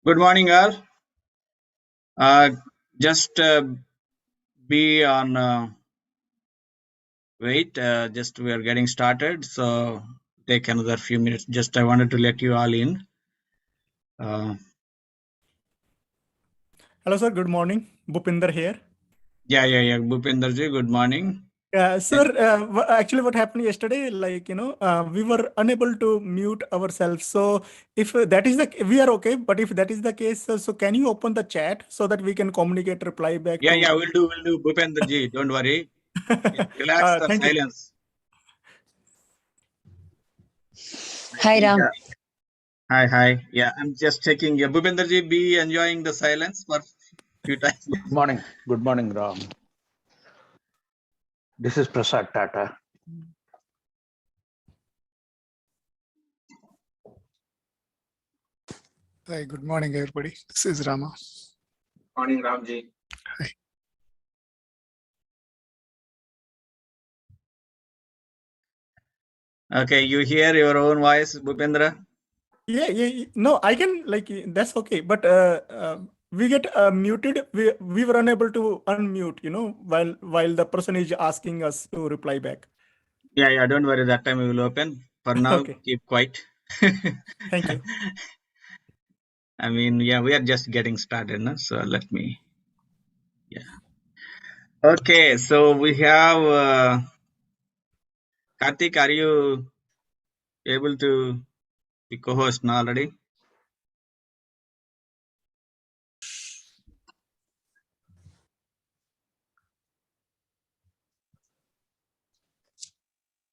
Good morning, all. Just be on wait. Just we are getting started, so take another few minutes. Just I wanted to let you all in. Hello, sir. Good morning. Bhupinder here. Yeah. Bhupinder ji, good morning. Sir, actually what happened yesterday, we were unable to mute ourselves. So if that is we are okay, but if that is the case, so can you open the chat so that we can communicate, reply back to... Yeah, we'll do, Bhupinder ji, don't worry. Relax the Thank silence. Hi, Ram. Yeah. Hi. Yeah, I'm just checking. Yeah, Bhupinder ji, be enjoying the silence for few times. Good morning, Ram. This is Prasad Tata. Hi, good morning, everybody. This is Rama. Morning, Ramji. Hi. Okay, you hear your own voice, Bhupendra? Yeah. No, I can, that's okay. But we get muted. We were unable to unmute, while the person is asking us to reply back. Yeah, don't worry. That time we will open. For now, Okay. keep quiet. Thank you. I mean, yeah, we are just getting started, no? So let me, yeah. Okay, so we have Karthik. Are you able to be co-host now already?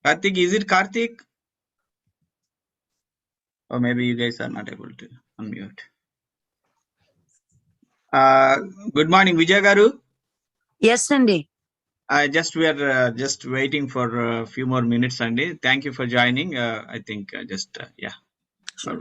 Karthik, is it Karthik? Or maybe you guys are not able to unmute. Good morning, Vijay Garu. Yes, Sandy. We are just waiting for a few more minutes, Sandy. Thank you for joining. I think yeah. Sure.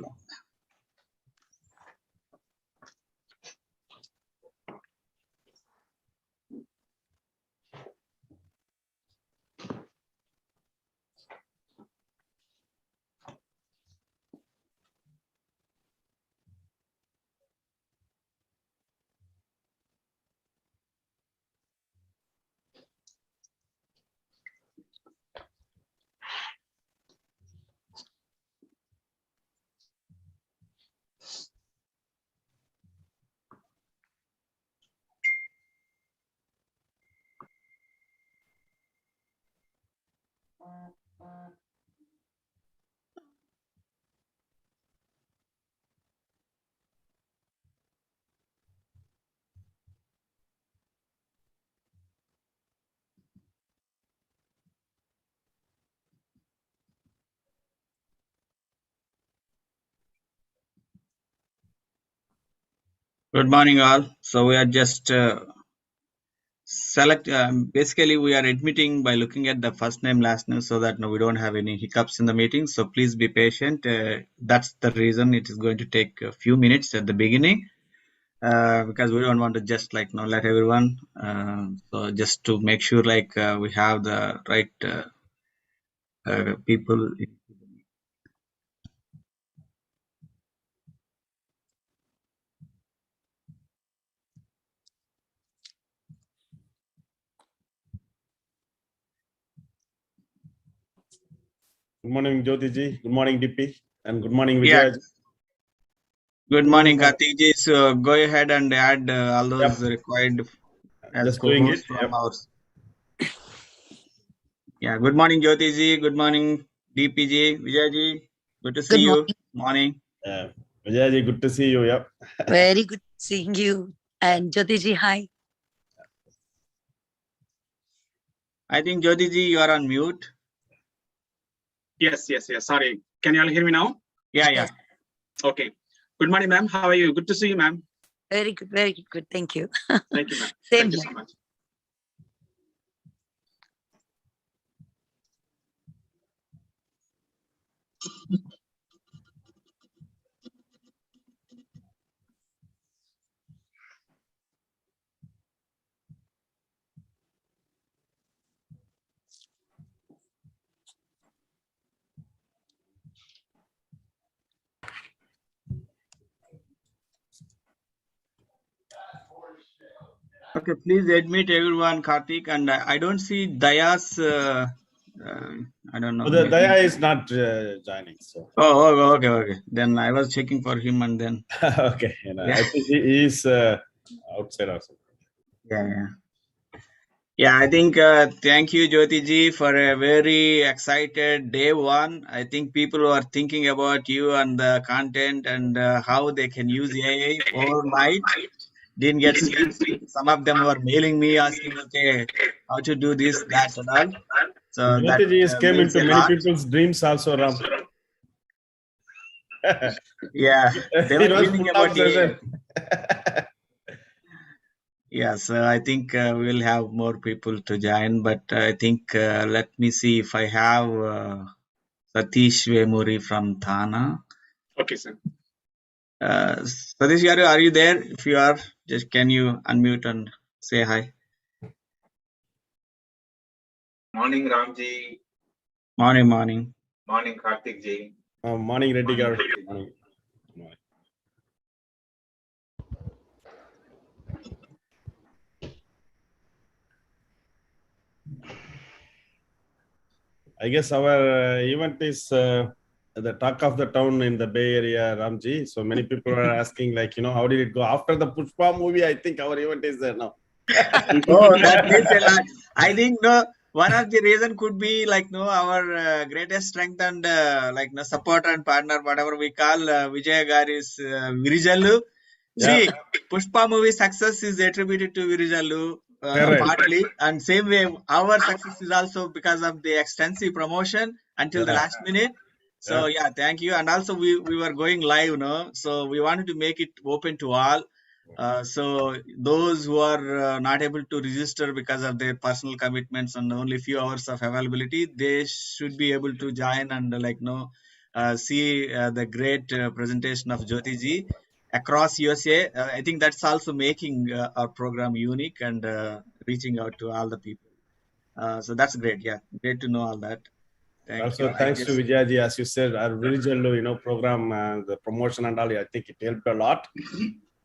Good morning, all. So we are just basically we are admitting by looking at the first name, last name, so that we don't have any hiccups in the meeting. So please be patient. That's the reason it is going to take a few minutes at the beginning, because we don't want to just let everyone. So just to make sure we have the right people. Good morning, Jothi ji. Good morning, DP. And good morning, Yeah. Vijay. Good morning, Karthik ji. So go ahead and add all those required as Just doing it. co-hosts from ours. Yeah. Good morning, Jothi ji. Good morning, DP ji, Vijay ji. Good to see you. Morning. Vijay ji, good to see you. Yep. Very good seeing you. And Jothi ji, hi. I think Jothi ji, you are on mute. Yes. Sorry. Can you all hear me now? Yeah. Yes. Okay. Good morning, ma'am. How are you? Good to see you, ma'am. Very good. Thank you. Thank you, ma'am. Same Thank you here. so much. Okay, please admit everyone, Karthik, and I don't see Daya's. I don't know. The maybe- Daya is not joining, so Okay. Then I was checking for him, and then okay. Yeah. I think he is outside also. Yeah. I think thank you, Jothi ji, for a very excited day one. I think people are thinking about you and the content and how they can use AI overnight. Didn't get sleep. Some of them were mailing me asking, okay, how to do this, that, and all. So that Jothi is came means into a many lot. people's dreams also, Ram. Yeah, they He were was dreaming full about of AI. session. Yeah, so I think we'll have more people to join, but I think let me see if I have Satish Vemuri from TANA. Okay, sir. Satish Garu, are you there? If you are, just can you unmute and say hi? Morning, Ramji. Morning. Morning, Karthik ji. Morning, Reddy Garu. Morning. I guess our event is the talk of the town in the Bay Area, Ramji. So many people are asking, like, how did it go after the Pushpa movie? I think our event is there now. Oh, that means a lot. I think one of the reason could be our greatest strength and supporter and partner, whatever we call Vijay Garu's Virijallu. See, Pushpa movie success is attributed to Virijallu partly, and same way our success is also because of the extensive promotion until the last minute. So yeah, thank you. And also we were going live, so we wanted to make it open to all. So those who are not able to register because of their personal commitments and only few hours of availability, they should be able to join and see the great presentation of Jothi ji across USA. I think that's also making our program unique and reaching out to all the people. So that's great. Yeah, great to know all that. Thank you. Thanks to Vijay ji, as you said, our Virijallu, program, the promotion and all, I think it helped a lot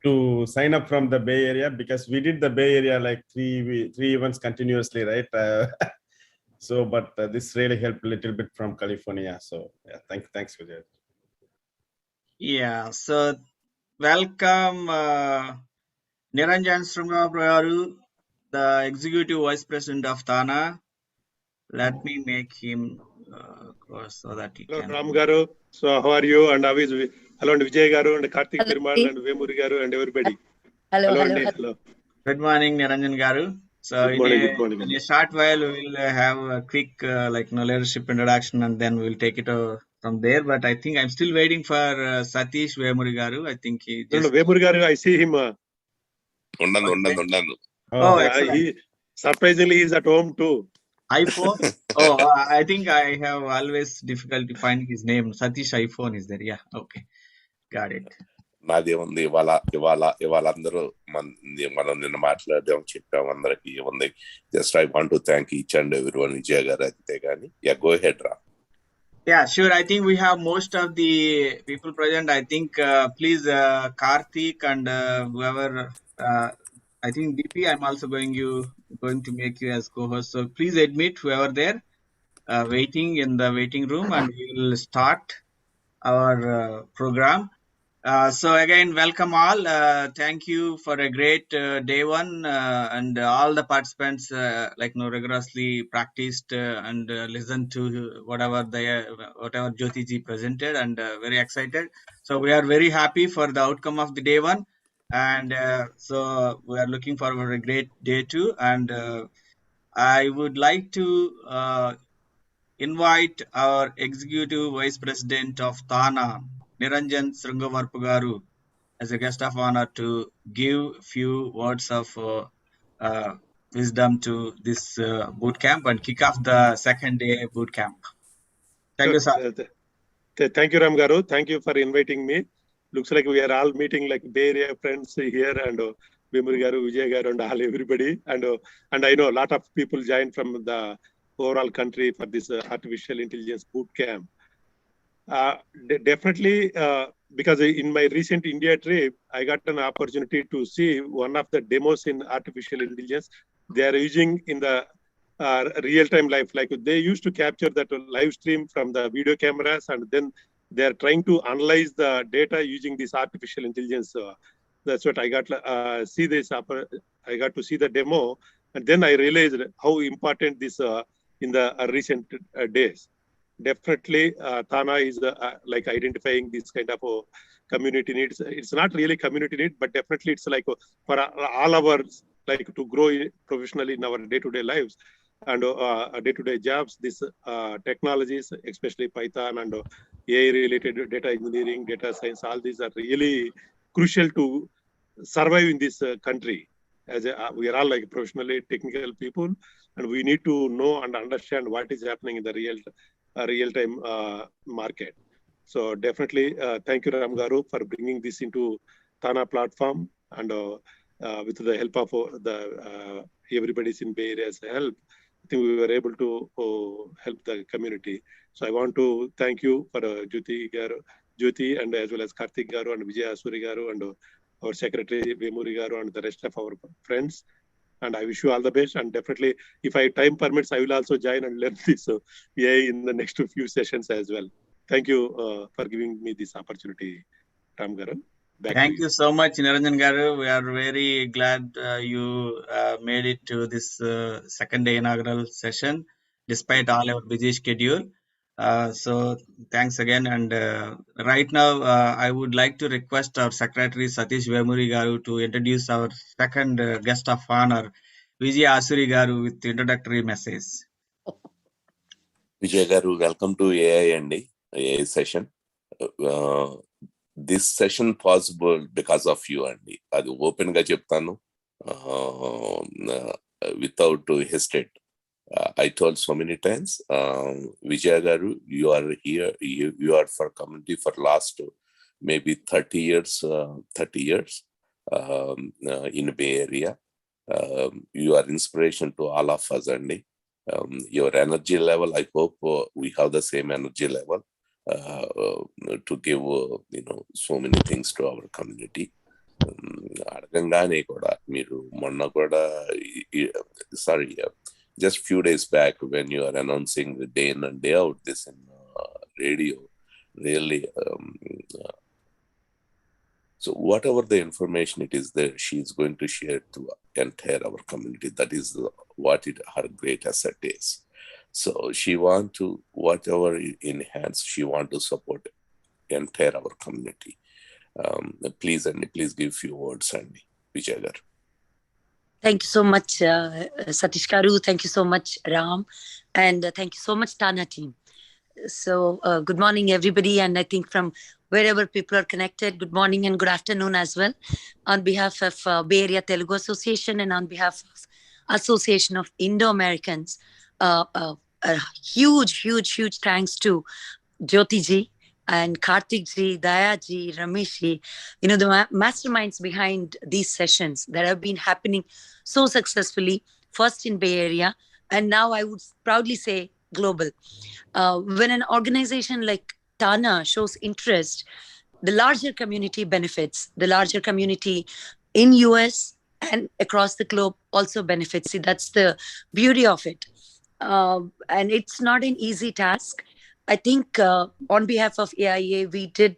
to sign up from the Bay Area, because we did the Bay Area like three events continuously, right? But this really helped a little bit from California. So yeah, thanks Vijay. Yeah, so welcome Niranjan Srungabaru, the Executive Vice President of TANA. Let me make him so that he Hello, can. Ram Garu. So how are you? And how is hello and Vijay Garu and Karthik Perumal and Vemuri Garu and everybody. Hello. Good morning, Niranjan Garu. So good morning. In a short while, we will have a quick leadership introduction, and then we'll take it from there. But I think I'm still waiting for Satish Vemuri Garu. I think he just. No, Vemuri Garu, I see him. Oh, excellent. Surprisingly, he's at home too. iPhone? I think I have always difficulty finding his name. Satish iPhone is there. Yeah, okay. Got it. నాదే ఉంది ఇవాళ అందరూ మనం నిన్న మాట్లాడడం చెప్పాం అందరికి ఉంది. Just I want to thank each and everyone Vijay గారు అంతే కానీ గో హెడ్ రా. Yeah, sure. I think we have most of the people present. I think please Karthik and whoever. I think DP, I'm also going to make you as co-host. So please admit whoever there waiting in the waiting room, and we will start our program. So again, welcome all. Thank you for a great day one, and all the participants rigorously practiced and listened to whatever Jothi ji presented, and very excited. So we are very happy for the outcome of the day one, and so we are looking forward to a great day two. And I would like to invite our Executive Vice President of TANA, Niranjan Srungavarpu Garu, as a guest of honor to give few words of wisdom to this boot camp and kick off the second day boot camp. Thank you, sir. Thank you, Ram Garu. Thank you for inviting me. Looks like we are all meeting like Bay Area friends here, and Vemuri Garu, Vijay Garu, and all everybody. And I know a lot of people joined from the overall country for this artificial intelligence boot camp. Definitely, because in my recent India trip, I got an opportunity to see one of the demos in artificial intelligence. They are using in the real-time life. Like they used to capture that live stream from the video cameras, and then they are trying to analyze the data using this artificial intelligence. That's what I got see this. I got to see the demo, and then I realized how important this in the recent days. Definitely, TANA is like identifying this kind of community needs. It's not really community need, but definitely it's like for all our like to grow professionally in our day-to-day lives and day-to-day jobs. These technologies, especially Python and AI-related data engineering, data science, all these are really crucial to survive in this country. As we are all like professionally technical people, and we need to know and understand what is happening in the real-time market. So definitely, thank you, Ram Garu, for bringing this into TANA platform, and with the help of everybody's in Bay Area's help, I think we were able to help the community. So I want to thank you for Jothi, and as well as Karthik Garu and Vijaya Asuri Garu and our secretary Vemuri Garu and the rest of our friends. And I wish you all the best. And definitely, if time permits, I will also join and learn this AI in the next few sessions as well. Thank you for giving me this opportunity, Ram Garu. Thank you so much, Niranjan Garu. We are very glad you made it to this second day inaugural session, despite all our busy schedule. So thanks again. And right now, I would like to request our Secretary Satish Vemuri Garu to introduce our second guest of honor, Vijaya Asuri Garu, with the introductory message. Vijay Garu, welcome to AI session. This session possible because of you, Andy. Adi open ga cheptanu without hesitate. I told so many times, Vijay Garu, you are here. You are for community for last maybe 30 years in Bay Area. You are inspiration to all of us, Andy. Your energy level, I hope we have the same energy level to give so many things to our community. అడగంగానే కూడా మీరు మొన్న కూడా just few days back when you are announcing the day in and day out this in radio, really so whatever the information it is there, she is going to share to entire our community. That is what her great asset is. So she want to, whatever in hands, she want to support entire our community. Please, Andy, please give few words, Andy. Vijay Garu. Thank you so much, Satish Garu. Thank you so much, Ram. And thank you so much, TANA team. So good morning, everybody. And I think from wherever people are connected, good morning and good afternoon as well. On behalf of Bay Area Telugu Association and on behalf of Association of Indo-Americans, huge thanks to Jothi ji and Karthik ji, Daya ji, Ramesh ji, the masterminds behind these sessions that have been happening so successfully, first in Bay Area, and now I would proudly say global. When an organization like TANA shows interest, the larger community benefits. The larger community in US and across the globe also benefits. See, that's the beauty of it. And it's not an easy task. I think on behalf of AIA, we did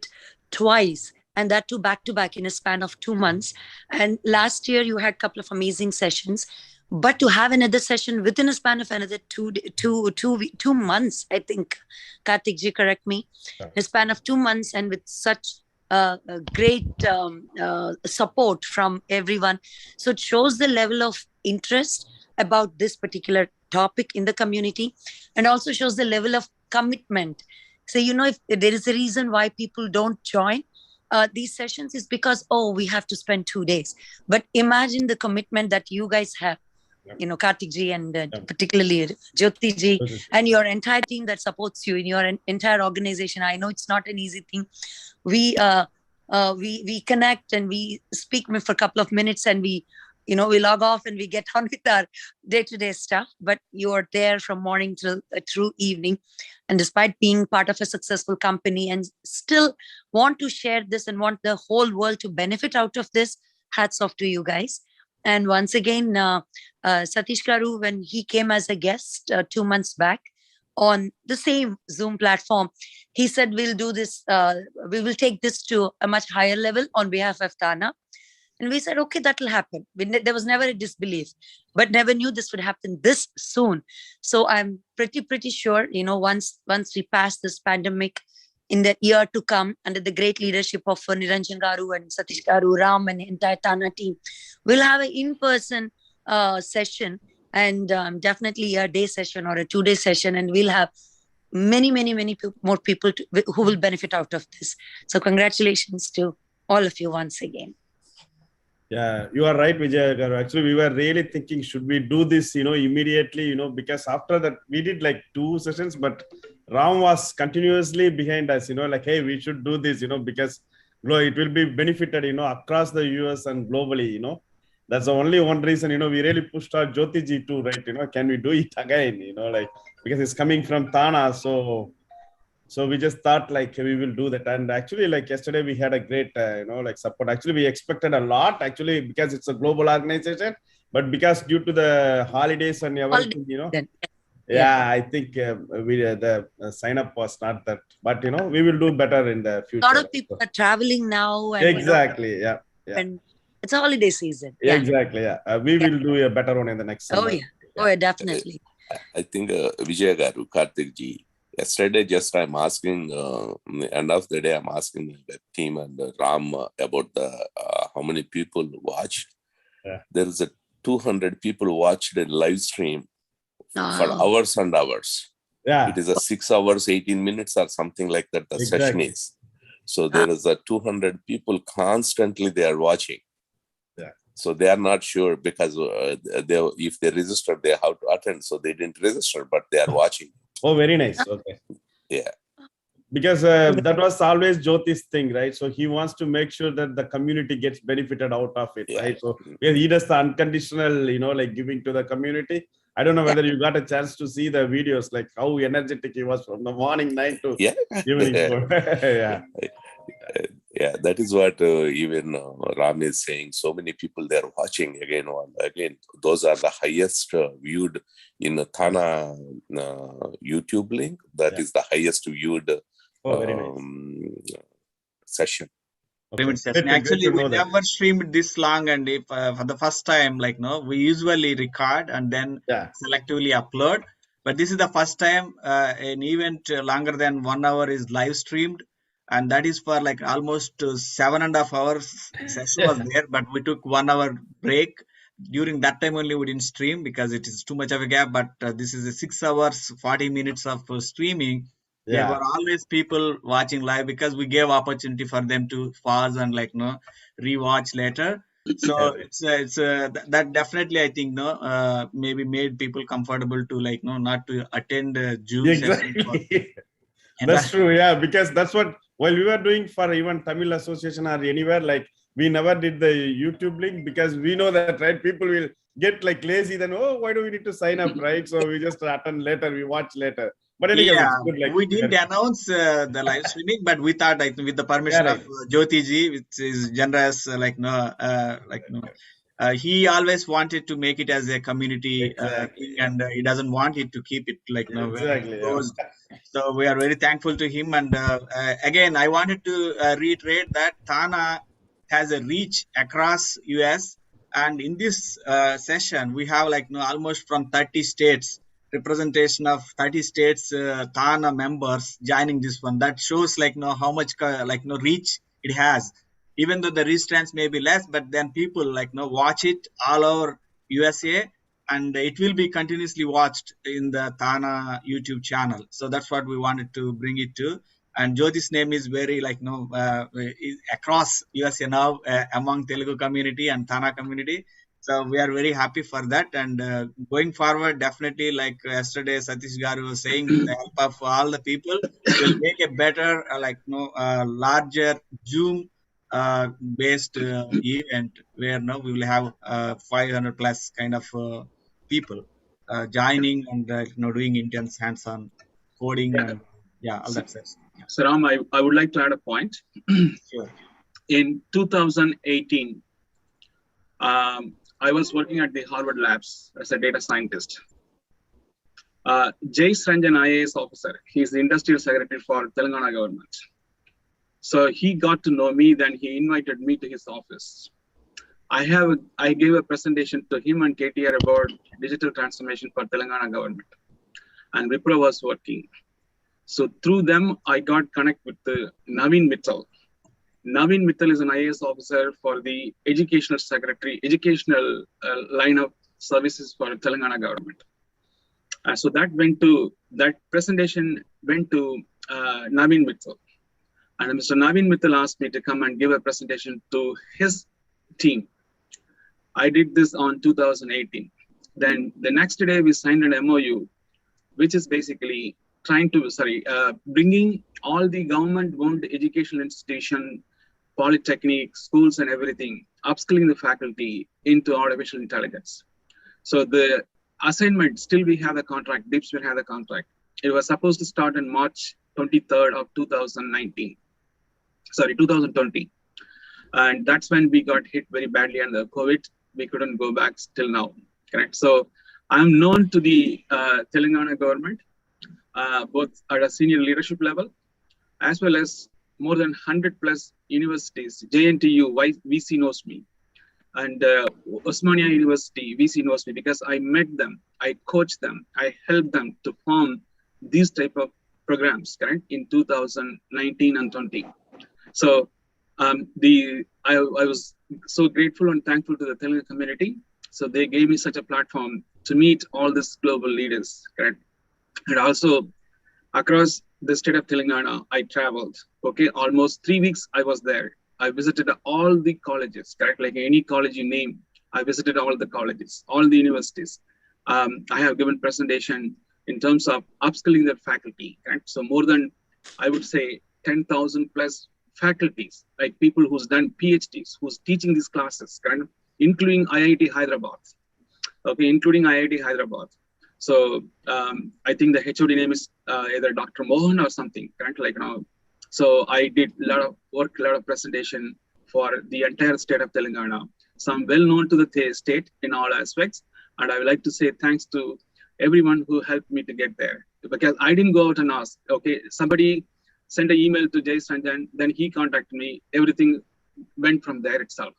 twice, and that too back-to-back in a span of 2 months. And last year, you had a couple of amazing sessions. But to have another session within a span of another 2 months, I think, Karthik ji, correct me, a span of 2 months and with such great support from everyone. So it shows the level of interest about this particular topic in the community, and also shows the level of commitment. So, if there is a reason why people don't join these sessions, is because, we have to spend 2 days. But imagine the commitment that you guys have, Karthik ji and particularly Jothi ji and your entire team that supports you in your entire organization. I know it's not an easy thing. We connect and we speak for a couple of minutes and we we log off and we get on with our day-to-day stuff, but you are there from morning through evening. And despite being part of a successful company and still want to share this and want the whole world to benefit out of this, hats off to you guys. And once again, Satish Garu, when he came as a guest 2 months back on the same Zoom platform, he said, we'll do this, we will take this to a much higher level on behalf of TANA. And we said, okay, that will happen. There was never a disbelief, but never knew this would happen this soon. So I'm pretty sure, once we pass this pandemic in the year to come, under the great leadership of Niranjan Garu and Satish Garu, Ram and the entire TANA team, we'll have an in-person session, and definitely a day session or a 2-day session, and we'll have many more people who will benefit out of this. So congratulations to all of you once again. Yeah, you are right, Vijay Garu. Actually, we were really thinking, should we do this, immediately, because after that, we did like 2 sessions, but Ram was continuously behind us, like, hey, we should do this, because it will be benefited, across the US and globally, That's the only one reason, we really pushed our Jothi ji too, right? Can we do it again, because it's coming from TANA. So we just thought like we will do that. And actually, like yesterday, we had a great, support. Actually, we expected a lot, actually, because it's a global organization. But because due to the holidays and everything, I think the sign up was not that. But, we will do better in the future. A lot of people are traveling now. And, exactly, yeah. And it's a holiday season. Yeah. Exactly, yeah. We will do a better one in the next summer. Oh, yeah, definitely. I think Vijay Garu, Karthik ji, yesterday just I'm asking, end of the day, I'm asking the team and Ram about how many people watched. Yeah. There is 200 people watched a live stream for hours and hours. Yeah. It is 6 hours, 18 minutes or something like that. The session is. So there is 200 people constantly they are watching. Yeah. So they are not sure because if they register, they have to attend. So they didn't register, but they are watching. Oh, very nice. Okay. Yeah. Because that was always Jyothi's thing, right? So he wants to make sure that the community gets benefited out of it, right? So he does the unconditional, like giving to the community. I don't know whether you got a chance to see the videos, like how energetic he was from the morning 9 to evening 4. Yeah, that is what even Ram is saying. So many people they are watching again. Those are the highest viewed in TANA YouTube link. That is the highest viewed very nice. session. Actually, we never streamed this long, and if for the first time, we usually record and then selectively upload. But this is the first time an event longer than 1 hour is live streamed. And that is for like almost 7.5 hours session was there, but we took 1 hour break. During that time only we didn't stream because it is too much of a gap. But this is a 6 hours, 40 minutes of streaming. There were always people watching live because we gave opportunity for them to pause and rewatch later. So it's that definitely I think maybe made people comfortable to not to attend Zoom session. That's true, because that's what while we were doing for even Tamil Association or anywhere, we never did the YouTube link because we know that, right? People will get lazy, then, why do we need to sign up, right? So we just attend later, we watch later. But anyway, it's good, we didn't announce the live streaming, but we thought, with the permission of Jothi ji, which is generous, he always wanted to make it as a community thing, and he doesn't want it to keep it very closed. So we are very thankful to him. And again, I wanted to reiterate that TANA has a reach across US, and in this session we have almost from 30 states, representation of 30 states TANA members joining this one. That shows how much reach it has. Even though the reach may be less, but then people watch it all over USA, and it will be continuously watched in the TANA YouTube channel. So that's what we wanted to bring it to. And Jyothi's name is very across USA now among Telugu community and TANA community. So we are very happy for that. And going forward, definitely yesterday Satish Garu was saying, with the help of all the people, we'll make a better, larger Zoom based event where now we will have 500 plus kind of people joining and doing intense hands-on coding Yeah. and all that stuff. Yeah. So Ram, I would like to add a point. Sure. In 2018, I was working at the Harvard Labs as a data scientist. Jay Ranjan IAS officer, he's the industrial secretary for Telangana government. So he got to know me, then he invited me to his office. I gave a presentation to him and KTR about digital transformation for Telangana government. And Wipro was working. So through them, I got connect with Naveen Mittal. Naveen Mittal is an IAS officer for the educational secretary, line of services for Telangana government. So that presentation went to Naveen Mittal. And Mr. Naveen Mittal asked me to come and give a presentation to his team. I did this on 2018. Then the next day we signed an MOU, which is basically bringing all the government-owned educational institution, polytechnic, schools and everything, upskilling the faculty into artificial intelligence. So the assignment, still we have a contract, DeepSphere have a contract. It was supposed to start on March 23rd of 2020. And that's when we got hit very badly under COVID. We couldn't go back till now, correct? So I'm known to the Telangana government, both at a senior leadership level, as well as more than 100 plus universities. JNTU, VC knows me. And Osmania University, VC knows me because I met them, I coached them, I helped them to form these type of programs, correct, in 2019 and 20. So I was so grateful and thankful to the Telugu community. So they gave me such a platform to meet all these global leaders, correct? And also across the state of Telangana, I traveled, okay? Almost 3 weeks I was there. I visited all the colleges, correct? Like any college you name, I visited all the colleges, all the universities. I have given presentation in terms of upskilling their faculty, correct? So more than, I would say, 10,000 plus faculties, like people who's done PhDs, who's teaching these classes, correct? Including IIT Hyderabad, okay, including IIT Hyderabad. So I think the HOD name is either Dr. Mohan or something, correct? Like now, so I did a lot of work, a lot of presentation for the entire state of Telangana. So I'm well known to the state in all aspects. And I would like to say thanks to everyone who helped me to get there. Because I didn't go out and ask, okay, somebody sent an email to Jay Ranjan, then he contacted me, everything went from there itself.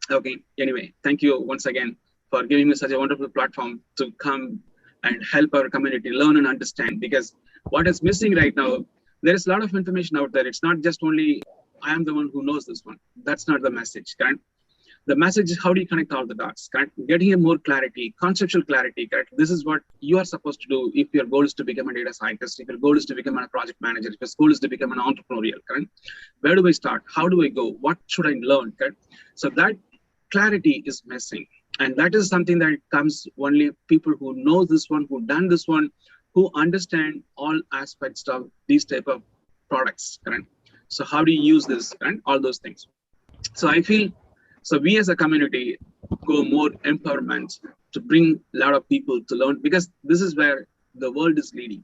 Okay, anyway, thank you once again for giving me such a wonderful platform to come and help our community learn and understand, because what is missing right now, there is a lot of information out there. It's not just only, I am the one who knows this one. That's not the message, correct? The message is how do you connect all the dots, correct? Getting a more clarity, conceptual clarity, correct? This is what you are supposed to do if your goal is to become a data scientist, if your goal is to become a project manager, if your goal is to become an entrepreneurial, correct? Where do I start? How do I go? What should I learn, correct? So that clarity is missing. And that is something that comes only people who know this one, who done this one, who understand all aspects of these type of products, correct? So how do you use this, and all those things? So I feel, so we as a community go more empowerment to bring a lot of people to learn, because this is where the world is leading.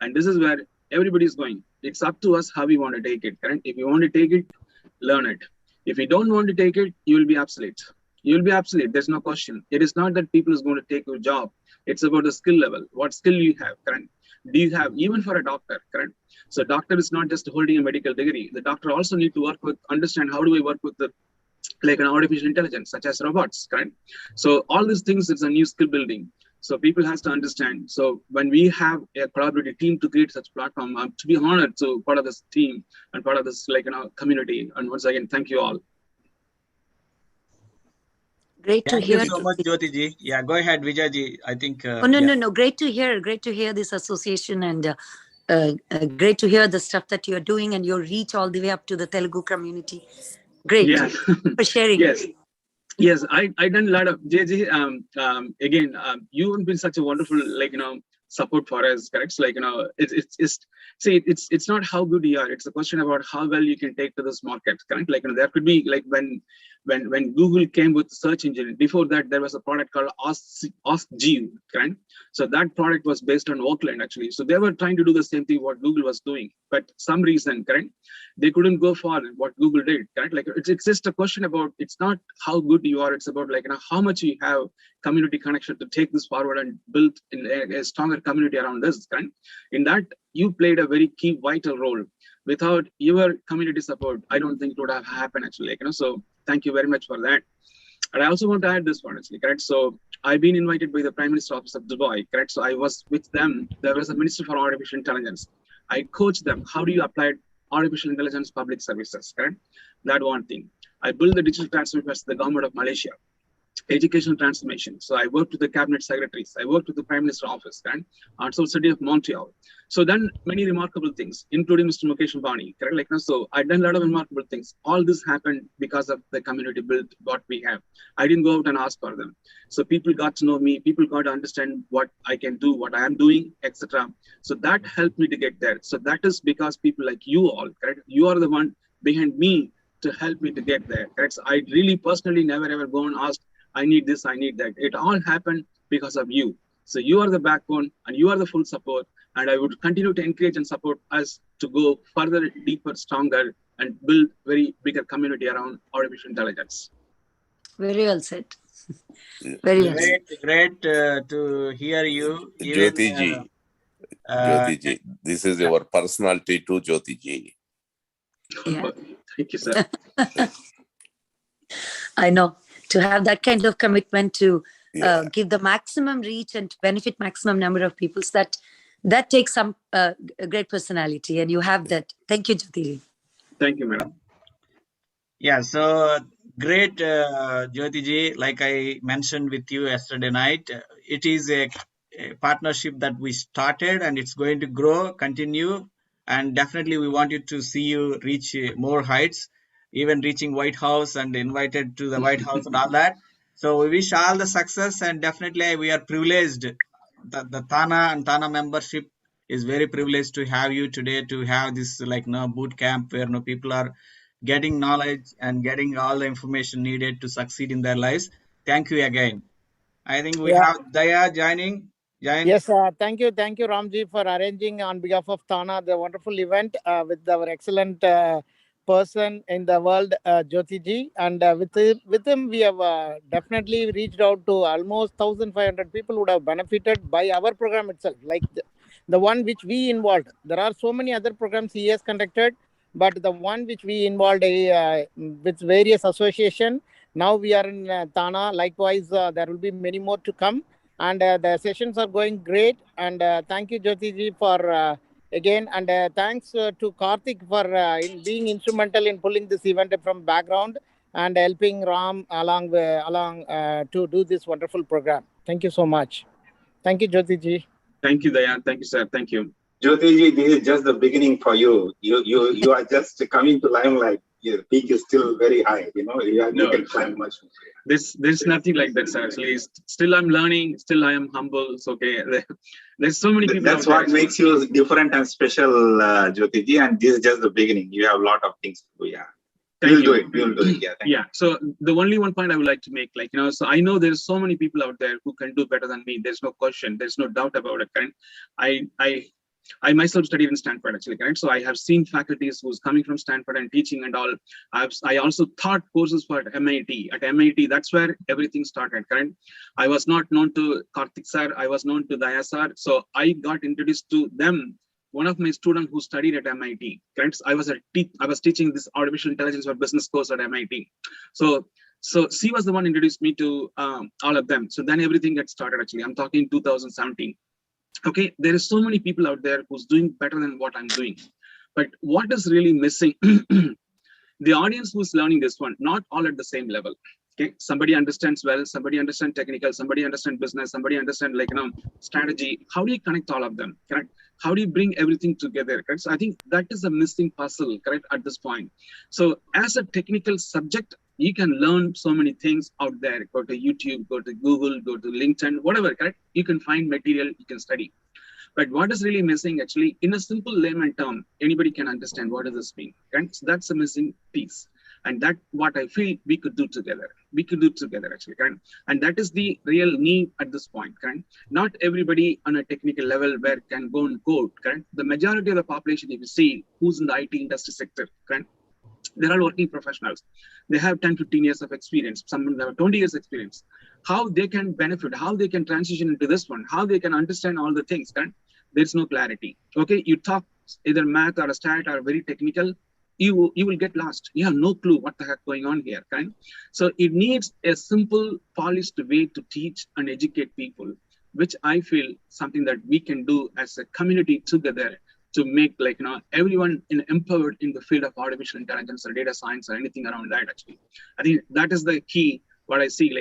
And this is where everybody is going. It's up to us how we want to take it, correct? If you want to take it, learn it. If you don't want to take it, you will be obsolete. You will be obsolete. There's no question. It is not that people is going to take your job. It's about the skill level. What skill you have, correct? Do you have, even for a doctor, correct? So doctor is not just holding a medical degree. The doctor also need to work with, understand how do I work with the, like an artificial intelligence, such as robots, correct? So all these things is a new skill building. So people has to understand. So when we have a collaborative team to create such platform, I'm to be honored to part of this team and part of this, like, community. And once again, thank you all. Great to Thank hear. you so much, Jothi ji. Yeah, go ahead, Vijay ji. I think. No. Great to hear this association, and great to hear the stuff that you're doing and your reach all the way up to the Telugu community. Great. Yeah. For sharing. Yes, I done a lot of JJ. Again, you have been such a wonderful, like, support for us, correct? So like, it's not how good you are. It's a question about how well you can take to this market, correct? Like, there could be like when Google came with search engine, before that, there was a product called AskG, correct? So that product was based on Oakland, actually. So they were trying to do the same thing what Google was doing, but some reason, correct, they couldn't go for what Google did, correct? Like, it's just a question about, it's not how good you are, it's about like, how much you have community connection to take this forward and build in a stronger community around this, correct? In that, you played a very key vital role. Without your community support, I don't think it would have happened, actually. Like, so thank you very much for that. And I also want to add this one, actually, correct? So I've been invited by the Prime Minister Office of Dubai, correct? So I was with them. There was a Minister for Artificial Intelligence. I coached them. How do you apply artificial intelligence public services, correct? That one thing. I built the digital transformation for the government of Malaysia. Educational transformation. So I worked with the cabinet secretaries. I worked with the Prime Minister Office, and also City of Montreal. So done many remarkable things, including Mr. Mukesh Ambani, correct? Like, so I've done a lot of remarkable things. All this happened because of the community built what we have. I didn't go out and ask for them. So people got to know me. People got to understand what I can do, what I am doing, etc. So that helped me to get there. So that is because people like you all, correct? You are the one behind me to help me to get there, correct? So I really personally never ever go and ask, I need this, I need that. It all happened because of you. So you are the backbone and you are the full support. And I would continue to encourage and support us to go further, deeper, stronger, and build very bigger community around artificial intelligence. Very well said. Very well said. Great to hear you. Jothi ji, Jothi ji, this is your personality too, Jothi ji. Yeah. Thank you, sir. I know. To have that kind of commitment to give the maximum reach and to benefit maximum number of people, so that takes some great personality, and you have that. Thank you, Jothi. Thank you, madam. Yeah, so great, Jothi ji. Like I mentioned with you yesterday night, it is a partnership that we started, and it's going to grow, continue, and definitely we wanted to see you reach more heights, even reaching White House and invited to the White House and all that. So we wish all the success, and definitely we are privileged. The TANA and TANA membership is very privileged to have you today, to have this boot camp where people are getting knowledge and getting all the information needed to succeed in their lives. Thank you again. I think we have Daya joining. Yes, thank you, Ramji, for arranging on behalf of TANA the wonderful event with our excellent person in the world, Jothi ji, and with him we have definitely reached out to almost 1,500 people who would have benefited by our program itself, like the one which we involved. There are so many other programs he has conducted, but the one which we involved with various associations. Now we are in TANA. Likewise, there will be many more to come, and the sessions are going great. And thank you, Jothi ji, for again, and thanks to Karthik for being instrumental in pulling this event from background and helping Ram along to do this wonderful program. Thank you so much. Thank you, Jothi ji. Thank you, Dayan. Thank you, sir. Thank you. Jothi ji, this is just the beginning for you. You are just coming to limelight. Your peak is still very high. You can climb much more. There's nothing like that, sir. Actually, still I'm learning. Still I am humble. It's okay. There's so many people. That's what makes you different and special, Jothi ji. And this is just the beginning. You have a lot of things to do. Yeah. You'll do it. Yeah. Yeah. So the only one point I would like to make, so I know there's so many people out there who can do better than me. There's no question. There's no doubt about it. And I myself studied in Stanford, actually, correct? So I have seen faculties who's coming from Stanford and teaching and all. I also taught courses for MIT. At MIT, that's where everything started, correct? I was not known to Karthik sir. I was known to Daya sir. So I got introduced to them. One of my students who studied at MIT, correct? I was teaching this artificial intelligence for business course at MIT. So she was the one who introduced me to all of them. So then everything gets started, actually. I'm talking 2017. Okay, there is so many people out there who's doing better than what I'm doing. But what is really missing, the audience who's learning this one, not all at the same level. Okay, somebody understands well, somebody understands technical, somebody understands business, somebody understands strategy. How do you connect all of them, correct? How do you bring everything together, correct? So I think that is a missing puzzle, correct, at this point. So as a technical subject, you can learn so many things out there. Go to YouTube, go to Google, go to LinkedIn, whatever, correct? You can find material, you can study. But what is really missing actually, in a simple layman term, anybody can understand what does this mean, right? So that's a missing piece. And that what I feel we could do together. We could do together actually, right? And that is the real need at this point, right? Not everybody on a technical level where can go and code, right? The majority of the population, if you see who's in the IT industry sector, right? They're all working professionals. They have 10, 15 years of experience. Some of them have 20 years experience. How they can benefit, how they can transition into this one, how they can understand all the things, right? There's no clarity. Okay, you talk either math or a stat or very technical, you will get lost. You have no clue what the heck going on here, right? So it needs a simple, polished way to teach and educate people, which I feel something that we can do as a community together to make everyone empowered in the field of artificial intelligence or data science or anything around that. Actually, I think that is the key. What I see,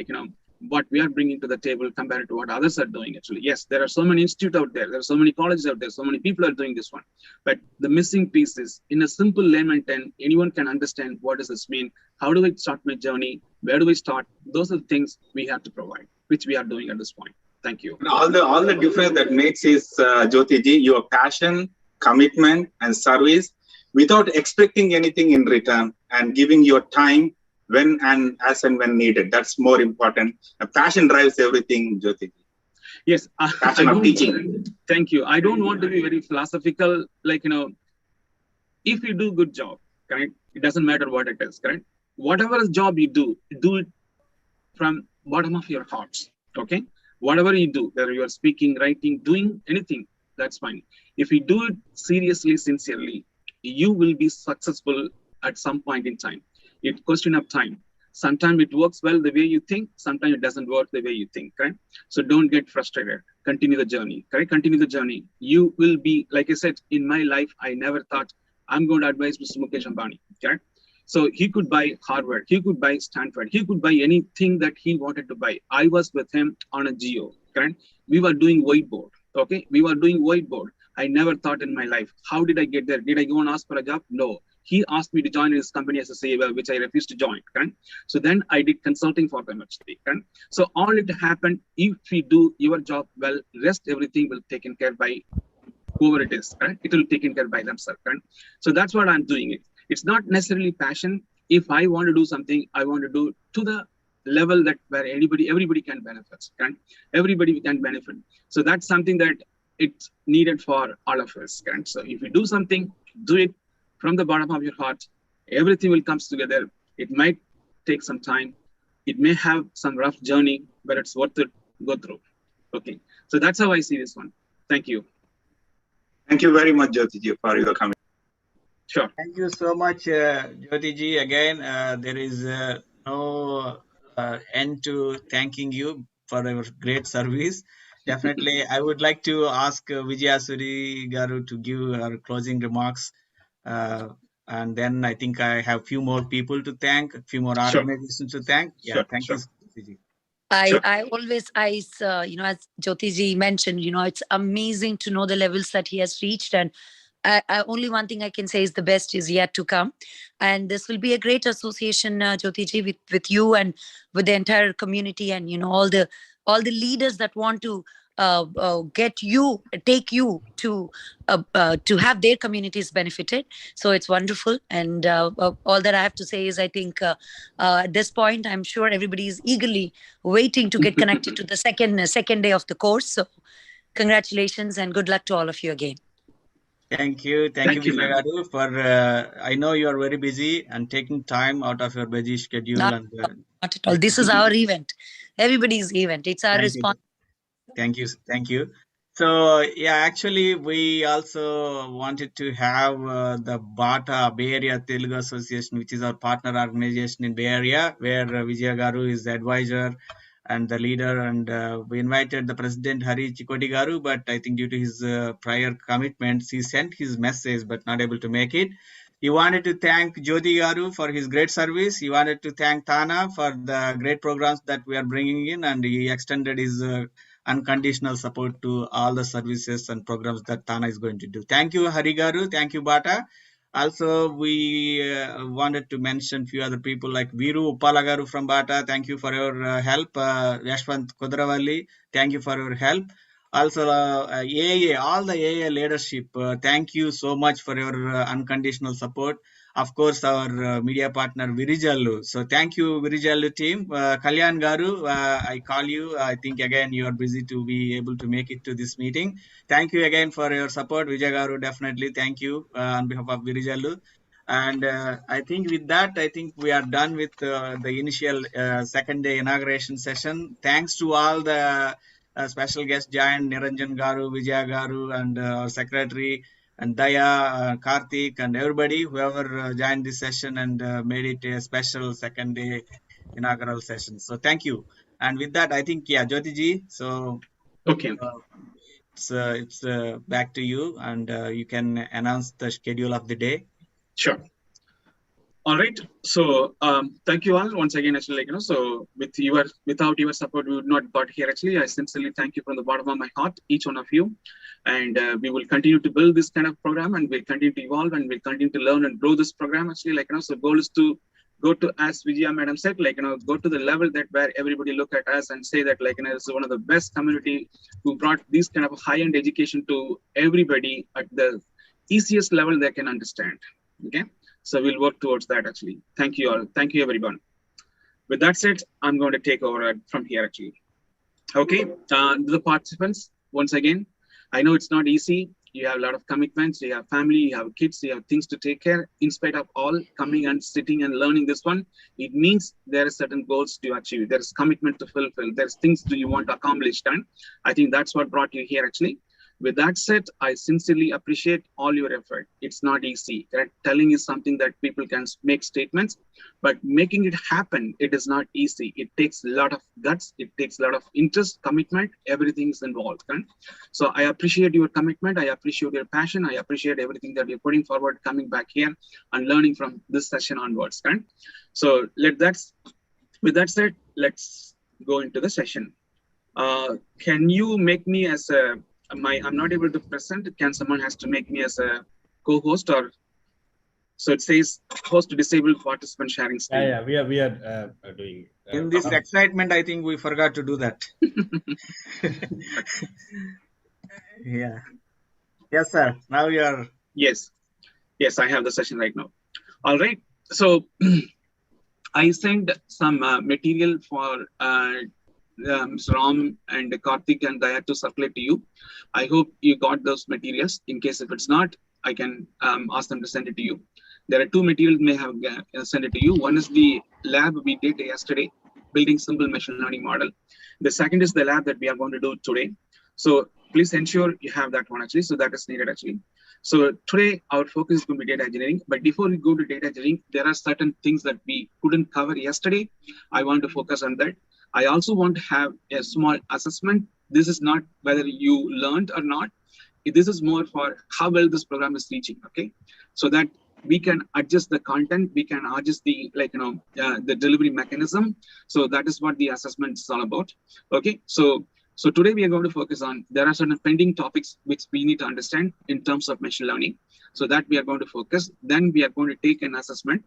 what we are bringing to the table compared to what others are doing. Actually, yes, there are so many institutes out there. There are so many colleges out there. So many people are doing this one. But the missing piece is, in a simple layman term, anyone can understand what does this mean. How do I start my journey? Where do we start? Those are the things we have to provide, which we are doing at this point. Thank you. All the difference that makes is Jothi ji, your passion, commitment, and service without expecting anything in return and giving your time when and as and when needed. That's more important. Passion drives everything, Jothi. Yes, passion of teaching. Thank you. I don't want to be very philosophical. If you do good job, correct? It doesn't matter what it is, correct? Whatever job you do it from bottom of your hearts. Okay, whatever you do, whether you are speaking, writing, doing anything, that's fine. If you do it seriously, sincerely, you will be successful at some point in time. It's a question of time. Sometimes it works well the way you think. Sometimes it doesn't work the way you think, right? So don't get frustrated. Continue the journey, correct? Continue the journey. You will be, like I said, in my life, I never thought I'm going to advise Mr. Mukesh Ambani, correct? So he could buy Harvard. He could buy Stanford. He could buy anything that he wanted to buy. I was with him on a geo, correct? We were doing whiteboard, okay? We were doing whiteboard. I never thought in my life, how did I get there? Did I go and ask for a job? No. He asked me to join his company as a CEO, which I refused to join. Right? So then I did consulting for them actually. Right? So all it happened, if we do your job well, rest everything will be taken care by whoever it is. Right? It will be taken care by themselves. Right? So that's what I'm doing it. It's not necessarily passion. If I want to do something, I want to do to the level that where everybody can benefit. Right? Everybody can benefit. So that's something that it's needed for all of us. Right? So if you do something, do it from the bottom of your heart. Everything will come together. It might take some time. It may have some rough journey, but it's worth it to go through. Okay, so that's how I see this one. Thank you. Thank you very much, Jothi ji, for your comment. Sure. Thank you so much, Jothi ji. Again, there is no end to thanking you for your great service. Definitely, I would like to ask Vijayasuri Garu to give her closing remarks. And then I think I have a few more people to thank, a few more organizations to thank. Yeah, thank you, Jothi ji. I always, as Jothi ji mentioned, it's amazing to know the levels that he has reached. And only one thing I can say is the best is yet to come. And this will be a great association, Jothi ji, with you and with the entire community and, all the leaders that want to take you to have their communities benefited. So it's wonderful. And all that I have to say is, I think at this point, I'm sure everybody is eagerly waiting to get connected to the second day of the course. So congratulations and good luck to all of you again. Thank you, Vijay Garu, for I know you are very busy and taking time out of your busy schedule. Not at all. This is our event, everybody's event. It's our response. Thank you. So yeah, actually we also wanted to have the BATA, Bay Area Telugu Association, which is our partner organization in Bay Area, where Vijay Garu is the advisor and the leader, and we invited the president Hari Chikoti Garu, but I think due to his prior commitments, he sent his message but not able to make it. He wanted to thank Jothi Garu for his great service. He wanted to thank TANA for the great programs that we are bringing in, and he extended his unconditional support to all the services and programs that TANA is going to do. Thank you, Hari Garu. Thank you, BATA. Also, we wanted to mention a few other people like Viru Uppala from BATA. Thank you for your help. Yashwant Kudravalli, thank you for your help. Also, AA, all the AA leadership, thank you so much for your unconditional support. Of course, our media partner Virijallu. So thank you, Virijallu team. Kalyan Garu, I call you. I think again you are busy to be able to make it to this meeting. Thank you again for your support, Vijay Garu. Definitely, thank you on behalf of Virijallu. And I think with that, I think we are done with the initial second day inauguration session. Thanks to all the special guest joined, Niranjan Garu, Vijaya Garu, and our secretary, and Daya, Karthik, and everybody, whoever joined this session and made it a special second day inaugural session. So thank you. And with that, I think, yeah, Jothi ji, so Okay. It's back to you, and you can announce the schedule of the day. Sure. All right. So thank you all once again. Actually, so without your support, we would not got here. Actually, I sincerely thank you from the bottom of my heart, each one of you. And we will continue to build this kind of program, and we'll continue to evolve, and we'll continue to learn and grow this program. Actually, so goal is to go to, as Vijaya Madam said, go to the level that where everybody look at us and say that it's one of the best community who brought this kind of high-end education to everybody at the easiest level they can understand. Okay. So we'll work towards that actually. Thank you all. Thank you everyone. With that said, I'm going to take over from here actually. Okay, the participants, once again, I know it's not easy. You have a lot of commitments, you have family, you have kids, you have things to take care. In spite of all, coming and sitting and learning this one, it means there are certain goals to achieve. There's commitment to fulfill. There's things that you want to accomplish. And I think that's what brought you here actually. With that said, I sincerely appreciate all your effort. It's not easy. Correct? Telling is something that people can make statements, but making it happen, it is not easy. It takes a lot of guts. It takes a lot of interest, commitment, everything's involved. Correct? So I appreciate your commitment. I appreciate your passion. I appreciate everything that you're putting forward, coming back here and learning from this session onwards. Correct? So with that said, let's go into the session. Can you make me as a I'm not able to present. Can someone has to make me as a co-host, or so it says host to disabled participant sharing screen. Yeah, we are doing. In this excitement, I think we forgot to do that. Yeah. Yes, sir. Now you are. Yes, I have the session right now. All right. So I sent some material for Mr. Ram and Karthik and Daya to circulate to you. I hope you got those materials. In case if it's not, I can ask them to send it to you. There are two materials may have sent it to you. One is the lab we did yesterday, building simple machine learning model. The second is the lab that we are going to do today. So please ensure you have that one actually. So that is needed actually. So today our focus is going to be data engineering. But before we go to data engineering, there are certain things that we couldn't cover yesterday. I want to focus on that. I also want to have a small assessment. This is not whether you learned or not. This is more for how well this program is reaching. Okay, so that we can adjust the content, we can adjust the the delivery mechanism. So that is what the assessment is all about. Okay, so today we are going to focus on, there are certain pending topics which we need to understand in terms of machine learning. So that we are going to focus. Then we are going to take an assessment.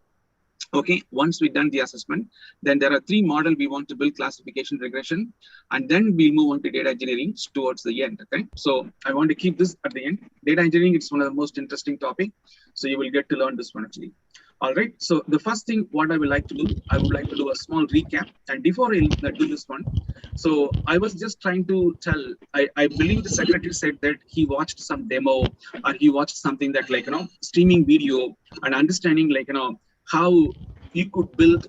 Okay, once we've done the assessment, then there are three models we want to build: classification, regression, and then we'll move on to data engineering towards the end. Okay, so I want to keep this at the end. Data engineering, it's one of the most interesting topics, so you will get to learn this one actually. All right, so the first thing what I would like to do, I would like to do a small recap. And before I do this one, so I was just trying to tell, I believe the secretary said that he watched some demo, or he watched something that streaming video and understanding how you could build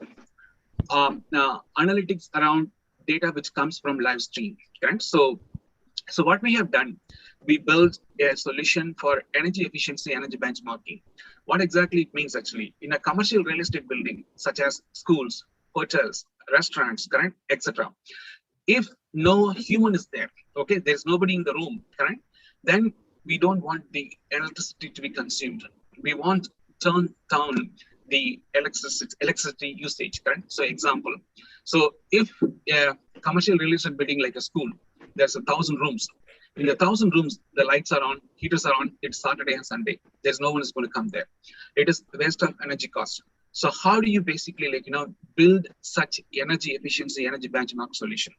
analytics around data which comes from live stream. Correct? So what we have done, we built a solution for energy efficiency, energy benchmarking. What exactly it means actually, in a commercial real estate building, such as schools, hotels, restaurants, correct, etc. If no human is there, okay, there's nobody in the room, correct, then we don't want the electricity to be consumed. We want to turn down the electricity usage, correct? So example, so if a commercial real estate building like a school, there's 1,000 rooms. In the 1,000 rooms, the lights are on, heaters are on, it's Saturday and Sunday. There's no one is going to come there. It is waste of energy cost. So how do you basically build such energy efficiency, energy benchmark solution?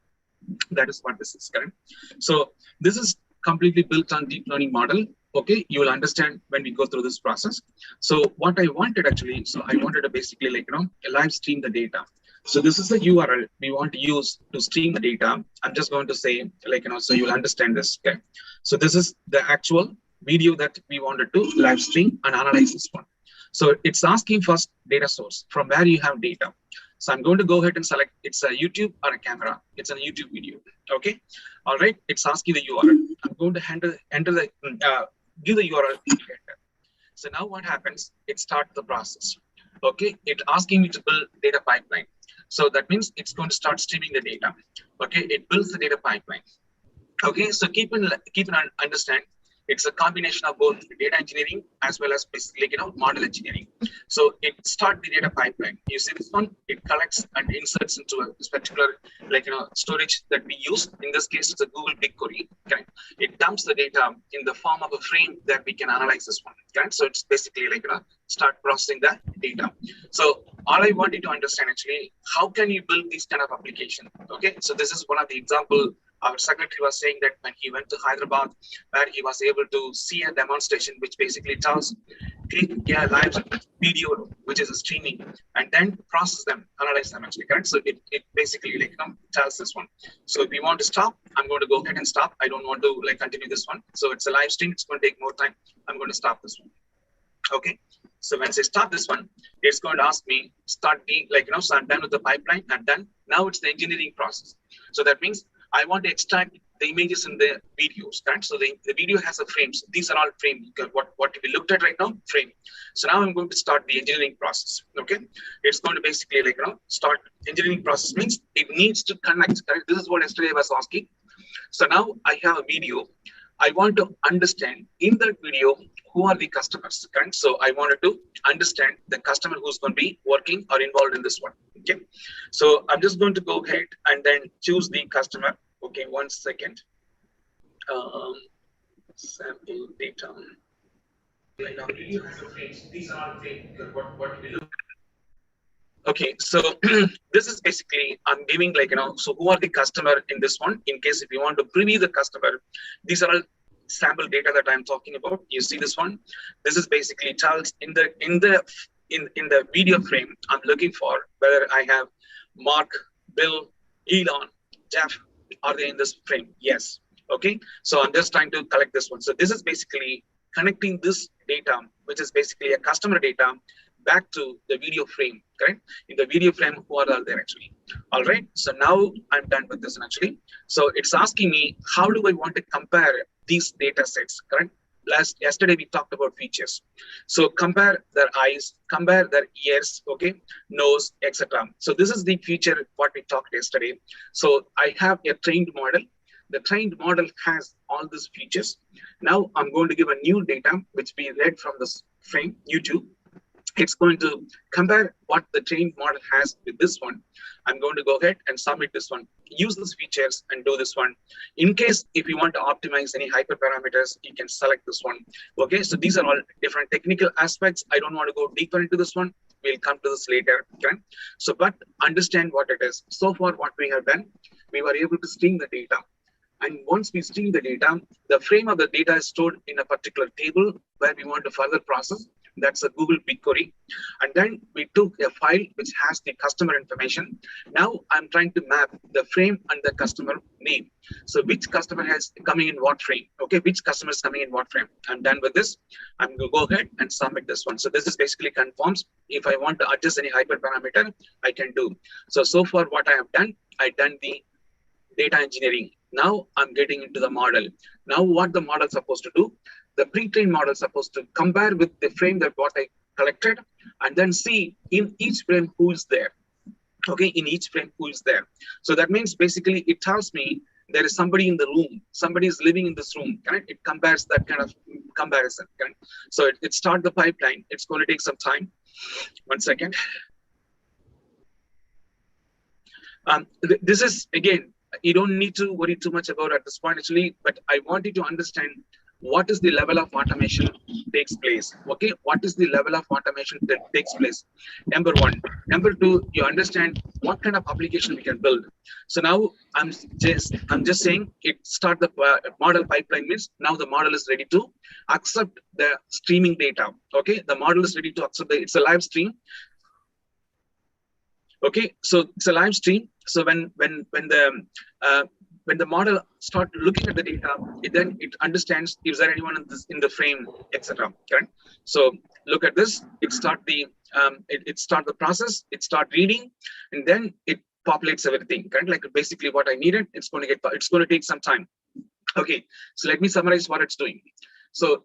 That is what this is, correct? So this is completely built on deep learning model. Okay, you will understand when we go through this process. So what I wanted actually, so I wanted to basically live stream the data. So this is the URL we want to use to stream the data. I'm just going to say so you'll understand this. Okay, so this is the actual video that we wanted to live stream and analyze this one. So it's asking first data source from where you have data. So I'm going to go ahead and select it's a YouTube or a camera. It's a YouTube video. Okay. All right. It's asking the URL. I'm going to give the URL. So now what happens? It starts the process. Okay. It's asking me to build data pipeline. So that means it's going to start streaming the data. Okay. It builds the data pipeline. Okay. So keep in understand. It's a combination of both data engineering as well as model engineering. So it starts the data pipeline. You see this one, it collects and inserts into a particular storage that we use. In this case, it's a Google BigQuery. Okay? It dumps the data in the form of a frame that we can analyze this one. Okay? So it's basically start processing the data. So all I want you to understand actually, how can you build this kind of application? Okay, so this is one of the example. Our secretary was saying that when he went to Hyderabad, where he was able to see a demonstration, which basically tells, click a live video, which is a streaming, and then process them, analyze them actually, correct? So it basically tells this one. So if we want to stop, I'm going to go ahead and stop. I don't want to continue this one. So it's a live stream. It's going to take more time. I'm going to stop this one. Okay. So when I start this one, it's going to ask me start being so I'm done with the pipeline. I'm done. Now it's the engineering process. So that means I want to extract the images in the videos, correct? So the video has a frames. These are all frames. What we looked at right now, frame. So now I'm going to start the engineering process. Okay, it's going to basically start engineering process means it needs to connect. Correct? This is what yesterday I was asking. So now I have a video. I want to understand in that video who are the customers, correct? So I wanted to understand the customer who's going to be working or involved in this one. Okay, so I'm just going to go ahead and then choose the customer. Okay, 1 second. Sample data. Right now, video has the frames. These are all frames. What we look. Okay, so this is basically I'm giving so who are the customer in this one? In case if you want to preview the customer, these are all sample data that I'm talking about. You see this one? This is basically tells in the video frame. I'm looking for whether I have Mark, Bill, Elon, Jeff. Are they in this frame? Yes. Okay. So I'm just trying to collect this one. So this is basically connecting this data, which is basically a customer data, back to the video frame. Correct? In the video frame, who are there actually? All right. So now I'm done with this one actually. So it's asking me how do I want to compare these data sets. Correct? Yesterday we talked about features. So compare their eyes, compare their ears, okay, nose, etc. So this is the feature what we talked yesterday. So I have a trained model. The trained model has all these features. Now I'm going to give a new data which we read from this frame YouTube. It's going to compare what the trained model has with this one. I'm going to go ahead and submit this one. Use these features and do this one. In case if you want to optimize any hyperparameters, you can select this one. Okay, so these are all different technical aspects. I don't want to go deeper into this one. We'll come to this later. Okay, so but understand what it is. So far, what we have done, we were able to stream the data. And once we stream the data, the frame of the data is stored in a particular table where we want to further process. That's a Google BigQuery. And then we took a file which has the customer information. Now I'm trying to map the frame and the customer name. So which customer has coming in what frame? Okay, which customer is coming in what frame? I'm done with this. I'm going to go ahead and submit this one. So this is basically conforms. If I want to adjust any hyperparameter, I can do. So far what I have done, I've done the data engineering. Now I'm getting into the model. Now what the model is supposed to do? The pre-trained model is supposed to compare with the frame that what I collected and then see in each frame who is there. Okay, in each frame who is there. So that means basically it tells me there is somebody in the room, somebody is living in this room. Correct? It compares that kind of comparison. Correct? So it starts the pipeline. It's going to take some time. 1 second. This is again, you don't need to worry too much about at this point actually, but I want you to understand what is the level of automation takes place. Okay, what is the level of automation that takes place? Number one. Number two, you understand what kind of application we can build. So now I'm just saying it start the model pipeline means now the model is ready to accept the streaming data. Okay, the model is ready to accept it's a live stream. Okay, so it's a live stream. So when the model start looking at the data, then it understands if there anyone in the frame, etc. Correct? So look at this. It start the process. It start reading, and then it populates everything. Correct? Like basically what I needed. It's going to take some time. Okay. So let me summarize what it's doing. So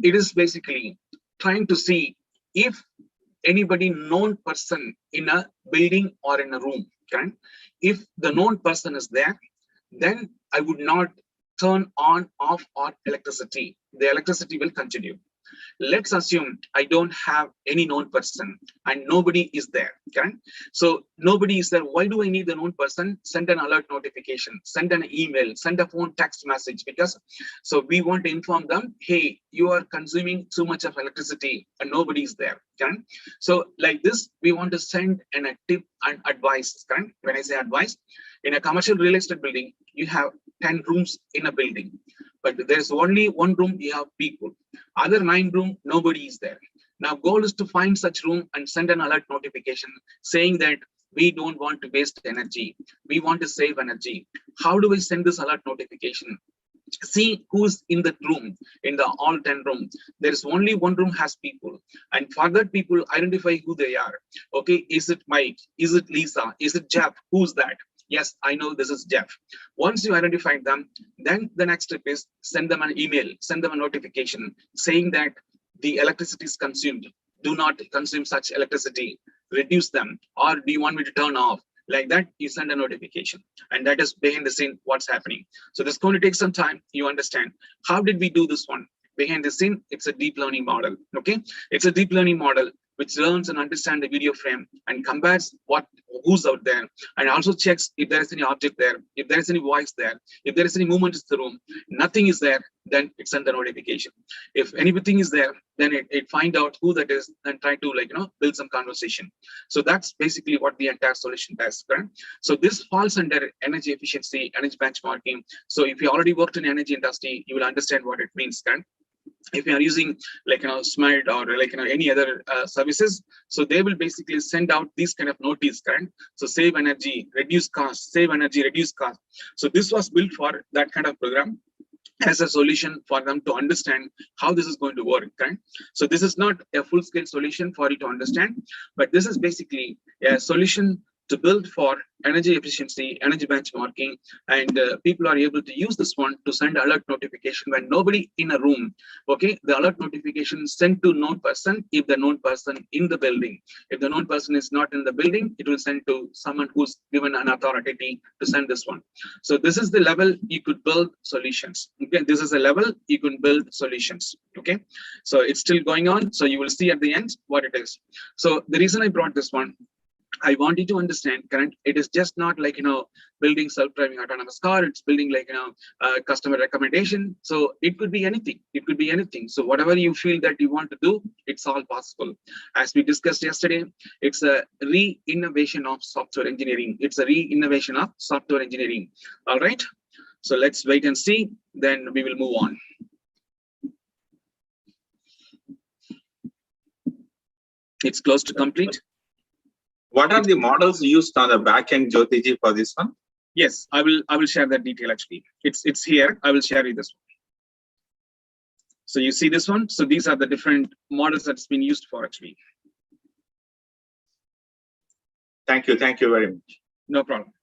it is basically trying to see if anybody known person in a building or in a room. Okay? If the known person is there, then I would not turn on, off, or electricity. The electricity will continue. Let's assume I don't have any known person and nobody is there. Okay? So nobody is there. Why do I need the known person? Send an alert notification, send an email, send a phone text message, because so we want to inform them, hey, you are consuming too much of electricity and nobody is there. Okay? So like this, we want to send a tip and advice. Okay? When I say advice, in a commercial real estate building, you have 10 rooms in a building, but there's only one room you have people. Other 9 rooms, nobody is there. Now, goal is to find such room and send an alert notification saying that we don't want to waste energy. We want to save energy. How do we send this alert notification? See who's in the room, in the all 10 rooms. There is only one room has people, and for that people identify who they are. Okay, is it Mike? Is it Lisa? Is it Jeff? Who's that? Yes, I know this is Jeff. Once you identify them, then the next step is send them an email, send them a notification saying that the electricity is consumed. Do not consume such electricity, reduce them, or do you want me to turn off? Like that, you send a notification, and that is behind the scene what's happening. So this is going to take some time. You understand. How did we do this one? Behind the scene, it's a deep learning model. Okay, it's a deep learning model which learns and understands the video frame and compares who's out there, and also checks if there is any object there, if there is any voice there, if there is any movement in the room. Nothing is there, then it sends the notification. If anything is there, then it find out who that is and try to build some conversation. So that's basically what the entire solution does. Correct? So this falls under energy efficiency, energy benchmarking. So if you already worked in the energy industry, you will understand what it means. Correct? If you are using Smart or any other services, so they will basically send out these kind of notice. Correct? So save energy, reduce cost, save energy, reduce cost. So this was built for that kind of program as a solution for them to understand how this is going to work. Correct? So this is not a full-scale solution for you to understand, but this is basically a solution to build for energy efficiency, energy benchmarking, and people are able to use this one to send alert notification when nobody in a room. Okay, the alert notification sent to known person if the known person in the building. If the known person is not in the building, it will send to someone who's given an authority to send this one. So this is the level you could build solutions. Okay, this is a level you can build solutions. Okay, so it's still going on. So you will see at the end what it is. So the reason I brought this one, I want you to understand, correct? It is just not building self-driving autonomous car. It's building customer recommendation. So it could be anything. It could be anything. So whatever you feel that you want to do, it's all possible. As we discussed yesterday, it's a re-innovation of software engineering. It's a re-innovation of software engineering. All right. So let's wait and see. Then we will move on. It's close to complete. What are the models used on the backend, Jothi ji, for this one? Yes, I will share that detail actually. It's here. I will share you this one. So you see this one. So these are the different models that's been used for actually. Thank you very much. No problem.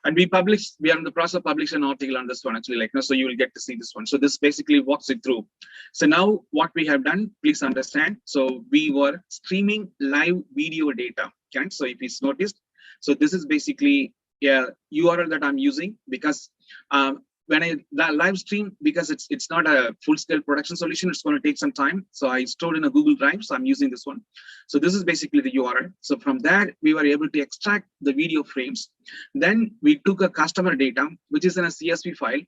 And we are in the process of publishing an article on this one actually, so you will get to see this one. So this basically walks it through. So now what we have done, please understand. So we were streaming live video data. Okay? So if it's noticed, so this is basically a URL that I'm using because when I live stream, because it's not a full-scale production solution, it's going to take some time. So I stored in a Google Drive, so I'm using this one. So this is basically the URL. So from there, we were able to extract the video frames. Then we took a customer data, which is in a CSV file.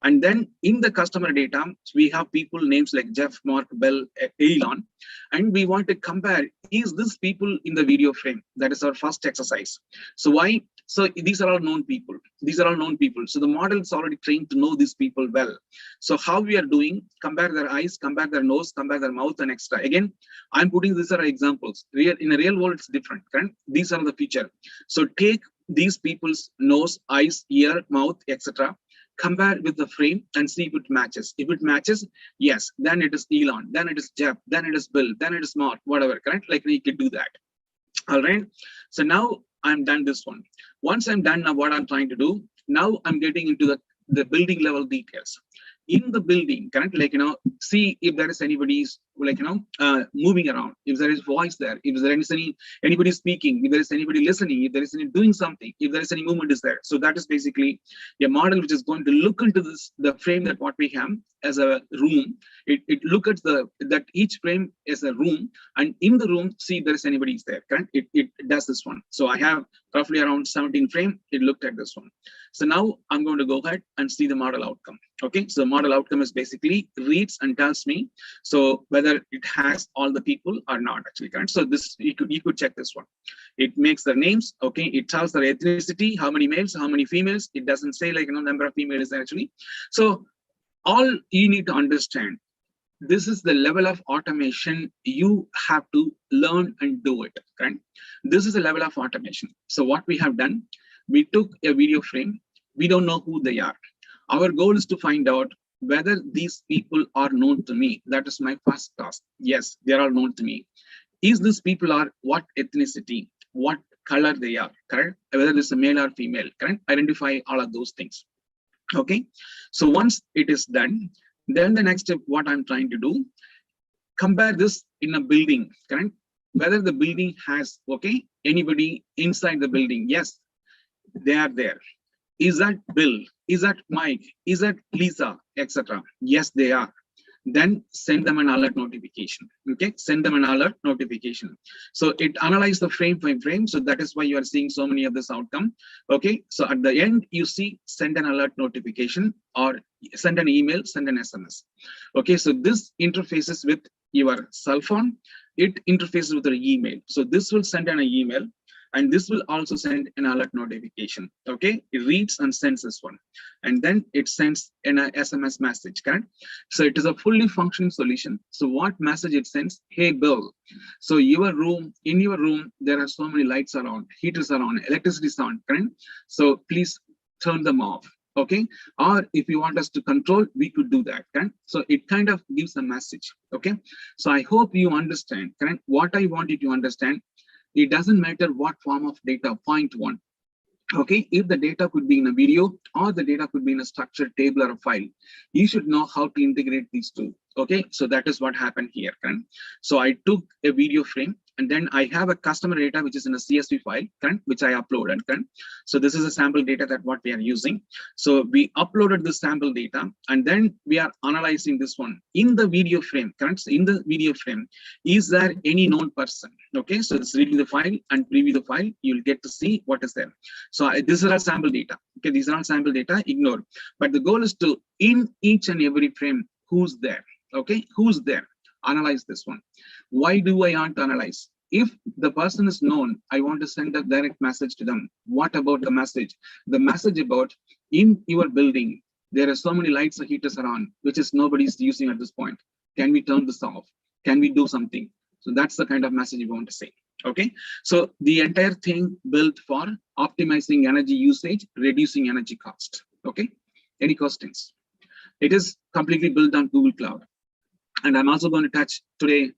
And then in the customer data, we have people names like Jeff, Mark, Bell, Elon. And we want to compare, is this people in the video frame? That is our first exercise. So why? So these are all known people. These are all known people. So the model is already trained to know these people well. So how we are doing, compare their eyes, compare their nose, compare their mouth and extra. Again, I'm putting these are examples. In a real world, it's different. Correct? These are the feature. So take these people's nose, eyes, ear, mouth, etc. Compare with the frame and see if it matches. If it matches, yes, then it is Elon, then it is Jeff, then it is Bill, then it is Mark, whatever. Correct? Like we could do that. All right. So now I'm done this one. Once I'm done now, what I'm trying to do, now I'm getting into the building level details. In the building, correct? Like, see if there is anybody's like, moving around, if there is voice there, if there is anybody speaking, if there is anybody listening, if there is any doing something, if there is any movement is there. So that is basically a model which is going to look into the frame that what we have as a room. It look at that each frame is a room, and in the room, see if there is anybody is there, correct? It does this one. So I have roughly around 17 frame. It looked at this one. So now I'm going to go ahead and see the model outcome. Okay, so model outcome is basically reads and tells me so whether it has all the people or not actually, correct? So this you could check this one. It makes their names. Okay, it tells their ethnicity, how many males, how many females. It doesn't say like number of females actually. So all you need to understand, this is the level of automation you have to learn and do it, correct? This is a level of automation. So what we have done, we took a video frame. We don't know who they are. Our goal is to find out whether these people are known to me. That is my first task. Yes, they are all known to me. Is these people are what ethnicity, what color they are, correct? Whether it's a male or female, correct? Identify all of those things. Okay, so once it is done, then the next step, what I'm trying to do, compare this in a building, correct? Whether the building has, okay, anybody inside the building. Yes, they are there. Is that Bill? Is that Mike? Is that Lisa, etc.? Yes, they are. Then send them an alert notification. Okay, send them an alert notification. So it analyzes the frame by frame. So that is why you are seeing so many of this outcome. Okay, so at the end, you see send an alert notification or send an email, send an SMS. Okay, so this interfaces with your cell phone. It interfaces with your email. So this will send an email. And this will also send an alert notification. Okay, it reads and sends this one, and then it sends an SMS message. Correct? So it is a fully functioning solution. So what message it sends? Hey Bill, so in your room, there are so many lights are on, heaters are on, electricity is on. Correct? So please turn them off. Okay, or if you want us to control, we could do that. Correct? So it kind of gives a message. Okay, so I hope you understand. Correct? What I want you to understand. It doesn't matter what form of data, point one. Okay, if the data could be in a video or the data could be in a structured table or a file, you should know how to integrate these two. Okay, so that is what happened here. Correct? So I took a video frame and then I have a customer data which is in a CSV file, correct, which I uploaded. Correct? So this is a sample data that what we are using. So we uploaded the sample data and then we are analyzing this one in the video frame. Correct? So in the video frame, is there any known person? Okay, so it's reading the file and preview the file. You'll get to see what is there. So this is all sample data. Okay, these are all sample data. Ignore. But the goal is to in each and every frame, who's there? Okay, who's there? Analyze this one. Why do I want to analyze? If the person is known, I want to send a direct message to them. What about the message? The message about in your building, there are so many lights or heaters are on, which is nobody's using at this point. Can we turn this off? Can we do something? So that's the kind of message you want to say. Okay, so the entire thing built for optimizing energy usage, reducing energy cost. Okay, any questions? It is completely built on Google Cloud. And I'm also going to touch today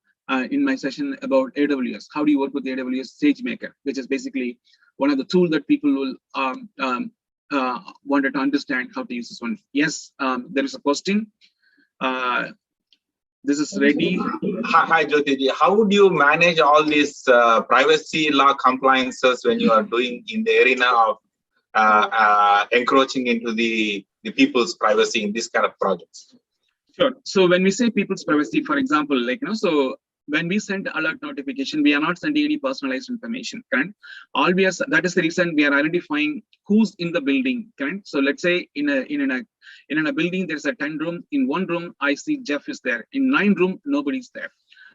in my session about AWS. How do you work with AWS SageMaker, which is basically one of the tools that people will wanted to understand how to use this one. Yes, there is a question. This is ready. Hi, Jothi. How would you manage all these privacy law compliances when you are doing in the arena of encroaching into the people's privacy in this kind of projects? Sure. So when we say people's privacy, for example, so when we send alert notification, we are not sending any personalized information, correct? That is the reason we are identifying who's in the building, correct? So let's say in a building, there's a 10 room. In one room, I see Jeff is there. In 9 room, nobody's there.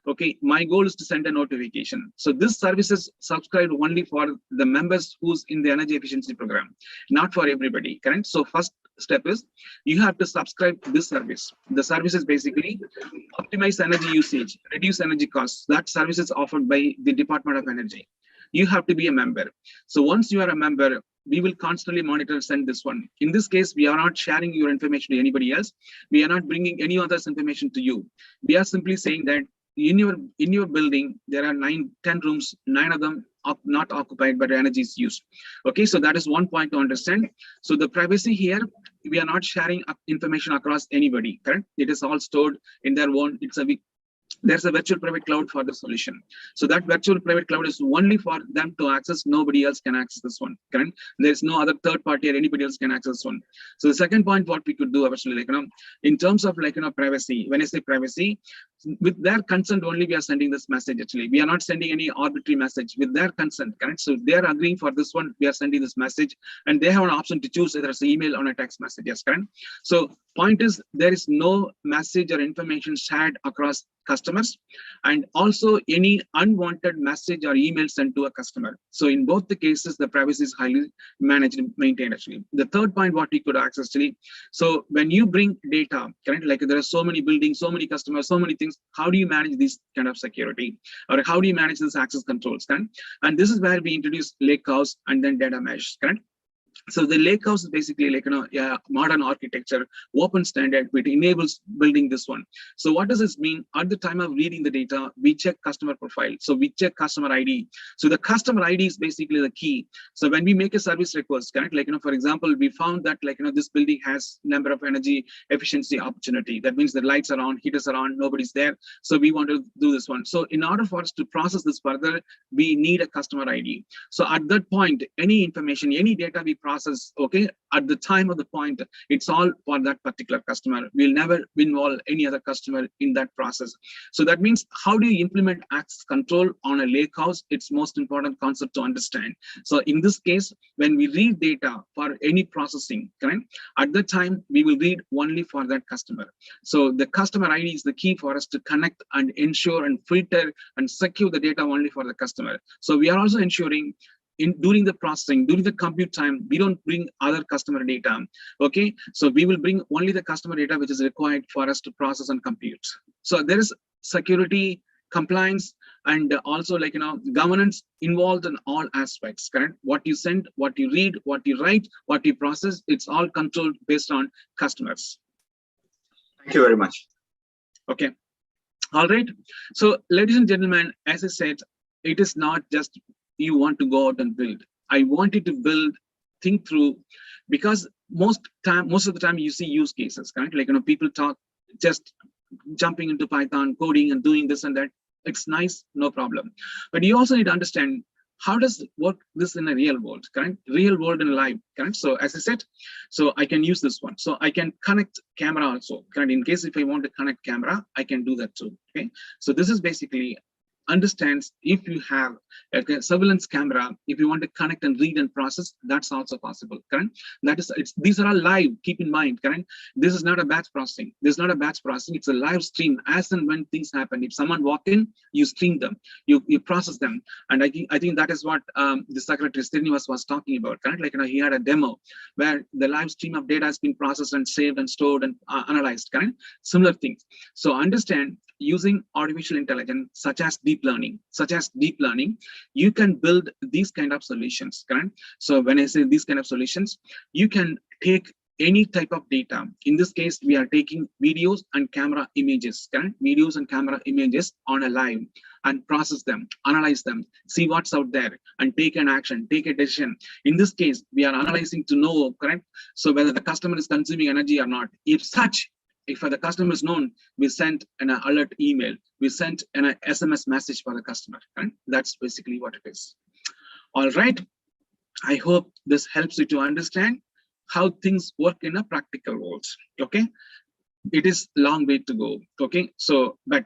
Okay, my goal is to send a notification. So this service is subscribed only for the members who's in the energy efficiency program, not for everybody, correct? So first step is you have to subscribe to this service. The service is basically optimize energy usage, reduce energy costs. That service is offered by the Department of Energy. You have to be a member. So once you are a member, we will constantly monitor and send this one. In this case, we are not sharing your information to anybody else. We are not bringing any other's information to you. We are simply saying that in your building, there are 10 rooms, 9 of them not occupied, but energy is used. Okay, so that is one point to understand. So the privacy here, we are not sharing information across anybody, correct? It is all stored in their own. There's a virtual private cloud for the solution. So that virtual private cloud is only for them to access. Nobody else can access this one, correct? There's no other third party or anybody else can access this one. So the second point, what we could do actually, in terms of privacy, when I say privacy, with their consent only, we are sending this message actually. We are not sending any arbitrary message with their consent, correct? So they are agreeing for this one, we are sending this message, and they have an option to choose either it's an email or a text message, yes, correct? So point is, there is no message or information shared across customers, and also any unwanted message or email sent to a customer. So in both the cases, the privacy is highly managed and maintained actually. The third point, what we could access actually, so when you bring data, correct, there are so many buildings, so many customers, so many things, how do you manage this kind of security, or how do you manage this access controls, correct? And this is where we introduce lakehouse and then data mesh, correct? So the lakehouse is basically modern architecture, open standard, which enables building this one. So what does this mean? At the time of reading the data, we check customer profile. So we check customer ID. So the customer ID is basically the key. So when we make a service request, correct? For example, we found that this building has number of energy efficiency opportunity. That means the lights are on, heaters are on, nobody's there. So we want to do this one. So in order for us to process this further, we need a customer ID. So at that point, any information, any data we process, okay, at the time of the point, it's all for that particular customer. We'll never involve any other customer in that process. So that means, how do you implement access control on a lakehouse? It's most important concept to understand. So in this case, when we read data for any processing, correct, at the time we will read only for that customer. So the customer ID is the key for us to connect and ensure and filter and secure the data only for the customer. So we are also ensuring during the processing, during the compute time, we don't bring other customer data. Okay, so we will bring only the customer data which is required for us to process and compute. So there is security, compliance, and also governance involved in all aspects, correct? What you send, what you read, what you write, what you process, it's all controlled based on customers. Thank you very much. Okay, all right. So ladies and gentlemen, as I said, it is not just you want to go out and build. I want you to build, think through, because most of the time you see use cases, correct? People talk just jumping into Python, coding and doing this and that. It's nice, no problem. But you also need to understand, how does it work this in a real world, correct? Real world and live, correct? So as I said, so I can use this one. So I can connect camera also, correct? In case if I want to connect camera, I can do that too, okay? So this is basically understands if you have a surveillance camera, if you want to connect and read and process, that's also possible, correct? That is, these are all live, keep in mind, correct? This is not a batch processing. This is not a batch processing, it's a live stream as and when things happen. If someone walk in, you stream them, you process them. And I think that is what the Secretary Srinivas was talking about, correct? He had a demo where the live stream of data has been processed and saved and stored and analyzed, correct? Similar things. So understand, using artificial intelligence, such as deep learning, you can build these kind of solutions, correct? So when I say these kind of solutions, you can take any type of data. In this case, we are taking videos and camera images, correct? Videos and camera images on a live and process them, analyze them, see what's out there and take an action, take a decision. In this case, we are analyzing to know, correct? So whether the customer is consuming energy or not. If the customer is known, we send an alert email, we sent an SMS message for the customer, right? That's basically what it is. All right. I hope this helps you to understand how things work in a practical world. Okay, it is long way to go. Okay, so but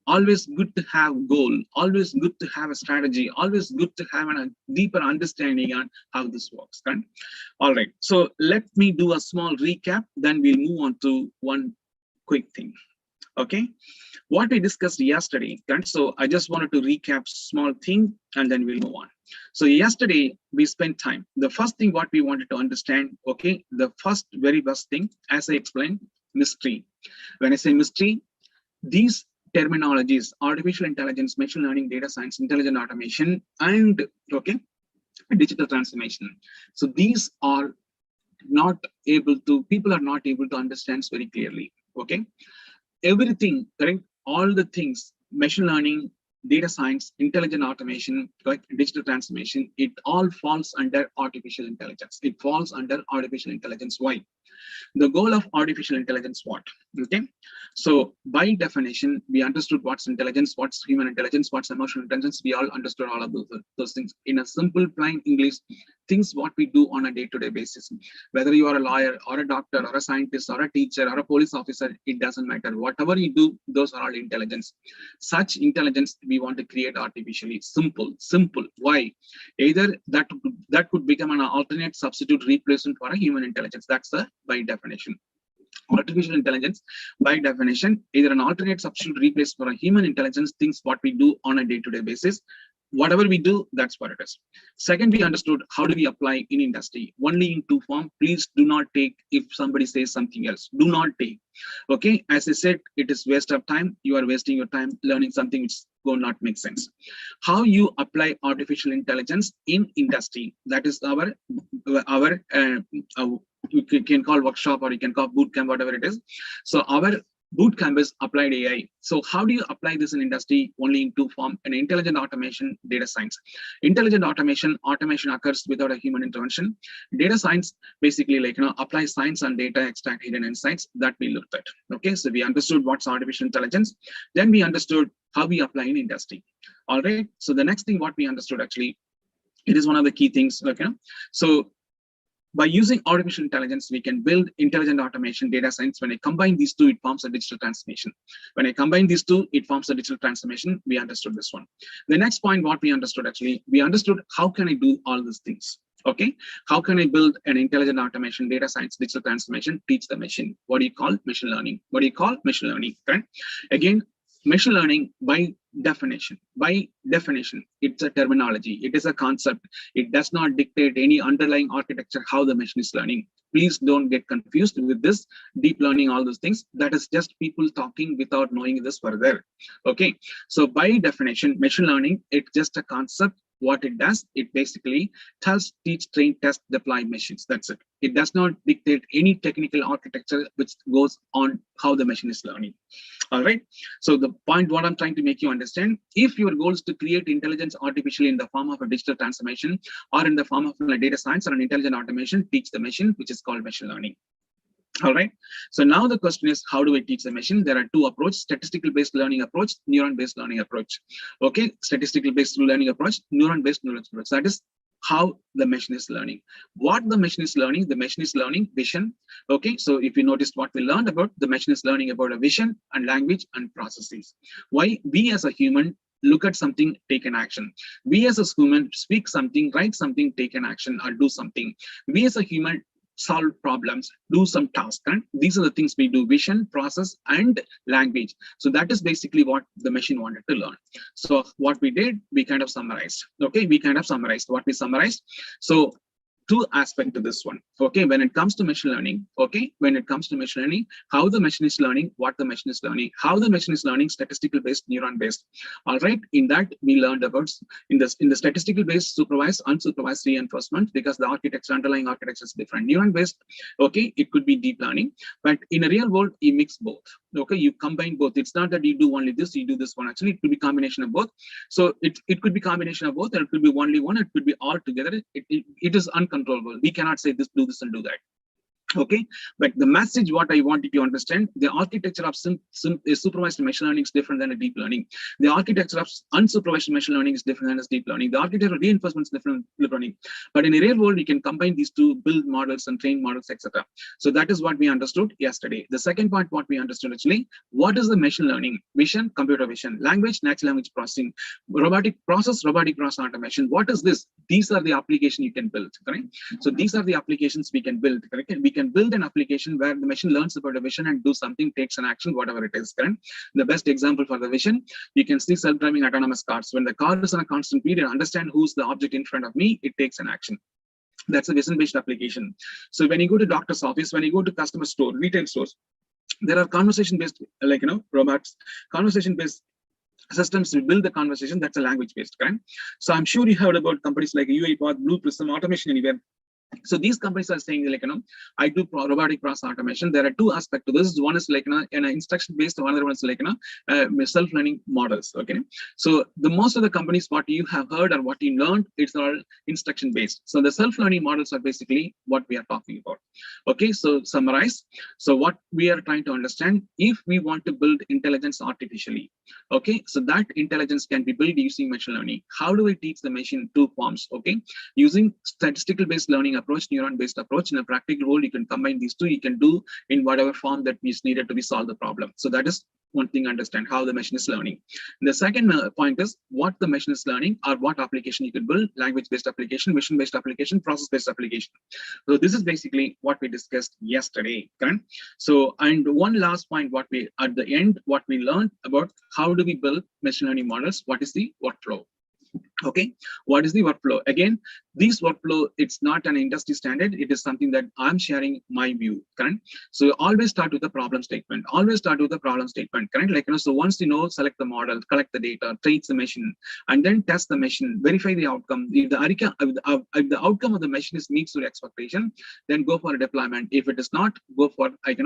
always good to have goal, always good to have a strategy, always good to have a deeper understanding on how this works. Right? All right, so let me do a small recap, then we'll move on to one quick thing. Okay, what we discussed yesterday. Right? So I just wanted to recap small thing and then we'll move on. So yesterday we spent time. The first thing what we wanted to understand, okay, the very first thing, as I explained, mystery. When I say mystery, these terminologies, artificial intelligence, machine learning, data science, intelligent automation, and okay, digital transformation. So these are not able to, people are not able to understand very clearly. Okay, everything, correct? All the things, machine learning, data science, intelligent automation, correct? Digital transformation, it all falls under artificial intelligence. It falls under artificial intelligence. Why? The goal of artificial intelligence, what? Okay, so by definition, we understood what's intelligence, what's human intelligence, what's emotional intelligence. We all understood all of those things in a simple, plain English. Things what we do on a day-to-day basis. Whether you are a lawyer or a doctor or a scientist or a teacher or a police officer, it doesn't matter. Whatever you do, those are all intelligence. Such intelligence we want to create artificially. Simple. Why? Either that could become an alternate substitute replacement for a human intelligence. That's the by definition. Artificial intelligence, by definition, either an alternate substitute replace for a human intelligence, things what we do on a day-to-day basis. Whatever we do, that's what it is. Second, we understood how do we apply in industry. Only in two form. Please do not take if somebody says something else. Do not take. Okay, as I said, it is waste of time. You are wasting your time learning something which will not make sense. How you apply artificial intelligence in industry. That is our you can call workshop or you can call bootcamp, whatever it is. So our bootcamp is applied AI. So how do you apply this in industry? Only in two form: an intelligent automation, data science. Intelligent automation occurs without a human intervention. Data science basically apply science and data, extract hidden insights that we looked at. Okay, so we understood what's artificial intelligence. Then we understood how we apply in industry. All right. So the next thing what we understood, actually, it is one of the key things. Okay, so by using artificial intelligence, we can build intelligent automation, data science. When I combine these two, it forms a digital transformation. When I combine these two, it forms a digital transformation. We understood this one. The next point, what we understood, actually, we understood how can I do all these things? Okay, how can I build an intelligent automation, data science, digital transformation, teach the machine? What do you call machine learning? What do you call machine learning? Right? Again, machine learning by definition, it's a terminology, it is a concept. It does not dictate any underlying architecture how the machine is learning. Please don't get confused with this deep learning, all those things. That is just people talking without knowing this further. Okay, so by definition, machine learning, it's just a concept. What it does, it basically tells, teach, train, test, deploy machines. That's it. It does not dictate any technical architecture which goes on how the machine is learning. All right. So the point what I'm trying to make you understand, if your goal is to create intelligence artificially in the form of a digital transformation or in the form of a data science or an intelligent automation, teach the machine, which is called machine learning. All right. So now the question is, how do I teach the machine? There are two approaches: statistical based learning approach, neuron based learning approach. Okay, statistical based learning approach, neuron based learning approach. That is how the machine is learning. What the machine is learning? The machine is learning vision. Okay, so if you noticed what we learned about, the machine is learning about a vision and language and processes. Why? We as a human look at something, take an action. We as a human speak something, write something, take an action, or do something. We as a human solve problems, do some tasks. And these are the things we do: vision, process, and language. So that is basically what the machine wanted to learn. So what we did, we kind of summarized. Okay, we kind of summarized what we summarized. So two aspects to this one. Okay, when it comes to machine learning, how the machine is learning, what the machine is learning, how the machine is learning, statistical based, neuron based. All right, in that we learned about in the statistical based, supervised, unsupervised reinforcement, because the architecture, underlying architecture is different. Neuron based, okay, it could be deep learning, but in a real world, you mix both. Okay, you combine both. It's not that you do only this, you do this one. Actually, it could be combination of both. So it could be combination of both, and it could be only one, it could be all together. It is uncontrollable. We cannot say this, do this, and do that. Okay, but the message what I want you to understand, the architecture of supervised machine learning is different than a deep learning. The architecture of unsupervised machine learning is different than a deep learning. The architecture of reinforcement is different than deep learning. But in a real world, you can combine these two, build models and train models, etc. So that is what we understood yesterday. The second point, what we understood actually, what is the machine learning? Vision, computer vision, language, natural language processing, robotic process automation. What is this? These are the applications you can build, correct? So these are the applications we can build, correct? And we can build an application where the machine learns about a vision and do something, takes an action, whatever it is, correct? The best example for the vision, you can see self-driving autonomous cars. When the car is on a constant period, understand who's the object in front of me, it takes an action. That's a vision-based application. So when you go to doctor's office, when you go to customer store, retail stores, there are conversation-based, like, robots, conversation-based systems to build the conversation. That's a language-based, correct? So I'm sure you heard about companies like UiPath, Blue Prism, Automation Anywhere. So these companies are saying, like, I do robotic process automation. There are two aspects to this. One is like, an instruction based. Another one is like, self-learning models. Okay. So the most of the companies, what you have heard or what you learned, it's all instruction based. So the self-learning models are basically what we are talking about. Okay. So summarize. So what we are trying to understand, if we want to build intelligence artificially, okay. So that intelligence can be built using machine learning. How do we teach the machine? Two forms. Okay. Using statistical based learning approach, neuron-based approach. In a practical world, you can combine these two. You can do in whatever form that is needed to be solve the problem. So that is one thing, understand how the machine is learning. The second point is what the machine is learning or what application you could build, language-based application, vision-based application, process-based application. So this is basically what we discussed yesterday. Correct? So, and one last point, what we, at the end, what we learned about how do we build machine learning models, what is the workflow? Okay, what is the workflow? Again, this workflow, it's not an industry standard. It is something that I'm sharing my view, correct? So always start with the problem statement. Always start with the problem statement, correct? Like, so once you know, select the model, collect the data, train the machine, and then test the machine, verify the outcome. If the outcome of the machine is meets your expectation, then go for a deployment. If it is not, go for, like,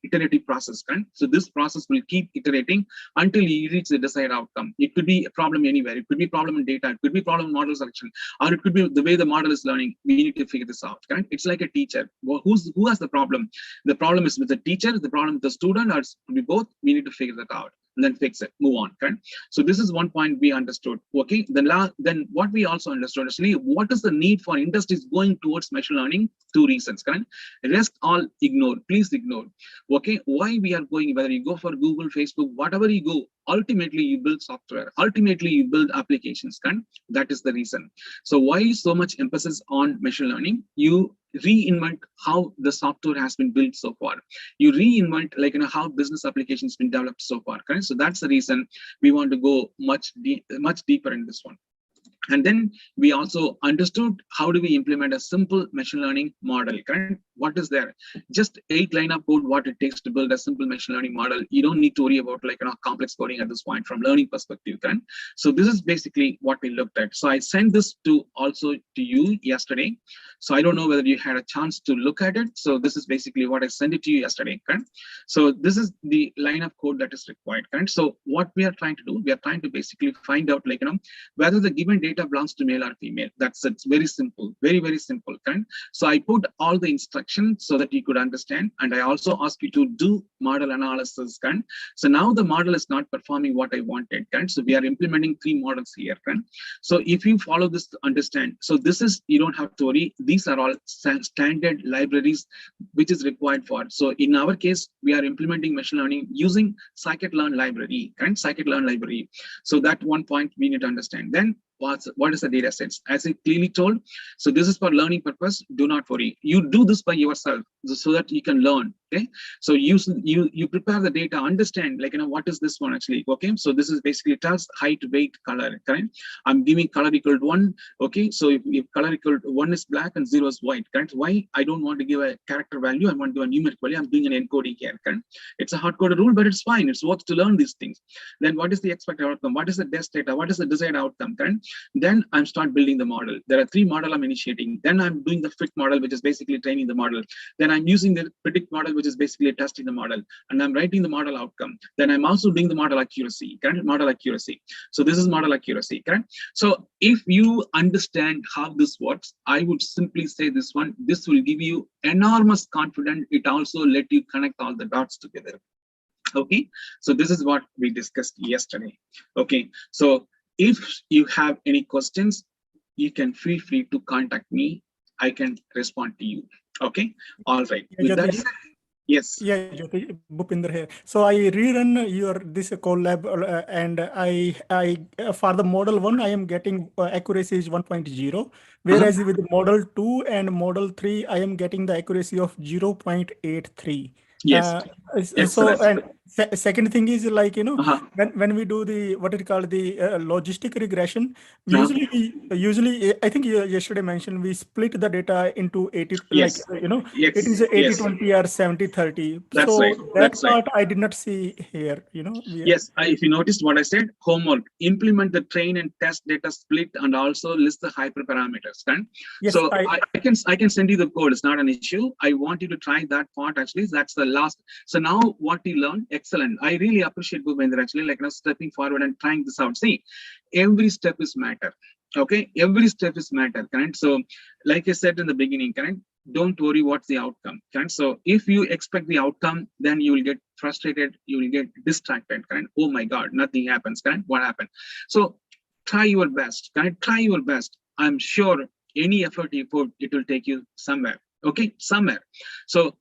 iterative process, correct? So this process will keep iterating until you reach the desired outcome. It could be a problem anywhere. It could be a problem in data. It could be problem model selection, or it could be the way the model is learning. We need to figure this out. Correct? It's like a teacher. Well, who has the problem? The problem is with the teacher, the problem with the student, or it could be both. We need to figure that out and then fix it. Move on. Correct? So this is one point we understood. Okay. Then what we also understood is what is the need for industries going towards machine learning? Two reasons. Correct? Rest all ignore. Please ignore. Okay. Why we are going? Whether you go for Google, Facebook, whatever you go. Ultimately, you build software. Ultimately, you build applications. Correct? That is the reason. So why so much emphasis on machine learning? You reinvent how the software has been built so far. You reinvent, like, how business applications been developed so far. Correct? So that's the reason we want to go much deeper in this one. And then we also understood how do we implement a simple machine learning model, correct? What is there? Just 8 line of code, what it takes to build a simple machine learning model. You don't need to worry about, like, complex coding at this point from learning perspective, correct? So this is basically what we looked at. So I sent this to you yesterday. So I don't know whether you had a chance to look at it. So this is basically what I sent it to you yesterday, correct? So this is the line of code that is required, correct? So what we are trying to do, we are trying to basically find out, like, whether the given data belongs to male or female. That's it. It's very simple, very, very simple. Correct? So I put all the instructions so that you could understand. And I also ask you to do model analysis. Correct? So now the model is not performing what I wanted. Correct? So we are implementing 3 models here. Correct? So if you follow this to understand, so this is, you don't have to worry. These are all standard libraries which is required for. So in our case, we are implementing machine learning using scikit-learn library. Correct? Scikit-learn library. So that one point we need to understand. Then what is the data sets? As I clearly told, so this is for learning purpose. Do not worry. You do this by yourself so that you can learn. Okay. So you prepare the data, understand, like, what is this one actually? Okay. So this is basically tells height, weight, color. Correct? I'm giving color equal to 1. Okay. So if color equal to 1 is black and 0 is white. Correct? Why? I don't want to give a character value. I want to do a numeric value. I'm doing an encoding here. Correct? It's a hard-coded rule, but it's fine. It's worth to learn these things. Then what is the expected outcome? What is the test data? What is the desired outcome? Correct? Then I'm start building the model. There are 3 model I'm initiating. Then I'm doing the fit model, which is basically training the model. Then I'm using the predict model, which is basically testing the model. And I'm writing the model outcome. Then I'm also doing the model accuracy, correct? Model accuracy. So this is model accuracy, correct? So if you understand how this works, I would simply say this one, this will give you enormous confidence. It also let you connect all the dots together. Okay, so this is what we discussed yesterday. Okay, so if you have any questions, you can feel free to contact me. I can respond to you. Okay, all right. With that, yes. Yeah, Jothi, Bhupinder here. So I rerun your this collab and I for the model 1 I am getting accuracy is 1.0, whereas with model 2 and model 3 I am getting the accuracy of 0.83. Yes. So and second thing is like, you know, when we do the what it called the logistic regression, usually I think you yesterday mentioned we split the data into 80, yes. like, you know, yes. it is 80-20 yes. or 70-30. That's so right. that That's part right. I did not see here, you know. Yes, if you noticed what I said, homework, implement the train and test data split and also list the hyperparameters. Right? Yes, so I can send you the code. It's not an issue. I want you to try that part actually. That's the last. So now what you learned, excellent. I really appreciate Bhupender actually, like, you know, stepping forward and trying this out. See, every step is matter. Okay, every step is matter. Correct. So like I said in the beginning, correct, don't worry what's the outcome. Correct. So if you expect the outcome, then you will get frustrated, you will get distracted. Correct. Oh my God, nothing happens. Correct. What happened? So try your best. Correct. Try your best. I'm sure any effort you put, it will take you somewhere. Okay, somewhere. So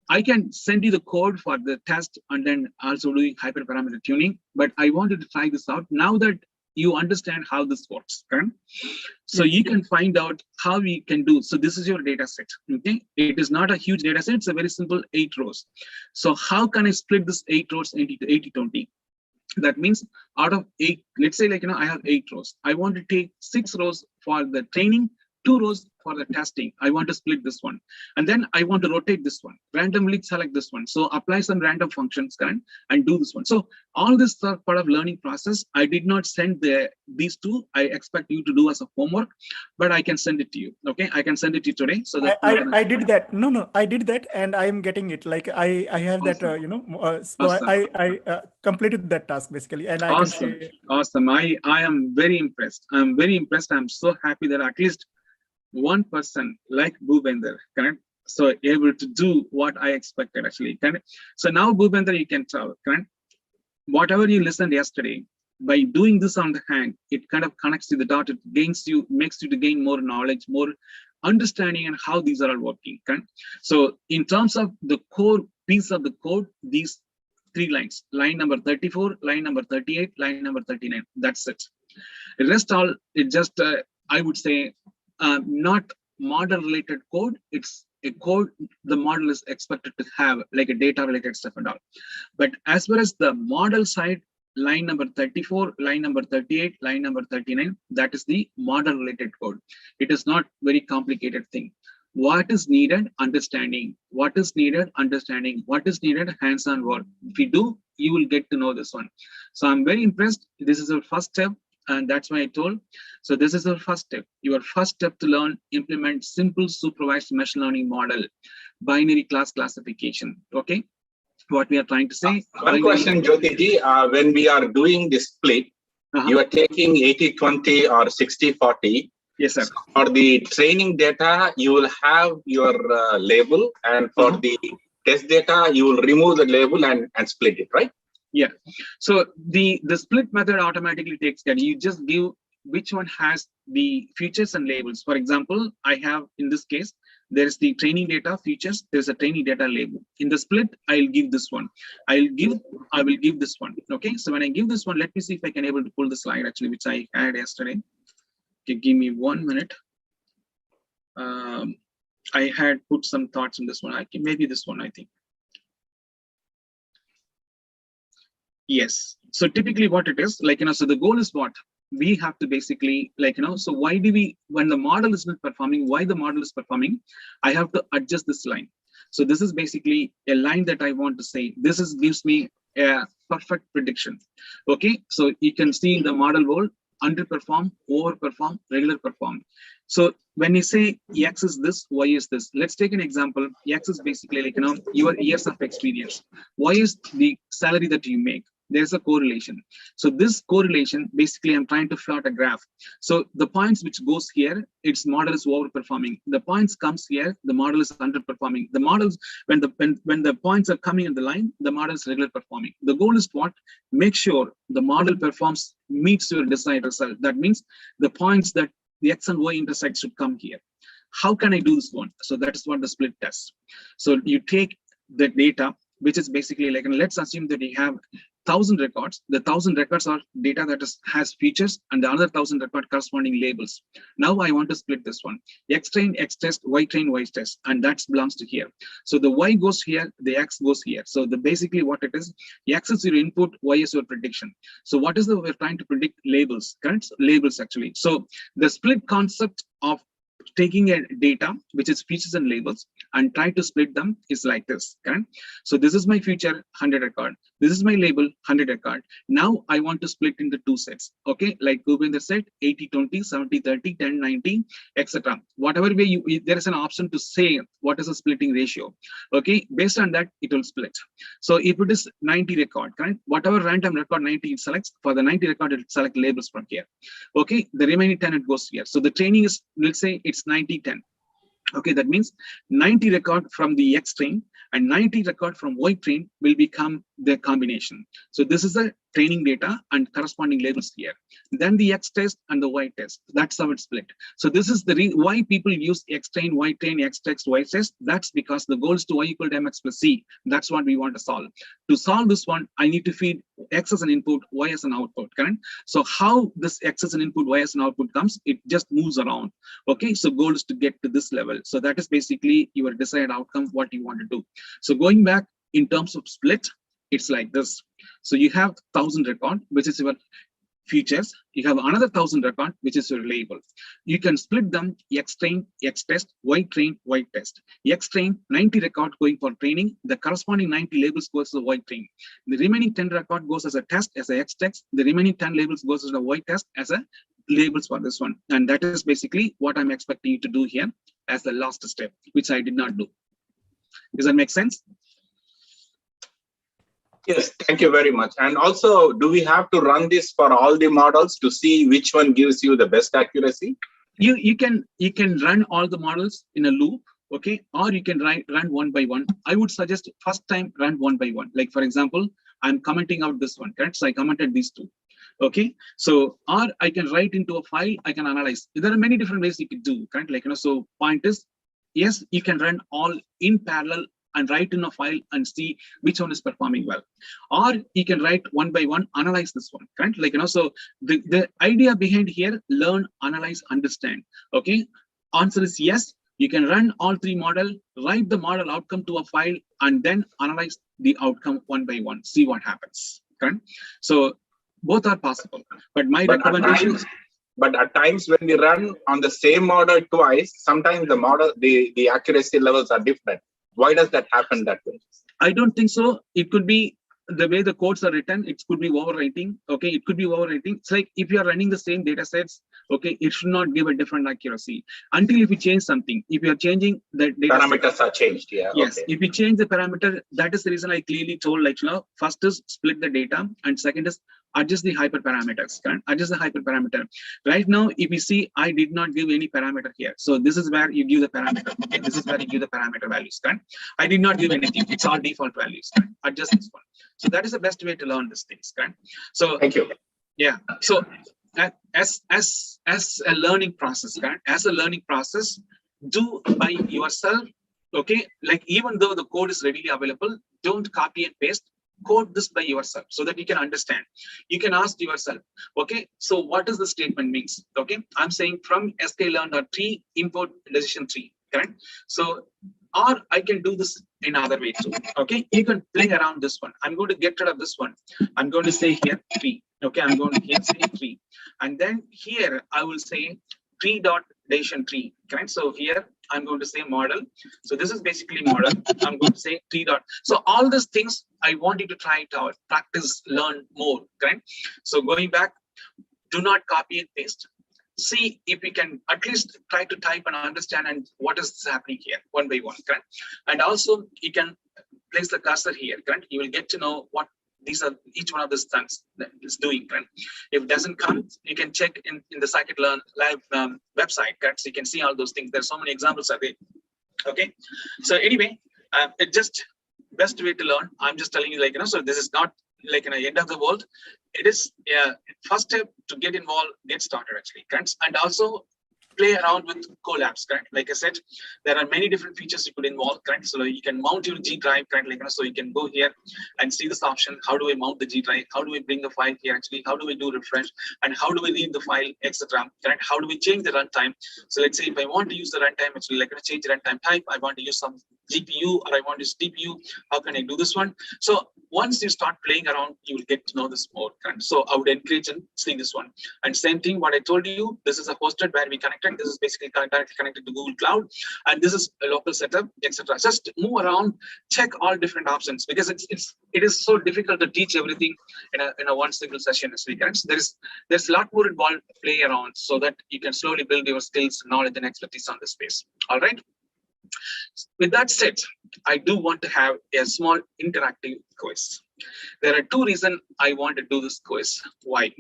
I can send you the code for the test and then also doing hyperparameter tuning, but I wanted to try this out now that you understand how this works. Correct? So you can find out how we can do. So this is your data set. Okay, it is not a huge data set. It's a very simple 8 rows. So how can I split this 8 rows into 80-20? That means out of 8, let's say, like, you know, I have 8 rows. I want to take 6 rows for the training, 2 rows for the testing. I want to split this one. And then I want to rotate this one, randomly select this one. So apply some random functions, correct, and do this one. So all this are part of learning process. I did not send these 2. I expect you to do as a homework, but I can send it to you. Okay, I can send it to you today. So that I did that. No, I did that, and I am getting it. Like I have that, you know. So awesome. I completed that task basically, and I awesome. can share. Awesome. I am very impressed. I'm very impressed. I'm so happy that at least one person like Bhupender, correct? So able to do what I expected actually, correct? So now Bhupender, you can tell, correct? Whatever you listened yesterday, by doing this on the hand, it kind of connects to the dot. It makes you to gain more knowledge, more understanding, and how these are all working. Correct? So in terms of the core piece of the code, these 3 lines: line number 34, line number 38, line number 39. That's it. The rest all it just I would say not model related code. It's a code the model is expected to have, like a data related stuff and all. But as far as the model side, line number 34, line number 38, line number 39, that is the model related code. It is not very complicated thing. What is needed? Understanding. What is needed? Understanding. What is needed? Hands-on work. If you do, you will get to know this one. So I'm very impressed. This is our first step. And that's why I told. So this is our first step. Your first step to learn, implement simple supervised machine learning model, binary class classification. Okay. What we are trying to say. One question, Jothi ji, when we are doing this split, you are taking 80-20 or 60-40. Yes, sir. So for the training data, you will have your label, and for the test data, you will remove the label and split it, right? Yeah. So the split method automatically takes care. You just give which one has the features and labels. For example, I have in this case, there is the training data features. There's a training data label. In the split, I'll give this one. I will give this one. Okay. So when I give this one, let me see if I can able to pull the slide actually, which I had yesterday. Okay, give me 1 minute. I had put some thoughts in this one. Maybe this one, I think. Yes. So typically what it is, like, you know, so the goal is what? We have to basically, like, you know, so why do we, when the model is not performing, why the model is performing, I have to adjust this line. So this is basically a line that I want to say. This gives me a perfect prediction. Okay. So you can see in the model world, underperform, overperform, regular perform. So when you say X is this, Y is this. Let's take an example. X is basically like, your years of experience. Y is the salary that you make. There's a correlation. So this correlation, basically, I'm trying to plot a graph. So the points which goes here, its model is overperforming. The points comes here, the model is underperforming. The models, when the points are coming in the line, the model is regular performing. The goal is what? Make sure the model performs, meets your desired result. That means the points that the X and Y intersect should come here. How can I do this one? So that is what the split does. So you take the data, which is basically like, and let's assume that you have 1,000 records. The 1,000 records are data that has features, and the other 1,000 record corresponding labels. Now I want to split this one. X train, X test, Y train, Y test, and that belongs to here. So the Y goes here, the X goes here. So the basically what it is, X is your input, Y is your prediction. So what is the we're trying to predict? Labels, correct? Labels actually. So the split concept of taking a data which is features and labels and try to split them is like this, correct? So this is my feature 100 record, this is my label 100 record. Now I want to split into two sets, okay? Like Govinder said, 80-20, 70-30, 10-90, etc. Whatever way there is an option to say what is a splitting ratio, okay? Based on that it will split. So if it is 90 record, correct? Whatever random record 90 it selects, for the 90 record it select labels from here, okay? The remaining 10 it goes here. So the training is, let's say it's 90-10. Okay, that means 90 record from the X train and 90 record from Y train will become the combination. So this is the training data and corresponding labels here. Then the X test and the Y test. That's how it's split. So this is the why people use X train, Y train, X test, Y test. That's because the goal is to Y equal to MX plus C. That's what we want to solve. To solve this one, I need to feed X as an input, Y as an output, correct? So how this X as an input, Y as an output comes, it just moves around. Okay, so goal is to get to this level. So that is basically your desired outcome, what you want to do. So going back in terms of split, it's like this. So you have 1,000 record, which is your features. You have another 1,000 record, which is your label. You can split them X train, X test, Y train, Y test. X train, 90 record going for training. The corresponding 90 labels goes to the Y train. The remaining 10 record goes as a test, as a X test. The remaining 10 labels goes as a Y test, as a labels for this one. And that is basically what I'm expecting you to do here as the last step, which I did not do. Does that make sense? Yes, thank you very much. And also, do we have to run this for all the models to see which one gives you the best accuracy? You can run all the models in a loop, okay, or you can run one by one. I would suggest first time run one by one. Like for example, I'm commenting out this one, correct? So I commented these two. Okay, so or I can write into a file, I can analyze. There are many different ways you could do, correct? Like so point is, yes, you can run all in parallel and write in a file and see which one is performing well. Or you can write one by one, analyze this one, correct? Like so the idea behind here, learn, analyze, understand. Okay, answer is yes. You can run all three model, write the model outcome to a file, and then analyze the outcome one by one, see what happens. Correct? So both are possible, but my recommendation is. But at times when we run on the same model twice, sometimes the model, the accuracy levels are different. Why does that happen that way? I don't think so. It could be the way the codes are written. It could be overwriting. Okay, it could be overwriting. It's like if you are running the same data sets, okay, it should not give a different accuracy until if you change something. If you are changing the data parameters are changed. Yeah. Yes. Okay. If you change the parameter, that is the reason I clearly told, like, first is split the data, and second is adjust the hyperparameters. Correct? Adjust the hyperparameter. Right now, if you see, I did not give any parameter here. So this is where you give the parameter. Okay, this is where you give the parameter values. Correct? I did not give anything. It's all default values. Correct? Adjust this one. So that is the best way to learn these things. Correct? So thank you. Yeah. So as a learning process, correct? As a learning process, do by yourself. Okay, like even though the code is readily available, don't copy and paste. Code this by yourself so that you can understand. You can ask yourself, okay, so what does the statement means? Okay, I'm saying from sklearn.tree import decision tree, correct? So, or I can do this in other way too. Okay, you can play around this one. I'm going to get rid of this one. I'm going to say here tree. Okay, I'm going to here say tree, and then here I will say tree dot decision tree. Correct? So here I'm going to say model. So this is basically model. I'm going to say tree dot. So all these things I want you to try it out, practice, learn more. Correct? So going back, do not copy and paste. See if we can at least try to type and understand and what is happening here one by one, correct? And also you can place the cursor here, correct? You will get to know what these are, each one of the stunts that is doing, correct? If it doesn't come, you can check in the Scikit-Learn live website, correct? So you can see all those things. There's so many examples are there. Okay. So anyway, it just best way to learn. I'm just telling you, like, so this is not like an end of the world. It is first step to get involved, get started actually, correct? And also play around with collabs, correct? Like I said, there are many different features you could involve, correct? So you can mount your G drive, correct? Like, so you can go here and see this option. How do I mount the G drive? How do I bring the file here actually? How do we do refresh? And how do we read the file, etc. Correct? How do we change the runtime? So let's say if I want to use the runtime, actually like change the runtime type, I want to use some GPU or I want to use CPU. How can I do this one? So once you start playing around, you will get to know this more. Correct? So I would encourage and see this one. And same thing, what I told you, this is a hosted where we connected. This is basically directly connected to Google Cloud, and this is a local setup, etc. Just move around, check all different options, because it is so difficult to teach everything in a one single session this weekend. So there's a lot more involved, play around, so that you can slowly build your skills, knowledge, and expertise on this space. All right. With that said, I do want to have a small interactive quiz. There are two reasons I want to do this quiz. Why?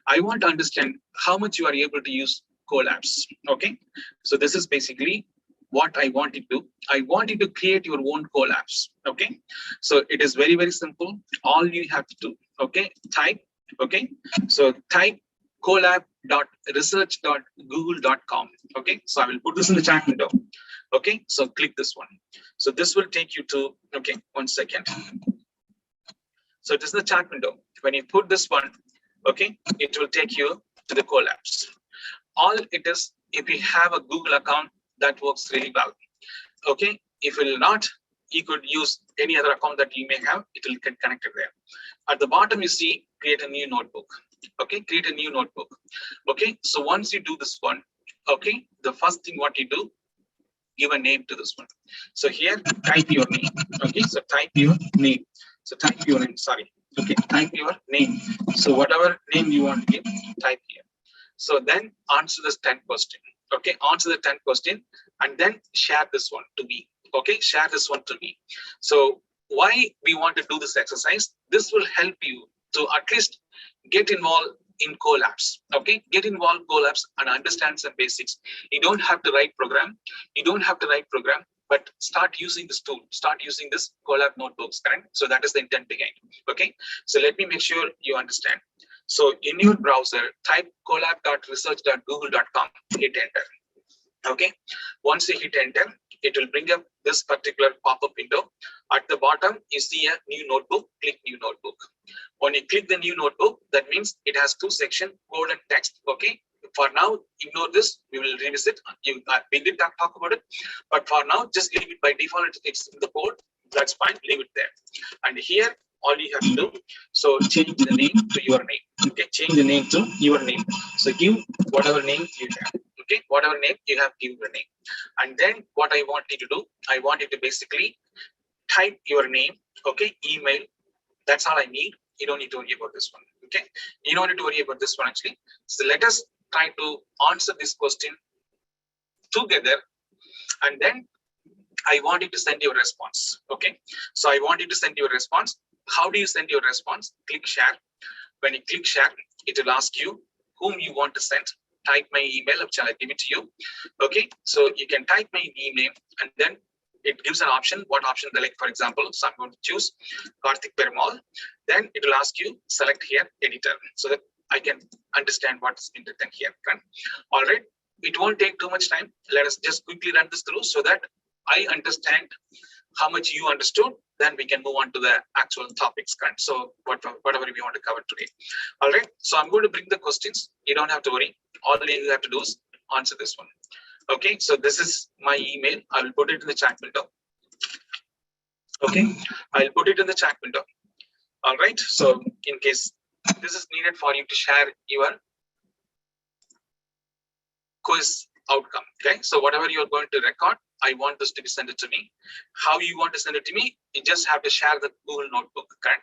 I want to understand how much you are able to use collabs. Okay, so this is basically what I want you to do. I want you to create your own collabs. Okay, so it is very, very simple. All you have to do, okay, type, okay, so type collab.research.google.com. okay, so I will put this in the chat window. Okay, so click this one. So this will take you to, okay, 1 second. So it is the chat window. When you put this one, okay, it will take you to the collabs. All it is, if you have a Google account, that works really well. Okay, if it will not, you could use any other account that you may have, it will get connected there. At the bottom, you see, create a new notebook. Okay, create a new notebook. Okay, so once you do this one, okay, the first thing what you do, give a name to this one. So here, type your name. Okay, so type your name. So type your name, sorry. Okay, type your name. So whatever name you want to give, type here. So then answer this 10 question. Okay, answer the 10 question and then share this one to me. Okay, share this one to me. So why we want to do this exercise? This will help you to at least get involved in collabs. Okay, get involved in collabs and understand some basics. You don't have to write program. You don't have to write program, but start using this tool. Start using this collab notebooks, correct? So that is the intent behind. Okay, so let me make sure you understand. So in your browser, type collab.research.google.com, hit enter. Okay, once you hit enter, it will bring up this particular pop-up window. At the bottom, you see a new notebook, click new notebook. When you click the new notebook, that means it has two sections, code and text. Okay, for now, ignore this, we will revisit. We did talk about it, but for now, just leave it by default, it's in the code, that's fine, leave it there. And here, all you have to do, so change the name to your name. Okay, change the name to your name. So give whatever name you have. Okay, whatever name you have, give your name. And then what I want you to do, I want you to basically type your name, okay, email. That's all I need. You don't need to worry about this one. Okay, you don't need to worry about this one actually. So let us try to answer this question together, and then I want you to send your response. Okay, so I want you to send your response. How do you send your response? Click share. When you click share, it will ask you whom you want to send. Type my email, which I'll give it to you. Okay, so you can type my email and then it gives an option. What option they like, for example, so I'm going to choose Jothi Periyasamy. Then it will ask you select here editor so that I can understand what's been written here. All right, it won't take too much time. Let us just quickly run this through so that I understand how much you understood. Then we can move on to the actual topics. So whatever we want to cover today. All right, so I'm going to bring the questions. You don't have to worry. All you have to do is answer this one. Okay, so this is my email. I will put it in the chat window. Okay, I'll put it in the chat window. All right, so in case this is needed for you to share your quiz outcome. Okay, so whatever you are going to record, I want this to be sent to me. How you want to send it to me, you just have to share the Google notebook. Okay,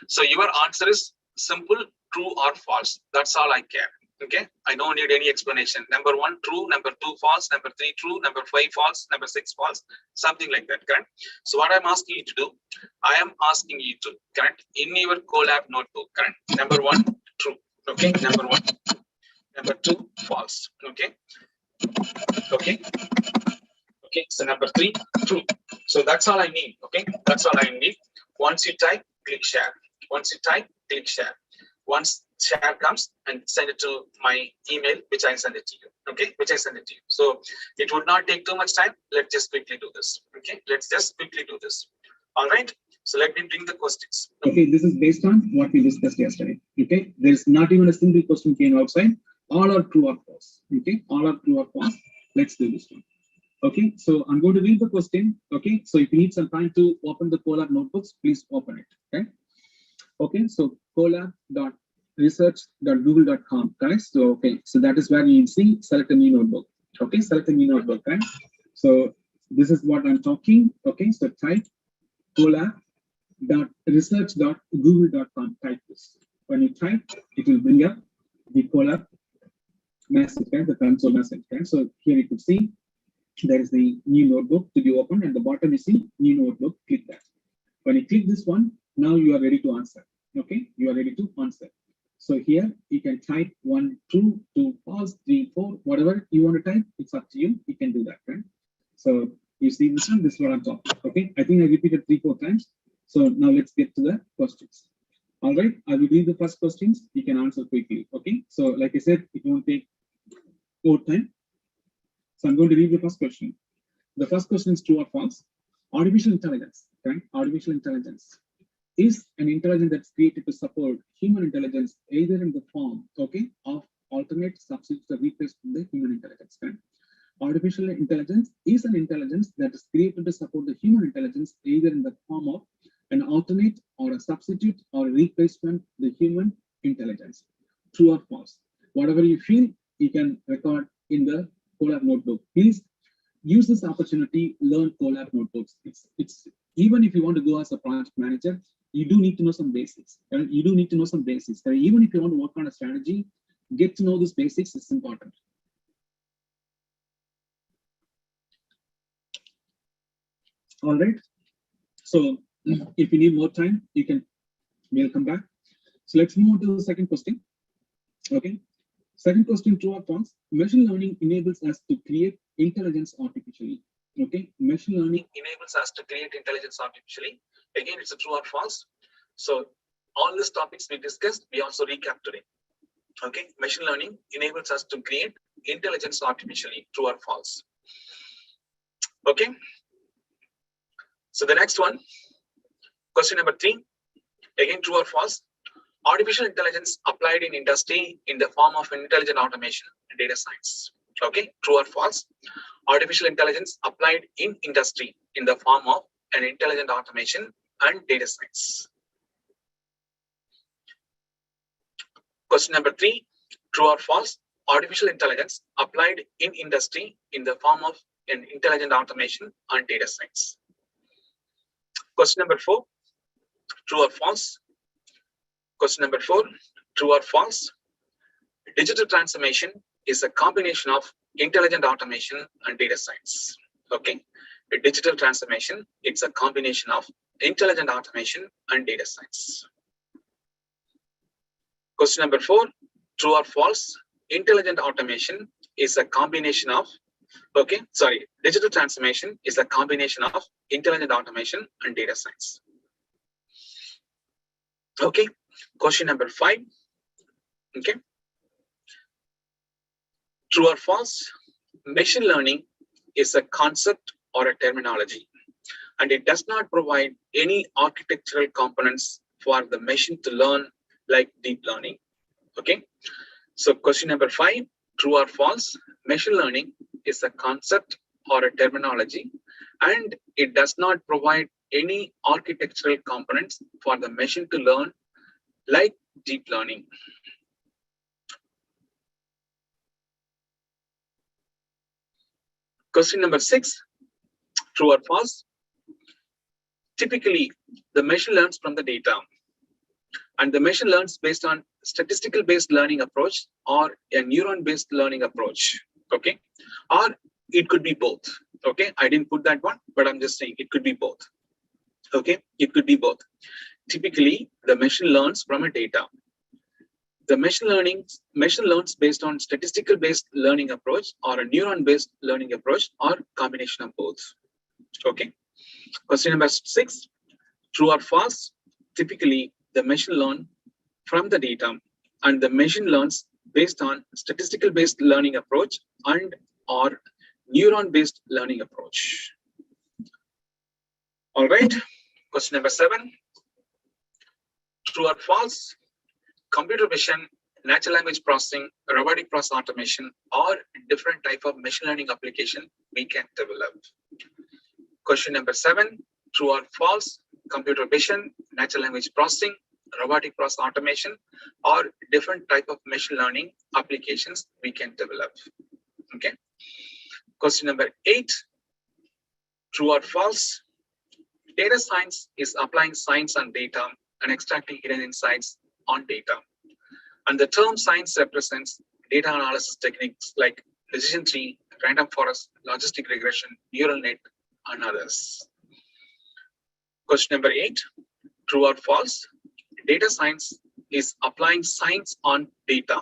so your answer is simple, true or false. That's all I care. Okay, I don't need any explanation. Number 1 true, number 2 false, number 3 true, number 5 false, number 6 false, something like that, correct? So what I'm asking you to do, I am asking you to, correct, in your Colab notebook, correct? Number 1 true, okay, number 1, number 2 false, okay, okay, okay, so number 3 true. So that's all I need, okay, that's all I need. Once you type, click share. Once you type, click share. Once share comes, and send it to my email, which I send it to you, okay, which I send it to you. So it would not take too much time. Let's just quickly do this, okay, let's just quickly do this. All right, so let me bring the questions. Okay, this is based on what we discussed yesterday, okay. There's not even a single question came outside. All are true or false, okay, all are true or false. Let's do this one. Okay, so I'm going to read the question. Okay, so if you need some time to open the Colab notebooks, please open it. Okay, okay, so colab.research.google.com, correct? So okay, so that is where you see select a new notebook. Okay, select a new notebook, right? So this is what I'm talking. Okay, so type colab.research.google.com. Type this. When you type, it will bring up the Colab message, right? The console message, right? So here you could see there is the new notebook to be opened, and the bottom you see new notebook. Click that. When you click this one, now you are ready to answer. Okay, you are ready to answer. So here you can type 1 true, 2 false, 3 4, whatever you want to type. It's up to you. You can do that, right? So you see this one. This is what I'm talking. Okay, I think I repeated 3-4 times. So now let's get to the questions. All right, I will read the first questions. You can answer quickly. Okay, so like I said, it won't take more time. So I'm going to read the first question. The first question is true or false. Artificial intelligence, right? Artificial intelligence is an intelligence that's created to support human intelligence, either in the form, okay, of alternate substitutes or replace the human intelligence, right? Artificial intelligence is an intelligence that is created to support the human intelligence, either in the form of an alternate or a substitute or a replacement the human intelligence. True or false? Whatever you feel, you can record in the Colab notebook. Please use this opportunity, learn Colab notebooks. It's even if you want to go as a project manager, you do need to know some basics. And you do need to know some basics. And even if you want to work on a strategy, get to know these basics. It's important. All right. So if you need more time, we'll come back. So let's move on to the second question. Okay. Second question, true or false? Machine learning enables us to create intelligence artificially. Okay, machine learning enables us to create intelligence artificially. Again, it's a true or false. So all these topics we discussed, we also recap today. Okay, machine learning enables us to create intelligence artificially. True or false? Okay. So the next one, question number 3. Again, true or false? Artificial intelligence applied in industry in the form of intelligent automation and data science. Okay, true or false? Artificial intelligence applied in industry in the form of an intelligent automation and data science. Question number 3, true or false? Artificial intelligence applied in industry in the form of an intelligent automation and data science. Question number 4, true or false? Question number 4, true or false? Digital transformation is a combination of intelligent automation and data science. Okay, a digital transformation, it's a combination of intelligent automation and data science. Question number 4, true or false? Intelligent automation is a combination of, digital transformation is a combination of intelligent automation and data science. Okay, question number 5. Okay, true or false? Machine learning is a concept or a terminology, and it does not provide any architectural components for the machine to learn like deep learning. Okay, so question number 5, true or false? Machine learning is a concept or a terminology, and it does not provide any architectural components for the machine to learn like deep learning. Question number 6, true or false? Typically, the machine learns from the data. And the machine learns based on statistical based learning approach or a neuron based learning approach. Okay, or it could be both. Okay, I didn't put that one, but I'm just saying it could be both. Okay, it could be both. Typically, the machine learns from a data. The machine learns based on statistical based learning approach or a neuron based learning approach or combination of both. Okay. Question number 6, true or false? Typically, the machine learns from the data and the machine learns based on statistical based learning approach and or neuron based learning approach. All right. Question number 7, true or false? Computer vision, natural language processing, robotic process automation, or different type of machine learning application we can develop. Question number 7, true or false? Computer vision, natural language processing, robotic process automation, or different type of machine learning applications we can develop. Okay. Question number 8, true or false? Data science is applying science on data and extracting hidden insights on data. And the term science represents data analysis techniques like decision tree, random forest, logistic regression, neural net, and others. Question number 8, true or false? Data science is applying science on data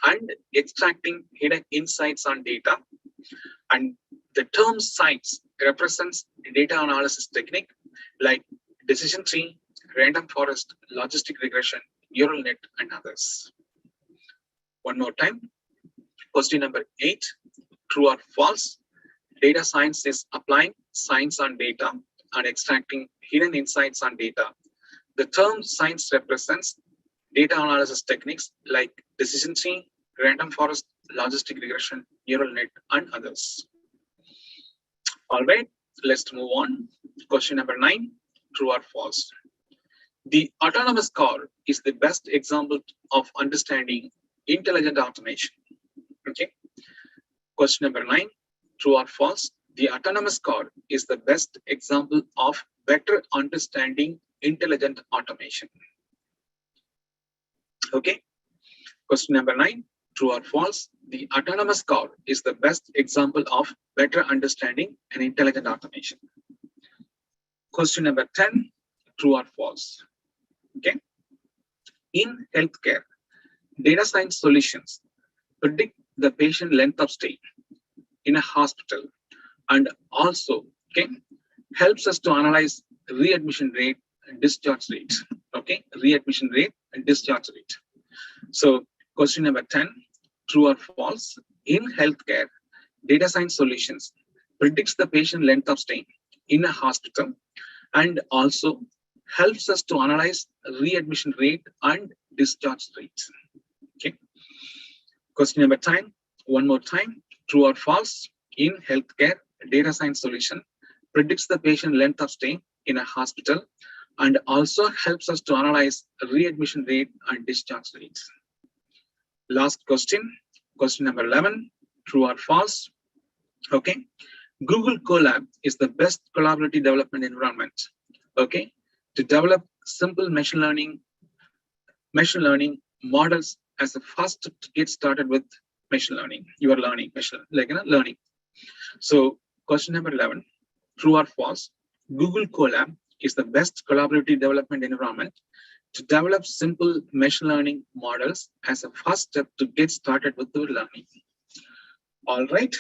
and extracting hidden insights on data. And the term science represents data analysis technique like decision tree, random forest, logistic regression, neural net, and others. One more time. Question number 8, true or false? Data science is applying science on data and extracting hidden insights on data. The term science represents data analysis techniques like decision tree, random forest, logistic regression, neural net, and others. All right, let's move on. Question number 9, true or false? The autonomous car is the best example of understanding intelligent automation. Okay. Question number 9, true or false? The autonomous car is the best example of better understanding intelligent automation. Okay. Question number 9, true or false? The autonomous car is the best example of better understanding and intelligent automation. Question number 10, true or false? Okay. In healthcare, data science solutions predict the patient length of stay in a hospital and also helps us to analyze readmission rate and discharge rate. Okay, readmission rate and discharge rate. So question number 10, true or false? In healthcare, data science solutions predicts the patient length of stay in a hospital and also helps us to analyze readmission rate and discharge rate. Okay. Question number 10, one more time, true or false? In healthcare, data science solution predicts the patient length of stay in a hospital and also helps us to analyze readmission rate and discharge rates. Last question, question number 11, true or false? Okay. Google Colab is the best collaborative development environment. Okay. To develop simple machine learning models as a first to get started with machine learning. You are learning learning. So question number 11, true or false? Google Colab is the best collaborative development environment to develop simple machine learning models as a first step to get started with the learning. All right.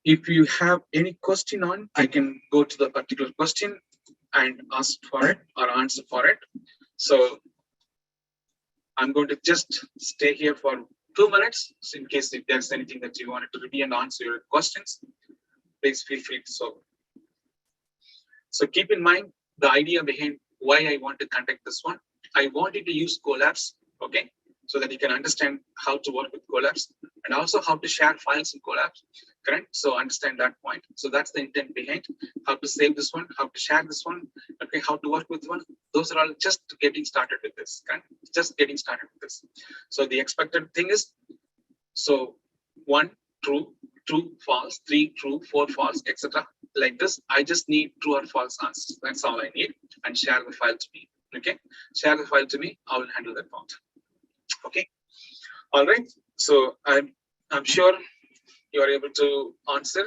If you have any question on, I can go to the particular question and ask for it or answer for it. So I'm going to just stay here for 2 minutes. So in case if there's anything that you wanted to review and answer your questions, please feel free to solve. So keep in mind the idea behind why I want to conduct this one. I wanted to use collabs, okay, so that you can understand how to work with collabs and also how to share files in collabs, correct? So understand that point. So that's the intent behind how to save this one, how to share this one, okay, how to work with one. Those are all just getting started with this, correct? Just getting started with this. So the expected thing is, so 1, true, 2, false, 3, true, 4, false, etc. Like this, I just need true or false answers. That's all I need, and share the file to me. Okay, share the file to me. I will handle that part. Okay, all right. So I'm sure you are able to answer.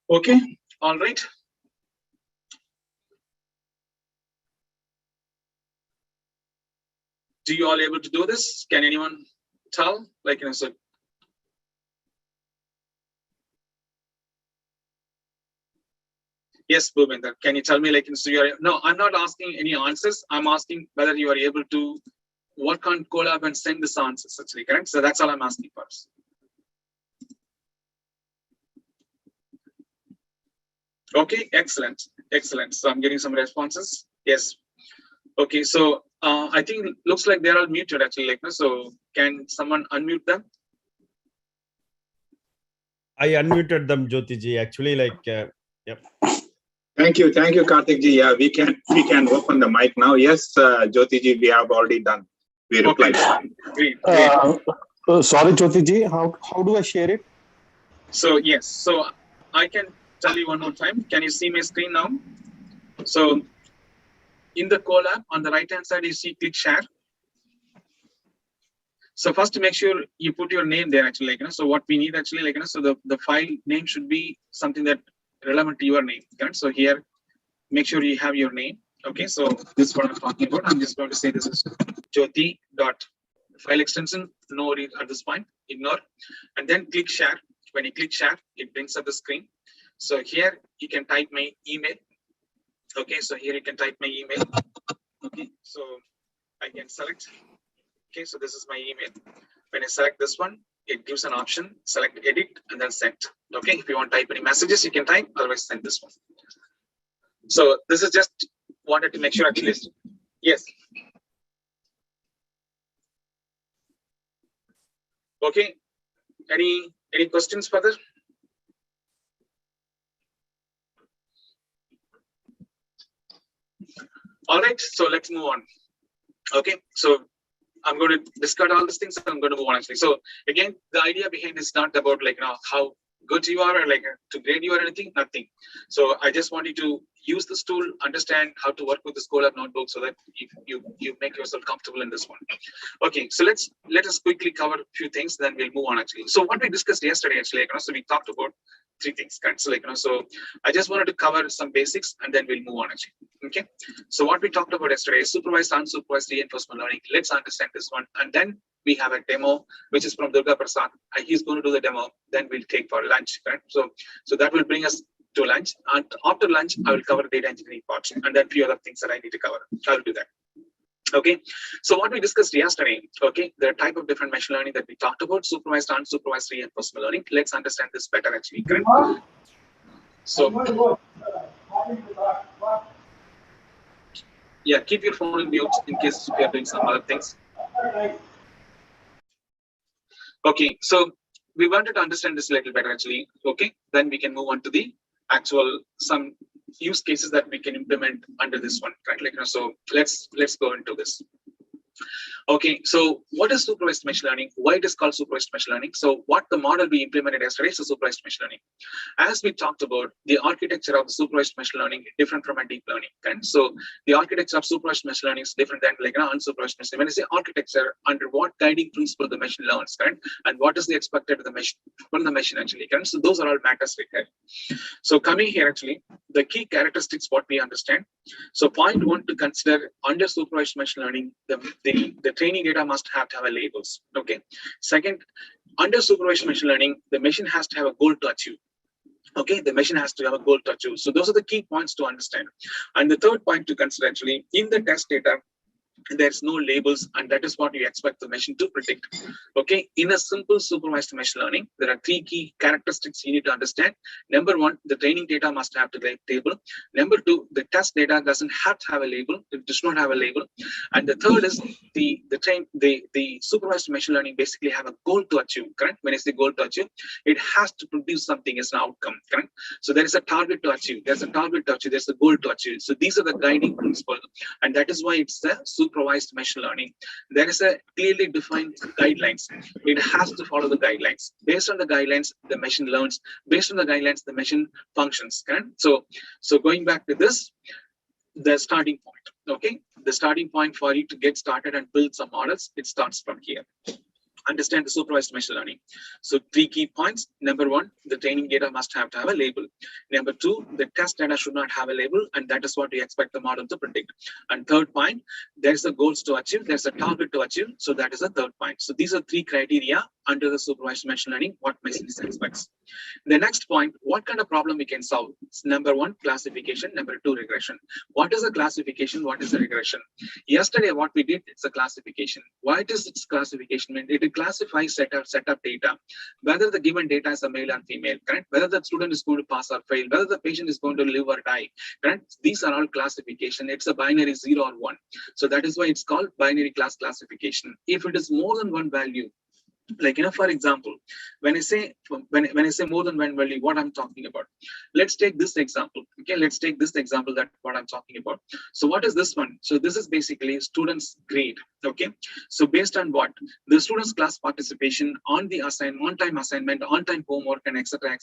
Okay, all right. Do you all able to do this? Can anyone tell? Like, you know, so yes, Bhupinder, can you tell me, like, so you're, no, I'm not asking any answers. I'm asking whether you are able to work on Colab and send this answers, actually, correct? So that's all I'm asking first. Okay, excellent, excellent. So I'm getting some responses. Yes. Okay, so I think it looks like they're all muted actually, like, so can someone unmute them? I unmuted them, Jothi ji. Actually, like, yep. Thank you, Karthik ji. Yeah, we can open the mic now. Yes, Jothi ji, we have already done. We replied. Great. Sorry, Jothi ji. How do I share it? So yes, so I can tell you one more time. Can you see my screen now? So in the Colab, on the right hand side, you see click share. So first, to make sure you put your name there actually, like, you know, so what we need actually, like, you know, so the file name should be something that relevant to your name. Correct? So here, make sure you have your name. Okay, so this is what I'm talking about. I'm just going to say this is Jothi dot file extension. No read at this point. Ignore, and then click share. When you click share, it brings up the screen. So here you can type my email. Okay, so here you can type my email. Okay, so I can select. Okay, so this is my email. When I select this one, it gives an option, select edit and then send. Okay, if you want to type any messages, you can type, otherwise send this one. So this is just wanted to make sure actually. Yes. Okay, any questions further? All right, so let's move on. Okay, so I'm going to discard all these things. I'm going to move on actually. So again, the idea behind is not about, like, you know, how good you are or like to grade you or anything, nothing. So I just want you to use this tool, understand how to work with this Colab notebook so that you make yourself comfortable in this one. Okay, so let us quickly cover a few things, then we'll move on actually. So what we discussed yesterday actually, like, you know, so we talked about 3 things, correct? So, like, you know, so I just wanted to cover some basics and then we'll move on actually. Okay, so what we talked about yesterday is supervised, unsupervised reinforcement learning. Let's understand this one, and then we have a demo which is from Durga Prasad. He's going to do the demo, then we'll take for lunch, correct? So that will bring us to lunch, and after lunch I will cover data engineering part and then few other things that I need to cover. I will do that. Okay, so what we discussed yesterday, okay, the type of different machine learning that we talked about, supervised, unsupervised reinforcement learning. Let's understand this better actually, correct? So yeah, keep your phone in mute in case we are doing some other things. Okay, so we wanted to understand this a little better actually. Okay, then we can move on to the actual some use cases that we can implement under this one, right? Like, you know, so let's go into this. Okay, so what is supervised machine learning? Why it is called supervised machine learning? So what the model we implemented yesterday is supervised machine learning. As we talked about, the architecture of supervised machine learning is different from a deep learning. Okay? So the architecture of supervised machine learning is different than, like, unsupervised machine. When I say architecture, under what guiding principle the machine learns, right? And what is the expected of the machine from the machine actually? Okay? So those are all matters right here. So coming here actually, the key characteristics what we understand. So point 1 to consider under supervised machine learning, the training data must have to have a labels. Okay. Second, under supervised machine learning, the machine has to have a goal to achieve. Okay, the machine has to have a goal to achieve. So those are the key points to understand. And the third point to consider actually, in the test data, There's no labels, and that is what you expect the machine to predict. Okay, in a simple supervised machine learning, there are three key characteristics you need to understand. Number one, the training data must have the label. Number two, the test data doesn't have to have a label. It does not have a label. And the third is the supervised machine learning basically have a goal to achieve, correct? When I say goal to achieve, it has to produce something as an outcome, correct? So there is a target to achieve. There's a target to achieve. There's a goal to achieve. So these are the guiding principles, and that is why it's the supervised machine learning. There is a clearly defined guidelines. It has to follow the guidelines. Based on the guidelines, the machine learns. Based on the guidelines, the machine functions. Correct? So going back to this, the starting point. Okay, the starting point for you to get started and build some models, it starts from here. Understand the supervised machine learning. So three key points. Number one, the training data must have to have a label. Number two, the test data should not have a label, and that is what we expect the model to predict. And third point, there's a goals to achieve, there's a target to achieve. So that is the third point. So these are three criteria under the supervised machine learning, what machine expects. The next point, what kind of problem we can solve? It's number one, classification. Number two, regression. What is a classification? What is a regression? Yesterday, what we did, it's a classification. Why it is its classification? It classifies set of data, whether the given data is a male or female, correct? Whether the student is going to pass or fail, whether the patient is going to live or die, correct? These are all classification. It's a binary 0 or 1. So that is why it's called binary class classification. If it is more than one value, like, for example, when I say more than one value, what I'm talking about, let's take this example. Okay, let's take this example, that what I'm talking about. So what is this one? So this is basically students' grade. Okay, so based on what? The students' class participation, on the on-time assignment, on-time homework, and etc.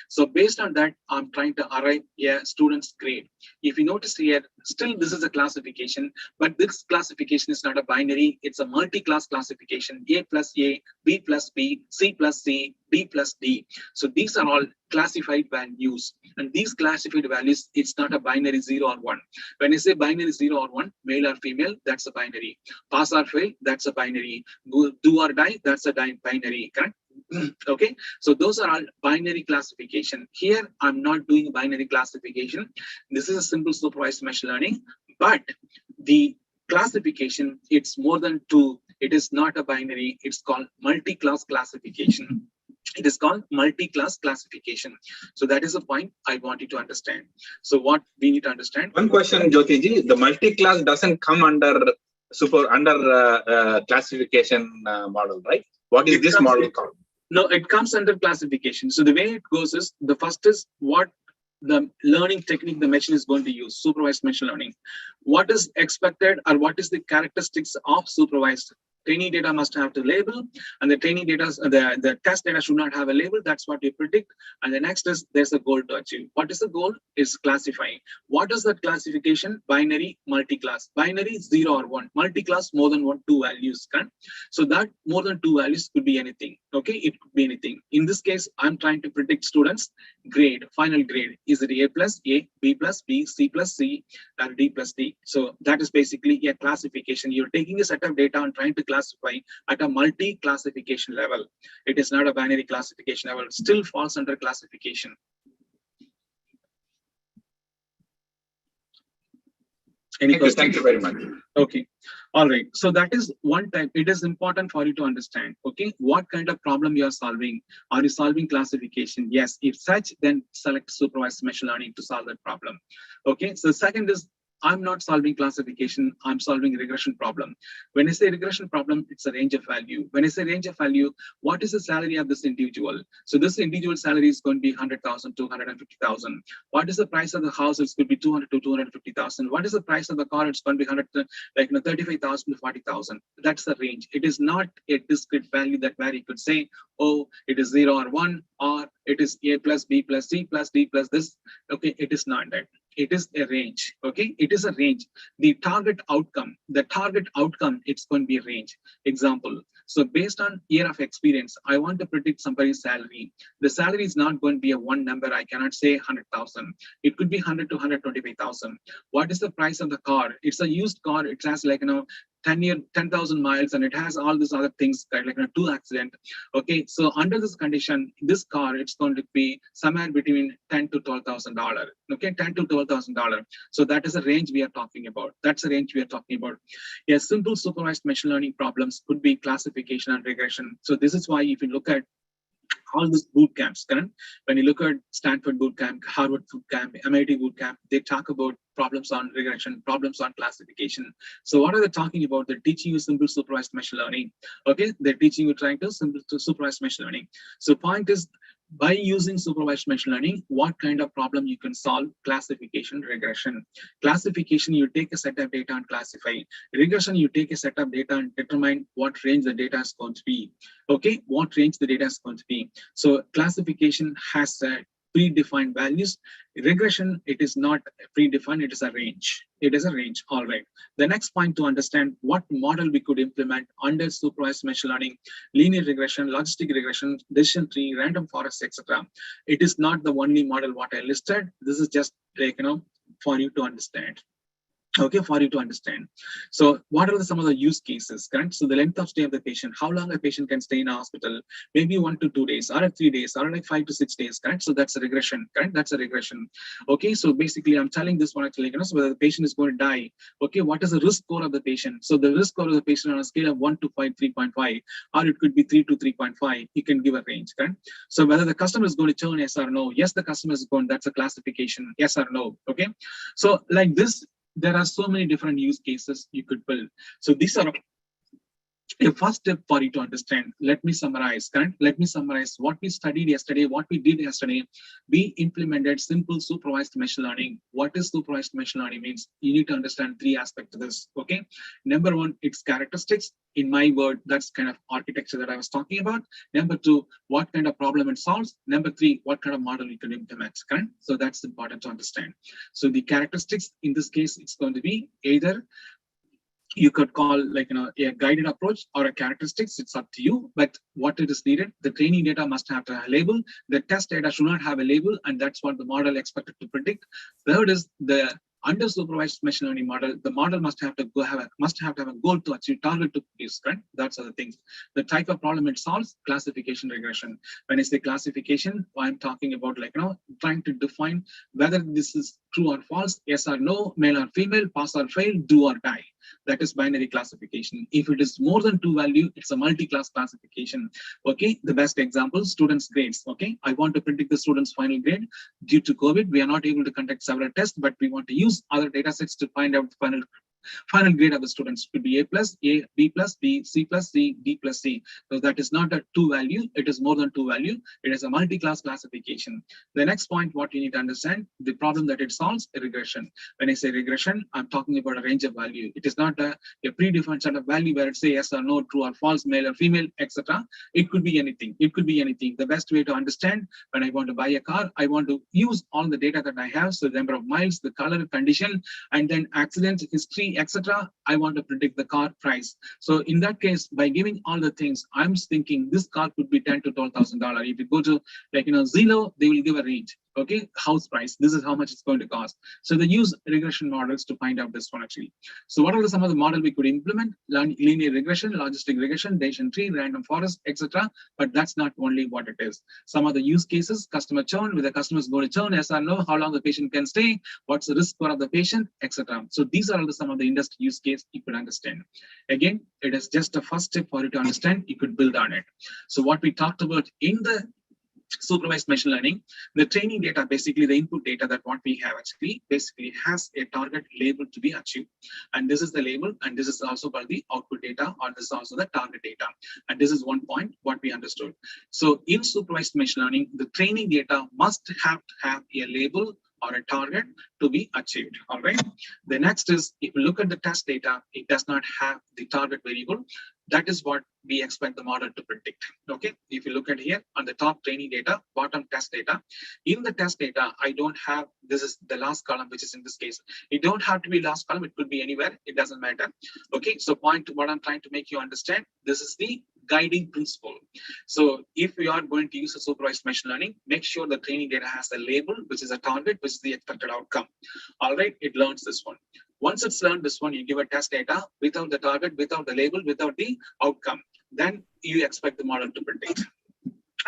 So based on that, I'm trying to arrive a student's grade. If you notice here, still this is a classification, but this classification is not a binary, it's a multi-class classification. A plus A, B plus B, C plus C, D plus D. So these are all classified values, and these classified values, it's not a binary 0 or 1. When I say binary 0 or 1, male or female, that's a binary. Pass or fail, that's a binary. Do or die, that's a binary, correct? Okay, so those are all binary classification. Here, I'm not doing binary classification. This is a simple supervised machine learning, but the classification, it's more than 2. It is not a binary. It's called multi-class classification. It is called multi-class classification. So that is a point I want you to understand. So what we need to understand. One question, Jothi ji, the multi-class doesn't come under classification model, right? What is this model called? No, it comes under classification. So the way it goes is, the first is what the learning technique the machine is going to use, supervised machine learning. What is expected, or what is the characteristics of supervised? Training data must have the label, and the training data, the test data should not have a label. That's what we predict. And the next is, there's a goal to achieve. What is the goal? Is classifying. What is that classification? Binary, multi-class. Binary 0 or 1. Multi-class, more than 2 values. Correct? So that more than 2 values could be anything. Okay, it could be anything. In this case, I'm trying to predict students' grade, final grade. Is it A plus A, B plus B, C plus C, or D plus D? So that is basically a classification. You're taking a set of data and trying to classify at a multi-classification level. It is not a binary classification level. It still falls under classification. Any questions? Thank you very much. Okay. All right. So that is one type. It is important for you to understand, okay, what kind of problem you are solving. Are you solving classification? Yes. If such, then select supervised machine learning to solve that problem. Okay. So second is, I'm not solving classification, I'm solving regression problem. When I say regression problem, it's a range of value. When I say range of value, what is the salary of this individual? So this individual salary is going to be 100,000 to 150,000. What is the price of the house? It's going to be 200 to 250,000. What is the price of the car? It's going to be 35,000 to 40,000. That's the range. It is not a discrete value that where you could say, oh, it is 0 or 1, or it is A plus B plus C plus D plus this. Okay, it is not that. It is a range. Okay, it is a range. The target outcome, it's going to be a range. Example. So based on year of experience, I want to predict somebody's salary. The salary is not going to be a one number. I cannot say 100,000. It could be 100 to 125,000. What is the price of the car? It's a used car. It has 10,000 miles, and it has all these other things like a 2 accident. Okay, so under this condition, this car, it's going to be somewhere between $10,000 to $12,000. Okay, $10,000 to $12,000. So that is the range we are talking about. That's the range we are talking about. Yeah, simple supervised machine learning problems could be classification and regression. So this is why if you look at all these boot camps, correct? When you look at Stanford boot camp, Harvard boot camp, MIT boot camp, they talk about problems on regression, problems on classification. So what are they talking about? They're teaching you simple supervised machine learning. Okay, they're teaching you trying to simple to supervised machine learning. So point is, by using supervised machine learning, what kind of problem you can solve? Classification, regression. Classification, you take a set of data and classify. Regression, you take a set of data and determine what range the data is going to be. Okay, what range the data is going to be. So classification has predefined values. Regression, it is not predefined, it is a range. It is a range, all right. The next point to understand what model we could implement under supervised machine learning, linear regression, logistic regression, decision tree, random forest, etc. It is not the only model what I listed. This is just like, for you to understand. Okay, for you to understand. So what are some of the use cases, correct? So the length of stay of the patient, how long a patient can stay in a hospital, maybe 1 to 2 days, or 3 days, or like 5 to 6 days, correct? So that's a regression, correct? That's a regression. Okay, so basically I'm telling this one actually, so whether the patient is going to die. Okay, what is the risk score of the patient? So the risk score of the patient on a scale of 1 to 5, 3.5, or it could be 3 to 3.5, you can give a range, correct? So whether the customer is going to churn, yes or no, yes, the customer is going, that's a classification, yes or no, okay? So like this, there are so many different use cases you could build. So these are a first step for you to understand. Let me summarize, correct? Let me summarize what we studied yesterday, what we did yesterday. We implemented simple supervised machine learning. What is supervised machine learning means? You need to understand 3 aspects of this, okay? Number 1, its characteristics. In my word, that's kind of architecture that I was talking about. Number 2, what kind of problem it solves. Number 3, what kind of model you can implement, correct? So that's important to understand. So the characteristics, in this case, it's going to be either you could call like a guided approach or a characteristics. It's up to you, but what it is needed, the training data must have a label, the test data should not have a label, and that's what the model expected to predict. Third is the under supervised machine learning model, the model must have to have a goal to achieve, target to produce, right? That's other things. The type of problem it solves, classification, regression. When I say classification, I'm talking about like trying to define whether this is true or false, yes or no, male or female, pass or fail, do or die. That is binary classification. If it is more than 2 value, it's a multi-class classification. Okay, the best example, students' grades. Okay, I want to predict the students' final grade. Due to COVID, we are not able to conduct several tests, but we want to use other data sets to find out the final grade of the students. Could be A plus, A, B plus, B, C plus, C, D plus C. So that is not a 2 value, it is more than 2 value. It is a multi-class classification. The next point, what you need to understand, the problem that it solves, a regression. When I say regression, I'm talking about a range of value. It is not a predefined set of value where it says yes or no, true or false, male or female, etc. It could be anything. It could be anything. The best way to understand, when I want to buy a car, I want to use all the data that I have. So the number of miles, the color, condition, and then accident history, etc. I want to predict the car price. So in that case, by giving all the things, I'm thinking this car could be $10,000 to $12,000. If you go to Zillow, they will give a range. Okay, house price. This is how much it's going to cost. So they use regression models to find out this one actually. So what are some of the model we could implement? Linear regression, logistic regression, decision tree, random forest, etc. But that's not only what it is. Some of the use cases, customer churn, whether the customer is going to churn, yes or no, how long the patient can stay, what's the risk score of the patient, etc. So these are some of the industry use case you could understand. Again, it is just a first step for you to understand. You could build on it. So what we talked about in the supervised machine learning, the training data, basically the input data that what we have actually basically has a target label to be achieved. And this is the label, and this is also called the output data, or this is also the target data. And this is one point what we understood. So in supervised machine learning, the training data must have to have a label or a target to be achieved. All right. The next is, if you look at the test data, it does not have the target variable. That is what we expect the model to predict. Okay. If you look at here on the top training data, bottom test data. In the test data, I don't have, this is the last column, which is in this case. It don't have to be last column. It could be anywhere. It doesn't matter. Okay. So point, what I'm trying to make you understand, this is the guiding principle. So if we are going to use a supervised machine learning, make sure the training data has a label, which is a target, which is the expected outcome. All right, it learns this one. Once it's learned this one, you give a test data without the target, without the label, without the outcome. Then you expect the model to predict.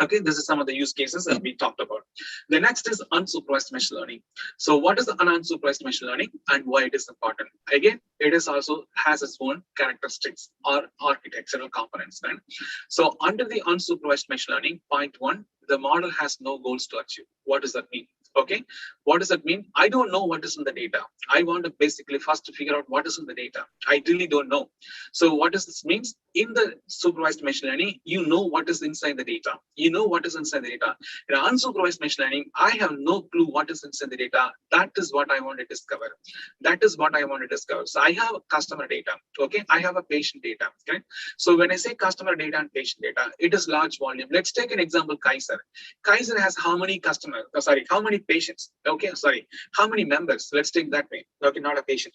Okay, this is some of the use cases that we talked about. The next is unsupervised machine learning. So what is the unsupervised machine learning and why it is important? Again, it is also has its own characteristics or architectural components. Right? So under the unsupervised machine learning, point one, the model has no goals to achieve. What does that mean? Okay, what does that mean? I don't know what is in the data. I want to basically first figure out what is in the data. I really don't know. So what does this mean? In the supervised machine learning, you know what is inside the data. You know what is inside the data. In unsupervised machine learning, I have no clue what is inside the data. That is what I want to discover. That is what I want to discover. So I have customer data. Okay, I have a patient data. Okay, so when I say customer data and patient data, it is large volume. Let's take an example. Kaiser. Kaiser has how many customers? How many patients? Okay, how many members? Let's take that way. Okay, not a patient.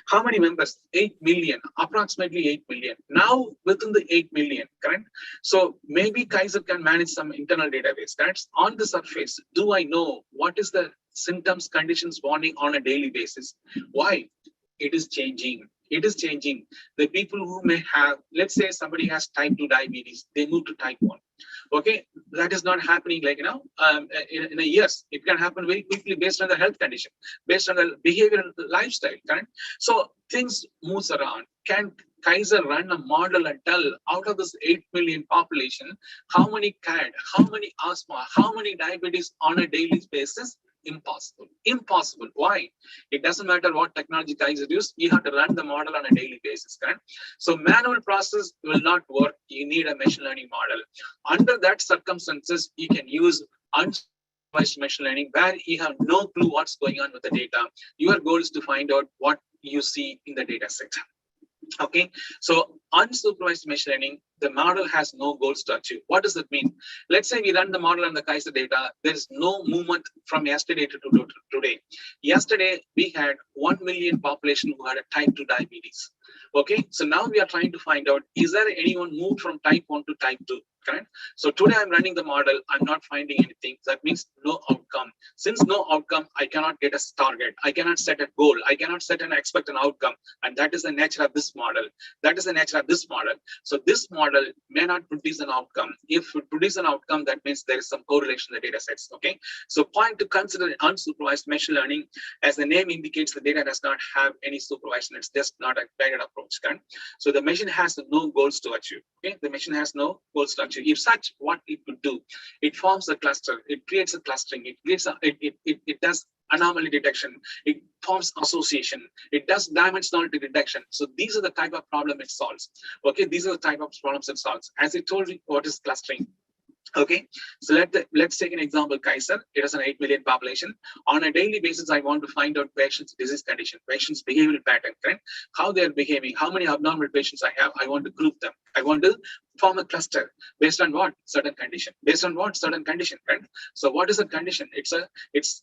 How many members? 8 million, approximately 8 million. Now within the 8 million, correct? So maybe Kaiser can manage some internal database. That's on the surface. Do I know what is the symptoms, conditions, warning on a daily basis? Why? It is changing. It is changing. The people who may have, let's say somebody has type 2 diabetes, they move to type 1. Okay, that is not happening like, in a years. It can happen very quickly based on the health condition, based on the behavioral lifestyle, correct? So things moves around. Can Kaiser run a model and tell out of this 8 million population, how many CAD, how many asthma, how many diabetes on a daily basis? Impossible. Impossible. Why? It doesn't matter what technology Kaiser use, you have to run the model on a daily basis, correct? So manual process will not work. You need a machine learning model. Under that circumstances, you can use unsupervised machine learning where you have no clue what's going on with the data. Your goal is to find out what you see in the data set. Okay, so unsupervised machine learning, the model has no goals to achieve. What does that mean? Let's say we run the model on the Kaiser data. There is no movement from yesterday to today. Yesterday, we had 1 million population who had a type 2 diabetes. Okay, so now we are trying to find out, is there anyone moved from type 1 to type 2? Correct? So today I'm running the model. I'm not finding anything. That means no outcome. Since no outcome, I cannot get a target. I cannot set a goal. I cannot set and expect an outcome. And that is the nature of this model. That is the nature of this model. So this model may not produce an outcome. If it produces an outcome, that means there is some correlation in the data sets. Okay. So point to consider unsupervised machine learning, as the name indicates, the data does not have any supervision. It's just not a guided approach. Correct? So the machine has no goals to achieve. Okay. The machine has no goals to achieve. If such, what it could do, it forms a cluster, it creates a clustering, it creates it does anomaly detection, it forms association, it does dimensionality detection. So these are the type of problem it solves. Okay, these are the type of problems it solves. As I told you, what is clustering? Okay, so let's take an example. Kaiser, it has an 8 million population. On a daily basis, I want to find out patients' disease condition, patients' behavioral pattern, right? How they are behaving, how many abnormal patients I have. I want to group them. I want to form a cluster based on what? Certain condition. Based on what? Certain condition, right? So what is the condition?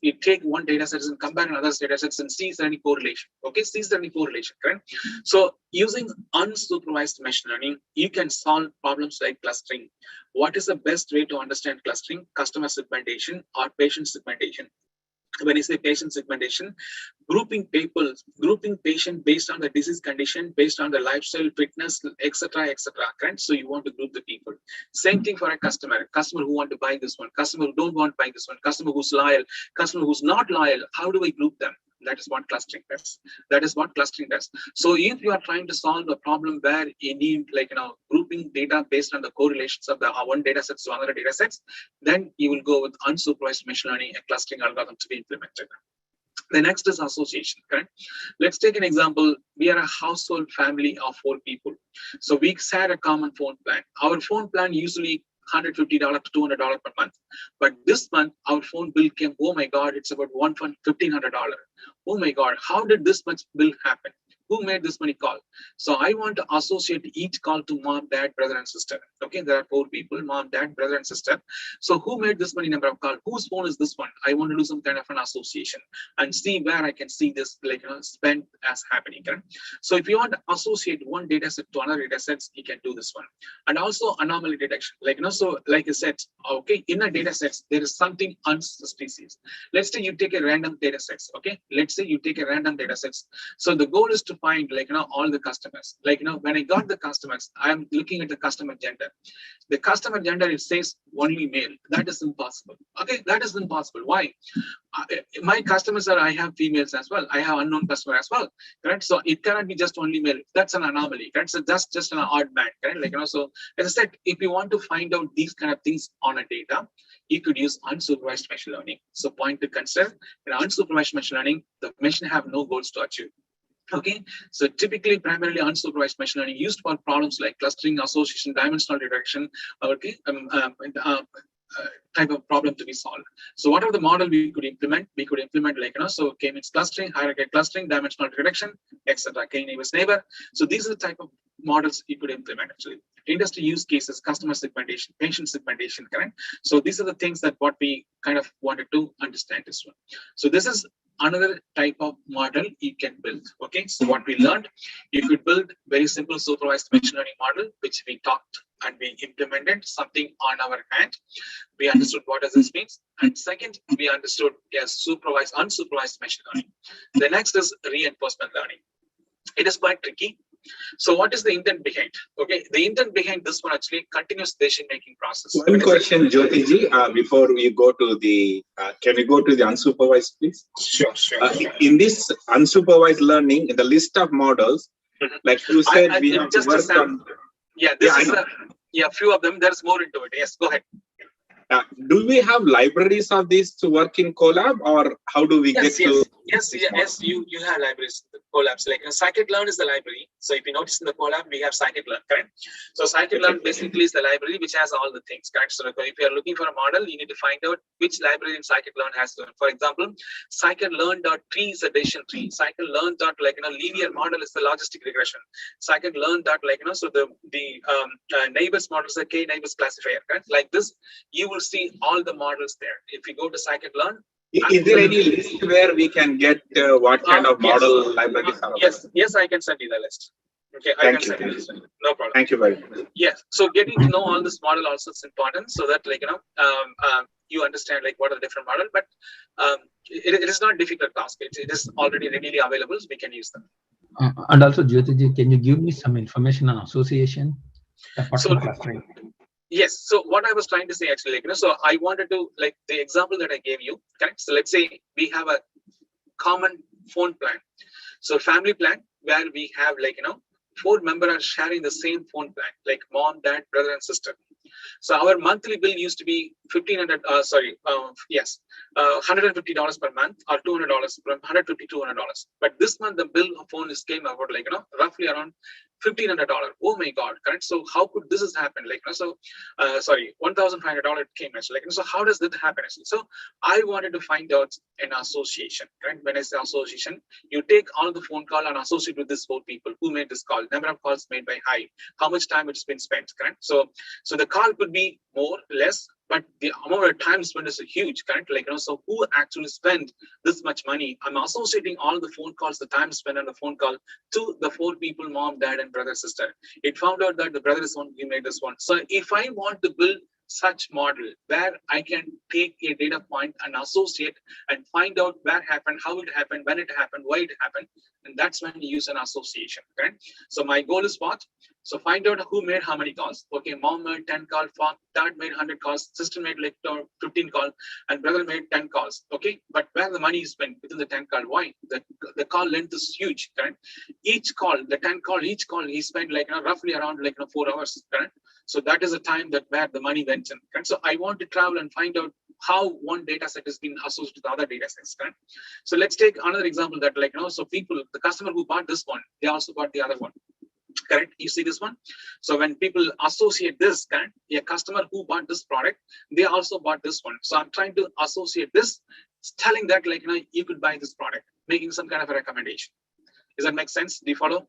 You take one data set and compare another data sets and see is there any correlation. Okay, see is there any correlation, right? So using unsupervised machine learning, you can solve problems like clustering. What is the best way to understand clustering? Customer segmentation or patient segmentation. When you say patient segmentation, grouping patient based on the disease condition, based on the lifestyle, fitness, etc., correct? So you want to group the people. Same thing for a customer who want to buy this one, customer who don't want to buy this one, customer who's loyal, customer who's not loyal. How do I group them? That is what clustering does. That is what clustering does. So if you are trying to solve a problem where you need grouping data based on the correlations of the one data sets to other data sets, then you will go with unsupervised machine learning and clustering algorithm to be implemented. The next is association, correct? Let's take an example. We are a household family of 4 people. So we share a common phone plan. Our phone plan usually $150 to $200 per month. But this month, our phone bill came, oh my God, it's about $1,500. Oh my God, how did this much bill happen? who made this many call? So I want to associate each call to mom, dad, brother, and sister. Okay, there are 4 people, mom, dad, brother, and sister. So who made this many number of calls? Whose phone is this one? I want to do some kind of an association and see where I can see this spend as happening. Correct? So if you want to associate one data set to another data sets, you can do this one. And also anomaly detection. So like I said, okay, in a data set, there is something unsuspicious. Let's say you take a random data sets. Okay, let's say you take a random data sets. So the goal is to find all the customers. When I got the customers, I am looking at the customer gender. The customer gender, it says only male. That is impossible. Okay, that is impossible. Why? My customers I have females as well. I have unknown customer as well. Correct. So it cannot be just only male. That's an anomaly. Correct. So that's just an odd man. Correct. So as I said, if you want to find out these kind of things on a data, you could use unsupervised machine learning. So point to consider, in unsupervised machine learning, the machine have no goals to achieve. Okay, so typically primarily unsupervised machine learning used for problems like clustering, association, dimensional detection, okay, type of problem to be solved. So whatever the model we could implement so k-means clustering, hierarchical clustering, dimensional detection, etc. K-neighbors neighbor. So these are the type of models you could implement actually. Industry use cases, customer segmentation, patient segmentation, correct? So these are the things that what we kind of wanted to understand this one. So this is another type of model you can build. Okay, so what we learned, you could build very simple supervised machine learning model, which we talked and we implemented something on our hand. We understood what does this means. And second, we understood supervised, unsupervised machine learning. The next is reinforcement learning. It is quite tricky. So what is the intent behind? Okay, the intent behind this one actually continuous decision-making process. One question, Jothi ji, before we go to the, can we go to the unsupervised, please? Sure. In this unsupervised learning, in the list of models, like you said, we have just worked on. Yeah, this is a few of them. There's more into it. Yes, go ahead. Do we have libraries of these to work in collab, or how do we get to? Yes, you have libraries, collabs. Like scikit-learn is the library. So if you notice in the collab, we have scikit-learn, correct? So scikit-learn basically is the library which has all the things, correct? So if you are looking for a model, you need to find out which library in scikit-learn has to. For example, scikit-learn.tree is a decision tree. Scikit-learn linear model is the logistic regression. Scikit-learn so the neighbors model is a k-neighbors classifier, correct? Like this, you will see all the models there. If you go to scikit-learn. Is there any list where we can get what kind of model libraries are? Yes, I can send you the list. Okay, I can send you the list. No problem. Thank you very much. Yes, so getting to know all this model also is important, so that you understand what are the different models. But it is not a difficult task. It is already readily available, so we can use them. And also, Jothi, can you give me some information on association apart from clustering? Yes. So what I was trying to say actually, so I wanted to the example that I gave you, correct? So let's say we have a common phone plan. So family plan where we have 4 members are sharing the same phone plan, like mom, dad, brother, and sister. So our monthly bill used to be $150 per month, or $200 per $150, $200. But this month the bill of phone came about roughly around $1,500. Oh my God, correct? So how could this happen? $1,500 came actually. So how does that happen actually? So I wanted to find out an association, correct? When I say association, you take all the phone call and associate with these 4 people who made this call, number of calls made by height, how much time it's been spent, correct? So the call could be more, less, but the amount of time spent is huge, correct? So who actually spent this much money? I'm associating all the phone calls, the time spent on the phone call to the 4 people, mom, dad, and brother, sister. It found out that the brother is one who made this one. So if I want to build such model where I can take a data point and associate and find out where happened, how it happened, when it happened, why it happened, and that's when you use an association, correct? So my goal is what? So find out who made how many calls. Okay, mom made 10 calls, dad made 100 calls, sister made 15 calls, and brother made 10 calls. Okay, but where the money is spent within the 10 call? Why? The call length is huge, correct? Each call, the 10 call, each call he spent roughly around 4 hours, correct? So that is the time that where the money went in. Correct? So I want to travel and find out how one data set has been associated with other data sets. Correct? So let's take another example that so people, the customer who bought this one, they also bought the other one. Correct? You see this one? So when people associate this, correct? A customer who bought this product, they also bought this one. So I'm trying to associate this, telling that you could buy this product, making some kind of a recommendation. Does that make sense? Do you follow?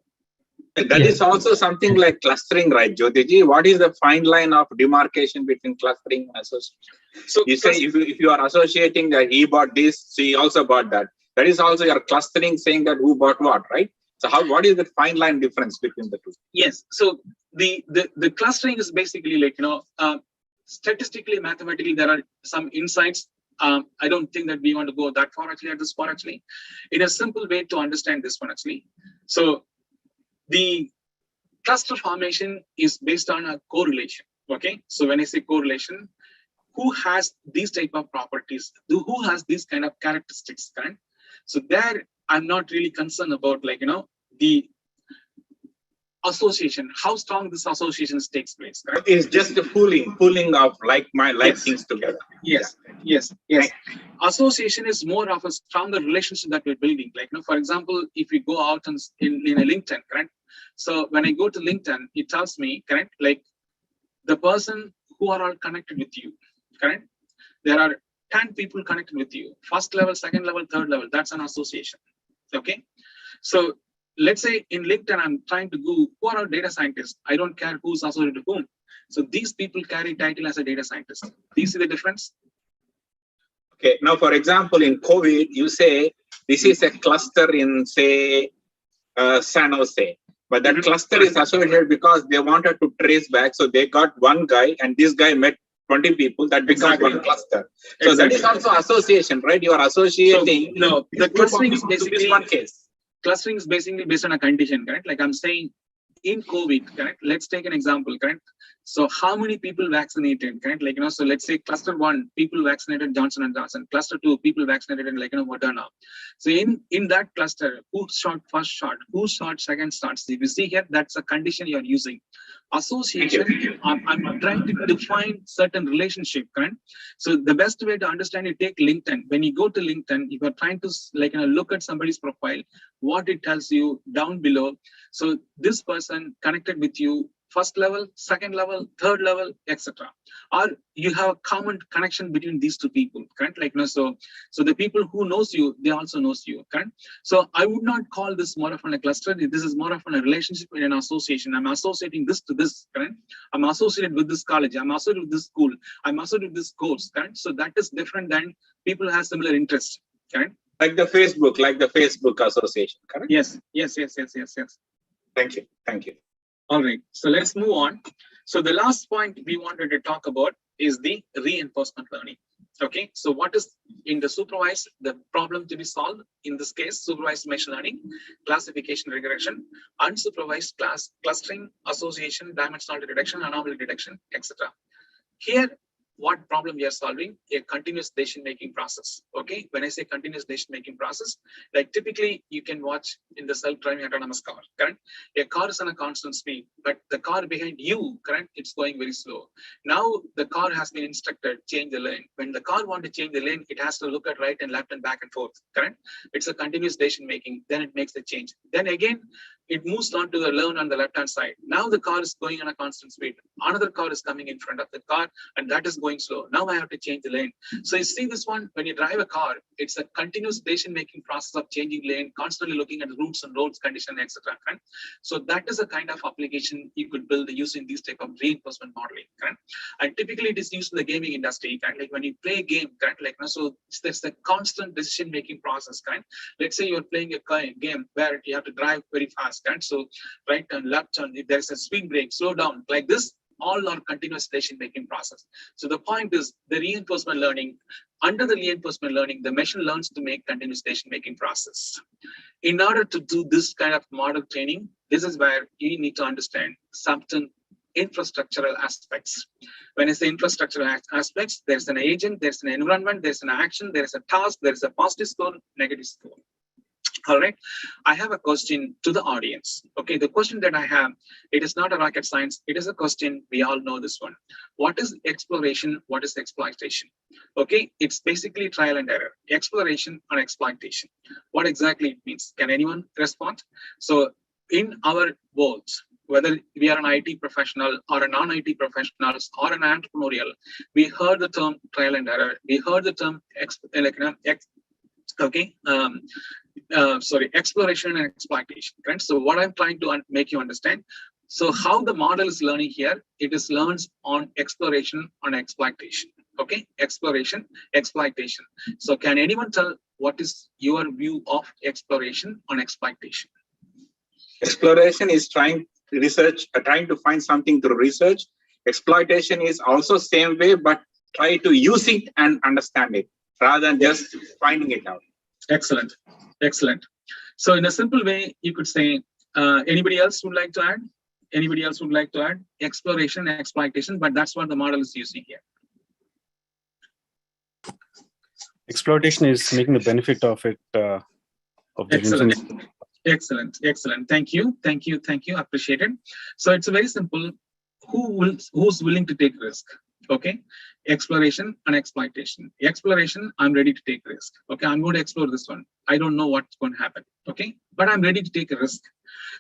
That is also something like clustering, right, Jyotiji? What is the fine line of demarcation between clustering and association? So you say if you are associating that he bought this, she also bought that. That is also your clustering, saying that who bought what, right? So what is the fine line difference between the two? Yes. So the clustering is basically like, statistically, mathematically, there are some insights. I don't think that we want to go that far actually at this point actually. In a simple way to understand this one actually. So the cluster formation is based on a correlation. Okay. So when I say correlation, who has these type of properties? Who has these kind of characteristics? Correct? So there, I'm not really concerned about like, the association, how strong this association takes place. Correct? It's just the pooling of like things together. Yes. Association is more of a stronger relationship that we're building. Like, for example, if we go out in a LinkedIn, correct? So when I go to LinkedIn, it tells me, correct, like the person who are all connected with you, correct? There are 10 people connected with you. First level, second level, third level. That's an association. Okay. So let's say in LinkedIn, I'm trying to go, who are our data scientists? I don't care who's associated to whom. So these people carry title as a data scientist. Do you see the difference? Okay. Now, for example, in COVID, you say this is a cluster in, say, San Jose. But that cluster is associated because they wanted to trace back. So they got one guy and this guy met 20 people, that becomes one cluster. So that is also association, right? You are associating. So, no, the clustering is basically one case. Clustering is basically based on a condition, correct? Like I'm saying in COVID, correct? Let's take an example, correct? So how many people vaccinated, correct? Like, so let's say cluster 1, people vaccinated Johnson & Johnson. Cluster 2, people vaccinated like, Moderna. So in that cluster, who shot first shot, who shot second shot? So if you see here, that's a condition you're using. Association, I'm trying to define certain relationship, correct? So the best way to understand, you take LinkedIn. When you go to LinkedIn, if you're trying to look at somebody's profile, what it tells you down below. So this person connected with you, first level, second level, third level, etc. Or you have a common connection between these two people, correct? Like, so the people who knows you, they also knows you, correct? So I would not call this more of a cluster. This is more of a relationship in an association. I'm associating this to this, correct? I'm associated with this college. I'm associated with this school. I'm associated with this course, correct? So that is different than people have similar interests, correct? Like the Facebook association, correct? Yes. Thank you. All right, so let's move on. So the last point we wanted to talk about is the reinforcement learning. Okay, so what is in the supervised, the problem to be solved in this case, supervised machine learning, classification regression, unsupervised clustering, association, dimensionality reduction, anomaly detection, etc. Here, what problem we are solving? A continuous decision-making process. Okay, when I say continuous decision-making process, like typically you can watch in the self-driving autonomous car, correct? A car is on a constant speed, but the car behind you, correct, it's going very slow. Now the car has been instructed, change the lane. When the car wants to change the lane, it has to look at right and left and back and forth, correct? It's a continuous decision-making, then it makes the change. Then again, it moves on to the lane on the left-hand side. Now the car is going on a constant speed. Another car is coming in front of the car, and that is going slow. Now I have to change the lane. So you see this one, when you drive a car, it's a continuous decision-making process of changing lane, constantly looking at the routes and roads condition, etc. Right? So that is a kind of application you could build using these type of reinforcement modeling. Right? And typically it is used in the gaming industry. Right? Like when you play a game, right? Like, so there's a constant decision-making process. Right? Let's say you're playing a game where you have to drive very fast. Right? So right and left turn, if there's a speed break, slow down, like this, all are continuous decision-making process. So the point is the reinforcement learning, under the reinforcement learning, the machine learns to make continuous decision-making process. In order to do this kind of model training, this is where you need to understand certain infrastructural aspects. When I say infrastructural aspects, there's an agent, there's an environment, there's an action, there's a task, there's a positive score, negative score. All right, I have a question to the audience. Okay, the question that I have, it is not a rocket science. It is a question. We all know this one. What is exploration? What is exploitation? Okay, it's basically trial and error. Exploration and exploitation. What exactly it means? Can anyone respond? So in our worlds, whether we are an IT professional or a non-IT professionals or an entrepreneurial, we heard the term trial and error. We heard the term exploration and exploitation, correct? So what I'm trying to make you understand, so how the model is learning here, it is learns on exploration and exploitation, okay? Exploration, exploitation. So can anyone tell what is your view of exploration and exploitation? Exploration is trying to find something through research. Exploitation is also same way, but try to use it and understand it rather than just finding it out. Excellent, excellent. So in a simple way, you could say, anybody else would like to add? Anybody else would like to add? Exploration and exploitation, but that's what the model is using here. Exploitation is making the benefit of it. Of the Excellent. engine. Excellent, excellent. Thank you, thank you, thank you. Appreciate it. So it's very simple. Who's willing to take risk? Okay, exploration and exploitation. Exploration, I'm ready to take risk. Okay, I'm going to explore this one. I don't know what's going to happen. Okay, but I'm ready to take a risk.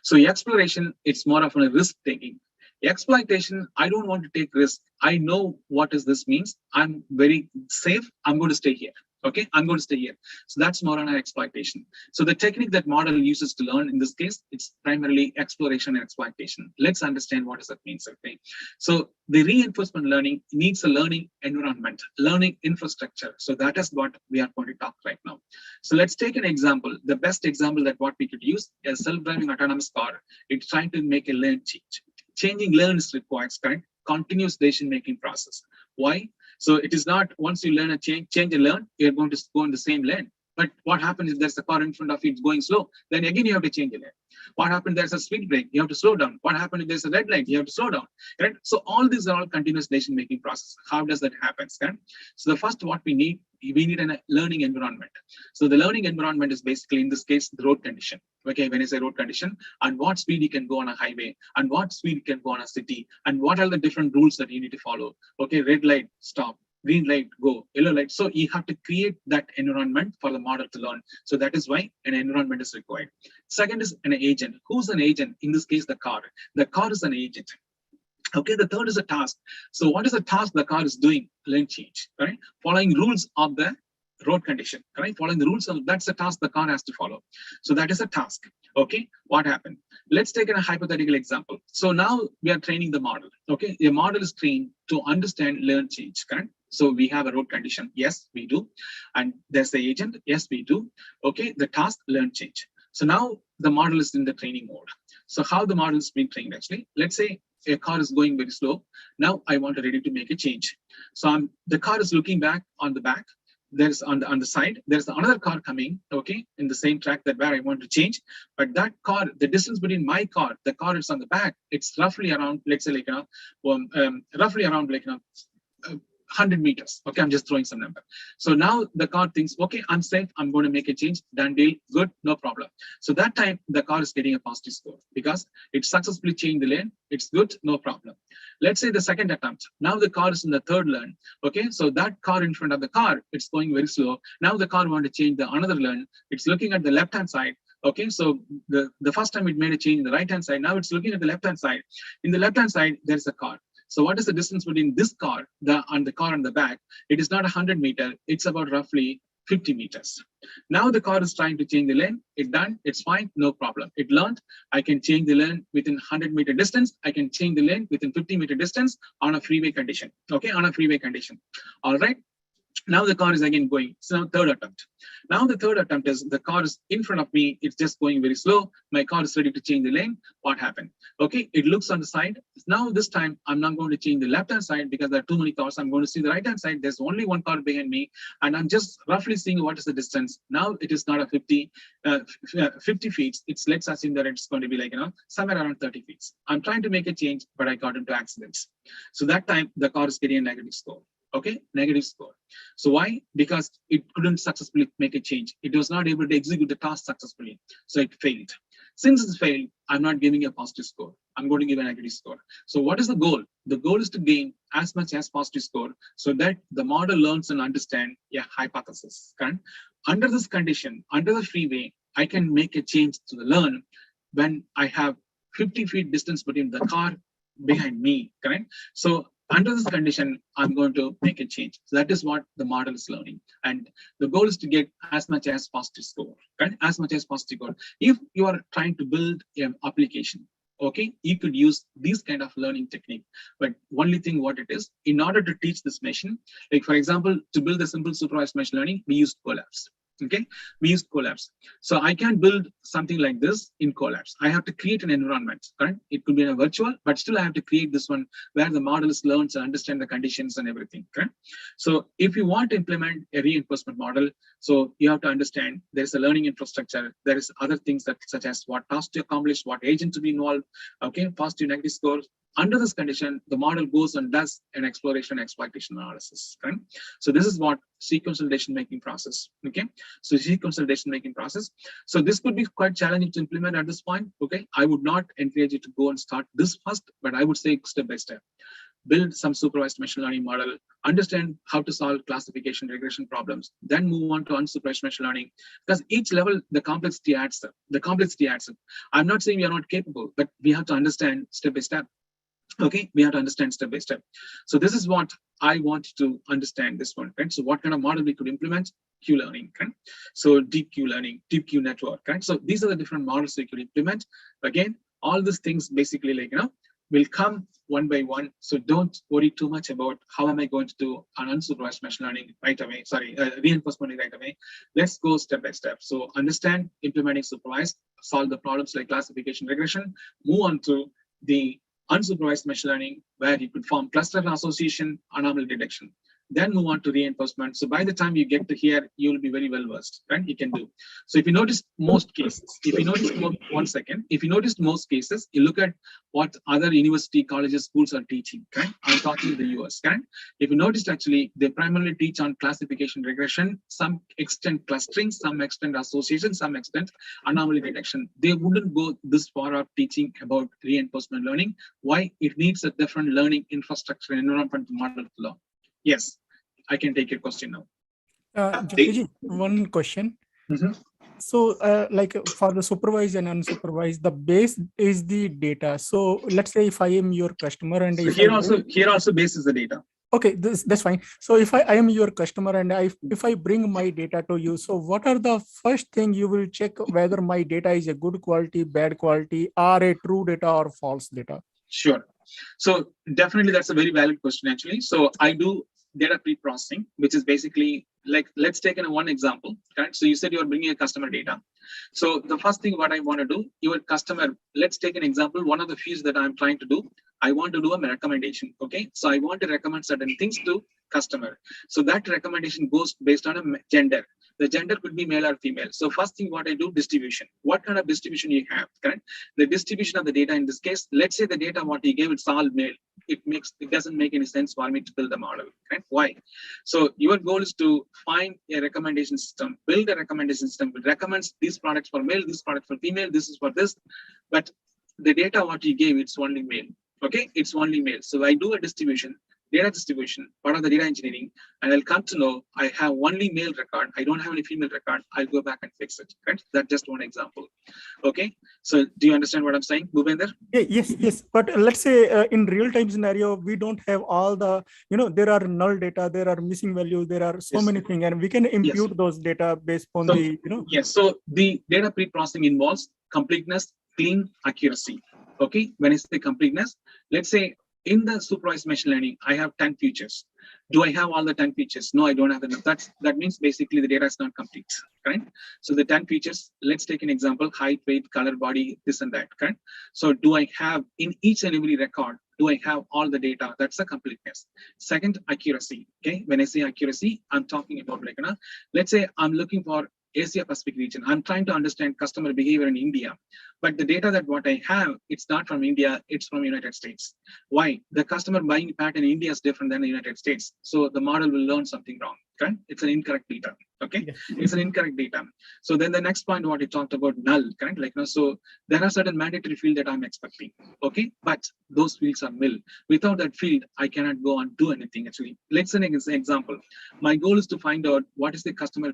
So exploration, it's more of a risk taking. Exploitation, I don't want to take risk. I know what this means. I'm very safe. I'm going to stay here. Okay, I'm going to stay here. So that's more on an exploitation. So the technique that model uses to learn in this case, it's primarily exploration and exploitation. Let's understand what does that mean. Okay, so the reinforcement learning needs a learning environment, learning infrastructure. So that is what we are going to talk right now. So let's take an example. The best example that what we could use is self-driving autonomous car. It's trying to make a lane change. Changing lanes requires continuous decision-making process. Why? So it is not once you learn a change a lane, you're going to go in the same lane. But what happens if there's a car in front of you, it's going slow? Then again, you have to change a lane. What happens if there's a speed break? You have to slow down. What happens if there's a red light? You have to slow down. Right? So all these are all continuous decision-making process. How does that happen? Right? So the first what we need a learning environment. So the learning environment is basically, in this case, the road condition. Okay, when I say road condition, and what speed you can go on a highway, and what speed you can go on a city, and what are the different rules that you need to follow. Okay, red light, stop. Green light, go. Yellow light. So you have to create that environment for the model to learn. So that is why an environment is required. Second is an agent. Who's an agent? In this case, the car. The car is an agent. Okay, the third is a task. So what is the task the car is doing? Lane change, right? Following rules of the road condition, right? Following the rules of, that's the task the car has to follow. So that is a task. Okay, what happened? Let's take a hypothetical example. So now we are training the model. Okay, the model is trained to understand learn change, correct? So we have a road condition. Yes, we do. And there's the agent. Yes, we do. Okay, the task learn change. So now the model is in the training mode. So how the model is being trained actually? Let's say a car is going very slow. Now I want ready to make a change. So the car is looking back on the back. There's on the side, there's another car coming, okay, in the same track that where I want to change. But that car, the distance between my car, the car is on the back, it's roughly around, let's say roughly around 100 meters. Okay, I'm just throwing some number. So now the car thinks, okay, I'm safe. I'm going to make a change. Done deal. Good. No problem. So that time the car is getting a positive score because it successfully changed the lane. It's good. No problem. Let's say the second attempt. Now the car is in the third lane. Okay, so that car in front of the car, it's going very slow. Now the car want to change the another lane. It's looking at the left-hand side. Okay, so the first time it made a change in the right-hand side. Now it's looking at the left-hand side. In the left-hand side, there's a car. So what is the distance between this car and the car on the back? It is not 100 meters. It's about roughly 50 meters. Now the car is trying to change the lane. It's done. It's fine. No problem. It learned. I can change the lane within 100-meter distance. I can change the lane within 50-meter distance on a freeway condition. Okay, on a freeway condition. All right. Now the car is again going. So third attempt. Now the third attempt is the car is in front of me. It's just going very slow. My car is ready to change the lane. What happened? Okay, it looks on the side. Now this time I'm not going to change the left-hand side because there are too many cars. I'm going to see the right-hand side. There's only one car behind me, and I'm just roughly seeing what is the distance. Now it is not a 50 feet. It's, let's assume that it's going to be somewhere around 30 feet. I'm trying to make a change, but I got into accidents. So that time the car is getting a negative score. Okay, negative score. So why? Because it couldn't successfully make a change. It was not able to execute the task successfully. So it failed. Since it's failed, I'm not giving a positive score. I'm going to give a negative score. So what is the goal? The goal is to gain as much as positive score so that the model learns and understands a hypothesis. Correct? Under this condition, under the freeway, I can make a change to the learn when I have 50 feet distance between the car behind me. Correct? So under this condition, I'm going to make a change. So that is what the model is learning. And the goal is to get as much as positive score, right? As much as positive score. If you are trying to build an application, okay, you could use this kind of learning technique. But only thing what it is, in order to teach this machine, like for example, to build a simple supervised machine learning, we use Collabs. Okay, we use Collabs. So I can build something like this in Collabs. I have to create an environment, correct? It could be a virtual, but still I have to create this one where the model learns and understand the conditions and everything, correct? So if you want to implement a reinforcement model, so you have to understand there's a learning infrastructure. There is other things that such as what task to accomplish, what agent to be involved, okay, positive, negative scores. Under this condition, the model goes and does an exploration exploitation analysis. Okay? So this is what sequential decision making process. Okay, so sequential decision making process. So this could be quite challenging to implement at this point. Okay, I would not encourage you to go and start this first, but I would say step by step. Build some supervised machine learning model, understand how to solve classification regression problems, then move on to unsupervised machine learning. Because each level, the complexity adds up. The complexity adds up. I'm not saying we are not capable, but we have to understand step by step. Okay, we have to understand step by step. So this is what I want to understand this one, right? So what kind of model we could implement? Q learning, right? So deep Q learning, deep Q network, right? So these are the different models we could implement. Again, all these things basically like, will come one by one. So don't worry too much about how am I going to do an unsupervised machine learning right away, reinforcement right away. Let's go step by step. So understand implementing supervised, solve the problems like classification regression, move on to the unsupervised machine learning, where you could form cluster association, anomaly detection. Then move on to reinforcement. So by the time you get to here, you will be very well versed, right? You can do. So if you notice most cases, if you notice if you notice most cases, you look at what other university, colleges, schools are teaching, right? I'm talking the US, right? If you noticed, actually, they primarily teach on classification regression, some extent clustering, some extent association, some extent anomaly detection. They wouldn't go this far of teaching about reinforcement learning. Why? It needs a different learning infrastructure and environment model to learn. Yes, I can take your question now. Jothi, one question. So like for the supervised and unsupervised, the base is the data. So let's say if I am your customer and so here also base is the data. Okay, that's fine. So if I am your customer and if I bring my data to you, so what are the first thing you will check whether my data is a good quality, bad quality, or a true data or false data? Sure. So definitely that's a very valid question actually. So I do data pre-processing, which is basically like, let's take one example, right? So you said you're bringing a customer data. So the first thing what I want to do, your customer, let's take an example. One of the fees that I'm trying to do, I want to do a recommendation. Okay. So I want to recommend certain things to customer. So that recommendation goes based on a gender. The gender could be male or female. So first thing what I do, distribution. What kind of distribution you have, correct? The distribution of the data in this case, let's say the data what you gave, it's all male. It doesn't make any sense for me to build a model, right? Why? So your goal is to find a recommendation system, build a recommendation system that recommends these products for male, this product for female, this is for this. But the data what you gave, it's only male. Okay, it's only male. So I do a distribution, data distribution, part of the data engineering, and I'll come to know I have only male record. I don't have any female record. I'll go back and fix it. Right? That's just one example. Okay. So do you understand what I'm saying, Bhupender? Yes. But let's say in real-time scenario, we don't have all the, there are null data, there are missing values, there are so many things, and we can impute those data based on Yes. So the data pre-processing involves completeness, clean, accuracy. Okay. When I say completeness, let's say in the supervised machine learning, I have 10 features. Do I have all the 10 features? No, I don't have enough. That means basically the data is not complete, right? So the 10 features, let's take an example, height, weight, color, body, this and that, correct? So do I have in each and every record, do I have all the data? That's the completeness. Second, accuracy, okay? When I say accuracy, I'm talking about like, let's say I'm looking for Asia Pacific region. I'm trying to understand customer behavior in India, but the data that what I have, it's not from India, it's from United States. Why? The customer buying pattern in India is different than the United States. So the model will learn something wrong, okay? It's an incorrect data. Okay, it's an incorrect data. So then the next point, what you talked about, null, correct? Like, so there are certain mandatory field that I'm expecting. Okay, but those fields are nil. Without that field, I cannot go and do anything. Actually, let's say an example. My goal is to find out what is the customer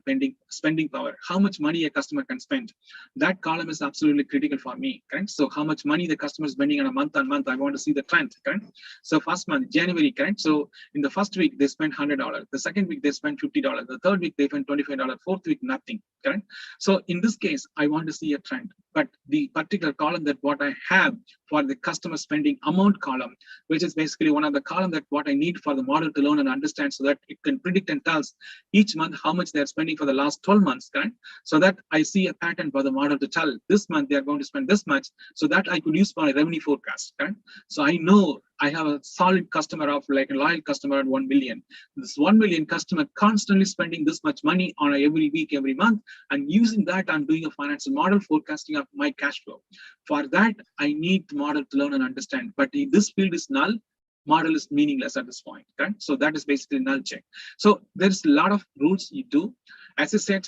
spending power, how much money a customer can spend. That column is absolutely critical for me. Correct? So how much money the customer is spending on a month on month, I want to see the trend. Correct? So first month, January, correct? So in the first week, they spent $100. The second week, they spent $50. The third week, they spent $25. Fourth week, nothing. Correct? So in this case, I want to see a trend. But the particular column that what I have for the customer spending amount column, which is basically one of the column that what I need for the model to learn and understand, so that it can predict and tells each month how much they're spending for the last 12 months, correct? So that I see a pattern for the model to tell this month they are going to spend this much, so that I could use for a revenue forecast, correct? So I know I have a solid customer of like a loyal customer at 1 million. This 1 million customer constantly spending this much money on every week, every month, and using that, I'm doing a financial model forecasting of my cash flow. For that, I need the model to learn and understand. But if this field is null, model is meaningless at this point. Correct? So that is basically null check. So there's a lot of rules you do. As I said,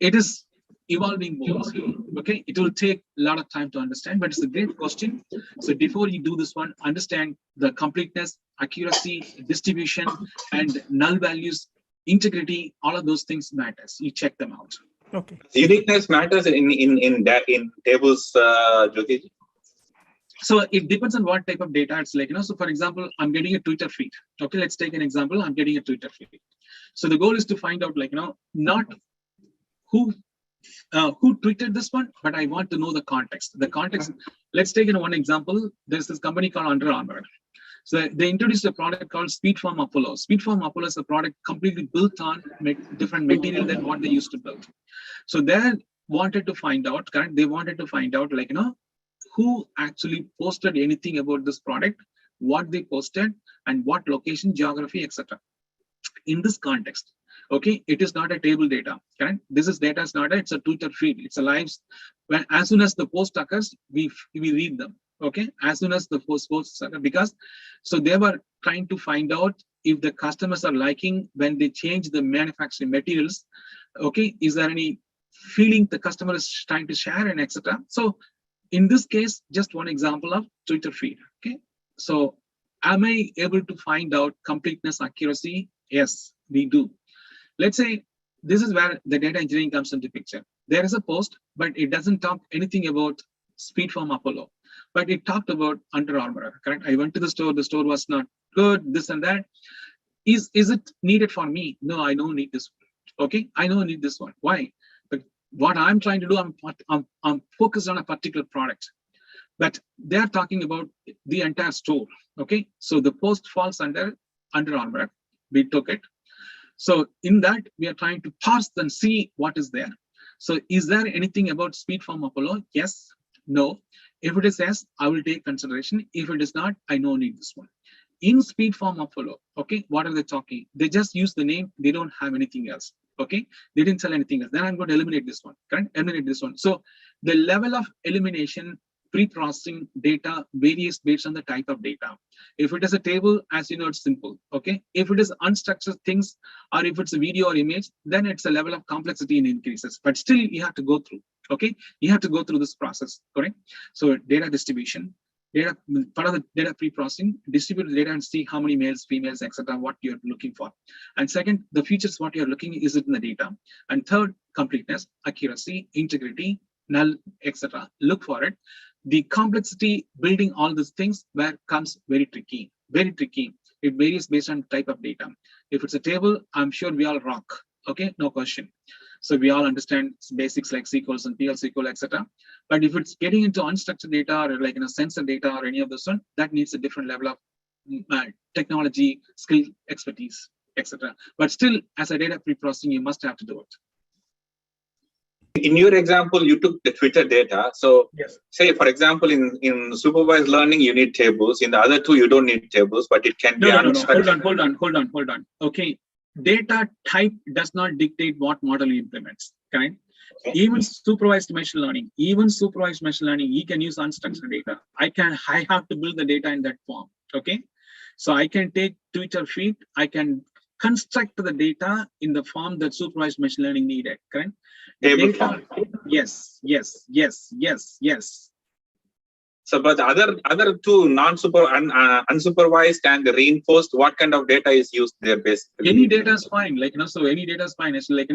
it is evolving rules. Okay, it will take a lot of time to understand, but it's a great question. So before you do this one, understand the completeness, accuracy, distribution, and null values, integrity. All of those things matters. You check them out. Okay. Uniqueness matters in tables, Jothi. So it depends on what type of data it's like, so for example, I'm getting a Twitter feed. Okay, let's take an example. I'm getting a Twitter feed. So the goal is to find out not who tweeted this one, but I want to know the context. The context, let's take one example. There's this company called Under Armour. So they introduced a product called Speedform Apollo. Speedform Apollo is a product completely built on different material than what they used to build. So they wanted to find out, correct? They wanted to find out who actually posted anything about this product, what they posted, and what location, geography, etc. In this context, okay, it is not a table data, correct? This is data, it's a Twitter feed, it's a live. When as soon as the post occurs, we read them, okay? As soon as the posts occur, because so they were trying to find out if the customers are liking when they change the manufacturing materials, okay? Is there any feeling the customer is trying to share and etc. So in this case, just one example of Twitter feed, okay? So am I able to find out completeness, accuracy? Yes, we do. Let's say this is where the data engineering comes into picture. There is a post, but it doesn't talk anything about Speedform Apollo, but it talked about Under Armour, correct? I went to the store was not good, this and that. Is it needed for me? No, I don't need this one, okay? I don't need this one. Why? But what I'm trying to do, I'm focused on a particular product, but they're talking about the entire store, okay? So the post falls under Under Armour. We took it. So in that, we are trying to parse and see what is there. So is there anything about Speedform Apollo? Yes, no. If it is yes, I will take consideration. If it is not, I don't need this one. In Speedform Apollo, okay, what are they talking? They just use the name. They don't have anything else, okay? They didn't tell anything else. Then I'm going to eliminate this one, correct? Eliminate this one. So the level of elimination, pre-processing data varies based on the type of data. If it is a table, as you know, it's simple, okay? If it is unstructured things, or if it's a video or image, then it's a level of complexity and increases, but still you have to go through, okay? You have to go through this process, correct? So data distribution, part of the data pre-processing, distribute the data and see how many males, females, etc., what you're looking for. And second, the features, what you're looking, is it in the data? And third, completeness, accuracy, integrity, null, etc. Look for it. The complexity, building all these things, where comes very tricky, very tricky. It varies based on type of data. If it's a table, I'm sure we all rock, okay, no question. So we all understand basics like SQLs and PL SQL, etc. But if it's getting into unstructured data or like sensor data or any of those one, that needs a different level of technology, skill, expertise, etc. But still, as a data pre-processing, you must have to do it. In your example, you took the Twitter data. So yes. Say, for example, in supervised learning, you need tables. In the other two, you don't need tables, but it can be unstructured. Hold on. Okay. Data type does not dictate what model you implement, correct? Okay. Even supervised machine learning, you can use unstructured data. I have to build the data in that form, okay? So I can take Twitter feed, I can construct the data in the form that supervised machine learning needed, correct? Table form. Yes. So, but the other two, unsupervised and reinforced, what kind of data is used there basically? Any data is fine, so any data is fine. It's like,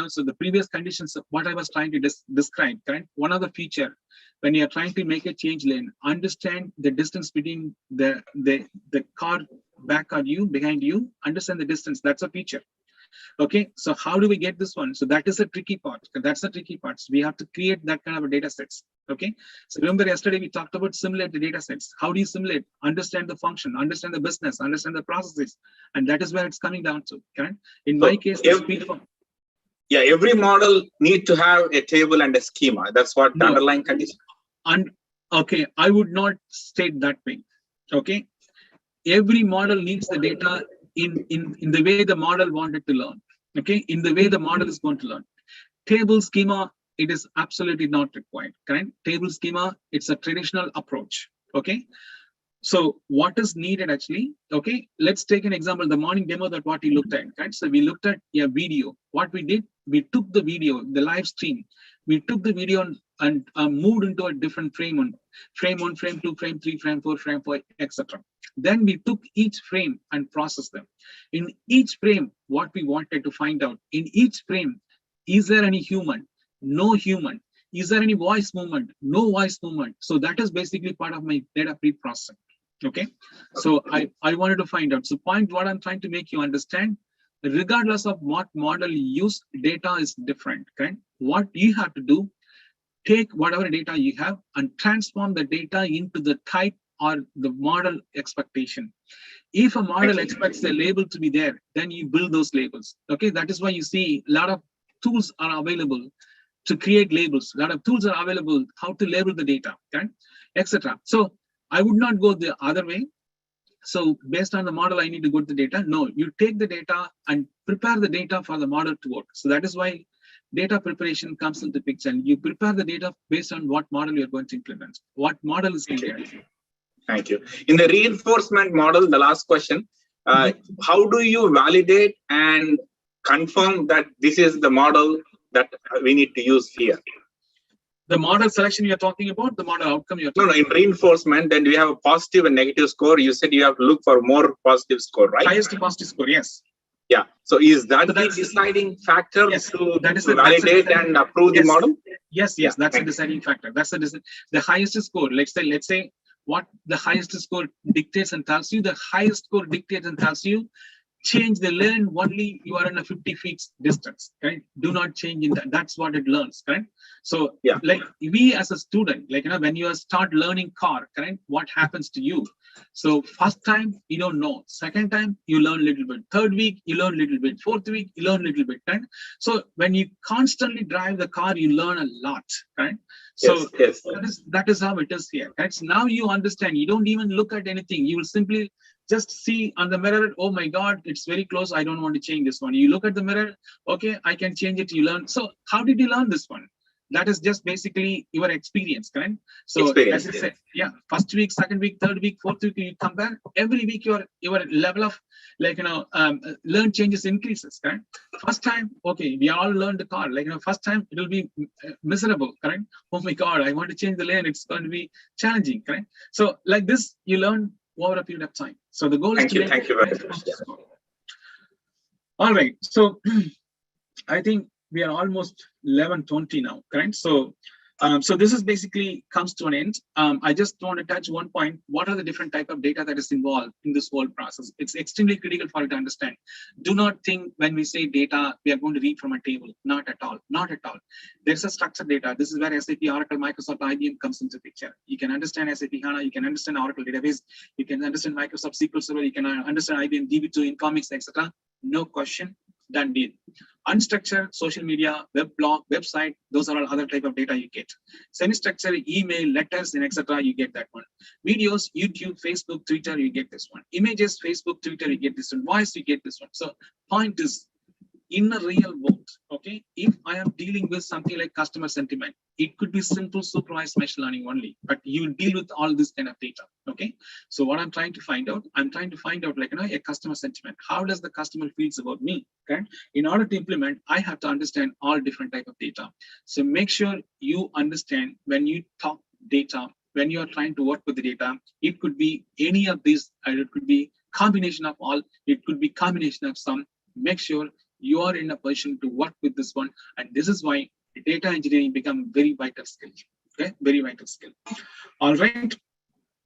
so the previous conditions, what I was trying to describe, correct? One other feature, when you are trying to make a change lane, understand the distance between the car back on you, behind you, understand the distance. That's a feature. Okay, so how do we get this one? So that is the tricky part. That's the tricky part. So we have to create that kind of a data sets. Okay, so remember yesterday we talked about simulate the data sets. How do you simulate? Understand the function, understand the business, understand the processes, and that is where it's coming down to. Correct? In my case, the speed form. Yeah, every model need to have a table and a schema. That's what the underlying condition. And okay, I would not state that way. Okay, every model needs the data in the way the model wanted to learn. Okay, in the way the model is going to learn. Table schema, it is absolutely not required. Correct? Table schema, it's a traditional approach. Okay, so what is needed actually? Okay, let's take an example. The morning demo that what we looked at. Right? So we looked at a video. What we did, we took the video, the live stream. We took the video and moved into a different frame on frame 1, frame 2, frame 3, frame 4, frame 5, etc. Then we took each frame and processed them. In each frame, what we wanted to find out, in each frame, is there any human? No human. Is there any voice movement? No voice movement. So that is basically part of my data pre-processing. Okay. So I wanted to find out. So point what I'm trying to make you understand, regardless of what model you use, data is different. Okay. What you have to do, take whatever data you have and transform the data into the type or the model expectation. If a model expects a label to be there, then you build those labels. Okay, that is why you see a lot of tools are available to create labels. A lot of tools are available how to label the data, okay, etc. So I would not go the other way. So based on the model, I need to go to the data. No, you take the data and prepare the data for the model to work. So that is why data preparation comes into the picture. And you prepare the data based on what model you're going to implement, what model is needed. Thank you. In the reinforcement model, the last question, how do you validate and confirm that this is the model that we need to use here? The model selection you're talking about, the model outcome you're talking about? No, in reinforcement, then we have a positive and negative score. You said you have to look for more positive score, right? Highest positive score, yes. Yeah. So is that the deciding factor to validate and approve the model? Yes, that's a deciding factor. That's the highest score. Let's say what the highest score dictates and tells you. The highest score dictates and tells you, change the lane only you are in a 50 feet distance. Right? Do not change in that. That's what it learns. Correct? So like we as a student, like when you start learning car, correct? What happens to you? So first time you don't know. Second time you learn a little bit. Third week you learn a little bit. Fourth week you learn a little bit. Right? So when you constantly drive the car, you learn a lot. Right? So that is how it is here. Right? So now you understand. You don't even look at anything. You will simply just see on the mirror, oh my God, it's very close. I don't want to change this one. You look at the mirror, okay, I can change it. You learn. So how did you learn this one? That is just basically your experience, correct? So as I said, first week, second week, third week, fourth week, you compare. Every week your level of learn changes increases, correct? First time, okay, we all learned the car. First time it will be miserable, correct? Oh my God, I want to change the lane. It's going to be challenging, correct? So like this, you learn over a period of time. So the goal is to thank you very much. All right. So I think we are almost 11:20 now, correct? So so this is basically comes to an end. I just want to touch one point. What are the different type of data that is involved in this whole process? It's extremely critical for you to understand. Do not think when we say data, we are going to read from a table. Not at all. Not at all. There's a structured data. This is where SAP, Oracle, Microsoft, IBM comes into the picture. You can understand SAP HANA. You can understand Oracle database. You can understand Microsoft SQL Server. You can understand IBM DB2, Informix, etc. No question. Done deal. Unstructured social media, web blog, website, those are all other type of data you get. Semi-structured email, letters, and etc. You get that one. Videos, YouTube, Facebook, Twitter, you get this one. Images, Facebook, Twitter, you get this one. Voice, you get this one. So point is, in a real world, okay, if I am dealing with something like customer sentiment, it could be simple supervised machine learning only, but you deal with all this kind of data, okay? So what I'm trying to find out, like, a customer sentiment. How does the customer feels about me, okay? In order to implement, I have to understand all different type of data. So make sure you understand when you talk data, when you are trying to work with the data, it could be any of these, it could be combination of all, it could be combination of some. Make sure you are in a position to work with this one, and this is why data engineering become very vital skill. Okay, very vital skill. All right.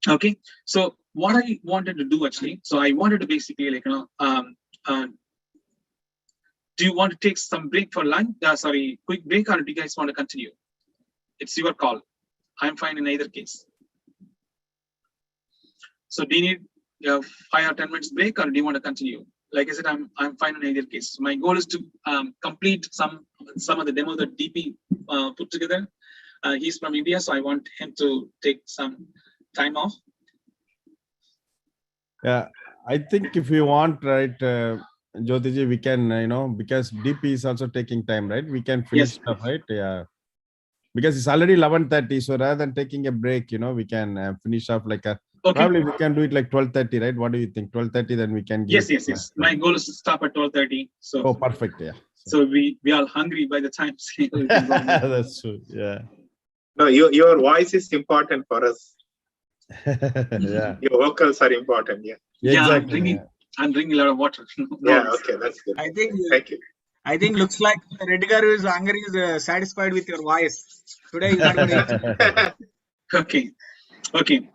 Okay. So what I wanted to do actually, so I wanted to basically like do you want to take some break for lunch? Quick break, or do you guys want to continue? It's your call. I'm fine in either case. So do you need 5 or 10 minutes break, or do you want to continue? Like I said, I'm fine in either case. My goal is to complete some of the demo that DP put together. He's from India, so I want him to take some time off. Yeah, I think if you want, right, Jothi ji, we can, because DP is also taking time, right? We can finish up, right? Yeah. Because it's already 11:30, so rather than taking a break, we can finish up like a. Okay. Probably we can do it like 12:30, right? What do you think? 12:30, then we can give. Yes. My goal is to stop at 12:30. So. Oh, perfect. Yeah. So we are hungry by the time. That's true. Yeah. No, your voice is important for us. Yeah. Your vocals are important. Yeah. Exactly. I'm drinking a lot of water. Yeah. Okay, that's good. Thank you. I think looks like Redgaru is hungry, is satisfied with your voice. Today he's not going to eat.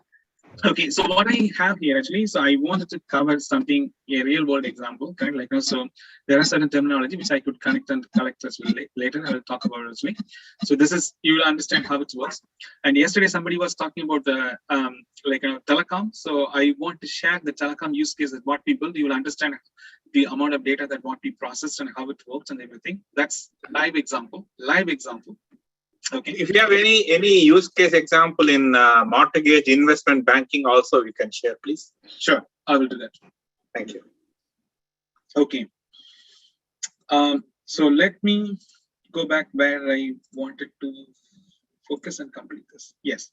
Okay, so what I have here actually, so I wanted to cover something, a real world example, kind of like, so there are certain terminology which I could connect and collect as well later. I will talk about it actually. So this is, you will understand how it works. And yesterday somebody was talking about the telecom. So I want to share the telecom use case that what we build. You will understand the amount of data that what we processed and how it works and everything. That's live example. Okay. If you have any use case example in mortgage investment banking, also you can share, please. Sure, I will do that. Thank you. Okay. So let me go back where I wanted to focus and complete this. Yes.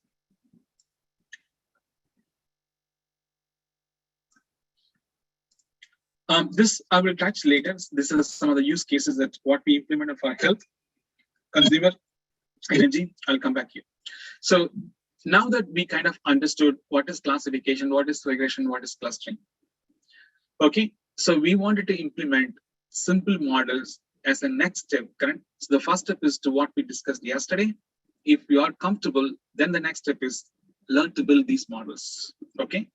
This I will touch later. This is some of the use cases that what we implemented for health, consumer, energy. I'll come back here. So now that we kind of understood what is classification, what is regression, what is clustering. Okay, so we wanted to implement simple models as a next step, correct? So the first step is to what we discussed yesterday. If you are comfortable, then the next step is learn to build these models. Okay,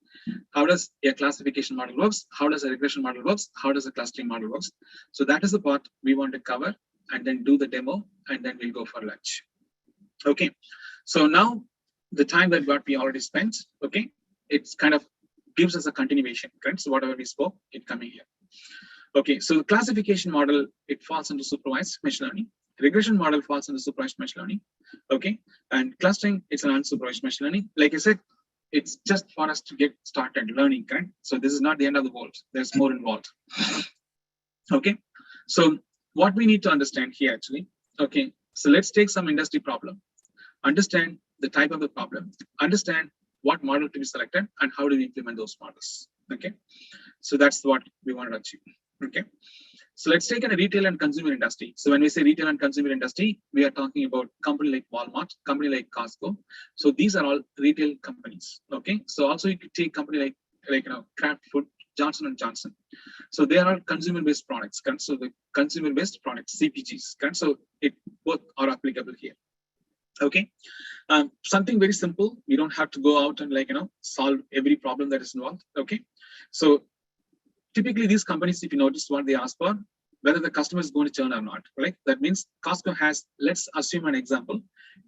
how does a classification model works? How does a regression model works? How does a clustering model works? So that is the part we want to cover, and then do the demo, and then we'll go for lunch. Okay, so now the time that what we already spent, okay, it's kind of gives us a continuation, correct? So whatever we spoke, it coming here. Okay, so the classification model, it falls into supervised machine learning. Regression model falls into supervised machine learning. Okay, and clustering, it's an unsupervised machine learning. Like I said, it's just for us to get started learning, correct? So this is not the end of the world. There's more involved. Okay, so what we need to understand here actually, okay, so let's take some industry problem. Understand the type of the problem, understand what model to be selected, and how do we implement those models. Okay, so that's what we want to achieve. Okay, so let's take in a retail and consumer industry. So when we say retail and consumer industry, we are talking about company like Walmart, company like Costco. So these are all retail companies. Okay, so also you could take company like Kraft Food, Johnson & Johnson. So they are all consumer-based products. So the consumer-based products, CPGs. So it both are applicable here. Okay, something very simple. We don't have to go out and solve every problem that is involved. Okay, so typically these companies, if you notice what they ask for, whether the customer is going to churn or not, right? That means Costco has, let's assume an example,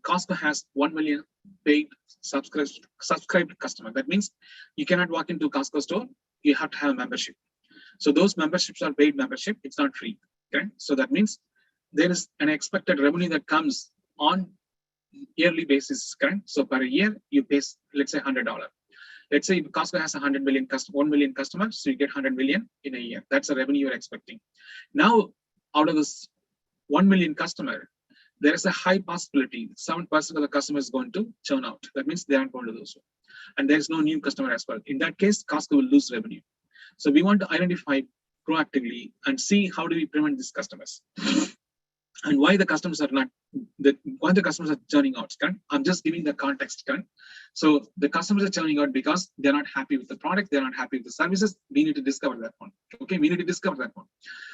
Costco has 1 million paid subscribed customer. That means you cannot walk into a Costco store, you have to have a membership. So those memberships are paid membership, it's not free. Okay, so that means there is an expected revenue that comes on yearly basis, correct? So per year you pay, let's say $100. Let's say Costco has 1 million customers, so you get 100 million in a year. That's the revenue you're expecting. Now out of this 1 million customer, there is a high possibility 7% of the customer is going to churn out. That means they aren't going to lose. And there is no new customer as well. In that case, Costco will lose revenue. So we want to identify proactively and see how do we prevent these customers and why the customers are not, why the customers are churning out. Correct? I'm just giving the context. Correct? So the customers are churning out because they're not happy with the product, they're not happy with the services. We need to discover that one. Okay, we need to discover that one.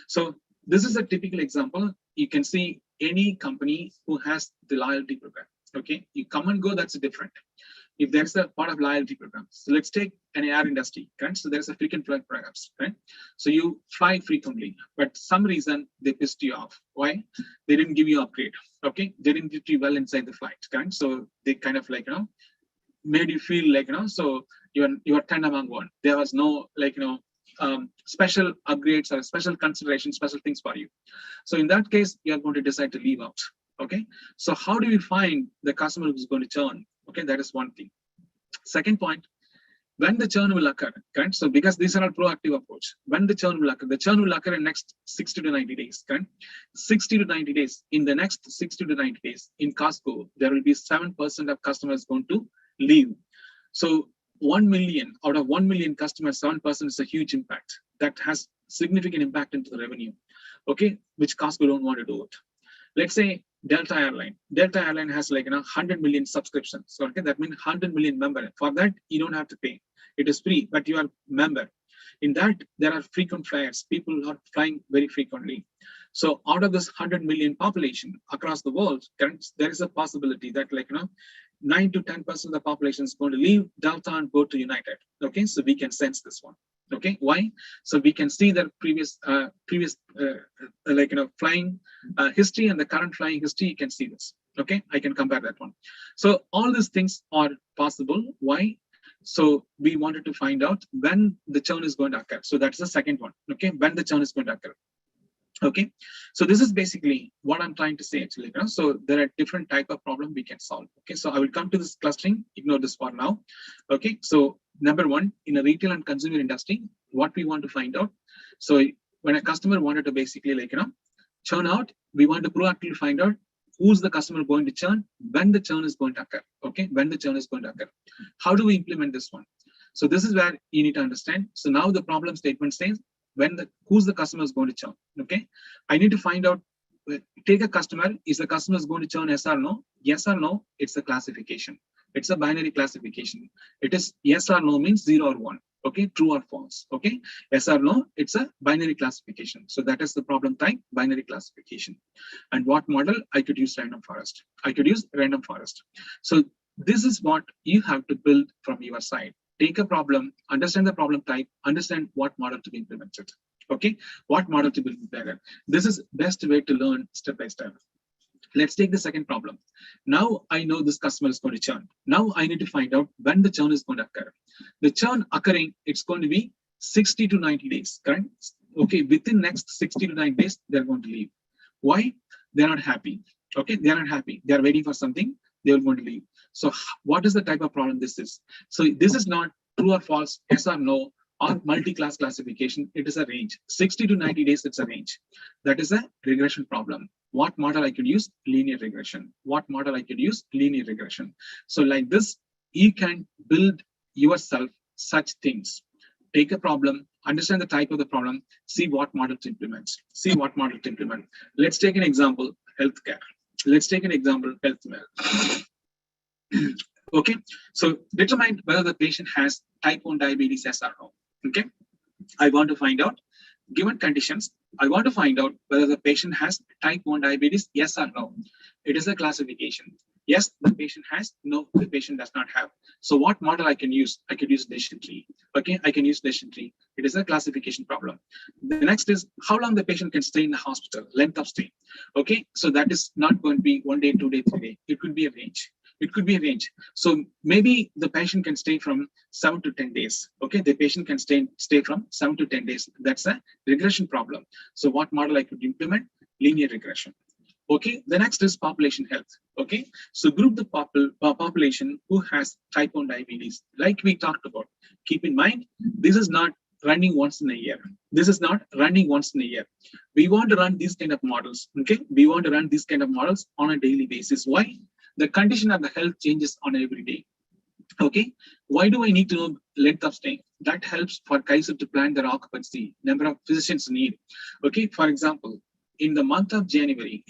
So this is a typical example. You can see any company who has the loyalty program. Okay, you come and go, that's different. If there's a part of loyalty program, so let's take an air industry, right? So there's a frequent flyer programs, right? So you fly frequently, but some reason they pissed you off. Why? They didn't give you upgrade. Okay, they didn't treat you well inside the flight, right? So they kind of like made you feel like so you are kind of among one. There was no like special upgrades or special consideration, special things for you. So in that case, you are going to decide to leave out. Okay, so how do we find the customer who's going to churn? Okay, that is one thing. Second point, when the churn will occur, correct? So because these are all proactive approach, when the churn will occur in next 60 to 90 days, correct? 60 to 90 days, in the next 60 to 90 days, in Costco, there will be 7% of customers going to leave. So 1 million, out of 1 million customers, 7% is a huge impact. That has significant impact into the revenue, okay, which Costco don't want to do it. Let's say Delta Airline. Delta Airline has like 100 million subscriptions. So okay, that means 100 million member. For that, you don't have to pay. It is free, but you are a member. In that, there are frequent flyers. People are flying very frequently. So out of this 100 million population across the world, there is a possibility that 9 to 10% of the population is going to leave Delta and go to United. Okay, so we can sense this one. Okay, why? So we can see their previous flying history and the current flying history. You can see this. Okay, I can compare that one. So all these things are possible. Why? So we wanted to find out when the churn is going to occur. So that's the second one. Okay, when the churn is going to occur. Okay, so this is basically what I'm trying to say actually. So there are different type of problem we can solve. Okay, so I will come to this clustering. Ignore this for now. Okay, so number one, in a retail and consumer industry, what we want to find out. So when a customer wanted to basically churn out, we want to proactively find out who's the customer going to churn, when the churn is going to occur. Okay, when the churn is going to occur. How do we implement this one? So this is where you need to understand. So now the problem statement says who's the customer is going to churn. Okay, I need to find out. Take a customer. Is the customer is going to churn? Yes or no? Yes or no? It's a classification. It's a binary classification. It is yes or no means 0 or 1. Okay, true or false. Okay, yes or no, it's a binary classification. So that is the problem type, binary classification. And what model? I could use random forest. I could use random forest. So this is what you have to build from your side. Take a problem, understand the problem type, understand what model to be implemented. Okay, what model to be implemented. This is best way to learn step by step. Let's take the second problem. Now I know this customer is going to churn. Now I need to find out when the churn is going to occur. The churn occurring, it's going to be 60 to 90 days, correct? Okay, within next 60 to 90 days, they're going to leave. Why? They're not happy. Okay, they're not happy. They're waiting for something. They're going to leave. So what is the type of problem this is? So this is not true or false, yes or no, or multi-class classification. It is a range. 60 to 90 days, it's a range. That is a regression problem. What model I could use? Linear regression. What model I could use? Linear regression. So like this, you can build yourself such things. Take a problem, understand the type of the problem, see what model to implement. See what model to implement. Let's take an example, healthcare. Let's take an example, healthcare. Okay, so determine whether the patient has type 1 diabetes, yes or no. Okay, I want to find out, given conditions, I want to find out whether the patient has type 1 diabetes, yes or no. It is a classification. Yes, the patient has, no, the patient does not have. So what model I can use? I could use decision tree. Okay, I can use decision tree. It is a classification problem. The next is how long the patient can stay in the hospital, length of stay. Okay, so that is not going to be 1 day, 2 days, 3 days. It could be a range. It could be a range. So maybe the patient can stay from 7 to 10 days. Okay, the patient can stay from 7 to 10 days. That's a regression problem. So what model I could implement? Linear regression. Okay, the next is population health. Okay, so group the population who has type 1 diabetes, like we talked about. Keep in mind, this is not running once in a year. This is not running once in a year. We want to run these kind of models. Okay, we want to run these kind of models on a daily basis. Why? The condition of the health changes on every day. Okay, why do I need to know length of stay? That helps for Kaiser to plan their occupancy, number of physicians need. Okay, for example, in the month of January,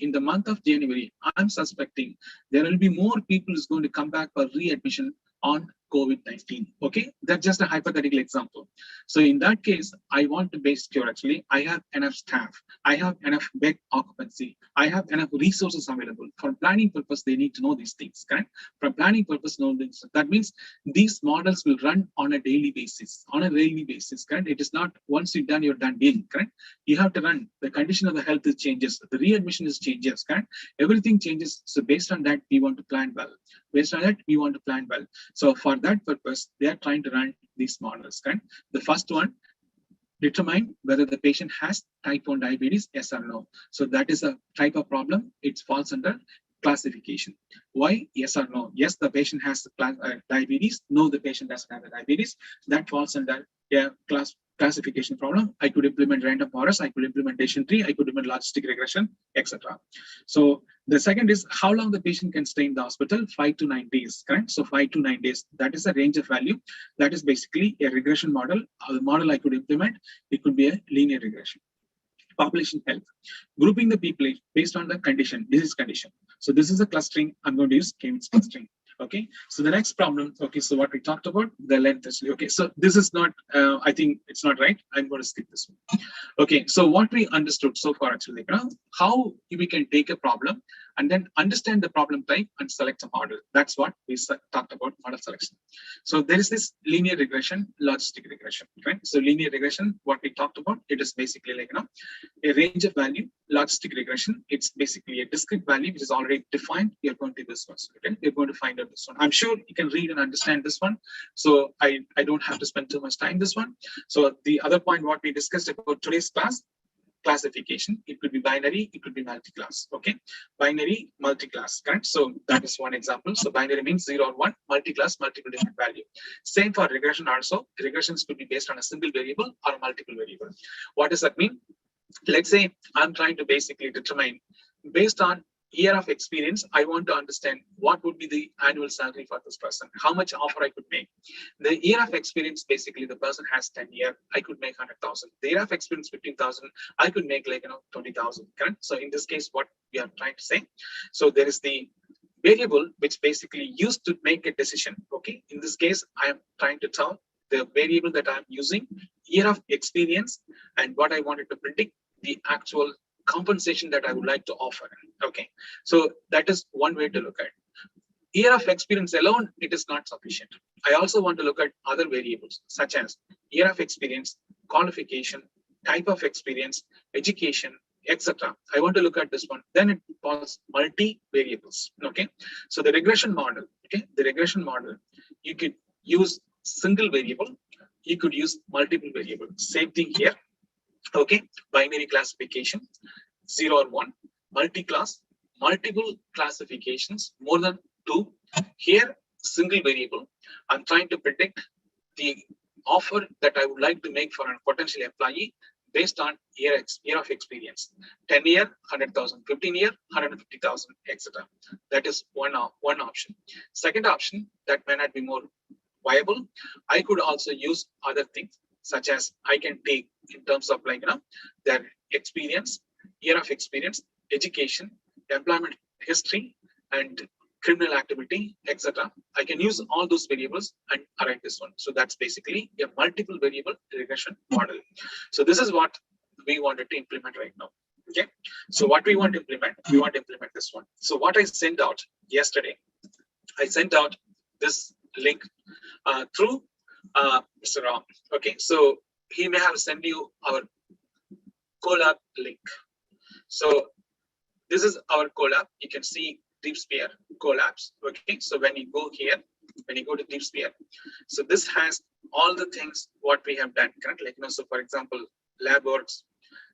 I'm suspecting there will be more people who's going to come back for readmission on COVID-19. Okay, that's just a hypothetical example. So in that case, I want to base cure. Actually, I have enough staff, I have enough bed occupancy, I have enough resources available. For planning purpose, they need to know these things, correct? For planning purpose, know this. That means these models will run on a daily basis, correct? It is not once you're done, deal, correct? You have to run. The condition of the health is changes, the readmission is changes, correct? Everything changes. So based on that, we want to plan well. So for that purpose, they are trying to run these models, correct? The first one, determine whether the patient has type 1 diabetes, yes or no. So that is a type of problem. It falls under classification. Why? Yes or no. Yes, the patient has diabetes. No, the patient doesn't have diabetes. That falls under classification problem. I could implement random forest, I could implement implementation tree, I could implement logistic regression, etc. So the second is how long the patient can stay in the hospital, 5 to 9 days, correct? So 5 to 9 days, that is a range of value. That is basically a regression model. The model I could implement, it could be a linear regression. Population health, grouping the people based on the condition, disease condition. So this is a clustering. I'm going to use K-means clustering. Okay, so the next problem, okay, so what we talked about, the length is, okay, so this is not, I think it's not right. I'm going to skip this one. Okay, so what we understood so far actually, how we can take a problem and then understand the problem type and select a model. That's what we talked about, model selection. So there is this linear regression, logistic regression, right? So linear regression, what we talked about, it is basically like, a range of value. Logistic regression, it's basically a discrete value which is already defined. You're going to do this one, okay? You're going to find out this one. I'm sure you can read and understand this one. So I don't have to spend too much time this one. So the other point what we discussed about today's class, classification, it could be binary, it could be multi-class, okay? Binary, multi-class, correct? So that is one example. So binary means 0 or 1, multi-class, multiple different value. Same for regression also. Regressions could be based on a single variable or a multiple variable. What does that mean? Let's say I'm trying to basically determine, based on year of experience, I want to understand what would be the annual salary for this person, how much offer I could make. The year of experience, basically the person has 10 years, I could make 100,000. The year of experience 15,000, I could make like 20,000, correct? So in this case, what we are trying to say, so there is the variable which basically used to make a decision. Okay, in this case, I am trying to tell the variable that I'm using, year of experience, and what I wanted to predict the actual compensation that I would like to offer. Okay, so that is one way to look at it. Year of experience alone, it is not sufficient. I also want to look at other variables such as year of experience, qualification, type of experience, education, etc. I want to look at this one. Then it calls multi variables. Okay, so the regression model. Okay, the regression model, you could use single variable, you could use multiple variable. Same thing here. Okay, binary classification, 0 or 1, multi-class, multiple classifications, more than 2. Here, single variable. I'm trying to predict the offer that I would like to make for a potential employee based on year of experience. 10 year, 100,000, 15 year, 150,000, etc. That is one option. Second option that may not be more viable, I could also use other things such as I can take in terms of like their experience, year of experience, education, employment history, and criminal activity, etc. I can use all those variables and arrive this one. So that's basically a multiple variable regression model. So this is what we wanted to implement right now. Okay. So what we want to implement, we want to implement this one. So what I sent out yesterday, I sent out this link through Mr. Ram. Okay, so he may have sent you our collab link. So this is our collab. You can see DeepSphere collabs. Okay, so when you go here, when you go to DeepSphere, so this has all the things what we have done, correct? Like so for example, lab works,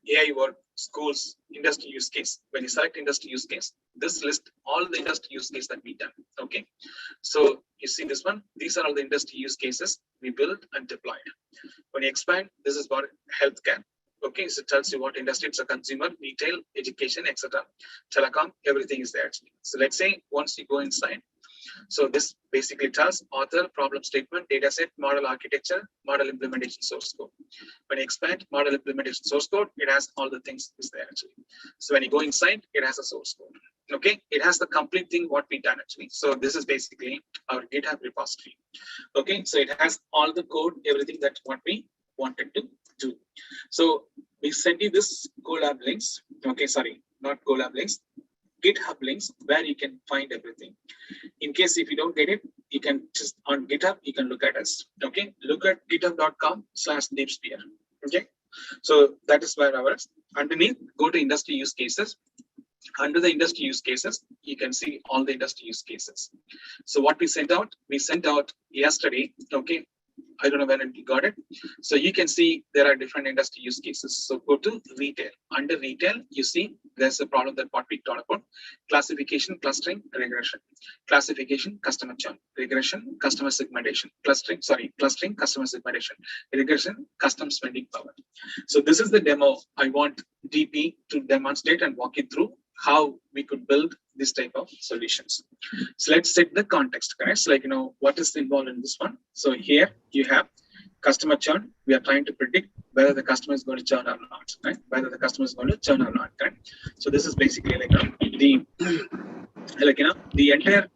AI work, schools, industry use case. When you select industry use case, this lists all the industry use case that we done. Okay. So you see this one, these are all the industry use cases we built and deployed. When you expand, this is about healthcare. Okay, so it tells you what industry, it's a consumer, retail, education, etc. Telecom, everything is there actually. So let's say once you go inside, so this basically tells author, problem statement, data set, model architecture, model implementation source code. When you expand model implementation source code, it has all the things is there actually. So when you go inside, it has a source code. Okay, it has the complete thing what we done actually. So this is basically our GitHub repository. Okay, so it has all the code, everything that what we wanted to do. So we send you this Colab links. Okay, sorry, not Colab links, GitHub links where you can find everything. In case if you don't get it, you can just on GitHub, you can look at us. Okay, look at github.com/DeepSphere. Okay, so that is where ours. Underneath, go to industry use cases. Under the industry use cases, you can see all the industry use cases. So what we sent out yesterday. Okay, I don't know when you got it. So you can see there are different industry use cases. So go to retail. Under retail, you see there's a problem that what we talked about. Classification, clustering, regression. Classification, customer churn. Regression, customer segmentation. Clustering, customer segmentation. Regression, custom spending power. So this is the demo I want DP to demonstrate and walk you through how we could build this type of solutions. So let's set the context, correct? So what is involved in this one? So here you have customer churn. We are trying to predict whether the customer is going to churn or not, right? Whether the customer is going to churn or not, correct? So this is basically the entire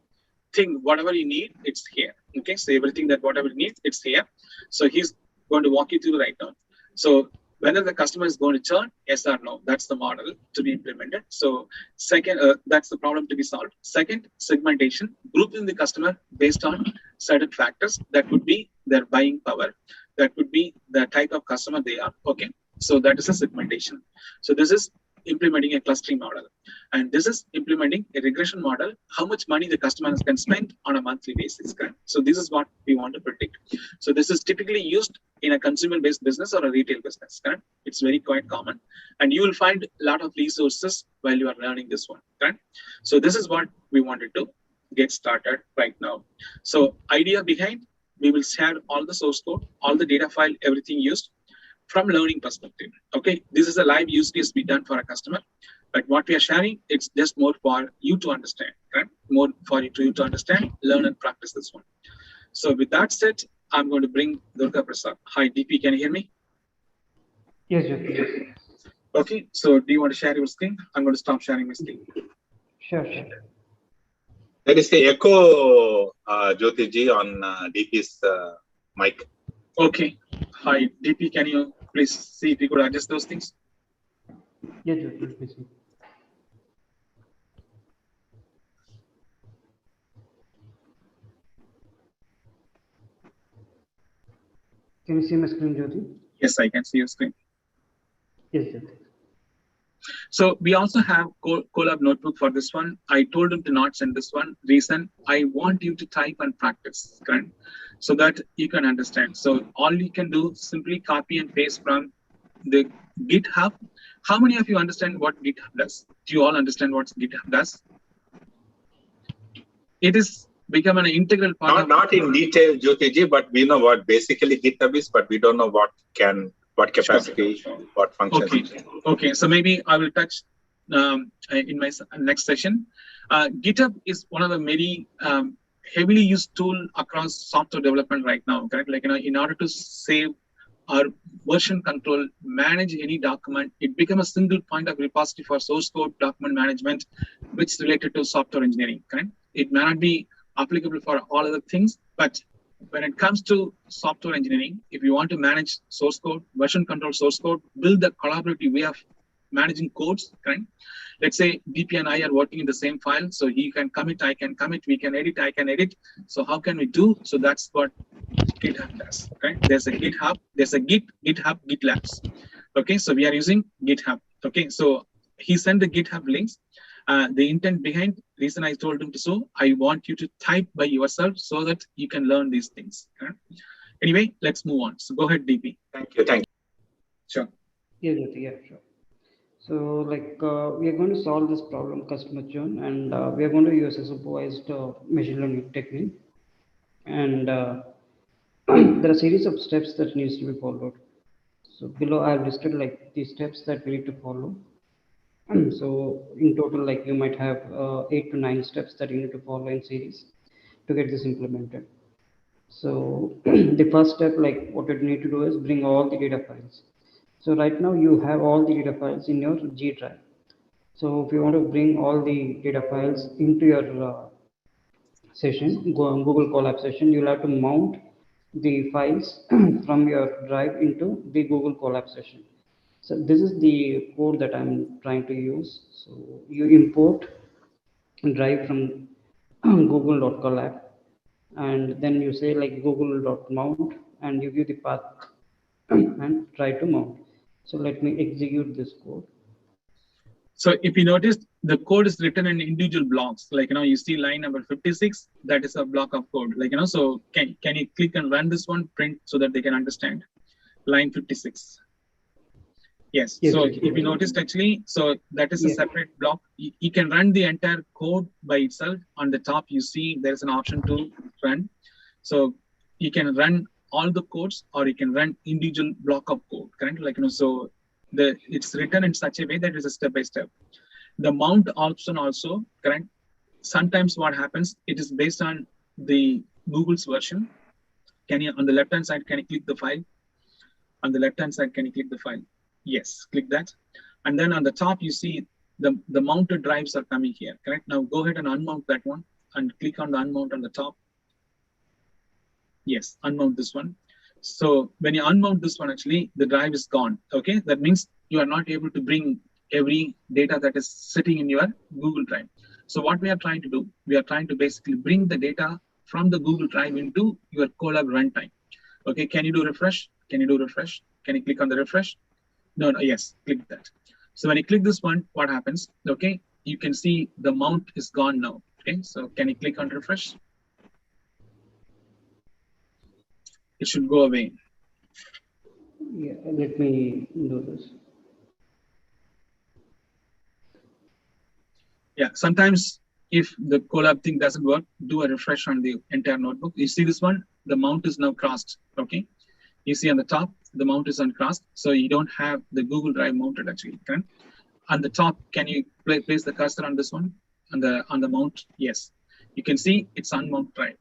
thing, whatever you need, it's here. Okay, so everything that whatever you need, it's here. So he's going to walk you through right now. So whether the customer is going to churn, yes or no, that's the model to be implemented. So second, that's the problem to be solved. Second, segmentation, grouping the customer based on certain factors. That could be their buying power. That could be the type of customer they are. Okay, so that is a segmentation. So this is implementing a clustering model. And this is implementing a regression model, how much money the customers can spend on a monthly basis. Correct? So this is what we want to predict. So this is typically used in a consumer-based business or a retail business. Correct? It's very quite common. And you will find a lot of resources while you are learning this one. Correct? So this is what we wanted to get started right now. So idea behind, we will share all the source code, all the data file, everything used from learning perspective. Okay, this is a live use case we done for a customer, but what we are sharing, it's just more for you to understand, right? More for you to understand, learn and practice this one. So with that said, I'm going to bring Durga Prasad. Hi, DP, can you hear me? Yes, Jothi. Okay, so do you want to share your screen? I'm going to stop sharing my screen. Sure. There is a echo, Jothi ji, on DP's mic. Okay. Hi, DP, can you please see if you could adjust those things? Yes, Jothi, please. Can you see my screen, Jothi? Yes, I can see your screen. Yes, Jothi. So we also have Colab notebook for this one. I told him to not send this one. Reason, I want you to type and practice, correct? So that you can understand. So all you can do, simply copy and paste from the GitHub. How many of you understand what GitHub does? Do you all understand what GitHub does? It is become an integral part. Not in detail, Jothi ji, but we know what basically GitHub is, but we don't know what capacity, sure. What functions. Okay. So maybe I will touch in my next session. GitHub is one of the many heavily used tool across software development right now. Correct? In order to save or version control, manage any document, it becomes a single point of repository for source code document management, which is related to software engineering. Correct? It may not be applicable for all other things, but when it comes to software engineering, if you want to manage source code, version control source code, build the collaborative way of managing codes, correct? Let's say DP and I are working in the same file, so he can commit, I can commit, we can edit, I can edit. So how can we do? So that's what GitHub does. Okay, there's a GitHub, there's a GitHub, GitLabs. Okay, so we are using GitHub. Okay, so he sent the GitHub links. The intent behind, reason I told him to so, I want you to type by yourself so that you can learn these things. Okay? Anyway, let's move on. So go ahead, DP. Thank you. Sure. Yeah, Jothi, yeah, sure. So we are going to solve this problem, customer churn, and we are going to use a supervised machine learning technique. And there are a series of steps that needs to be followed. So below I have listed the steps that we need to follow. So in total, you might have 8 to 9 steps that you need to follow in series to get this implemented. So the first step, what you need to do is bring all the data files. So right now you have all the data files in your G drive. So if you want to bring all the data files into your session, go on Google Colab session, you'll have to mount the files from your drive into the Google Colab session. So this is the code that I'm trying to use. So you import drive from google.colab, and then you say google.mount, and you give the path and try to mount. So let me execute this code. So if you noticed, the code is written in individual blocks. You see line number 56, that is a block of code. So can you click and run this one, print so that they can understand? Line 56. Yes. So if you noticed actually, so that is a separate block. You can run the entire code by itself. On the top, you see there's an option to run. So you can run all the codes, or you can run individual block of code, correct? So it's written in such a way that it's a step by step. The mount option also, correct? Sometimes what happens, it is based on the Google's version. Can you, on the left hand side, can you click the file? On the left hand side, can you click the file? Yes, click that. And then on the top, you see the mounted drives are coming here, correct? Now go ahead and unmount that one and click on the unmount on the top. Yes, unmount this one. So when you unmount this one, actually, the drive is gone. Okay, that means you are not able to bring every data that is sitting in your Google Drive. So what we are trying to do, we are trying to basically bring the data from the Google Drive into your Colab runtime. Okay, can you do refresh? Can you do refresh? Can you click on the refresh? No, yes, click that. So when you click this one, what happens? Okay, you can see the mount is gone now. Okay, so can you click on refresh? It should go away. Yeah, let me do this. Yeah, sometimes if the Colab thing doesn't work, do a refresh on the entire notebook. You see this one, the mount is now crossed. Okay, you see on the top, the mount is uncrossed, so you don't have the Google Drive mounted actually. Okay? On the top, can you place the cursor on this one, on the mount? Yes, you can see it's unmount drive.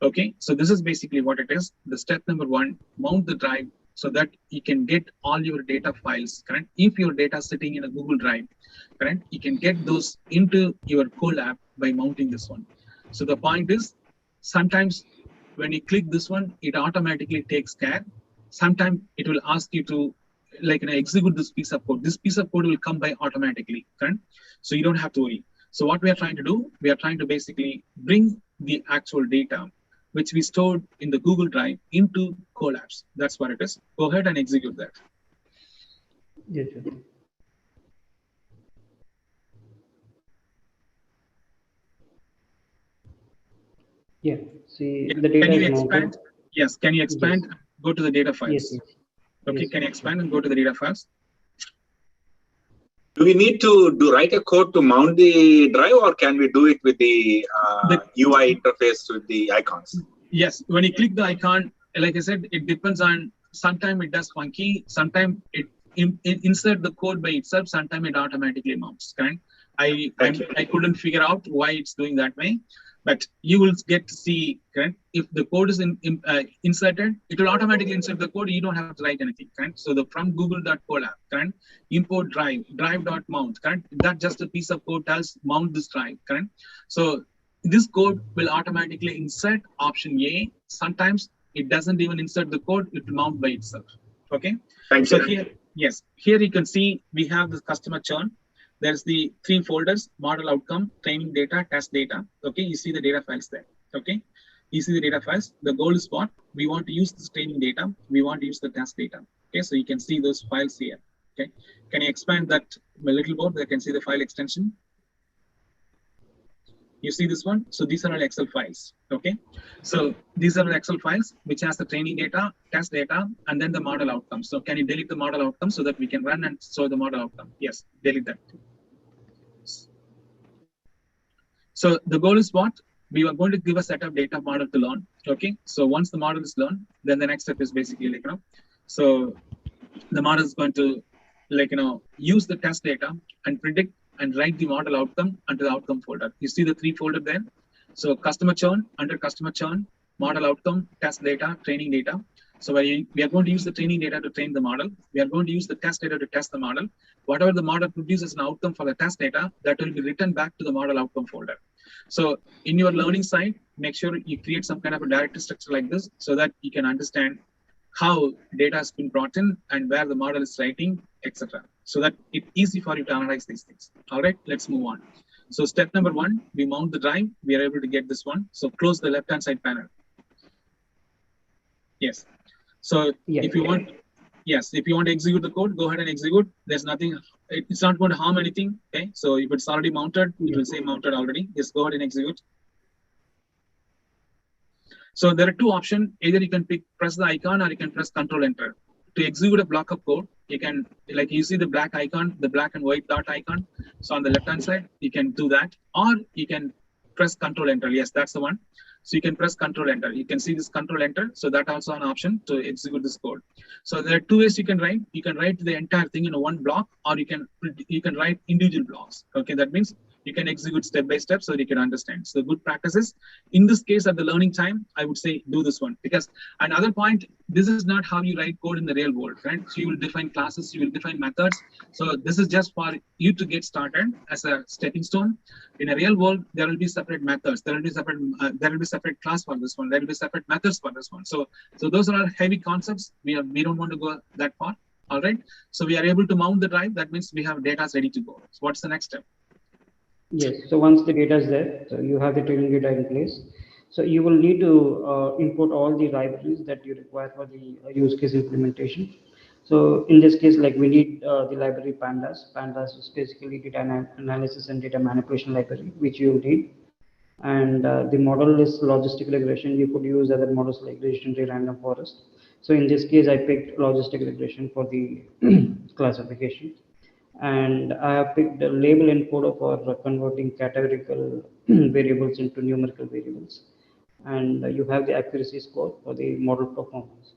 Okay, so this is basically what it is. The step number 1, mount the drive so that you can get all your data files, correct? If your data is sitting in a Google Drive, correct, you can get those into your Colab by mounting this one. So the point is, sometimes when you click this one, it automatically takes care. Sometimes it will ask you to execute this piece of code. This piece of code will come by automatically, correct? So you don't have to worry. So what we are trying to do, we are trying to basically bring the actual data which we stored in the Google Drive into Colabs. That's what it is. Go ahead and execute that. Yes, sir. Yeah, see the data Can you is expand? mounted. Yes, can you expand? Yes. Go to the data files. Yes. Okay, yes, can you expand and go to the data files? Do we need to write a code to mount the drive, or can we do it with the UI interface with the icons? Yes, when you click the icon, like I said, it depends on, sometimes it does funky, sometimes it insert the code by itself, sometimes it automatically mounts, correct? I couldn't figure out why it's doing that way, but you will get to see, correct? If the code is inserted, it will automatically insert the code. You don't have to write anything, correct? So from google.colab, correct? Import drive.mount, correct? That just a piece of code tells mount this drive, correct? So this code will automatically insert option A. Sometimes it doesn't even insert the code, it will mount by itself. Okay. Thank so you. Here, yes, here you can see we have this customer churn. There's the 3 folders: model outcome, training data, test data. Okay, you see the data files there. Okay, you see the data files. The goal is what? We want to use this training data. We want to use the test data. Okay, so you can see those files here. Okay, can you expand that a little more? They can see the file extension. You see this one? So these are all Excel files. Okay. So these are the Excel files which has the training data, test data, and then the model outcome. So can you delete the model outcome so that we can run and show the model outcome? Yes, delete that. So the goal is what? We are going to give a set of data model to learn. Okay. So once the model is learned, then the next step is basically like, so the model is going to use the test data and predict and write the model outcome under the outcome folder. You see the 3 folder there. So customer churn, under customer churn, model outcome, test data, training data. So we are going to use the training data to train the model. We are going to use the test data to test the model. Whatever the model produces an outcome for the test data, that will be written back to the model outcome folder. So in your learning side, make sure you create some kind of a directory structure like this so that you can understand how data has been brought in and where the model is writing, etc. So that it's easy for you to analyze these things. All right, let's move on. So step number 1, we mount the drive. We are able to get this one. So close the left-hand side panel. Yes. So if you want, if you want to execute the code, go ahead and execute. There's nothing, it's not going to harm anything. Okay. So if it's already mounted, it will say mounted already. Just go ahead and execute. So there are 2 options. Either you can press the icon or you can press Control Enter. To execute a block of code, you can, like you see the black icon, the black and white dot icon. So on the left-hand side, you can do that, or you can press Control Enter. Yes, that's the one. So you can press Control Enter. You can see this Control Enter. So that's also an option to execute this code. So there are 2 ways you can write. You can write the entire thing in a one block, or you can write individual blocks. Okay, that means you can execute step by step so that you can understand. So good practices. In this case, at the learning time, I would say do this one, because another point, this is not how you write code in the real world, right? So you will define classes, you will define methods. So this is just for you to get started as a stepping stone. In a real world, there will be separate methods. There will be separate class for this one. There will be separate methods for this one. So those are heavy concepts. We don't want to go that far. All right. So we are able to mount the drive. That means we have data ready to go. So what's the next step? Yes. So once the data is there, so you have the training data in place. So you will need to import all the libraries that you require for the use case implementation. So in this case, like we need the library pandas. Pandas is basically data analysis and data manipulation library, which you need. And the model is logistic regression. You could use other models like legendary random forest. So in this case, I picked logistic regression for the classification. And I have picked the label encoder for converting categorical variables into numerical variables. And you have the accuracy score for the model performance.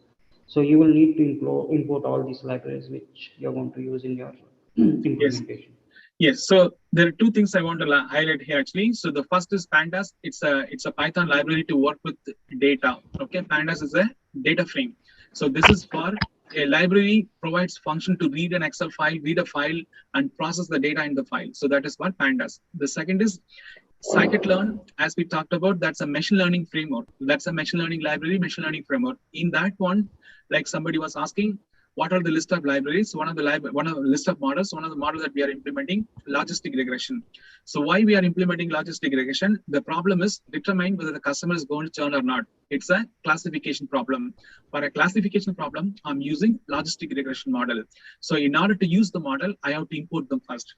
So you will need to import all these libraries which you're going to use in your implementation. Yes. So there are 2 things I want to highlight here actually. So the first is Pandas. It's a Python library to work with data. Okay. Pandas is a data frame. So this is for a library provides function to read an Excel file, read a file, and process the data in the file. So that is what Pandas. The second is scikit-learn, as we talked about, that's a machine learning framework. That's a machine learning library, machine learning framework. In that one, like somebody was asking, what are the list of libraries? One of the list of models. One of the models that we are implementing, logistic regression. So why we are implementing logistic regression? The problem is determine whether the customer is going to churn or not. It's a classification problem. For a classification problem, I'm using logistic regression model. So in order to use the model, I have to import them first.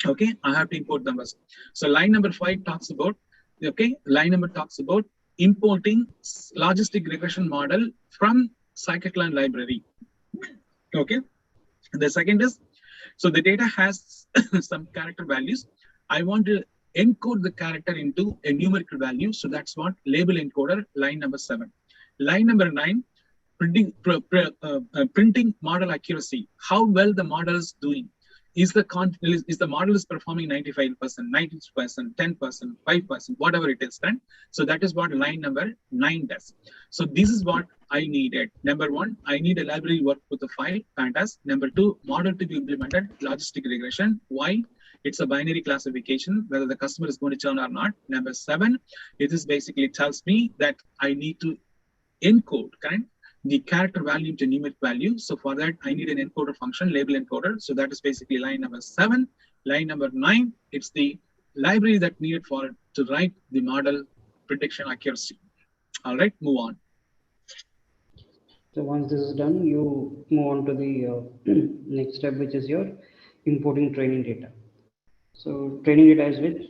Okay, I have to import them first. So line number 5 talks about, importing logistic regression model from scikit-learn library. Okay. The second is, so the data has some character values. I want to encode the character into a numerical value. So that's what label encoder, line number 7. Line number 9, printing model accuracy. How well the model is doing. Is the model is performing 95%, 90%, 10%, 5%, whatever it is, right? So that is what line number 9 does. So this is what I needed. Number 1, I need a library work with the file, Pandas. Number 2, model to be implemented, logistic regression. Why? It's a binary classification, whether the customer is going to churn or not. Number 7, it is basically tells me that I need to encode, correct? The character value into numeric value. So for that, I need an encoder function, label encoder. So that is basically line number 7. Line number 9, it's the library that needed for to write the model prediction accuracy. All right, move on. So once this is done, you move on to the next step, which is your importing training data. So training data is which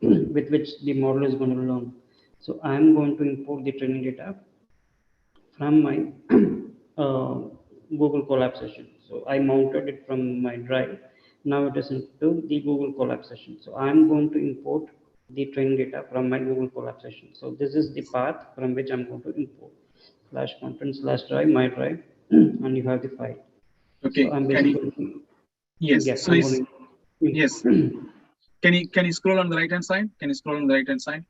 with which the model is going to learn. So I'm going to import the training data from my Google Colab session. So I mounted it from my drive. Now it is into the Google Colab session. So I'm going to import the training data from my Google Colab session. So this is the path from which I'm going to import. /content/drive, my drive, and you have the file. Okay. So I'm basically yes. Yeah, So yes. Can you scroll on the right hand side? Can you scroll on the right hand side?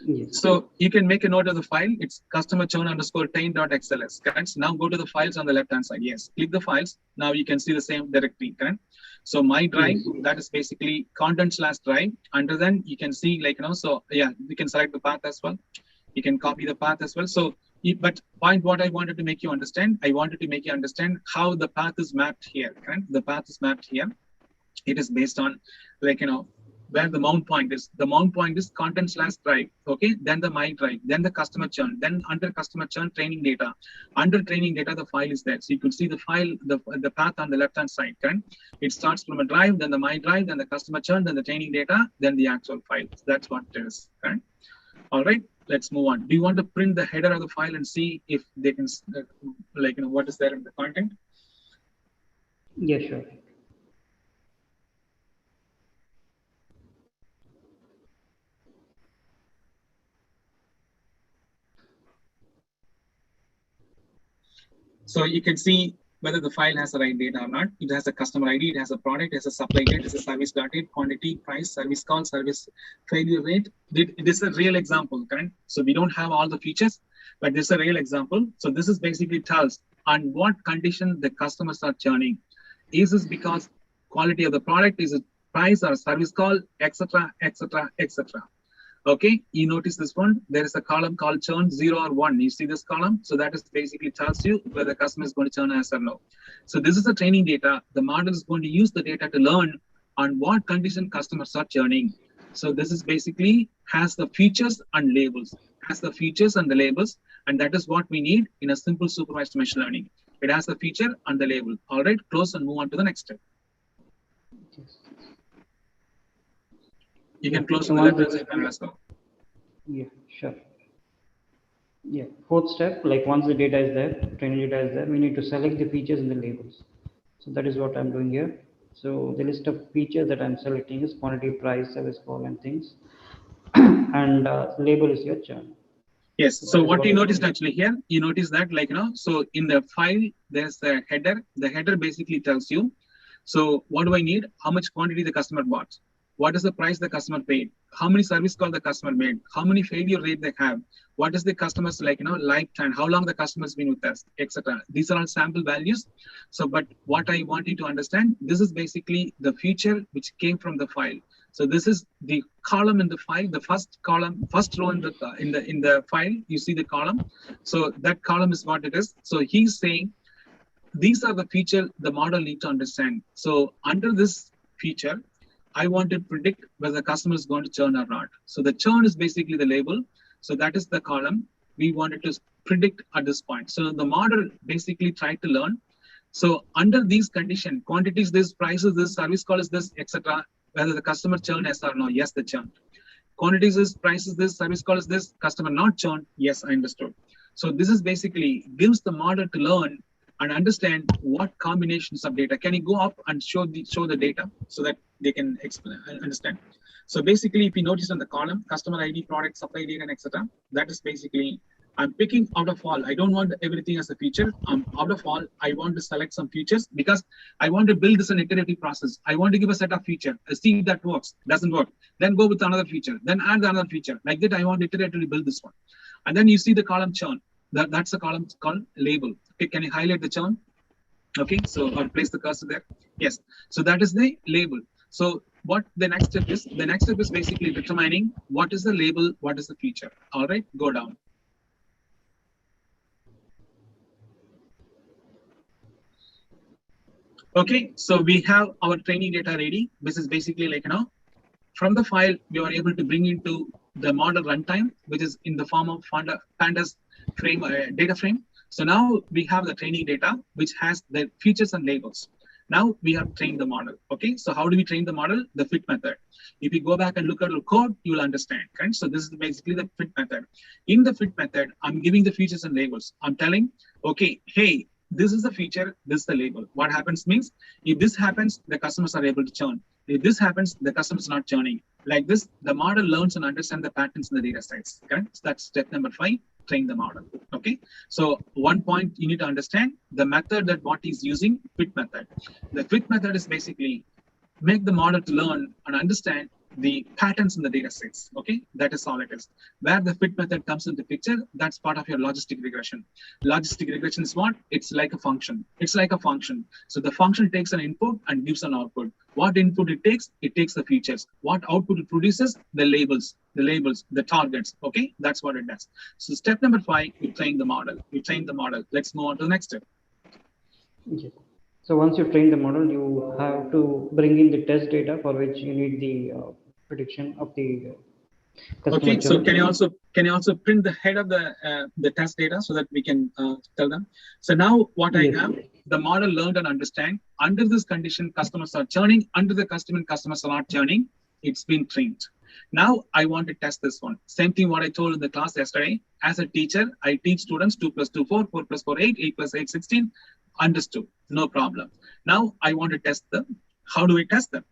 Yes. So you can make a note of the file. It's customer churn _ train.xls. Correct. So now go to the files on the left hand side. Yes. Click the files. Now you can see the same directory. Correct. So my drive, that is basically content/drive. Under then you can see so yeah, you can select the path as well. You can copy the path as well. So but what I wanted to make you understand, how the path is mapped here. Correct. The path is mapped here. It is based on where the mount point is. The mount point is content/drive. Okay, then the my drive, then the customer churn, then under customer churn training data. Under training data, the file is there. So you could see the file, the path on the left hand side. Okay? It starts from a drive, then the my drive, then the customer churn, then the training data, then the actual file. That's what it is. Okay? All right, let's move on. Do you want to print the header of the file and see if they can what is there in the content? Yeah, sure. So you can see whether the file has the right data or not. It has a customer ID, it has a product, it has a supply date, it has a service date, quantity, price, service call, service failure rate. This is a real example, correct? So we don't have all the features, but this is a real example. So this is basically tells on what condition the customers are churning. Is this because quality of the product, is it price or service call, etc., etc., etc. Okay, you notice this one. There is a column called churn 0 or 1. You see this column? So that is basically tells you whether the customer is going to churn yes or no. So this is the training data. The model is going to use the data to learn on what condition customers are churning. So this is basically has the features and labels. Has the features and the labels, and that is what we need in a simple supervised machine learning. It has the feature and the label. All right, close and move on to the next step. You can close on the left hand side and let's go. Yeah, sure. Yeah, fourth step, like once the data is there, training data is there, we need to select the features and the labels. So that is what I'm doing here. So the list of features that I'm selecting is quantity, price, service call, and things. And label is your churn. Yes. So what you noticed actually here, you notice that so in the file, there's the header. The header basically tells you, so what do I need? How much quantity the customer bought? What is the price the customer paid? How many service call the customer made? How many failure rate they have? What is the customer's lifetime? How long the customer's been with us, etc. These are all sample values. So, but what I want you to understand, this is basically the feature which came from the file. So this is the column in the file, the first column, first row in the file. You see the column. So that column is what it is. So he's saying these are the feature the model need to understand. So under this feature, I want to predict whether the customer is going to churn or not. So the churn is basically the label. So that is the column we wanted to predict at this point. So the model basically tried to learn. So under these conditions, quantities this, prices this, service call is this, etc., whether the customer churn yes or no, yes, the churn. Quantities is, prices this, service call is this, customer not churn, yes, I understood. So this is basically gives the model to learn and understand what combinations of data. Can you go up and show the data so that they can understand? So basically, if you notice on the column, customer ID, product, supply data, etc., that is basically, I'm picking out of all. I don't want everything as a feature. Out of all, I want to select some features because I want to build this an iterative process. I want to give a set of feature, see if that works, doesn't work. Then go with another feature, then add another feature. Like that, I want to iteratively build this one. And then you see the column churn. That's a column called label. Okay, can you highlight the churn? Okay, so or place the cursor there. Yes, so that is the label. So what the next step is? The next step is basically determining what is the label, what is the feature. All right, go down. Okay, so we have our training data ready. This is basically from the file, we are able to bring into the model runtime, which is in the form of pandas frame data frame. So now we have the training data, which has the features and labels. Now we have trained the model. Okay, so how do we train the model? The fit method. If you go back and look at the code, you will understand. Right? So this is basically the fit method. In the fit method, I'm giving the features and labels. I'm telling, okay, hey, this is the feature, this is the label. What happens means, if this happens, the customers are able to churn. If this happens, the customers are not churning. Like this, the model learns and understands the patterns in the data sets. Okay? So that's step number 5, train the model. Okay. So one point you need to understand, the method that what is using, fit method. The fit method is basically make the model to learn and understand the patterns in the data sets. Okay, that is all it is. Where the fit method comes into picture, that's part of your logistic regression. Logistic regression is what? It's like a function. It's like a function. So the function takes an input and gives an output. What input it takes the features. What output it produces? The labels, the targets. Okay, that's what it does. So step number 5, you train the model. Let's move on to the next step. Okay. So once you train the model, you have to bring in the test data for which you need the prediction of the customer. Okay, so can you also print the head of the test data so that we can tell them? So now what I have, the model learned and understand. Under this condition, customers are churning. Under the customers are not churning. It's been trained. Now I want to test this one. Same thing what I told in the class yesterday. As a teacher, I teach students 2 + 2 4, 4 + 4 8, 8 + 8 16. Understood, no problem. Now I want to test them. How do we test them?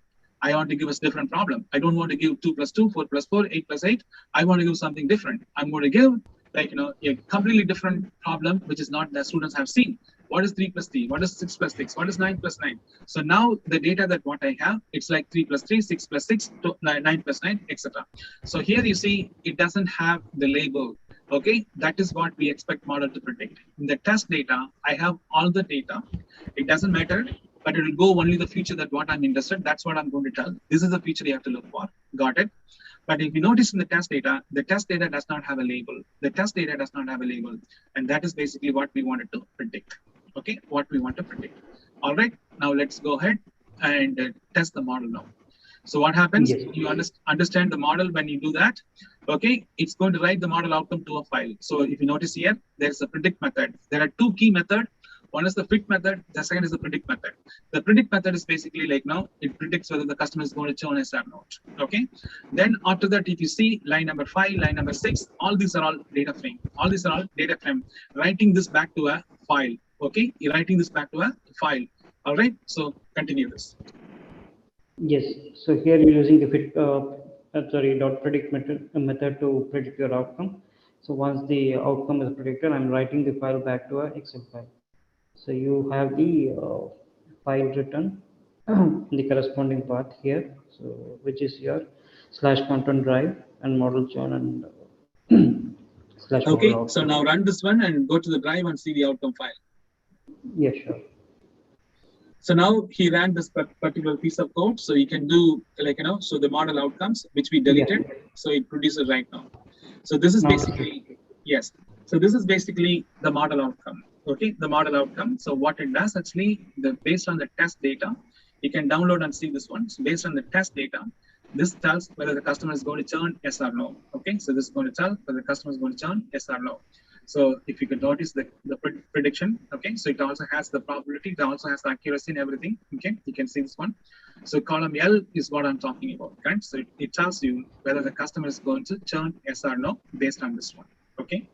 I want to give us different problem. I don't want to give 2 + 2, 4 + 4, 8 + 8. I want to give something different. I'm going to give a completely different problem, which is not that students have seen. What is 3 + 3? What is 6 + 6? What is 9 + 9? So now the data that what I have, it's like 3 + 3, 6 + 6, 9 + 9, etc. So here you see it doesn't have the label. Okay, that is what we expect model to predict. In the test data, I have all the data. It doesn't matter, but it will go only the feature that what I'm interested. That's what I'm going to tell. This is the feature you have to look for. Got it? But if you notice in the test data does not have a label. The test data does not have a label. And that is basically what we wanted to predict. Okay, what we want to predict. All right, now let's go ahead and test the model now. So what happens? Yes. You understand the model when you do that. Okay, it's going to write the model outcome to a file. So if you notice here, there's a predict method. There are 2 key methods. One is the fit method. The second is the predict method. The predict method is basically like now, it predicts whether the customer is going to churn yes or not. Okay. Then after that, if you see line number 5, line number 6, all these are all data frame. All these are all data frame. Writing this back to a file. Okay. You're writing this back to a file. All right. So continue this. Yes. So here you're using the fit, dot predict method to predict your outcome. So once the outcome is predicted, I'm writing the file back to an Excel file. So you have the file written in the corresponding path here. So which is your /content drive and model churn and / Okay. model So now run this one and go to the drive and see the outcome file. Yeah, sure. So now he ran this particular piece of code. So you can do so the model outcomes, which we deleted. Yeah. So it produces right now. So this is basically, yes. So this is basically the model outcome. Okay, the model outcome. So what it does actually, based on the test data, you can download and see this one. So based on the test data, this tells whether the customer is going to churn yes or no. Okay, so this is going to tell whether the customer is going to churn yes or no. So if you can notice the prediction, okay, so it also has the probability, it also has the accuracy and everything. Okay, you can see this one. So column L is what I'm talking about. Okay, so it tells you whether the customer is going to churn yes or no based on this one. Okay,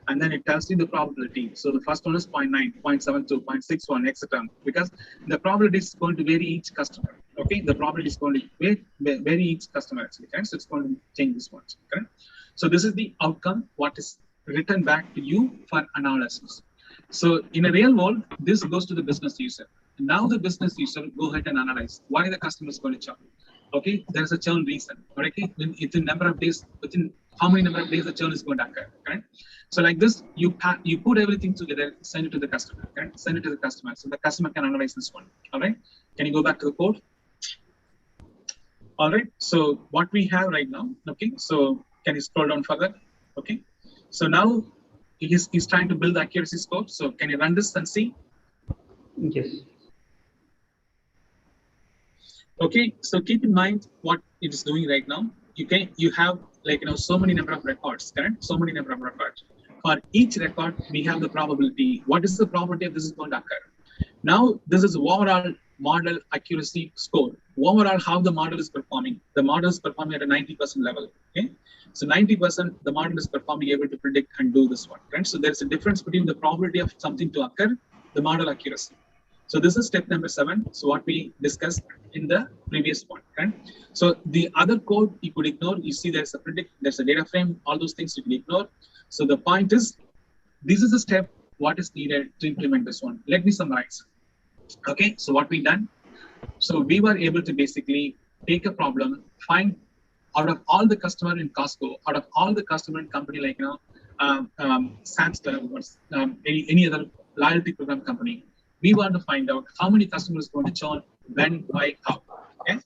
and then it tells you the probability. So the first one is 0.9, 0.72, 0.61, etc. Because the probability is going to vary each customer. Okay, the probability is going to vary each customer actually. Okay? So it's going to change this one. Okay, so this is the outcome. What is written back to you for analysis. So in a real world, this goes to the business user. Now the business user go ahead and analyze why the customer is going to churn. Okay, there's a churn reason. Okay, within number of days, within how many number of days the churn is going to occur. Okay, so like this, you put everything together, send it to the customer. Okay, send it to the customer, so the customer can analyze this one. All right, can you go back to the code? All right, so what we have right now. Okay, so can you scroll down further? Okay. So now he's trying to build the accuracy score. So can you run this and see? Yes. Okay. So keep in mind what it is doing right now. You have so many number of records, correct? So many number of records. For each record, we have the probability. What is the probability of this is going to occur? Now this is overall model accuracy score. Overall, how the model is performing. The model is performing at a 90% level. Okay, so 90% the model is performing, able to predict and do this one. Right. So there's a difference between the probability of something to occur, the model accuracy. So this is step number 7. So what we discussed in the previous one. Right. So the other code you could ignore. You see there's a predict, there's a data frame, all those things you can ignore. So the point is, this is the step what is needed to implement this one. Let me summarize. Okay, so what we done? So we were able to basically take a problem, find out of all the customer in Costco, out of all the customer in company like Samsung or any other loyalty program company, we want to find out how many customers going to churn, when, why, how. Okay,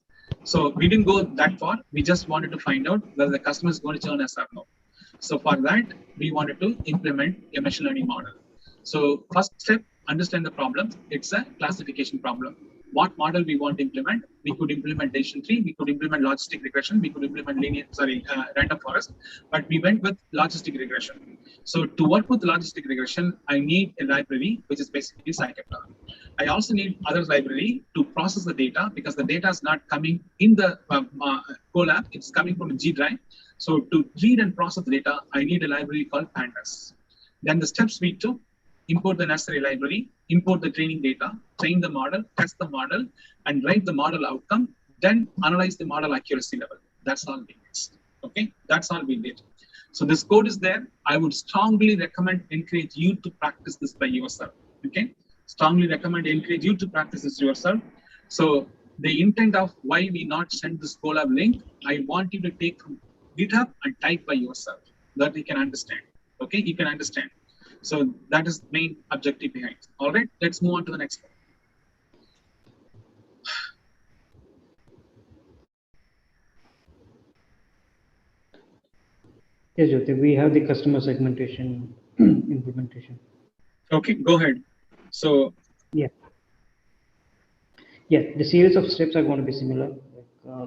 so we didn't go that far. We just wanted to find out whether the customer is going to churn yes or no. So for that, we wanted to implement a machine learning model. So first step, understand the problem. It's a classification problem. What model we want to implement? We could implement decision tree, we could implement logistic regression, we could implement random forest, but we went with logistic regression. So to work with logistic regression, I need a library, which is basically scikit-learn. I also need other library to process the data, because the data is not coming in the Colab, it's coming from the G drive. So to read and process the data, I need a library called pandas. Then the steps we took: import the necessary library, import the training data, train the model, test the model, and write the model outcome, then analyze the model accuracy level. That's all we did. Okay, that's all we did. So this code is there. I would strongly recommend, encourage you to practice this by yourself. Okay, strongly recommend, encourage you to practice this yourself. So the intent of why we not send this Colab link, I want you to take from GitHub and type by yourself, that you can understand. Okay, you can understand. So that is the main objective behind. All right, let's move on to the next one. Yes, Jothi, we have the customer segmentation implementation. Okay, go ahead. So yeah, the series of steps are going to be similar.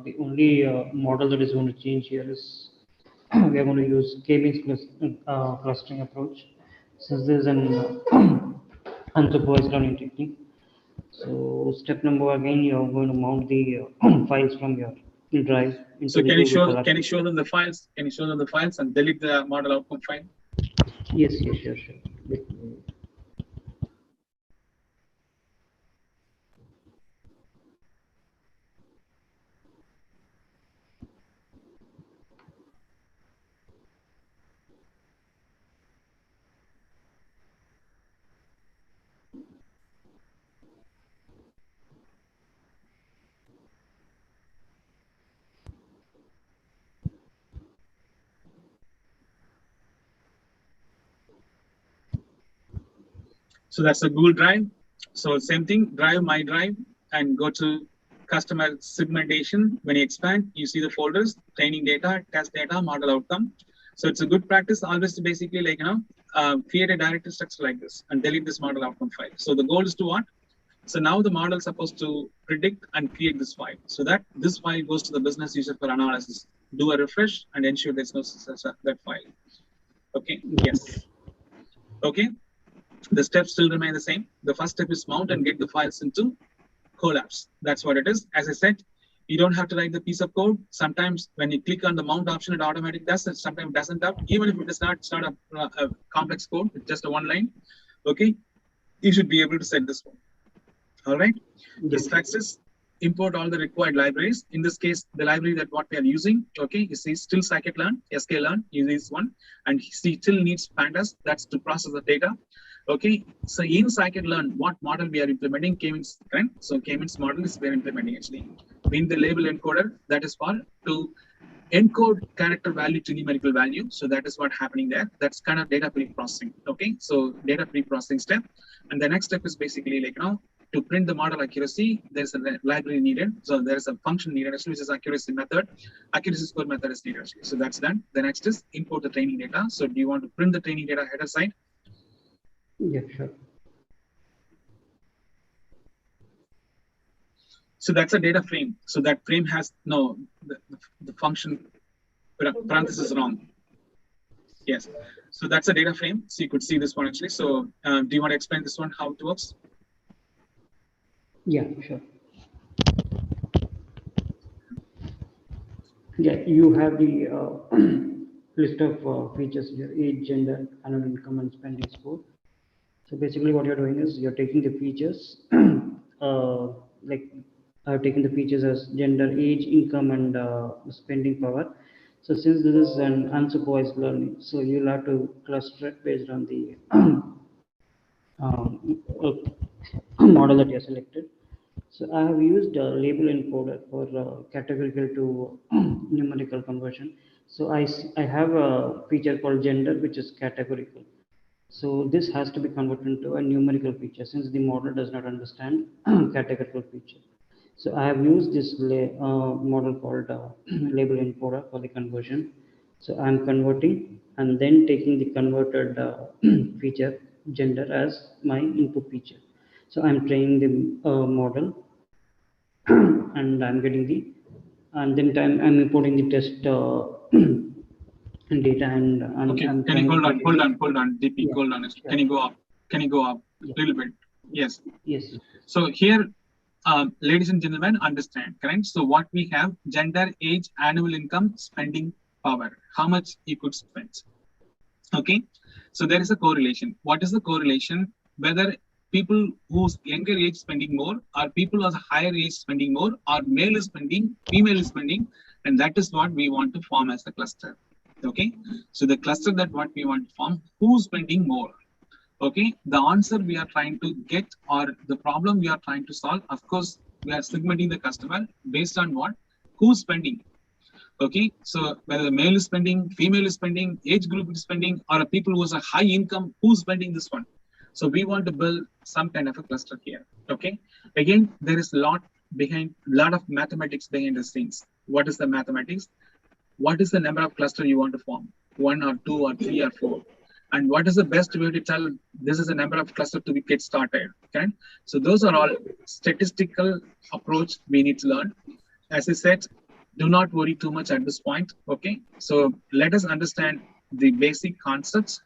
The only model that is going to change here is we are going to use k-means clustering approach, since there is an unsupervised learning technique. So step number, again, you are going to mount the files from your drive. So can you show them the files? Can you show them the files and delete the model outcome file? Yes, sure. So that's a Google Drive. So same thing, drive, my drive, and go to customer segmentation. When you expand, you see the folders, training data, test data, model outcome. So it's a good practice always to basically create a directory structure like this and delete this model outcome file. So the goal is to what? So now the model is supposed to predict and create this file, so that this file goes to the business user for analysis. Do a refresh and ensure there's no success of that file. Okay, yes. Okay. The steps still remain the same. The first step is mount and get the files into Colabs. That's what it is. As I said, you don't have to write the piece of code. Sometimes when you click on the mount option, it automatically does it. Sometimes it doesn't. Even if it is not, it's not a complex code, it's just a one line. Okay, you should be able to set this one. All right. The steps is import all the required libraries. In this case, the library that what we are using. Okay, you see still scikit-learn, sklearn, use one, and he still needs pandas. That's to process the data. Okay, so in scikit-learn, what model we are implementing? K-means, right? So K-means model is we are implementing actually. In the label encoder, that is for to encode character value to numerical value. So that is what happening there. That's kind of data pre-processing. Okay, so data pre-processing step, and the next step is basically to print the model accuracy. There's a library needed. So there's a function needed, which is accuracy method. Accuracy score method is needed. So that's done. The next is import the training data. So do you want to print the training data header side? Yeah, sure. So that's a data frame. So that frame has the function parenthesis wrong. Yes. So that's a data frame. So you could see this one actually. So do you want to explain this one, how it works? Yeah, sure. Yeah, you have the list of features here: age, gender, annual income, and spending score. So basically, what you're doing is you're taking the features, like I've taken the features as gender, age, income, and spending power. So since this is an unsupervised learning, so you'll have to cluster it based on the model that you selected. So I have used label encoder for categorical to numerical conversion. So I have a feature called gender, which is categorical. So this has to be converted into a numerical feature since the model does not understand categorical feature. So I have used this model called label encoder for the conversion. So I'm converting and then taking the converted feature gender as my input feature. So I'm training the model and I'm getting the, and then I'm importing the test data and Okay, I'm can you hold on, DP, yeah, hold on. sure. Can you go up? Can you go up a little bit? Yes. Yes. So here, ladies and gentlemen, understand, correct? So what we have: gender, age, annual income, spending power. How much you could spend? Okay. So there is a correlation. What is the correlation? Whether people whose younger age spending more, or people whose higher age spending more, or male is spending, female is spending, and that is what we want to form as a cluster. Okay. So the cluster that what we want to form, who's spending more? Okay, the answer we are trying to get, or the problem we are trying to solve, of course, we are segmenting the customer based on what? Who's spending. Okay, so whether the male is spending, female is spending, age group is spending, or people who has a high income, who's spending this one. So we want to build some kind of a cluster here. Okay, again, there is a lot of mathematics behind the scenes. What is the mathematics? What is the number of cluster you want to form? 1 or 2 or 3 or 4? And what is the best way to tell this is a number of cluster to get started? Okay, so those are all statistical approach we need to learn. As I said, do not worry too much at this point. Okay, so let us understand the basic concepts.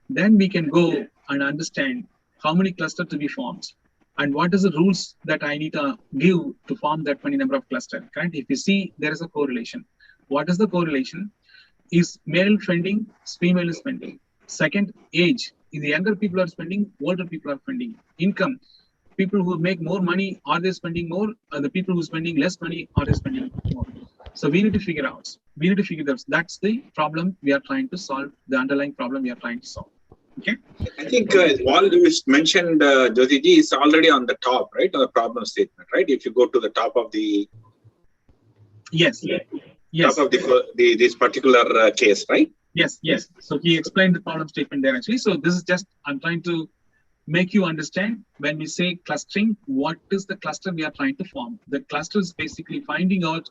Then we can go and understand how many clusters to be formed and what is the rules that I need to give to form that many number of clusters. Correct? If you see, there is a correlation. What is the correlation? Is male spending, female is spending. Second, age. If the younger people are spending, older people are spending. Income. People who make more money, are they spending more? Or the people who are spending less money, are they spending more? So we need to figure out. We need to figure out. That's the problem we are trying to solve, the underlying problem we are trying to solve. Okay? I think all you mentioned, Jothi ji, is already on the top, right? On the problem statement, right? If you go to the top of the... Yes. Yes. Top of this particular case, right? Yes. So he explained the problem statement there actually. So this is just, I'm trying to make you understand when we say clustering, what is the cluster we are trying to form? The cluster is basically finding out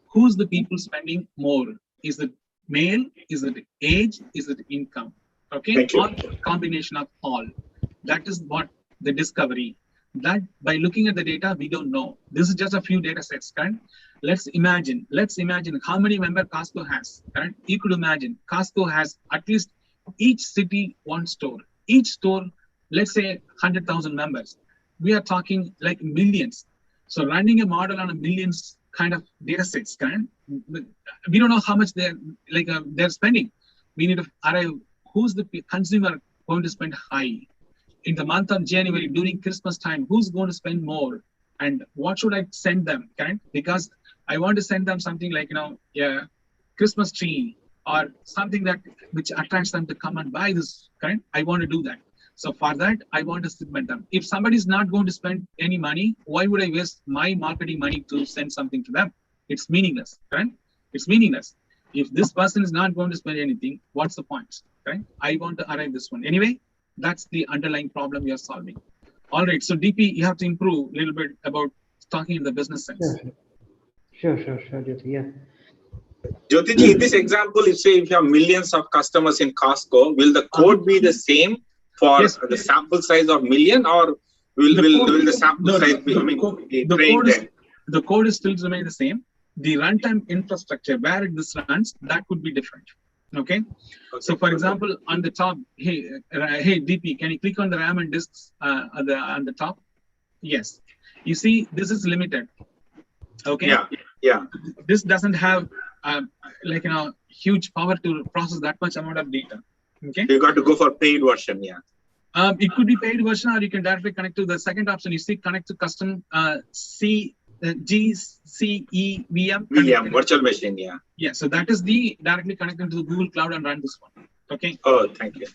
who's the people spending more. Is it male? Is it age? Is it income? Okay, or combination of all. That is what the discovery. That by looking at the data, we don't know. This is just a few data sets, correct? Let's imagine how many members Costco has, correct? You could imagine Costco has at least each city one store. Each store, let's say 100,000 members. We are talking like millions. So running a model on a millions kind of data sets, correct? We don't know how much they're spending. We need to arrive. Who's the consumer going to spend high? In the month of January, during Christmas time, who's going to spend more? And what should I send them, correct? Because I want to send them something like, Christmas tree or something which attracts them to come and buy this, correct? I want to do that. So for that, I want to segment them. If somebody is not going to spend any money, why would I waste my marketing money to send something to them? It's meaningless, correct? It's meaningless. If this person is not going to spend anything, what's the point, right? I want to arrive this one. Anyway, that's the underlying problem we are solving. All right, so DP, you have to improve a little bit about talking in the business sense. Sure, Jothi, yeah. Jothi ji, in this example, if you have millions of customers in Costco, will the code be the same for the sample size of million, or will the sample size be, the code is still remain the same. The runtime infrastructure where this runs, that could be different. Okay. So for example, on the top, hey DP, can you click on the RAM and disks on the top? Yes. You see, this is limited. Okay. Yeah. This doesn't have like huge power to process that much amount of data. Okay. You got to go for paid version, yeah. It could be paid version, or you can directly connect to the second option. You see, connect to custom GCEVM. VM, virtual machine, yeah. Yeah, so that is the directly connected to the Google Cloud and run this one. Okay. Oh, thank you.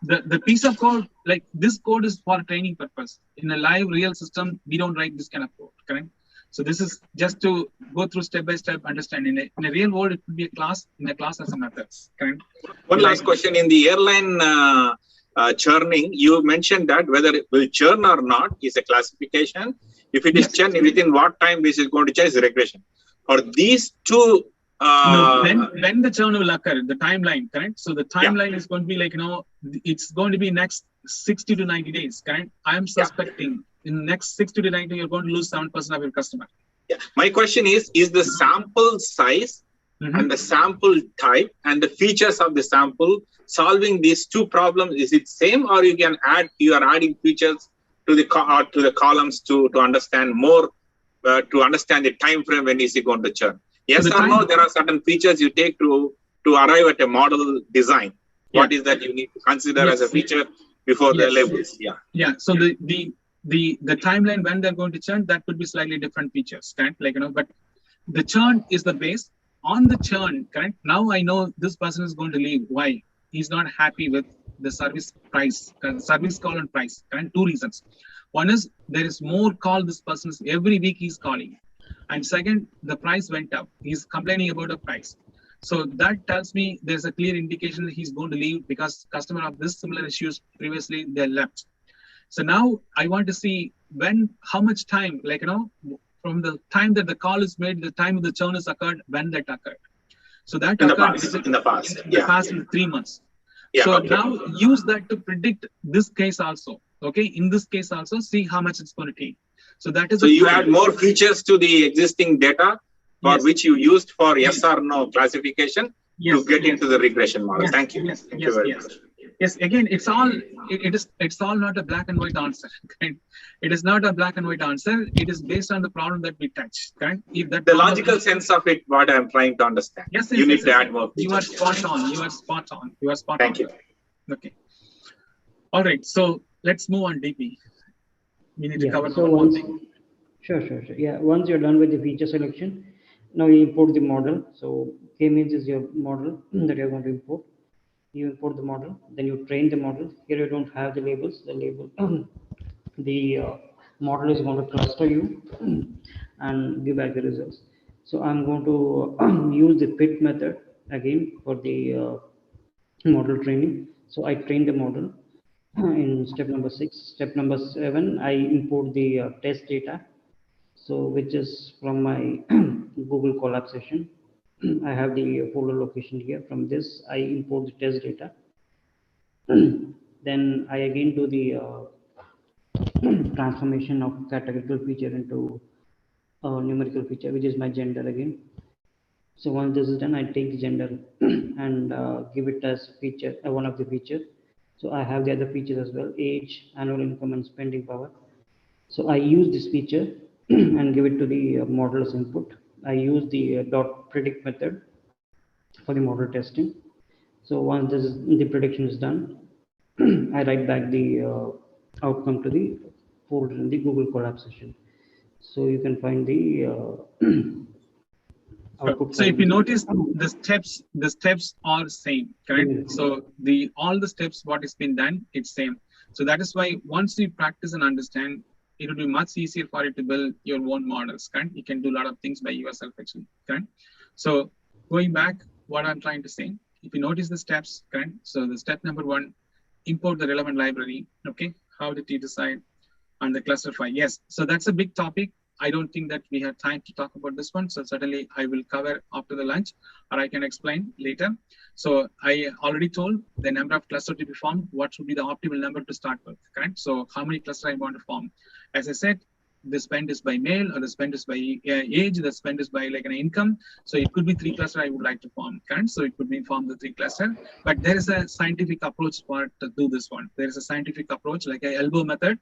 The piece of code, like this code is for training purpose. In a live real system, we don't write this kind of code, correct? So this is just to go through step by step, understand. In a real world, it could be a class. In a class, as a methods, correct? One last question. In the airline churning, you mentioned that whether it will churn or not is a classification. If it is churn, within what time this is going to change is regression. For these two, no, when the churn will occur, the timeline, correct? So the timeline is going to be like, it's going to be next 60 to 90 days, correct? I am suspecting in the next 60 to 90, you're going to lose 7% of your customer. Yeah. My question is the sample size and the sample type and the features of the sample solving these two problems, is it same, or you are adding features to the columns to understand more, to understand the time frame when is it going to churn? Yes or no, there are certain features you take to arrive at a model design. What is that you need to consider as a feature before the labels? Yeah. Yeah. So the timeline when they're going to churn, that could be slightly different features, correct? Like, but the churn is the base. On the churn, correct? Now I know this person is going to leave. Why? He's not happy with the service price, service call and price, correct? Two reasons. One is there is more call this person is every week he's calling. And second, the price went up. He's complaining about the price. So that tells me there's a clear indication that he's going to leave because customer of this similar issues previously they left. So now I want to see how much time, like, from the time that the call is made, the time of the churn has occurred, when that occurred. So that occurred in the past in 3 months. Yeah, so now use that to predict this case also. Okay, in this case also, see how much it's going to take. So that is. So you add more features to the existing data for which you used for yes or no classification to get into the regression model. Thank you. Thank you very much. Yes, again, it's all not a black and white answer. Right? It is not a black and white answer. It is based on the problem that we touch. Right? If that the logical sense of it, what I'm trying to understand. Yes, you need to add more features. You are spot on. You are spot on. You are spot Thank on. you. Okay. All right. So let's move on, DP. We need to cover one more thing. Sure. Yeah. Once you're done with the feature selection, now you import the model. So K-means is your model that you're going to import. You import the model, then you train the model. Here you don't have the labels. The model is going to cluster you and give back the results. So I'm going to use the fit method again for the model training. So I train the model in step number 6. Step number 7, I import the test data. So which is from my Google Colab session. I have the folder location here. From this, I import the test data. Then I again do the transformation of categorical feature into numerical feature, which is my gender again. So once this is done, I take the gender and give it as feature, one of the features. So I have the other features as well: age, annual income, and spending power. So I use this feature and give it to the model as input. I use the .predict method for the model testing. So once the prediction is done, I write back the outcome to the folder in the Google Colab session. So you can find the output. So if you notice, the steps are same, correct? So all the steps what has been done, it's same. So that is why once you practice and understand, it will be much easier for you to build your own models, correct? You can do a lot of things by yourself actually, correct? So going back, what I'm trying to say, if you notice the steps, correct? So the step number 1, import the relevant library, okay? How did you decide on the clusterify? Yes, so that's a big topic. I don't think that we have time to talk about this one. So certainly I will cover after the lunch, or I can explain later. So I already told the number of clusters to be formed, what should be the optimal number to start with, correct? So how many clusters I want to form? As I said, the spend is by male, or the spend is by age, the spend is by like an income. So it could be 3 cluster I would like to form, correct? So it could be form the 3 cluster, but there is a scientific approach for to do this one. There is a scientific approach like a elbow method.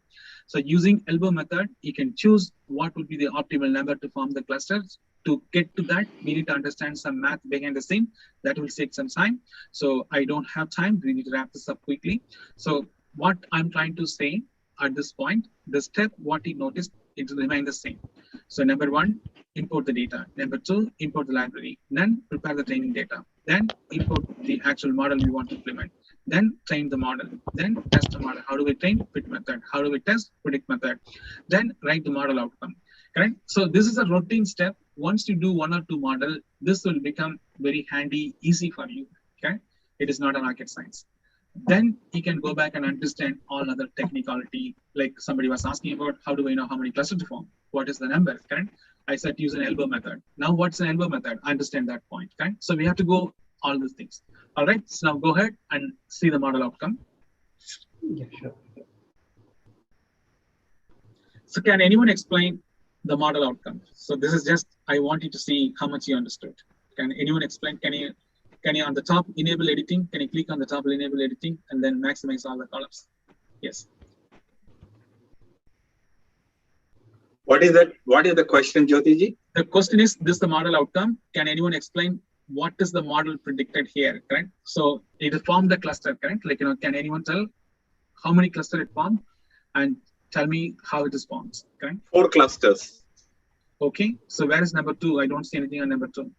So using elbow method, you can choose what would be the optimal number to form the clusters. To get to that, we need to understand some math behind the scene. That will take some time. So I don't have time. We need to wrap this up quickly. So what I'm trying to say at this point, the step, what you noticed, it will remain the same. So number 1, import the data. Number 2, import the library. Then prepare the training data. Then import the actual model we want to implement. Then train the model. Then test the model. How do we train? Fit method. How do we test? Predict method. Then write the model outcome. Correct? So this is a routine step. Once you do 1 or 2 model, this will become very handy, easy for you. Okay? It is not a rocket science. Then you can go back and understand all other technicality. Like somebody was asking about, how do I know how many clusters to form? What is the number? Correct? I said use an elbow method. Now what's an elbow method? I understand that point. Okay? So we have to go all these things. All right. So now go ahead and see the model outcome. Yeah, sure. So can anyone explain the model outcome? So this is just, I want you to see how much you understood. Can anyone explain? Can you on the top enable editing? Can you click on the top enable editing and then maximize all the columns? Yes. What is that? What is the question, Jothi ji? The question is, this is the model outcome. Can anyone explain what is the model predicted here? Correct. So it formed the cluster, correct? Like, can anyone tell how many cluster it formed and tell me how it is formed? Correct. 4 clusters. Okay. So where is number 2? I don't see anything on number 2.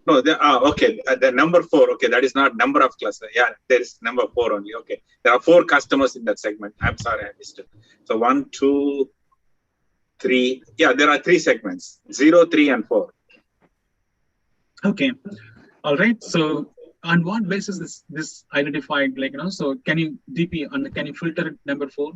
No, okay. The number 4. Okay, that is not number of cluster. Yeah, there is number 4 only. Okay, there are 4 customers in that segment. I'm sorry, I missed it. So 1, 2, 3. Yeah, there are 3 segments: 0, 3, and 4. Okay. All right. So on what basis is this identified? Like, so can you DP on can you filter number 4?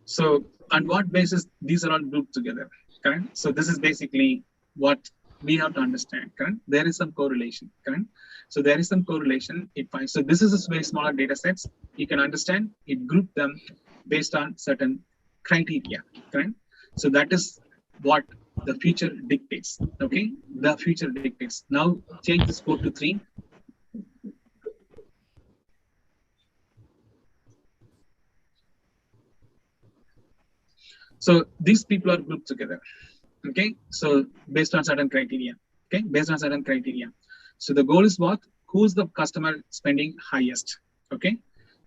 So on what basis these are all grouped together? Correct. So this is basically what we have to understand. Correct. There is some correlation. Correct. So there is some correlation. It finds. So this is a very smaller data sets. You can understand it grouped them based on certain criteria. Correct. So that is what the future dictates. Okay. The future dictates. Now change this 4 to 3. So these people are grouped together. Okay. So based on certain criteria. Okay. Based on certain criteria. So the goal is what? Who's the customer spending highest? Okay.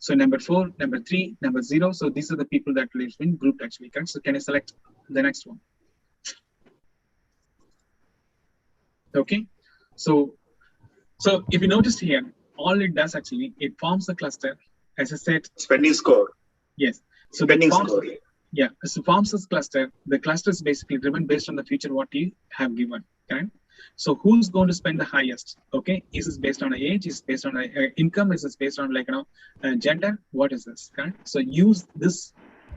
So number 4, number 3, number 0. So these are the people that have been grouped actually. Correct? So can you select the next one? Okay. So if you noticed here, all it does actually, it forms a cluster. As I said, spending score. Yes. So spending score. Yeah. So forms this cluster. The cluster is basically driven based on the feature what you have given. Okay. So who's going to spend the highest? Okay. Is this based on age? Is it based on income? Is this based on gender? What is this? Okay. So use this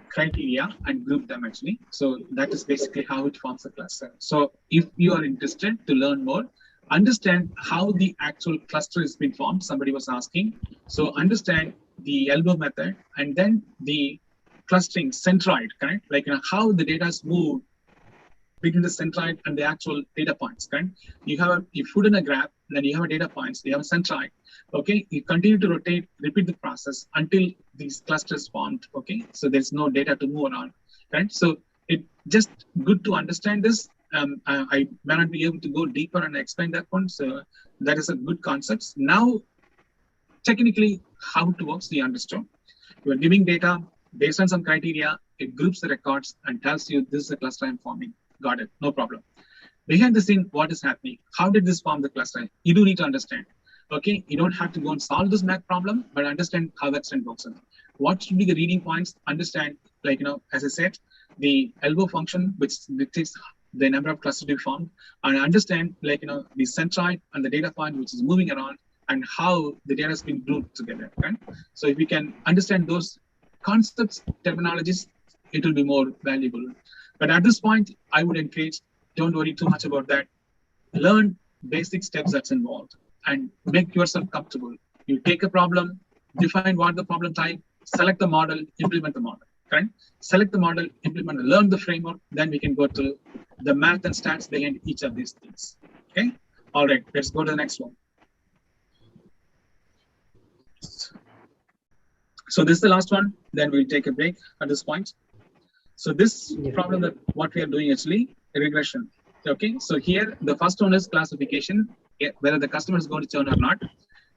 criteria and group them actually. So that is basically how it forms a cluster. So if you are interested to learn more, understand how the actual cluster is being formed. Somebody was asking. So understand the elbow method and then the clustering centroid, correct? Like how the data is moved between the centroid and the actual data points, correct? You put in a graph, then you have a data points, you have a centroid. Okay, you continue to rotate, repeat the process until these clusters formed. Okay, so there's no data to move around, right? So it's just good to understand this. I may not be able to go deeper and explain that one. So that is a good concept. Now, technically, how it works, we understood. You are giving data based on some criteria, it groups the records and tells you this is a cluster I'm forming. Got it, no problem. Behind the scene, what is happening? How did this form the cluster? You do need to understand. Okay, you don't have to go and solve this math problem, but understand how that trend works. What should be the reading points? Understand, as I said, the elbow function, which dictates the number of clusters to be formed, and understand, the centroid and the data point, which is moving around, and how the data has been grouped together. Right? So if we can understand those concepts, terminologies, it will be more valuable. But at this point, I would encourage, don't worry too much about that. Learn basic steps that's involved and make yourself comfortable. You take a problem, define what the problem type, select the model, implement the model, correct? Select the model, implement, learn the framework, then we can go to the math and stats behind each of these things. Okay. All right, let's go to the next one. So this is the last one. Then we'll take a break at this point. So this problem that what we are doing actually regression. Okay. So here the first one is classification, whether the customer is going to churn or not.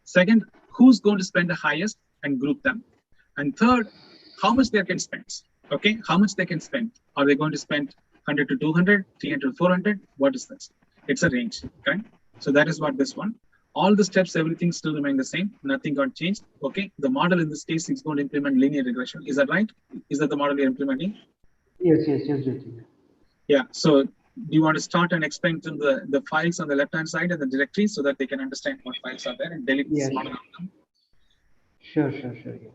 Second, who's going to spend the highest and group them. And third, how much they can spend. Okay. How much they can spend. Are they going to spend 100 to 200, 300 to 400? What is this? It's a range. Okay. So that is what this one. All the steps, everything still remain the same. Nothing got changed. Okay. The model in this case is going to implement linear regression. Is that right? Is that the model you're implementing? Yes. Yeah. So do you want to start and explain to the files on the left-hand side and the directory so that they can understand what files are there and delete this model outcome? Sure. Yeah.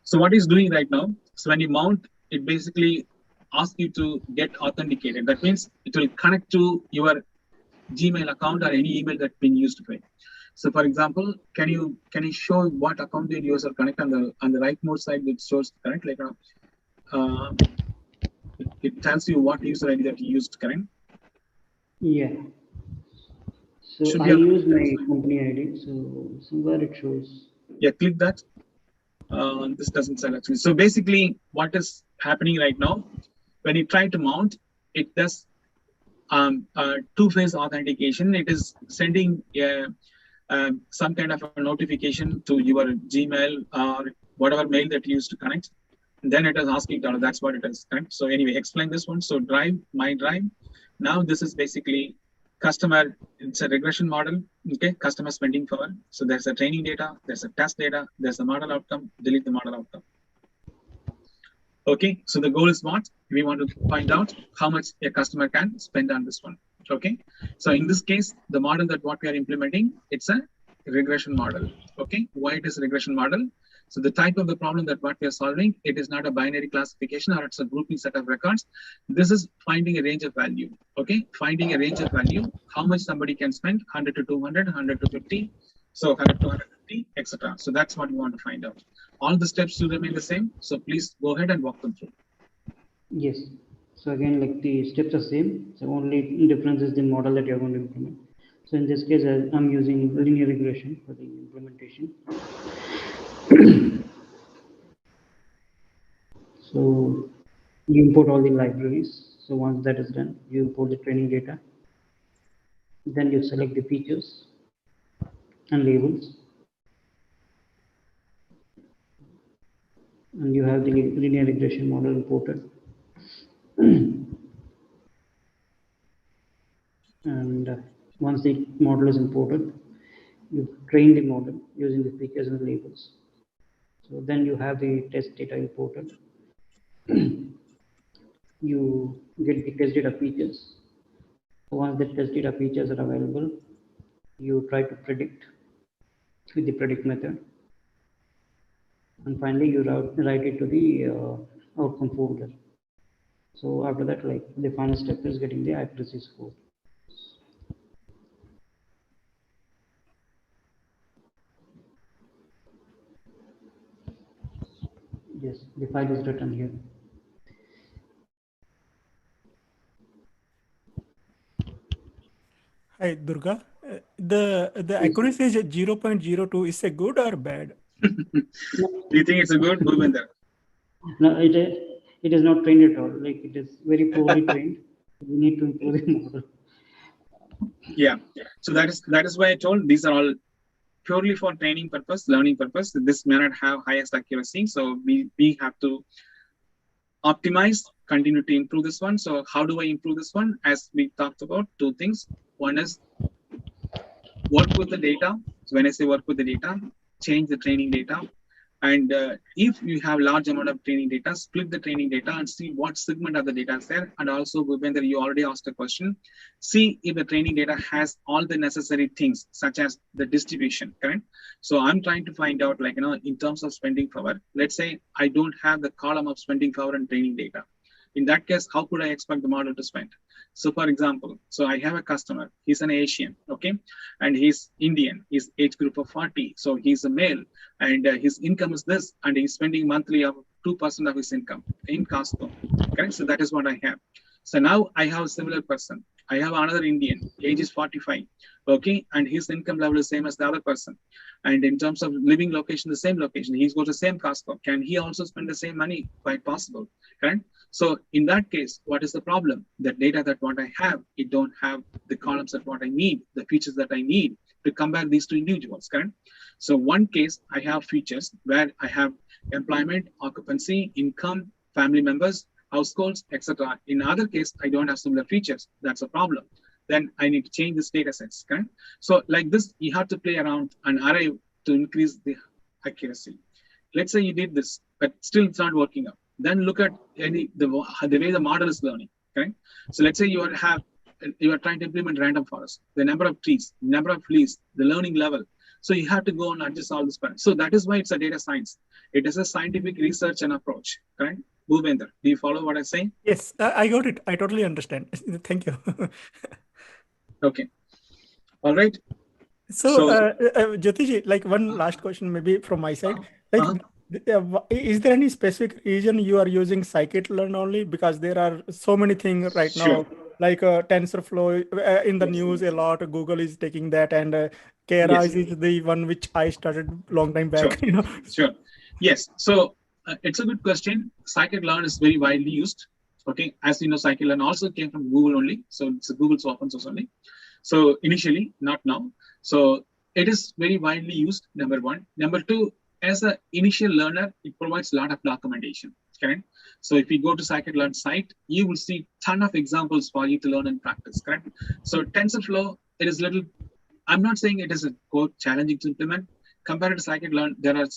So what he's doing right now, so when you mount, it basically asks you to get authenticated. That means it will connect to your Gmail account or any email that's been used to it. So for example, can you show what account did user connect on the rightmost side which shows correct? Like it tells you what user ID that you used, correct? Yeah. So I use my company ID. So somewhere it shows. Yeah, click that. This doesn't select me. So basically, what is happening right now, when you try to mount, it does two-phase authentication. It is sending some kind of a notification to your Gmail or whatever mail that you used to connect. And then it is asking, that's what it is. Correct? So anyway, explain this one. So drive, my drive. Now this is basically customer, it's a regression model, okay, customer spending power. So there's a training data, there's a test data, there's a model outcome, delete the model outcome. Okay, so the goal is what? We want to find out how much a customer can spend on this one. Okay, so in this case, the model that what we are implementing, it's a regression model. Okay, why it is a regression model? So the type of the problem that what we are solving, it is not a binary classification or it's a grouping set of records. This is finding a range of value. Okay, finding a range of value, how much somebody can spend, 100 to 200, 100 to 50, so 100 to 150, etc. So that's what we want to find out. All the steps will remain the same. So please go ahead and walk them through. Yes. So again, like the steps are same. So only difference is the model that you're going to implement. So in this case, I'm using linear regression for the implementation. So you import all the libraries. So once that is done, you import the training data. Then you select the features and labels. And you have the linear regression model imported. And once the model is imported, you train the model using the features and the labels. So then you have the test data imported. You get the test data features. Once the test data features are available, you try to predict with the predict method. And finally, you write it to the outcome folder. So after that, like the final step is getting the accuracy score. Yes, the file is written here. Hi, Durga. The accuracy is 0.02. Is it good or bad? Do you think it's a good movement there? No, it is not trained at all. Like it is very poorly trained. We need to improve the model. Yeah. So that is why I told these are all purely for training purpose, learning purpose. This may not have highest accuracy. So we have to optimize, continue to improve this one. So how do I improve this one? As we talked about, two things. One is work with the data. So when I say work with the data, change the training data, And if you have large amount of training data, split the training data and see what segment of the data is there. And also, Bhupender, you already asked a question. See if the training data has all the necessary things, such as the distribution, correct? So I'm trying to find out, like, in terms of spending power, let's say I don't have the column of spending power and training data. In that case, how could I expect the model to spend? So for example, so I have a customer, he's an Asian, okay? And he's Indian, he's age group of 40. So he's a male and his income is this, and he's spending monthly of 2% of his income in Costco, okay? So that is what I have. So now I have a similar person. I have another Indian, age is 45, okay? And his income level is same as the other person. And in terms of living location, the same location, he's got the same Costco. Can he also spend the same money? Quite possible, correct? So in that case, what is the problem? The data that what I have, it don't have the columns that what I need, the features that I need to compare these two individuals, correct? So one case, I have features where I have employment, occupancy, income, family members, households, etc. In other case, I don't have similar features. That's a problem. Then I need to change this data sets, correct? So like this, you have to play around an array to increase the accuracy. Let's say you did this, but still it's not working out. Then look at the way the model is learning, okay? So let's say you are trying to implement random forest, the number of trees, number of leaves, the learning level. So you have to go and adjust all this. So that is why it's a data science. It is a scientific research and approach, correct? Bhupender, do you follow what I say? Yes, I got it. I totally understand. Thank you. Okay. All right. So, Jothiji, like one last question, maybe from my side. Like, is there any specific reason you are using scikit-learn only? Because there are so many things right now, like TensorFlow in the news a lot. Google is taking that, and Keras is the one which I started long time back. Sure. Sure. Yes. So it's a good question. Scikit-learn is very widely used. Okay. As you know, scikit-learn also came from Google only. So it's a Google's open source only. So initially, not now. So it is very widely used, number one. Number two, as an initial learner, it provides a lot of documentation, correct? So if you go to scikit-learn site, you will see a ton of examples for you to learn and practice, correct? So TensorFlow, it is little, I'm not saying it is a quote challenging to implement. Compared to scikit-learn, there are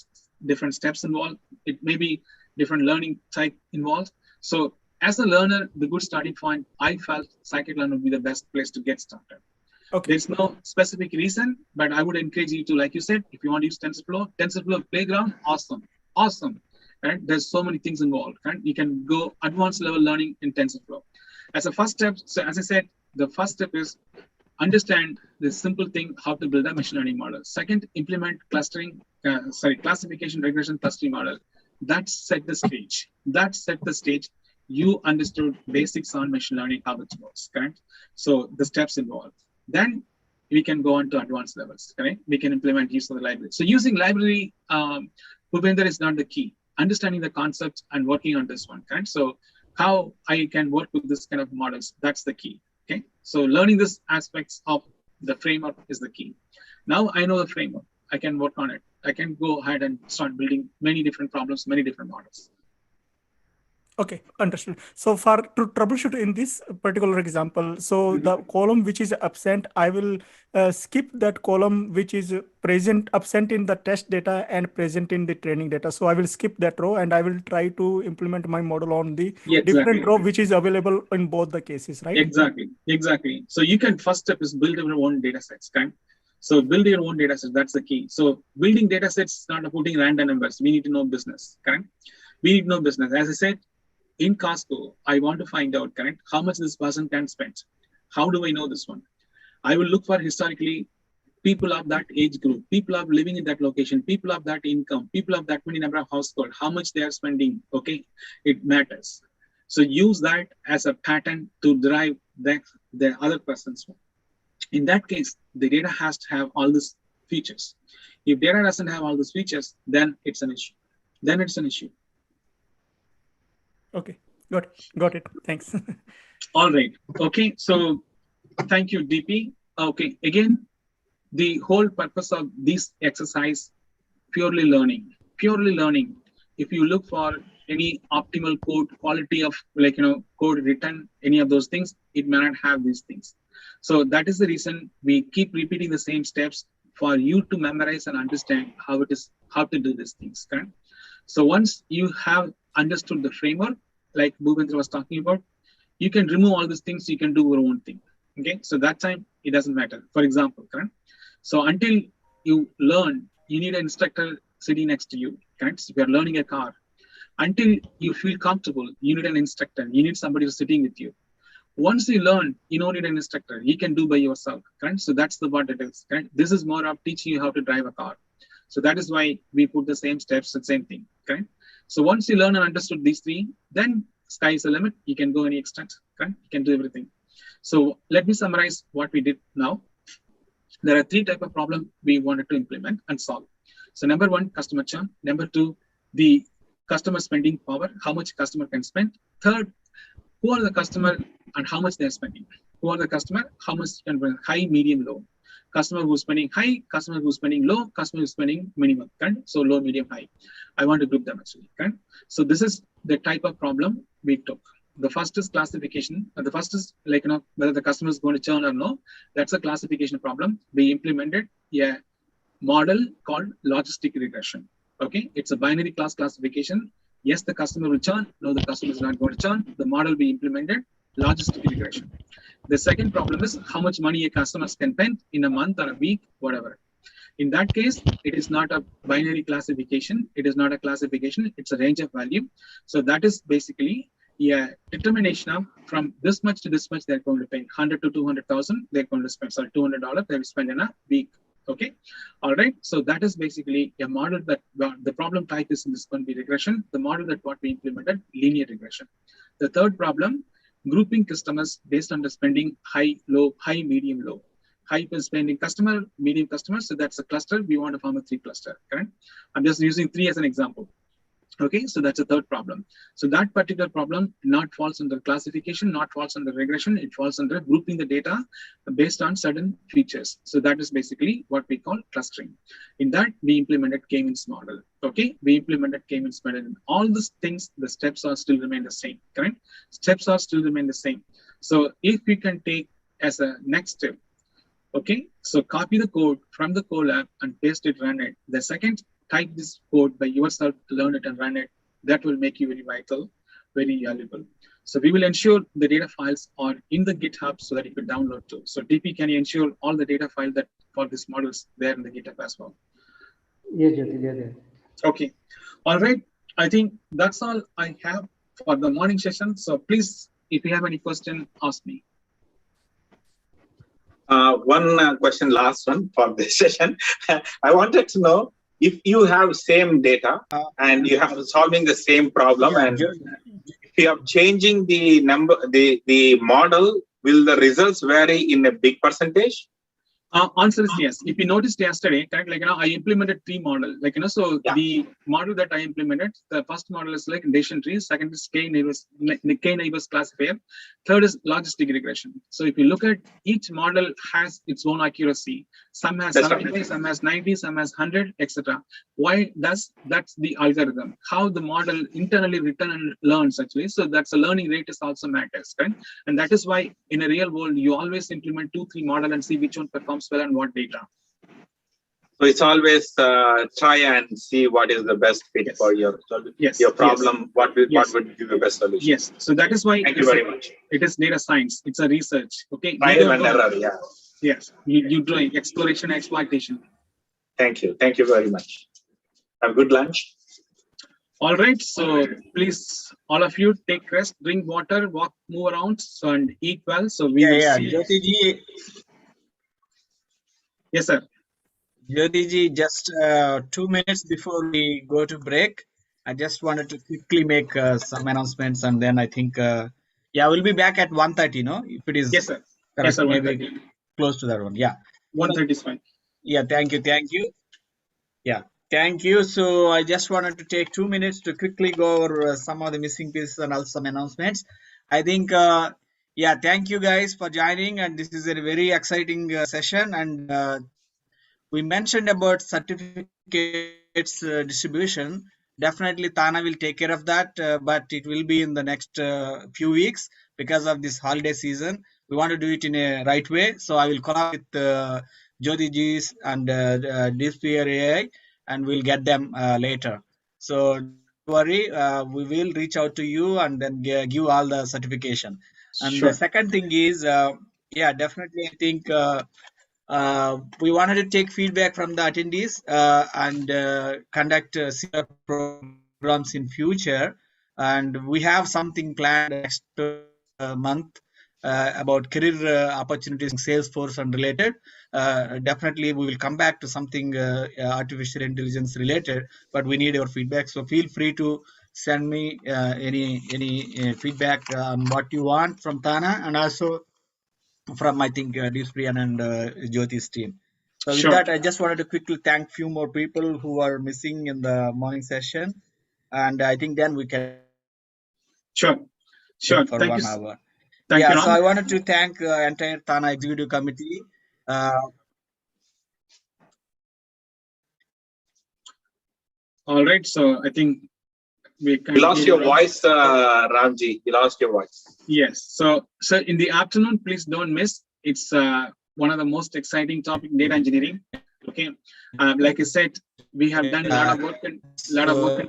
different steps involved. It may be different learning type involved. So as a learner, the good starting point, I felt scikit-learn would be the best place to get started. Okay. There's no specific reason, but I would encourage you to, like you said, if you want to use TensorFlow Playground, awesome. Right? There's so many things involved. Right? You can go advanced level learning in TensorFlow. As a first step, so as I said, the first step is understand the simple thing, how to build a machine learning model. Second, implement classification regression clustering model. That set the stage. You understood basics on machine learning, how it works, correct? So the steps involved. Then we can go on to advanced levels, correct? We can implement use of the library. So using library, Bhupender, is not the key. Understanding the concepts and working on this one, correct? So how I can work with this kind of models, that's the key, okay? So learning these aspects of the framework is the key. Now I know the framework, I can work on it. I can go ahead and start building many different problems, many different models. Okay, understood. So to troubleshoot in this particular example, so the column which is absent, I will skip that column which is absent in the test data and present in the training data. So I will skip that row and I will try to implement my model on the different row which is available in both the cases, right? Exactly. So you can, first step is build your own data sets, correct? So build your own data sets, that's the key. So building data sets is not putting random numbers. We need to know business, correct? We need to know business. As I said, in Costco, I want to find out, correct, how much this person can spend. How do I know this one? I will look for historically people of that age group, people of living in that location, people of that income, people of that many number of household, how much they are spending, okay? It matters. So use that as a pattern to derive the other person's one. In that case, the data has to have all these features. If data doesn't have all these features, then it's an issue. Okay, got it. Thanks. All right. Okay, so thank you, DP. Okay, again, the whole purpose of this exercise, purely learning. If you look for any optimal code, quality of code written, any of those things, it may not have these things. So that is the reason we keep repeating the same steps for you to memorize and understand how it is how to do these things. Correct? So once you have understood the framework, like Bhupendra was talking about, you can remove all these things, you can do your own thing. Okay, so that time it doesn't matter. For example, correct? So until you learn, you need an instructor sitting next to you. Correct? So if you're learning a car, until you feel comfortable, you need an instructor. You need somebody who's sitting with you. Once you learn, you don't need an instructor. You can do by yourself. Correct? So that's what it is. Correct? This is more of teaching you how to drive a car. So that is why we put the same steps, the same thing. Correct? So once you learn and understood these three, then sky is the limit. You can go any extent. Correct? You can do everything. So let me summarize what we did now. There are three types of problems we wanted to implement and solve. So number one, customer churn. Number two, the customer spending power, how much customer can spend. Third, who are the customer and how much they're spending. Who are the customer, how much can spend, high, medium, low. Customer who's spending high, customer who's spending low, customer who's spending minimum. Correct? So low, medium, high. I want to group them actually. Correct? So this is the type of problem we took. The first is classification. The first is like, whether the customer is going to churn or no. That's a classification problem. We implemented a model called logistic regression. Okay, it's a binary class classification. Yes, the customer will churn. No, the customer is not going to churn. The model we implemented, logistic regression. The second problem is how much money a customer can spend in a month or a week, whatever. In that case, it is not a binary classification. It is not a classification. It's a range of value. So that is basically a determination of from this much to this much they're going to pay. 100 to 200,000 they're going to spend. Sorry, $200 they will spend in a week. Okay, all right. So that is basically a model that the problem type is in this going to be regression. The model that what we implemented, linear regression. The third problem, grouping customers based on the spending high, low, high, medium, low. High spending customer, medium customer. So that's a cluster. We want to form a 3 cluster. Correct? I'm just using 3 as an example. Okay, so that's a third problem. So that particular problem not falls under classification, not falls under regression. It falls under grouping the data based on certain features. So that is basically what we call clustering. In that, we implemented K-means model. Okay, we implemented K-means model. All these things, the steps are still remain the same. Correct? Steps are still remain the same. So if we can take as a next step, okay, so copy the code from the Colab and paste it, run it. The second, type this code by yourself, learn it and run it. That will make you very vital, very valuable. So we will ensure the data files are in the GitHub so that you can download too. So DP, can you ensure all the data file that for these models there in the GitHub as well? Yes, Jothi, they're there. Okay. All right. I think that's all I have for the morning session. So please, if you have any question, ask me. One question, last one for this session. I wanted to know, if you have same data and you have solving the same problem, and if you are changing the number, the model, will the results vary in a big percentage? Answer is yes. If you noticed yesterday, correct, like I implemented 3 models. Like so the model that I implemented, the first model is like decision trees, second is K neighbors classifier, third is logistic regression. So if you look at each model has its own accuracy. Some has 70, some has 90, some has 100, etc. Why? That's the algorithm. How the model internally return and learns actually. So that's a learning rate is also matters, right? And that is why in a real world you always implement 2-3 model and see which one performs well and what data. So it's always try and see what is the best fit for your problem. What would be the best solution? Yes. So that is why. Thank you very much. It is data science. It's a research. Okay. Trial and error. Yeah. Yes. You do exploration, exploitation. Thank you. Thank you very much. Have a good lunch. All right. So please, all of you, take rest, drink water, walk, move around, and eat well. So we will see. Jothi ji. Yes, sir. Jothi ji, just 2 minutes before we go to break, I just wanted to quickly make some announcements, and then I think, we'll be back at 1:30, no? If it is yes, sir. Correct, yes, sir. maybe close to that one. Yeah. 1:30 is fine. Yeah, thank you. Yeah, thank you. So I just wanted to take 2 minutes to quickly go over some of the missing pieces and also some announcements. I think, thank you guys for joining, and this is a very exciting session. And we mentioned about certificates distribution. Definitely TANA will take care of that, but it will be in the next few weeks because of this holiday season. We want to do it in a right way. So I will collaborate with Jothi G's and DeepSphere AI, and we'll get them later. So don't worry, we will reach out to you and then give all the certification. And Sure. the second thing is, yeah, definitely, I think we wanted to take feedback from the attendees and conduct similar programs in future. And we have something planned next month about career opportunities in Salesforce and related. Definitely, we will come back to something artificial intelligence related, but we need your feedback. So feel free to send me any feedback on what you want from TANA and also from, I think, DeepSphere and Jyothi's team. So with Sure. that, I just wanted to quickly thank few more people who are missing in the morning session, and I think then we can Sure. for Thank 1 you. hour. Thank Yeah, you, so Ram. I wanted to thank entire TANA executive committee. All right. So I think we can. You lost your voice, Ramji. You lost your voice. Yes. So in the afternoon, please don't miss. It's one of the most exciting topic, data engineering. Okay. Like I said, we have done a lot of work.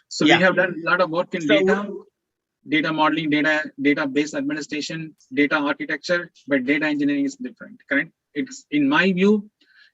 So we have done a lot of work in data modeling, database administration, data architecture, but data engineering is different, correct? It's, in my view,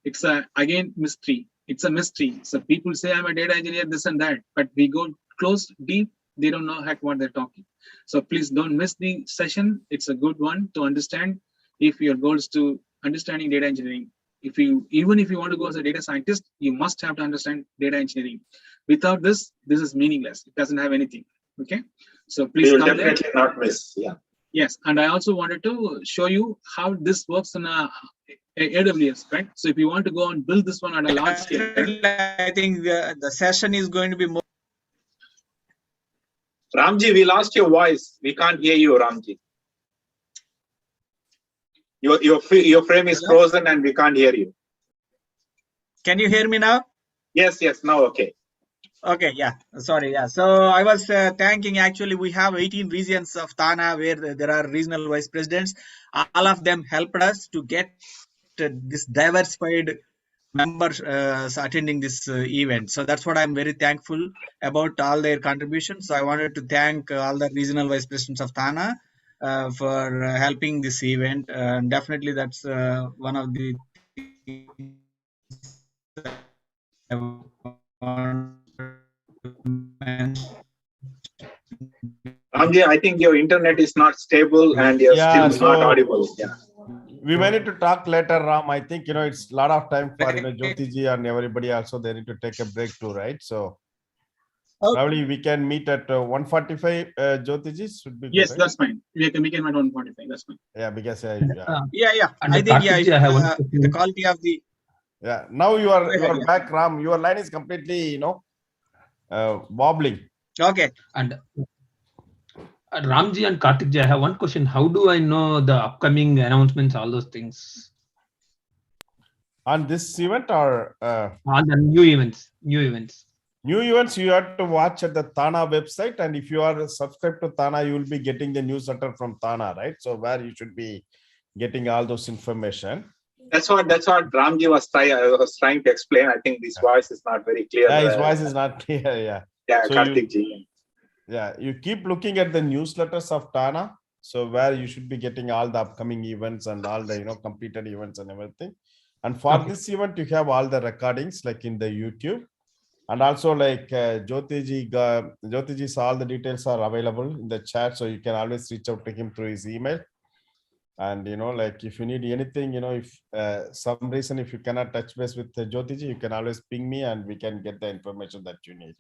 it's again mystery. It's a mystery. So people say I'm a data engineer, this and that, but we go close, deep, they don't know what they're talking. So please don't miss the session. It's a good one to understand if your goal is to understanding data engineering. Even if you want to go as a data scientist, you must have to understand data engineering. Without this is meaningless. It doesn't have anything. Okay. So please come definitely there. not miss. Yeah. Yes. And I also wanted to show you how this works in a AWS, right? So if you want to go and build this one on a large scale, I think the session is going to be more. Ramji, we lost your voice. We can't hear you, Ramji. Your frame is frozen and we can't hear you. Can you hear me now? Yes, now okay. Okay, yeah, sorry, yeah. So I was thanking, actually, we have 18 regions of TANA where there are regional vice presidents. All of them helped us to get this diversified members attending this event. So that's what I'm very thankful about, all their contributions. So I wanted to thank all the regional vice presidents of TANA for helping this event. And definitely that's one of the things I want to mention. Ramji, I think your internet is not stable and you're still not audible. Yeah. We may need to talk later, Ram. I think, it's a lot of time for, Jothi ji and everybody also. They need to take a break too, right? So probably we can meet at 1:45. Jothi ji should be good. Yes, right? that's fine. We can at 1:45. That's fine. Yeah, because I think the quality of the. Yeah. Now you are back, Ram. Your line is completely, wobbling. Okay. And Ramji and Karthikji, I have one question. How do I know the upcoming announcements, all those things? On this event or? On the new events. New events, you have to watch at the TANA website. And if you are subscribed to TANA, you will be getting the newsletter from TANA, right? So where you should be getting all those information. That's what Ramji was trying to explain. I think this voice is not very clear. Yeah, his voice is not clear. Yeah. Yeah, so Karthikji. Yeah, you keep looking at the newsletters of TANA. So where you should be getting all the upcoming events and all the completed events and everything. And for this event, you have all the recordings like in the YouTube. And also like Jyothiji's all the details are available in the chat. So you can always reach out to him through his email. And like if you need anything, if some reason if you cannot touch base with Jyothiji, you can always ping me and we can get the information that you need.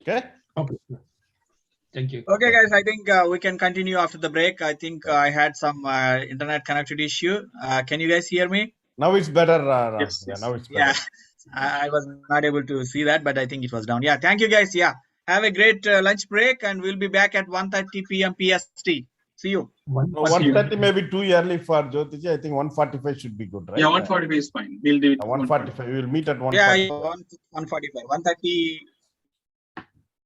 Okay. Thank you. Okay, guys, I think we can continue after the break. I think I had some internet connectivity issue. Can you guys hear me? Now it's better. Yes. Yeah, now it's better. I was not able to see that, but I think it was down. Yeah, thank you, guys. Yeah, have a great lunch break, and we'll be back at 1:30 p.m. PST. See you. 1:30 may be too early for Jyothiji. I think 1:45 should be good, right? Yeah, 1:45 is fine. We'll do it. 1:45. We will meet at 1:45. Yeah, 1:45.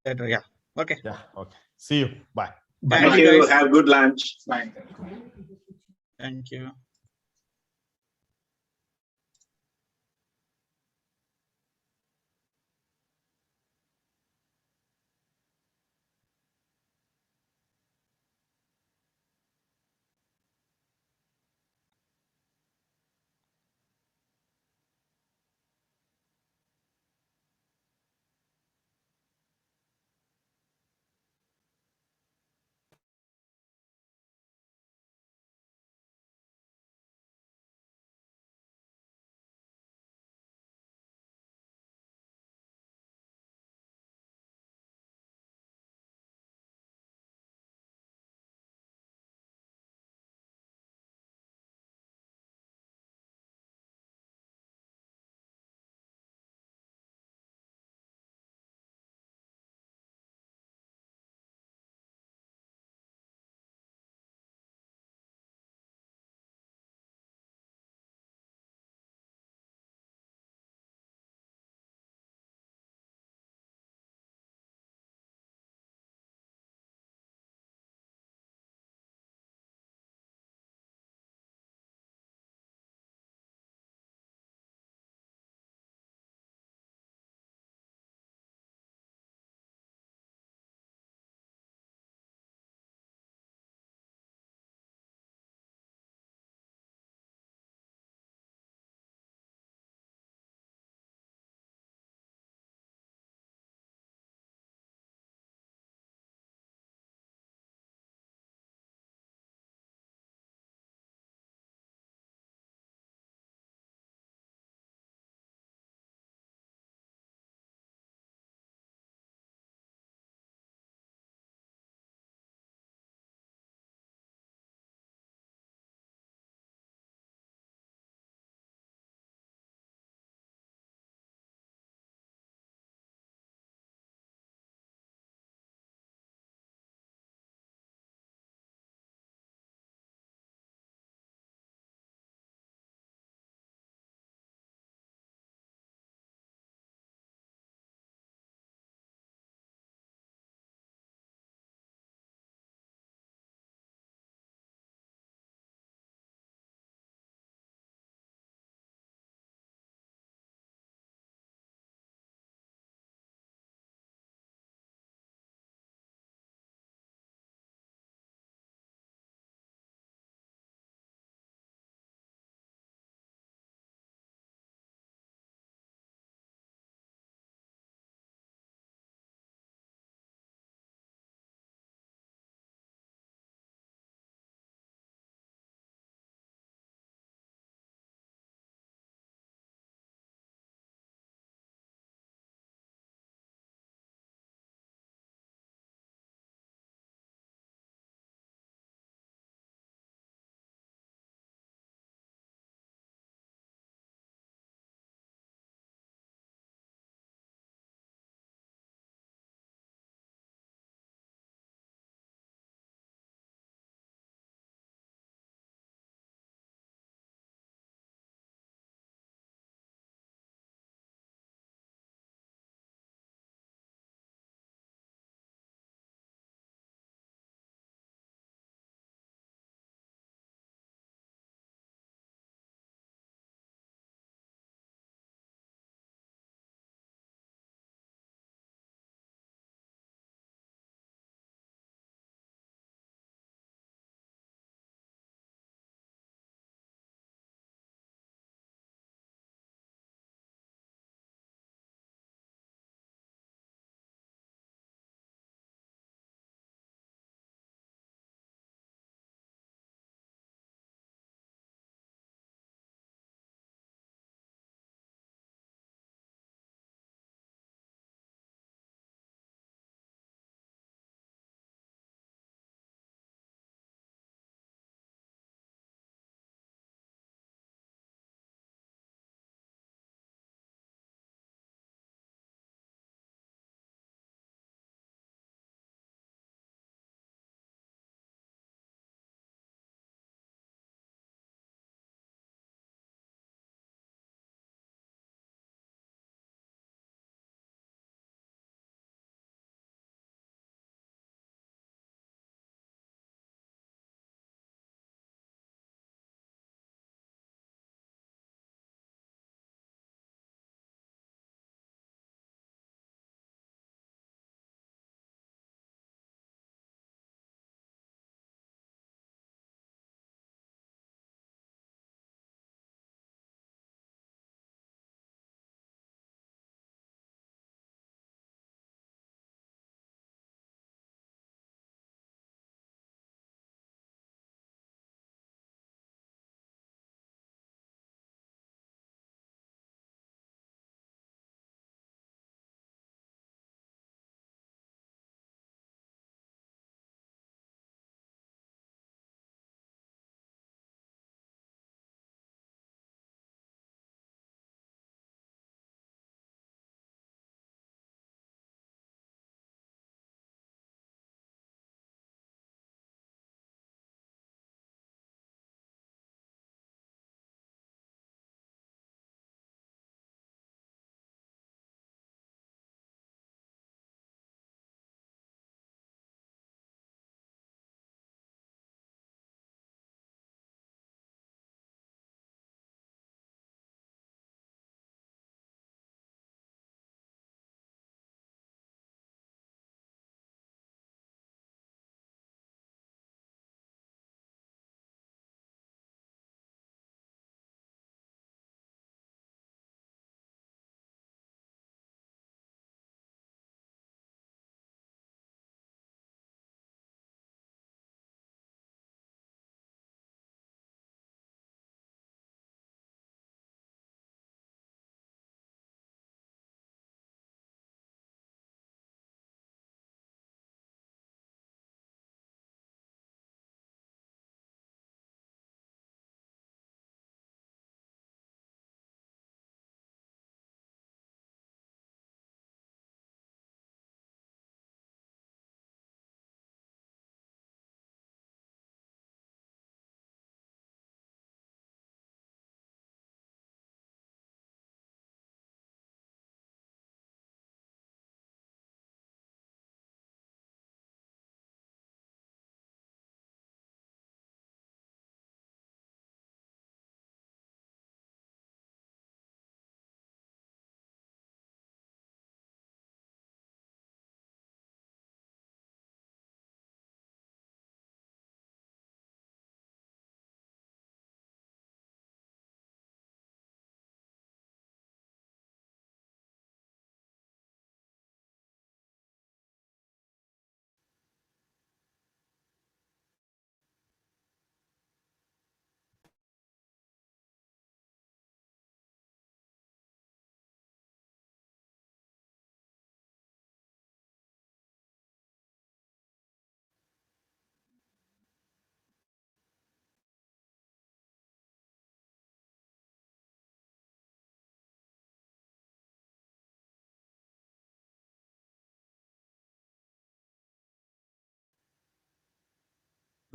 1:30. Yeah. Okay. Yeah. Okay. See you. Bye. Thank you. Have good lunch. Bye. Thank you.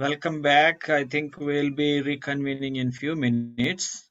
Welcome back. I think we'll be reconvening in few minutes.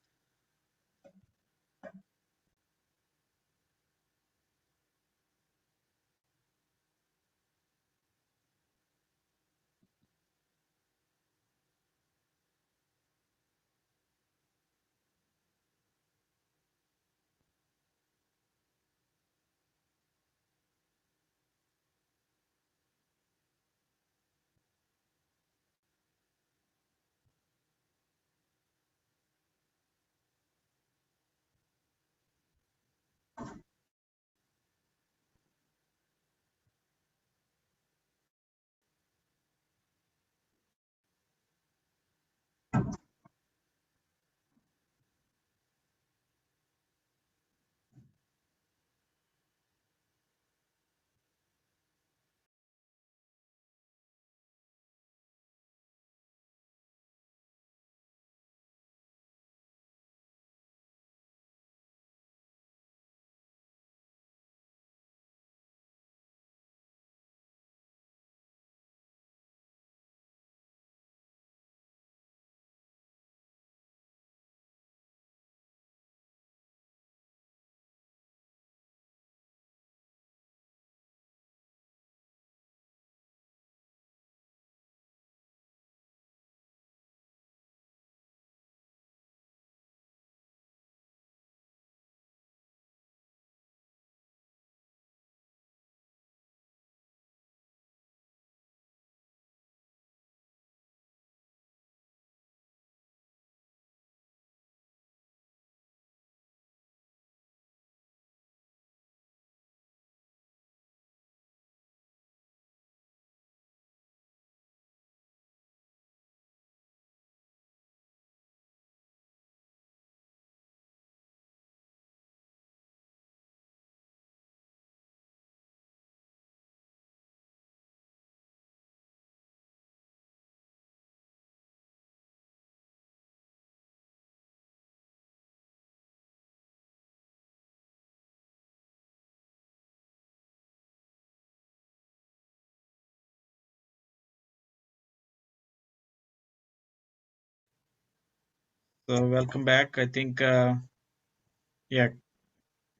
So welcome back. I think, yeah,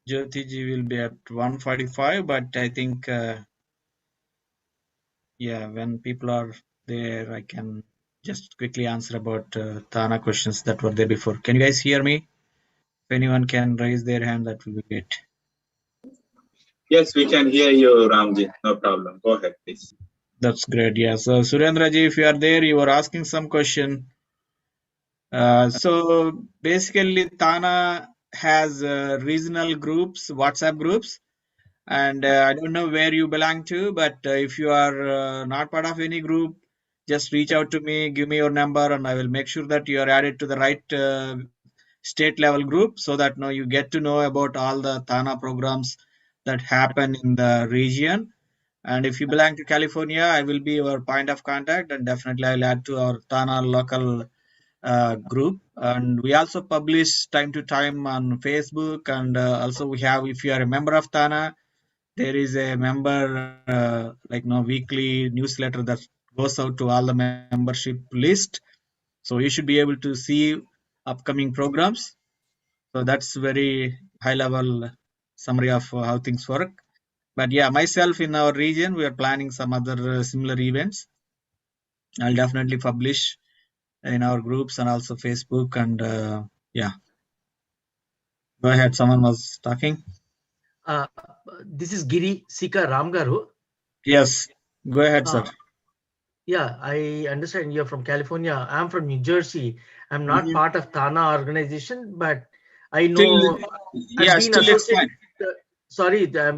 Jothi ji will be at 1:45, but I think, yeah, when people are there, I can just quickly answer about TANA questions that were there before. Can you guys hear me? If anyone can raise their hand, that will be great. Yes, we can hear you, Ramji. No problem. Go ahead, please. That's great. Yeah. So Surendra ji, if you are there, you were asking some question. So basically, TANA has regional groups, WhatsApp groups, and I don't know where you belong to, but if you are not part of any group, just reach out to me, give me your number, and I will make sure that you are added to the right state level group, so that you get to know about all the TANA programs that happen in the region. And if you belong to California, I will be your point of contact, and definitely I'll add to our TANA local group. And we also publish time to time on Facebook, and also we have, if you are a member of TANA, there is a member weekly newsletter that goes out to all the membership list. So you should be able to see upcoming programs. So that's very high level summary of how things work. But yeah, myself in our region, we are planning some other similar events. I'll definitely publish in our groups and also Facebook. And yeah, go ahead. Someone was talking. This is Giri Sika Ramgaru. Yes, go ahead, sir. Yeah, I understand you're from California. I'm from New Jersey. I'm not part of TANA organization, but I know I've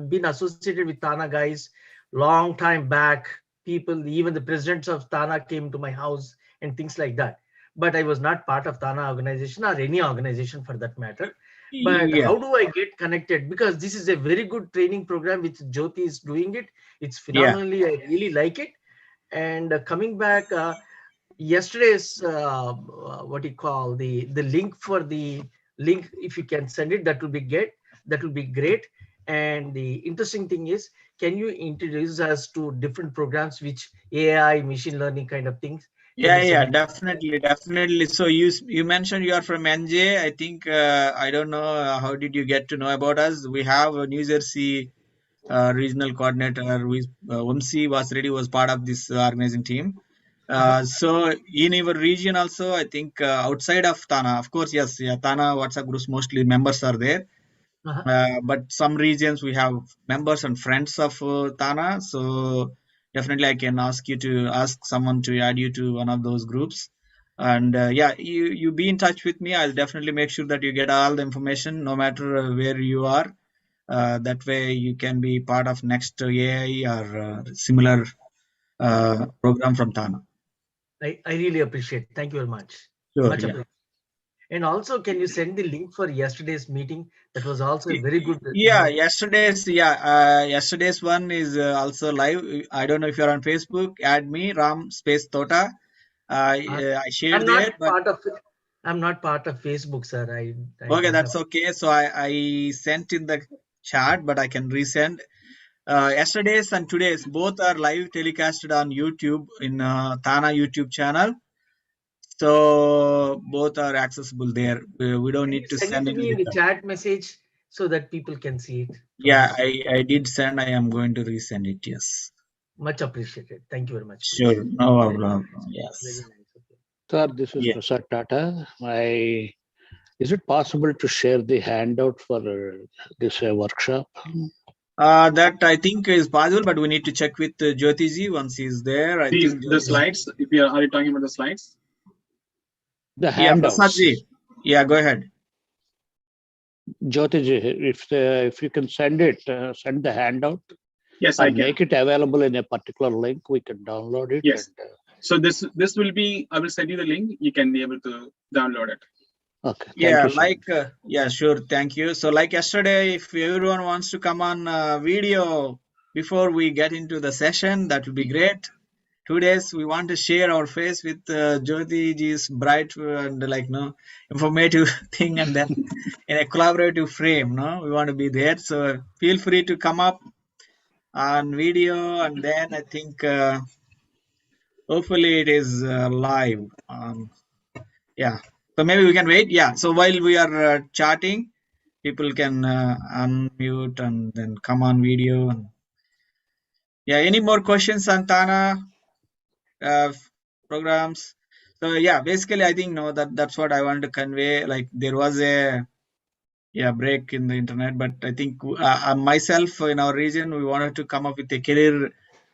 been associated with TANA guys long time back. People, even the presidents of TANA came to my house and things like that. But I was not part of TANA organization or any organization for that matter. But how do I get connected? Because this is a very good training program which Jothi is doing it. It's phenomenally, I really like it. And coming back, yesterday's what you call the link for the link, if you can send it, that will be great. And the interesting thing is, can you introduce us to different programs which AI, machine learning kind of things, Yeah, definitely. So you mentioned you are from NJ. I think I don't know how did you get to know about us. We have a New Jersey regional coordinator who is Vamsi was part of this organizing team. So in our region also, I think outside of TANA, of course, yes, TANA WhatsApp groups mostly members are there. But some regions we have members and friends of TANA. So definitely I can ask you to ask someone to add you to one of those groups. And you be in touch with me. I'll definitely make sure that you get all the information no matter where you are. That way you can be part of next AI or similar program from TANA. I really appreciate. Thank you very much. Sure, Much yeah. appreciated. And also, can you send the link for yesterday's meeting? That was also a very good. Yeah, yesterday's one is also live. I don't know if you're on Facebook. Add me, Ram Space Tota. I shared I'm there, not but part of. I'm not part of Facebook, sir. I okay, don't that's have. okay. So I sent in the chat, but I can resend. Yesterday's and today's both are live telecasted on YouTube in TANA YouTube channel. So both are accessible there. We don't need to Send it send to me in the any. chat message so that people can see it. Yeah, I did send. I am going to resend it. Yes. Much appreciated. Thank you very much. Sure, no problem. Yes. Very nice. Sir, this is Prasad Tata. Is it possible to share the handout for this workshop? That I think is possible, but we need to check with Jothi ji once he's there. I think the slides. Are you talking about the slides? The yeah, handouts. Prasad ji. Yeah, go ahead. Jothi ji, if you can send the handout. Yes, I can. Make it available in a particular link. We can download it. Yes. So this will be. I will send you the link. You can be able to download it. Okay. Yeah, yeah, sure. Thank you. So like yesterday, if everyone wants to come on video before we get into the session, that would be great. 2 days we want to share our face with Jothi ji's bright and informative thing, and then in a collaborative frame. No, we want to be there. So feel free to come up on video, and then I think hopefully it is live. Yeah. So maybe we can wait. Yeah. So while we are chatting, people can unmute and then come on video. And yeah, any more questions on TANA programs? So yeah, basically I think that's what I wanted to convey. Like there was a break in the internet, but I think myself in our region we wanted to come up with a career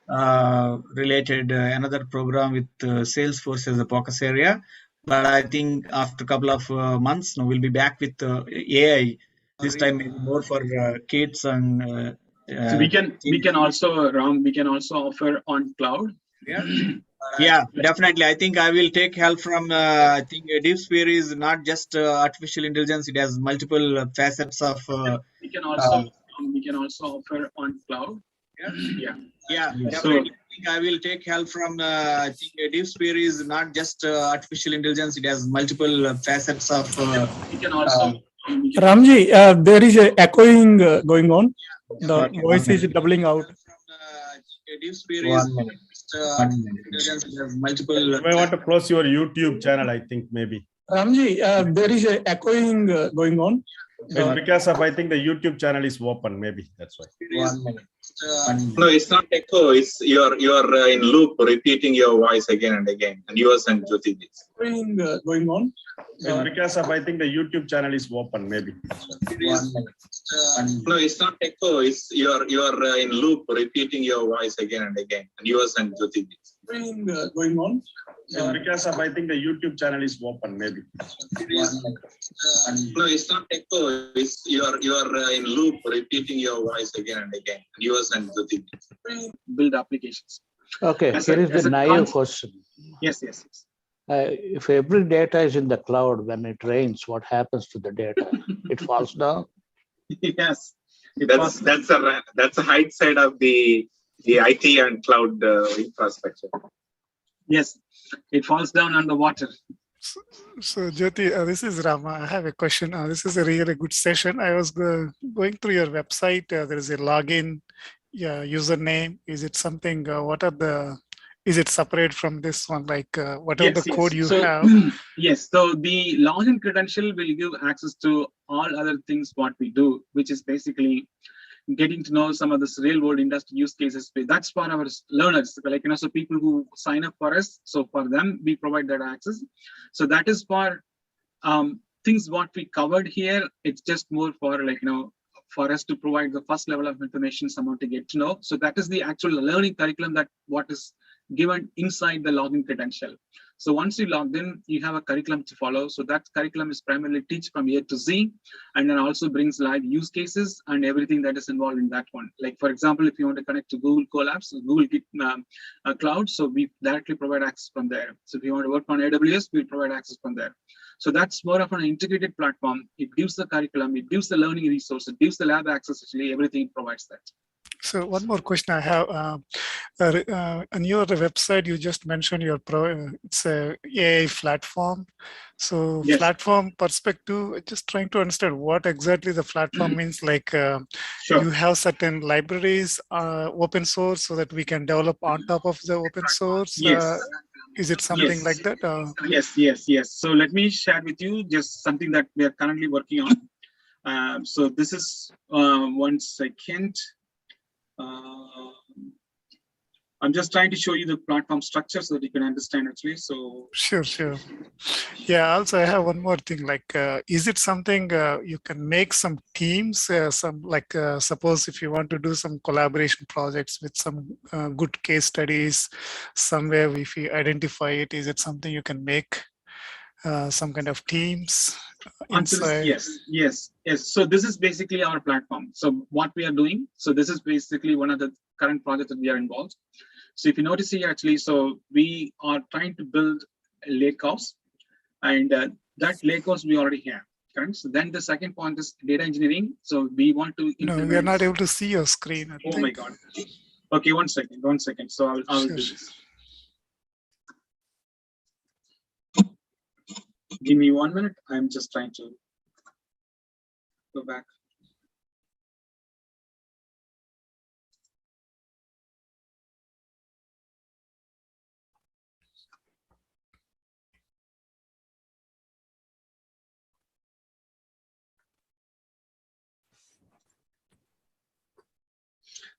related another program with Salesforce as a focus area. But I think after a couple of months, we'll be back with AI. This time maybe more for kids and. So we can also offer on cloud. Yeah, definitely. I think I will take help from. I think DeepSphere is not just artificial intelligence; it has multiple facets of. We can also offer on cloud. Yeah, definitely. I think I will take help from. I think DeepSphere is not just artificial intelligence; it has multiple facets of. We can also. Ramji, there is a echoing going on. The voice is doubling out. DeepSphere is intelligence has multiple. You may want to close your YouTube channel. I think maybe. Ramji, there is a echoing going on. It's because of I think the YouTube channel is open. Maybe that's why. No, it's not echo. It's you're in loop, repeating your voice again and again, and yours and Jothi ji's. Going on. It's because of I think the YouTube channel is open. Maybe. No, it's not echo. It's you're in loop, repeating your voice again and again, and yours and Jothi ji's. Going on. It's because of I think the YouTube channel is open. Maybe. No, it's not echo. It's you're in loop, repeating your voice again and again, and yours and Jothi ji's. Build applications. Okay, here is the naive question. Yes. If every data is in the cloud, when it rains, what happens to the data? It falls down. Yes, that's a height side of the IT and cloud infrastructure. Yes, it falls down on the water. So Jothi, this is Rama. I have a question. This is a really good session. I was going through your website. There is a login, username. Is it something? What are the is it separate from this one? Like whatever Yes, the code you so, have? Yes, so the login credential will give access to all other things what we do, which is basically getting to know some of this real world industry use cases. That's for our learners, like, so people who sign up for us. So for them, we provide that access. So that is for things what we covered here. It's just more for for us to provide the first level of information someone to get to know. So that is the actual learning curriculum that what is given inside the login credential. So once you logged in, you have a curriculum to follow. So that curriculum is primarily teach from A to Z, and then also brings live use cases and everything that is involved in that one. Like, for example, if you want to connect to Google Colabs, Google Cloud, so we directly provide access from there. So if you want to work on AWS, we provide access from there. So that's more of an integrated platform. It gives the curriculum, it gives the learning resource, it gives the lab access, actually everything it provides that. So one more question I have. On your website, you just mentioned your it's a AI platform. So Yes. Platform perspective, just trying to understand what exactly the platform means. Like Sure. You have certain libraries, open source, so that we can develop on top of the open source. Yes. Is it something Yes. like that? Yes. So let me share with you just something that we are currently working on. So this is 1 second. I'm just trying to show you the platform structure so that you can understand actually. So Sure. Yeah. Also, I have one more thing. Like, is it something you can make some teams? Suppose if you want to do some collaboration projects with some good case studies somewhere, if you identify it, is it something you can make some kind of teams inside? Yes. So this is basically our platform. So what we are doing. So this is basically one of the current projects that we are involved. So if you notice here, actually, so we are trying to build a lake house, and that lake house we already have. Correct? So then the second point is data engineering. So we want to implement. No, we are not able to see your screen. I think. My God. Okay, 1 second. So I'll Sure. do this. Give me 1 minute. I'm just trying to go back.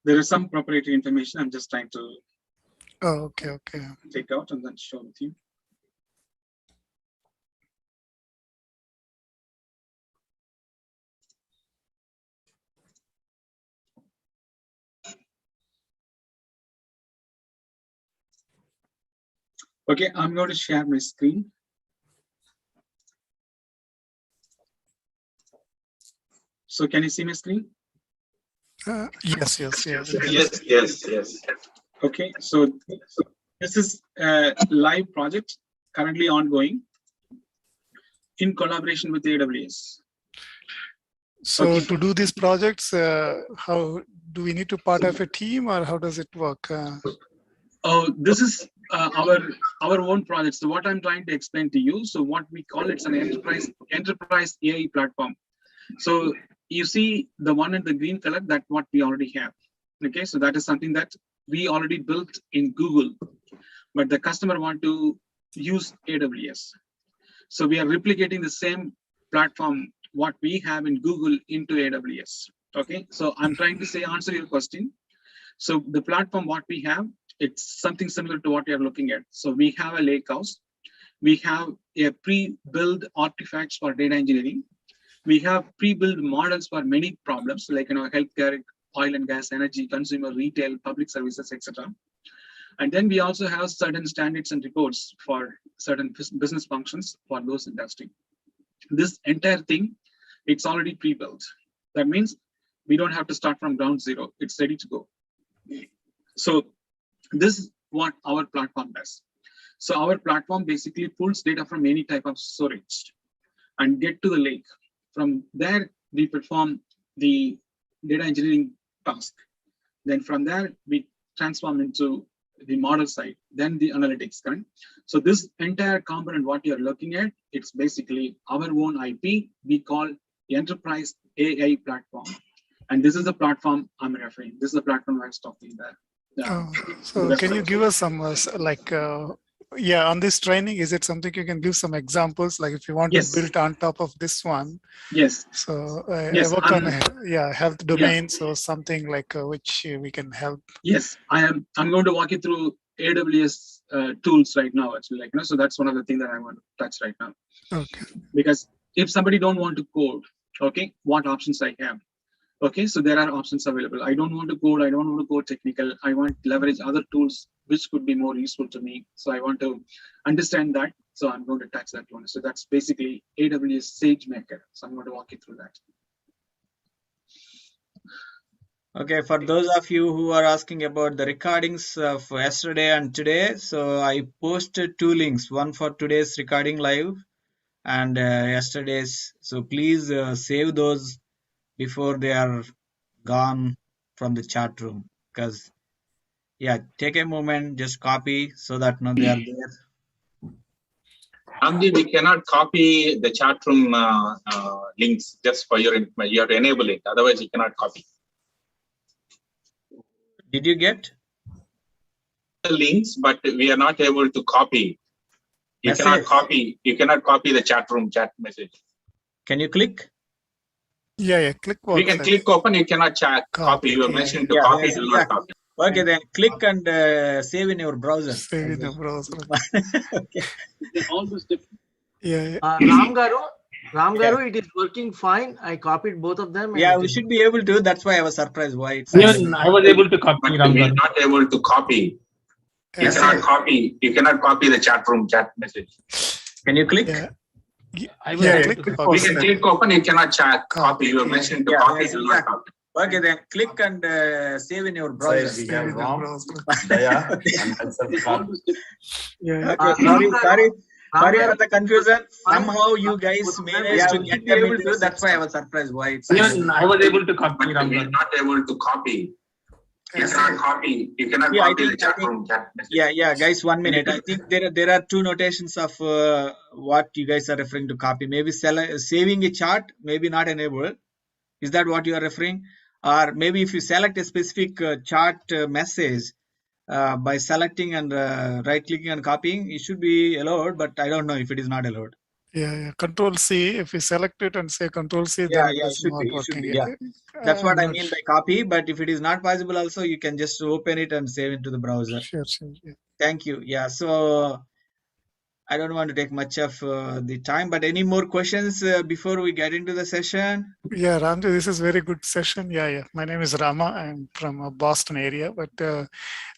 There is some proprietary information. I'm just trying to okay. take out and then show with you. Okay, I'm going to share my screen. So can you see my screen? Yes. Yes. Okay, so this is a live project currently ongoing in collaboration with AWS. So Okay. to do these projects, how do we need to part of a team, or how does it work? This is our own project. So what I'm trying to explain to you. So what we call it's an enterprise AI platform. So you see the one in the green color, that what we already have. Okay, so that is something that we already built in Google, but the customer want to use AWS. So we are replicating the same platform what we have in Google into AWS. Okay, so I'm trying to answer your question. So the platform what we have, it's something similar to what you're looking at. So we have a lakehouse. We have a pre-built artifacts for data engineering. We have pre-built models for many problems like healthcare, oil and gas, energy, consumer, retail, public services, etc. And then we also have certain standards and reports for certain business functions for those industry. This entire thing, it's already pre-built. That means we don't have to start from ground zero. It's ready to go. So this is what our platform does. So our platform basically pulls data from any type of storage and get to the lake. From there, we perform the data engineering task. Then from there, we transform into the model side, then the analytics. Correct? So this entire component, what you're looking at, it's basically our own IP. We call the enterprise AI platform. And this is the platform I'm referring. This is the platform I was talking about. So can you give us some on this training, is it something you can give some examples, like if you want to build on top of this one? Yes. So I work on health domain, so something like which we can help. Yes, I'm going to walk you through AWS tools right now, actually, so that's one of the things that I want to touch right now. Okay. Because if somebody don't want to code, okay, what options I have? Okay, so there are options available. I don't want to code. I don't want to go technical. I want to leverage other tools which could be more useful to me. So I want to understand that. So I'm going to touch that one. So that's basically AWS SageMaker. So I'm going to walk you through that. Okay, for those of you who are asking about the recordings of yesterday and today, so I posted 2 links, one for today's recording live and yesterday's. So please save those before they are gone from the chat room, because take a moment, just copy so that they are there. Ramji, we cannot copy the chat room links just for your information. You have to enable it, otherwise you cannot copy. Did you get the links? But we are not able to copy. You cannot copy. You cannot copy the chat room chat message. Can you click? Yeah. Click. You can click open. You cannot copy. You are mentioned to copy. Do not copy. Okay, then click and save in your browser. Save in your browser. Okay. All those different. Ram Garu, it is working fine. I copied both of them. Yeah, we should be able to. That's why I was surprised why it's. I was able to copy. But we are not able to copy. You cannot copy. You cannot copy the chat room chat message. Can you click? I was able to copy. We can click open. You cannot copy. You are mentioned to copy. Do not copy. Okay, then click and save in your browser. We have Ram, Daya, and myself. Okay, sorry for the confusion. Somehow you guys managed to get them into. That's why I was surprised why it's. I was able to copy. But we are not able to copy. You cannot copy. You cannot copy the chat room chat message. Yeah, guys, 1 minute. I think there are 2 notations of what you guys are referring to copy. Maybe saving a chart, maybe not enabled. Is that what you are referring? Or maybe if you select a specific chart message by selecting and right clicking and copying, it should be allowed, but I don't know if it is not allowed. Yeah. Control C. If we select it and say Control C, then it should be. That's what I mean by copy. But if it is not possible, also you can just open it and save it to the browser. Sure. Yeah. Thank you. Yeah. So I don't want to take much of the time, but any more questions before we get into the session? Yeah, Ramji, this is very good session. Yeah. My name is Rama. I'm from Boston area, but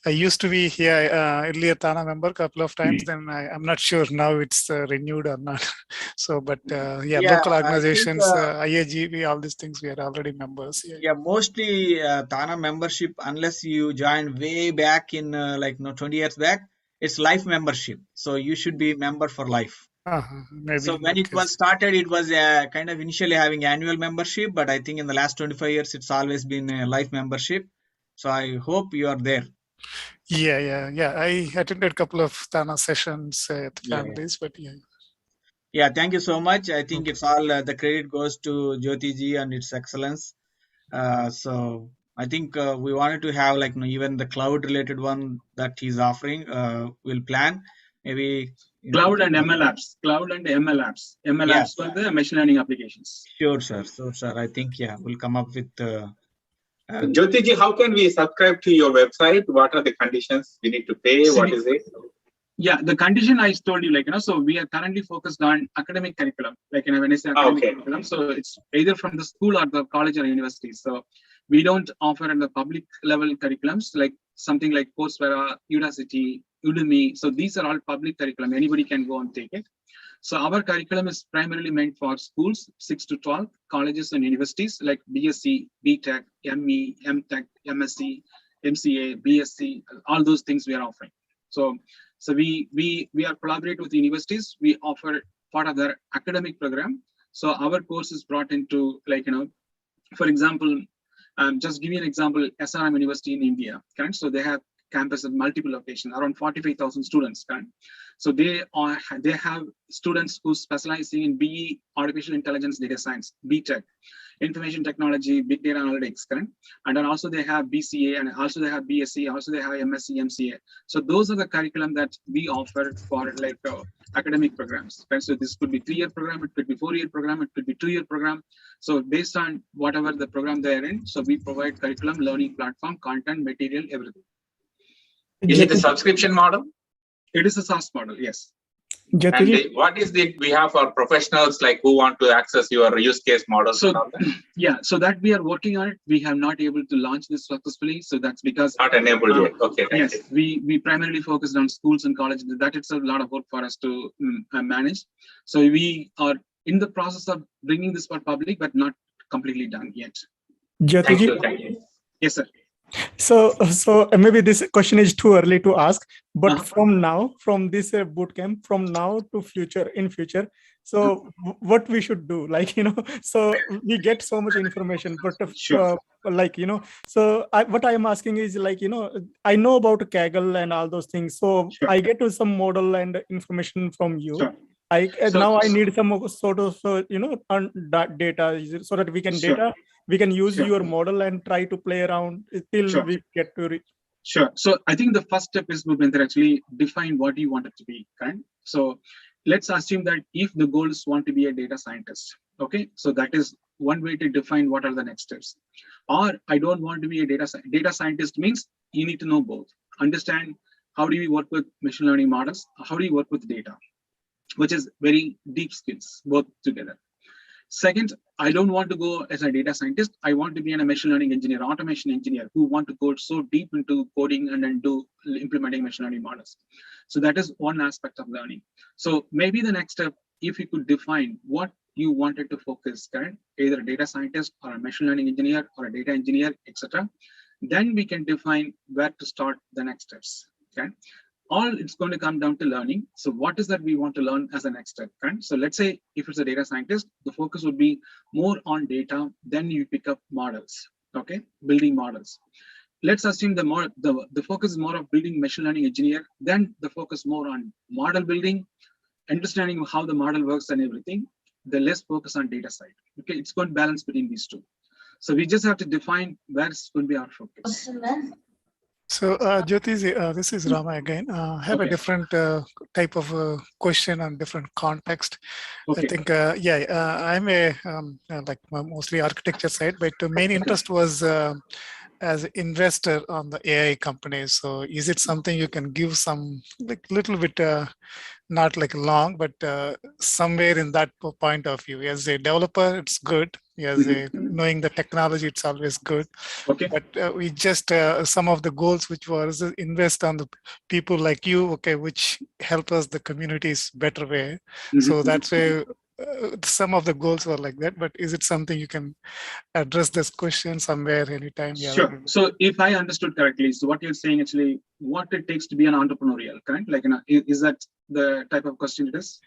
I used to be here earlier TANA member a couple of times. Then I'm not sure now it's renewed or not. So, but local organizations, IAGB, all these things, we are already members. Yeah, mostly TANA membership, unless you joined way back in 20 years back, it's life membership. So you should be member for life. So when it was started, it was kind of initially having annual membership, but I think in the last 25 years, it's always been a life membership. So I hope you are there. Yeah. I attended a couple of TANA sessions at families, but Yeah, thank you so much. I think it's all the credit goes to Jothi ji and its excellence. So I think we wanted to have even the cloud related one that he's offering. We'll plan maybe cloud and ML apps. ML apps for the machine learning applications. Sure, sir. So, sir, I think we'll come up with. Jothi ji, how can we subscribe to your website? What are the conditions we need to pay? What is it? Yeah, the condition I told you, so we are currently focused on academic curriculum, when I say academic curriculum, so it's either from the school or the college or university. So we don't offer the public level curriculums, like something like Coursera, Udacity, Udemy. So these are all public curriculum. Anybody can go and take it. So our curriculum is primarily meant for schools, 6 to 12, colleges and universities like BSc, BTech, ME, MTech, MSc, MCA, BSc, all those things we are offering. So we are collaborate with universities. We offer part of their academic program. So our course is brought into for example, just give you an example, SRM University in India, correct? So they have campus at multiple locations, around 45,000 students, correct? So they have students who specializing in BE, Artificial Intelligence, Data Science, BTech, Information Technology, Big Data Analytics, correct? And then also they have BCA, and also they have BSc, also they have MSc, MCA. So those are the curriculum that we offer for like academic programs. Right? So this could be 3-year program, it could be 4-year program, it could be 2-year program. So based on whatever the program they're in, so we provide curriculum, learning platform, content, material, everything. Is it a subscription model? It is a SaaS model, yes. And what is the we have for professionals like who want to access your use case models? So yeah, so that we are working on it. We have not able to launch this successfully, so that's because not enabled yet. Okay. Yes, we primarily focused on schools and colleges. That itself a lot of work for us to manage. So we are in the process of bringing this for public, but not completely done yet. Thank you. Yes, sir. So maybe this question is too early to ask, but from now, from this bootcamp, from now to in future, so what we should do, like, so we get so much information, but like, so what I am asking is like, I know about Kaggle and all those things. So I get to some model and information from you. Now I need some sort of, data so that we can we can use your model and try to play around till we get to reach. Sure. So I think the first step is to actually define what you want it to be, correct? So let's assume that if the goals want to be a data scientist, okay? So that is one way to define what are the next steps. Or I don't want to be a data scientist means you need to know both. Understand how do you work with machine learning models? How do you work with data? Which is very deep skills, both together. Second, I don't want to go as a data scientist. I want to be a machine learning engineer, automation engineer who want to go so deep into coding and then do implementing machine learning models. So that is one aspect of learning. So maybe the next step, if you could define what you wanted to focus, correct? Either a data scientist or a machine learning engineer or a data engineer, etc. Then we can define where to start the next steps. Okay. All it's going to come down to learning. So what is that we want to learn as a next step? Right? So let's say if it's a data scientist, the focus would be more on data, then you pick up models, okay? Building models. Let's assume the focus is more of building machine learning engineer, then the focus more on model building, understanding how the model works and everything, the less focus on data side. Okay, it's going to balance between these two. So we just have to define where it's going to be our focus. So, Jothi, this is Rama again. I have a different type of question on different context. I think, I'm a like mostly architecture side, but the main interest was as an investor on the AI companies. So, is it something you can give some like little bit, not like long, but somewhere in that point of view? As a developer, it's good. As knowing the technology, it's always good. Okay. But we just some of the goals which was invest on the people like you, okay, which help us the communities better way. So that's why some of the goals were like that. But is it something you can address this question somewhere anytime? Sure. So if I understood correctly, so what you're saying actually, what it takes to be an entrepreneurial, correct? Like, is that the type of question it is?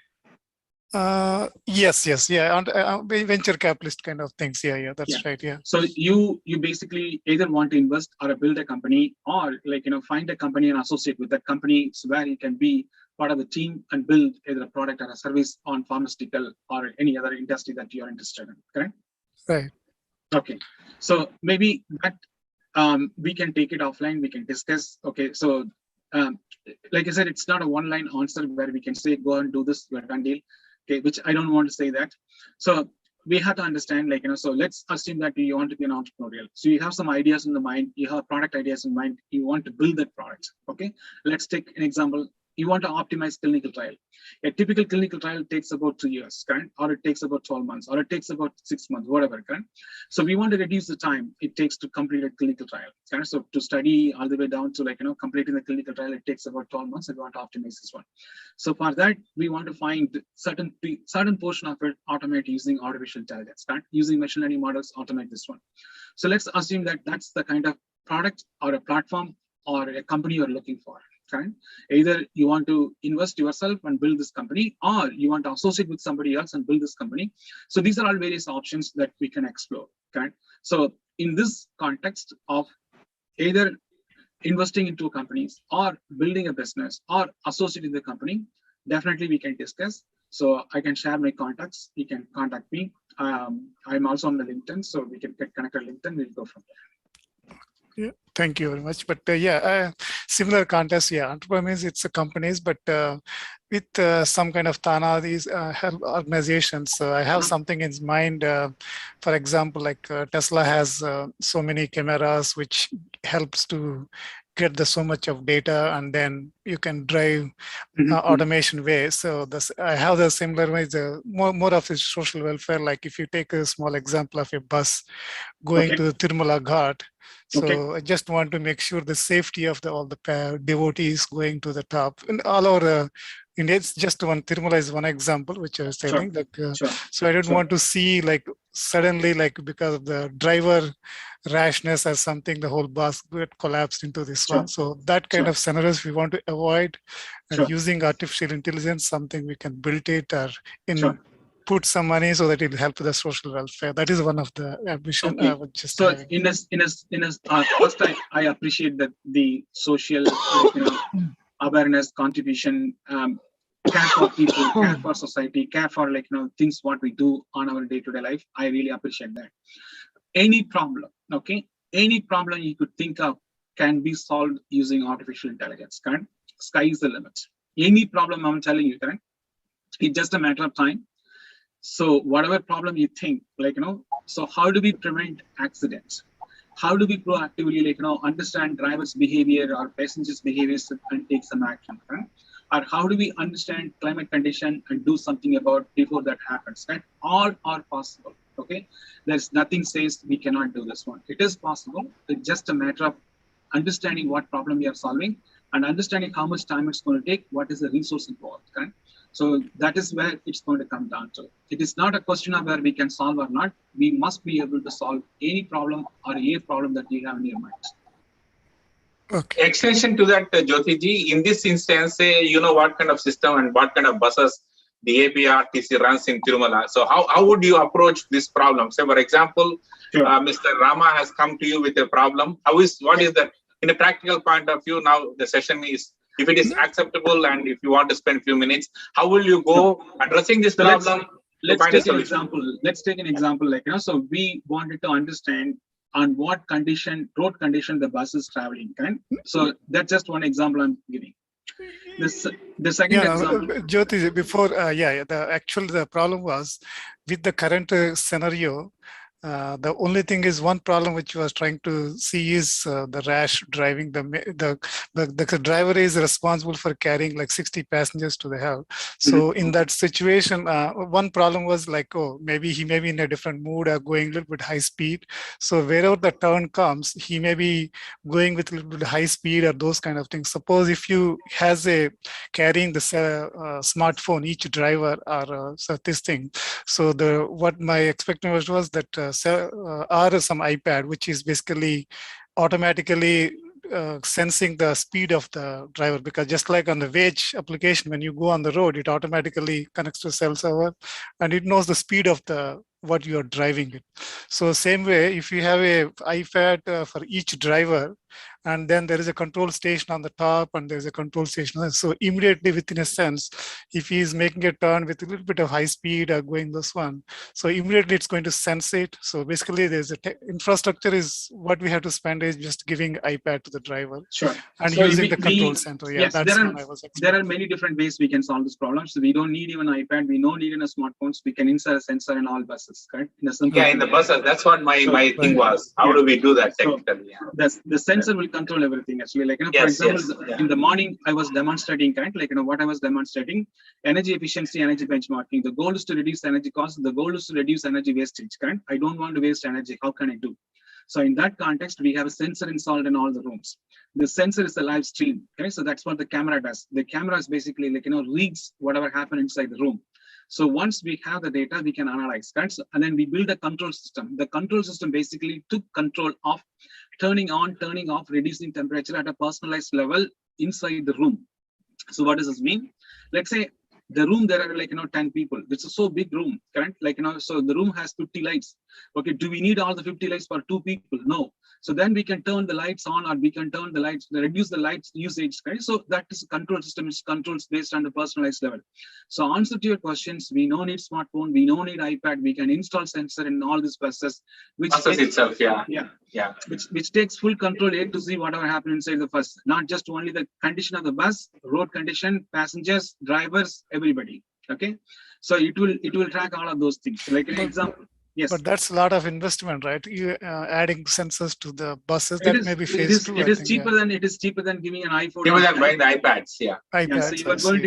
Yes, yeah, and venture capitalist kind of things. Yeah, that's right. Yeah. So you basically either want to invest or build a company, or like find a company and associate with that company, so where you can be part of the team and build either a product or a service on pharmaceutical or any other industry that you are interested in. Correct? Right. Okay. So maybe that we can take it offline. We can discuss. Okay. So like I said, it's not a one-line answer where we can say go and do this, you're done deal. Okay, which I don't want to say that. So we have to understand, like, so let's assume that you want to be an entrepreneurial. So you have some ideas in the mind, you have product ideas in mind, you want to build that product. Okay, let's take an example. You want to optimize clinical trial. A typical clinical trial takes about 2 years, correct? Or it takes about 12 months, or it takes about 6 months, whatever, correct? So we want to reduce the time it takes to complete a clinical trial, correct? So to study all the way down to completing the clinical trial, it takes about 12 months, and we want to optimize this one. So for that, we want to find certain portion of it automate using artificial intelligence, correct? Using machine learning models, automate this one. So let's assume that that's the kind of product or a platform or a company you're looking for. Right? Either you want to invest yourself and build this company, or you want to associate with somebody else and build this company. So these are all various options that we can explore. Okay? So in this context of either investing into companies or building a business or associating the company, definitely we can discuss. So I can share my contacts. You can contact me. I'm also on the LinkedIn, so we can get connected LinkedIn. We'll go from there. Yeah, thank you very much. But similar contest, entrepreneurs, it's a companies, but with some kind of TANA, these help organizations. So I have something in mind. For example, like Tesla has so many cameras, which helps to get so much of data, and then you can drive automation way. So I have the similar way, more of the social welfare. Like if you take a small example of a bus going to the Tirumala Ghat. So I just want to make sure the safety of all the devotees going to the top. And all over India, it's just one, Tirumala is one example, which I was telling. So I don't want to see like suddenly, like because of the driver rashness or something, the whole bus get collapsed into this one. So that kind of scenarios we want to avoid. And using artificial intelligence, something we can build it or put some money so that it will help the social welfare. That is one of the ambition. So first I appreciate that the social awareness, contribution, care for people, care for society, care for things what we do on our day-to-day life. I really appreciate that. Any problem, any problem you could think of can be solved using artificial intelligence. Correct? Sky is the limit. Any problem I'm telling you, correct? It's just a matter of time. So whatever problem you think, so how do we prevent accidents? How do we proactively, understand drivers' behavior or passengers' behaviors and take some action? Right? Or how do we understand climate condition and do something about before that happens? Right? All are possible. Okay, there's nothing says we cannot do this one. It is possible. It's just a matter of understanding what problem we are solving and understanding how much time it's going to take. What is the resource involved? Right? So that is where it's going to come down to. It is not a question of where we can solve or not. We must be able to solve any problem or a problem that you have in your mind. Okay. Extension to that, Jothi ji, in this instance, say, what kind of system and what kind of buses the Applied RTC runs in Tirumala. So how would you approach this problem? Say, for example, Mr. Rama has come to you with a problem. What is that? In a practical point of view, now the session is, if it is acceptable and if you want to spend a few minutes, how will you go addressing this problem? Let's take an example. Let's take an example so we wanted to understand on what condition, road condition the bus is traveling. Right? So that's just one example I'm giving. The second example. Jothi, before, the problem was with the current scenario, the only thing is one problem which was trying to see is the rash driving. The driver is responsible for carrying like 60 passengers to the hell. So in that situation, one problem was like, maybe he may be in a different mood or going a little bit high speed. So wherever the turn comes, he may be going with a little bit high speed or those kind of things. Suppose if you has carrying the smartphone, each driver or this thing. So what my expectation was that or some iPad, which is basically automatically sensing the speed of the driver, because just like on the wage application, when you go on the road, it automatically connects to cell server and it knows the speed of what you are driving it. So same way, if you have a iPad for each driver, and then there is a control station on the top and there's a control station. So immediately within a sense, if he is making a turn with a little bit of high speed or going this one, so immediately it's going to sense it. So basically there's infrastructure is what we have to spend is just giving iPad to the driver and so using the control center. Yeah, yes, there are many different ways we can solve this problem. So we don't need even an iPad. We don't need in a smartphones. We can insert a sensor in all buses, correct? In the buses. That's what my thing was. How do we do that technically? So the sensor will control everything actually. For example, in the morning I was demonstrating, correct? What I was demonstrating, energy efficiency, energy benchmarking. The goal is to reduce energy cost. The goal is to reduce energy wastage, correct? I don't want to waste energy. How can I do? So in that context, we have a sensor installed in all the rooms. The sensor is a live stream. Okay, so that's what the camera does. The camera is basically reads whatever happened inside the room. So once we have the data, we can analyze, correct? And then we build a control system. The control system basically took control of turning on, turning off, reducing temperature at a personalized level inside the room. So what does this mean? Let's say The room, there are like, 10 people. It's a so big room, correct? Like, so the room has 50 lights. Okay, do we need all the 50 lights for 2 people? No. So then we can turn the lights on, or we can turn the lights, reduce the lights usage, right? So that is a control system, is controls based on the personalized level. So answer to your questions, we don't need smartphone, we don't need iPad, we can install sensor in all these buses, which takes, which takes full control A to Z whatever happens inside the bus, not just only the condition of the bus, road condition, passengers, drivers, everybody. Okay, so it will track all of those things. Like an example. Yes. But that's a lot of investment, right? You adding sensors to the buses. That may be phase 2. It is cheaper than giving an iPhone. People are buying the iPads. Yeah. iPads, so you are going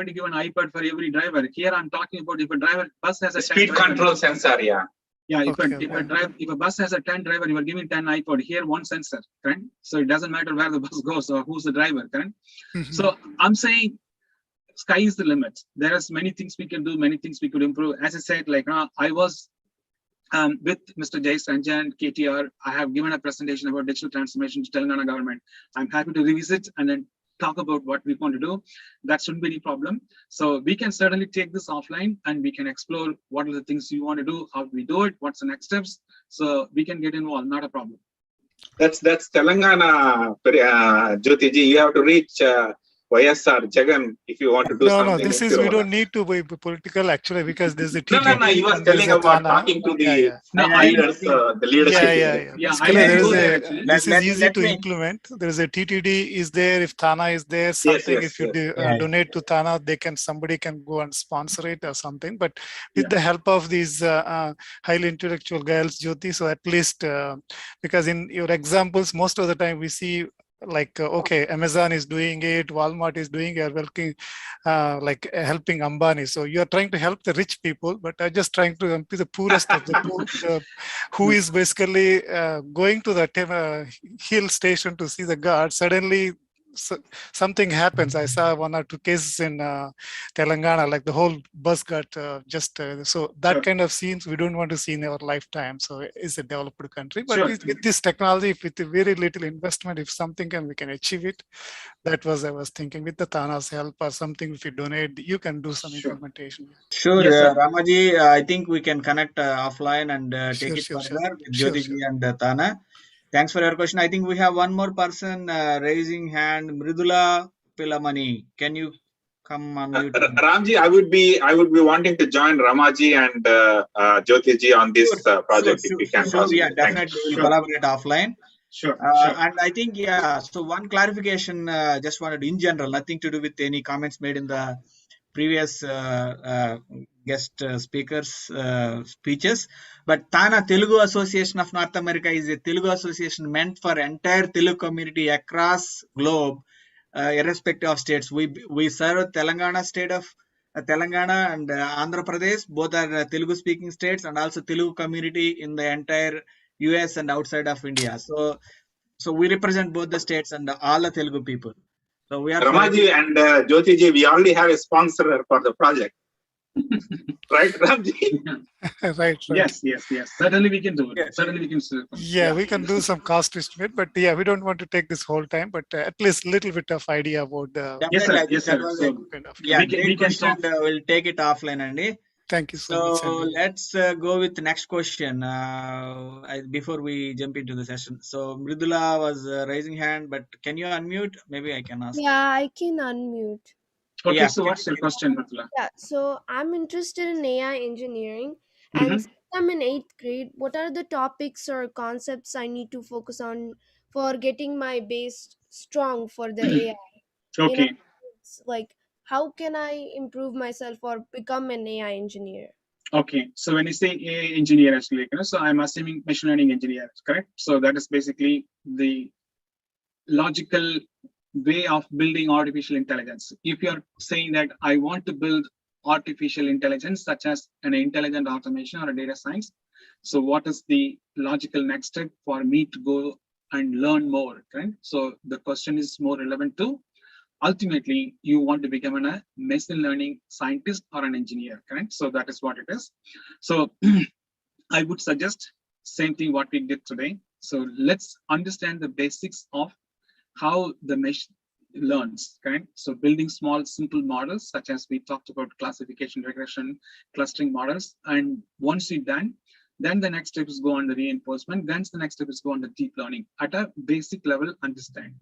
to give an iPad for every driver. Here I'm talking about if a bus has a speed control sensor. Yeah. Yeah. If a bus has a 10 driver, you are giving 10 iPod. Here one sensor, correct? So it doesn't matter where the bus goes or who's the driver, correct? So I'm saying, sky is the limit. There are many things we can do, many things we could improve. As I said, like I was with Mr. Jay Sanjay and KTR, I have given a presentation about digital transformation to Telangana government. I'm happy to revisit and then talk about what we want to do. That shouldn't be any problem. So we can certainly take this offline and we can explore what are the things you want to do, how do we do it, what's the next steps. So we can get involved, not a problem. That's Telangana, Jothi ji. You have to reach YSR Jagan if you want to do something. No, this is, we don't need to be political actually, because there's a TTD. No, you were telling about talking to the leaders, the leadership. This is easy to implement. There is a TTD is there. If TANA is there, something, if you donate to TANA, somebody can go and sponsor it or something. But with the help of these highly intellectual guys, Jothi, so at least, because in your examples, most of the time we see like, okay, Amazon is doing it, Walmart is doing it, working, like helping Ambani. So you are trying to help the rich people, but I'm just trying to help the poorest of the poor, who is basically going to the hill station to see the god. Suddenly, something happens. I saw 1 or 2 cases in Telangana, like the whole bus got so that kind of scenes we don't want to see in our lifetime. So it's a developed country, but with this technology, with very little investment, if something we can achieve it. That was I was thinking, with the TANA's help or something, if you donate, you can do some implementation. Sure, Ramaji, I think we can connect offline and take it further with Jothi and TANA. Thanks for your question. I think we have one more person raising hand, Mridula Pilamani. Can you come on mute? Ramji, I would be wanting to join Ramaji and Jothi ji on this project if we can. Yeah, definitely we'll collaborate offline. Sure. And I think, so one clarification, just wanted in general, nothing to do with any comments made in the previous guest speakers' speeches. But TANA, Telugu Association of North America, is a Telugu association meant for entire Telugu community across globe, irrespective of states. We serve Telangana state of Telangana and Andhra Pradesh, both are Telugu speaking states, and also Telugu community in the entire US and outside of India. So we represent both the states and all the Telugu people. So we are Ramaji and Jothi ji, we already have a sponsor for the project. Right, Ramji? Right. Yes. Certainly we can do it. Certainly we can do it. Yeah, we can do some cost estimate, but yeah, we don't want to take this whole time, but at least a little bit of idea about the. Yes, sir. We can we'll take it offline, Andy. Thank you so much. So let's go with the next question before we jump into the session. So Mridula was raising hand, but can you unmute? Maybe I can ask. Yeah, I can unmute. Okay, so what's your question, Mridula? Yeah, so I'm interested in AI engineering, and since I'm in 8th grade, what are the topics or concepts I need to focus on for getting my base strong for the AI? Okay. Like, how can I improve myself or become an AI engineer? Okay, so when you say AI engineer, actually, so I'm assuming machine learning engineer, correct? So that is basically the logical way of building artificial intelligence. If you're saying that I want to build artificial intelligence, such as an intelligent automation or a data science, so what is the logical next step for me to go and learn more, right? So the question is more relevant to, ultimately, you want to become a machine learning scientist or an engineer, correct? So that is what it is. So I would suggest same thing what we did today. So let's understand the basics of how the learns, correct? So building small, simple models, such as we talked about classification, regression, clustering models. And once you're done, then the next step is go on the reinforcement. Then the next step is go on the deep learning at a basic level, understand.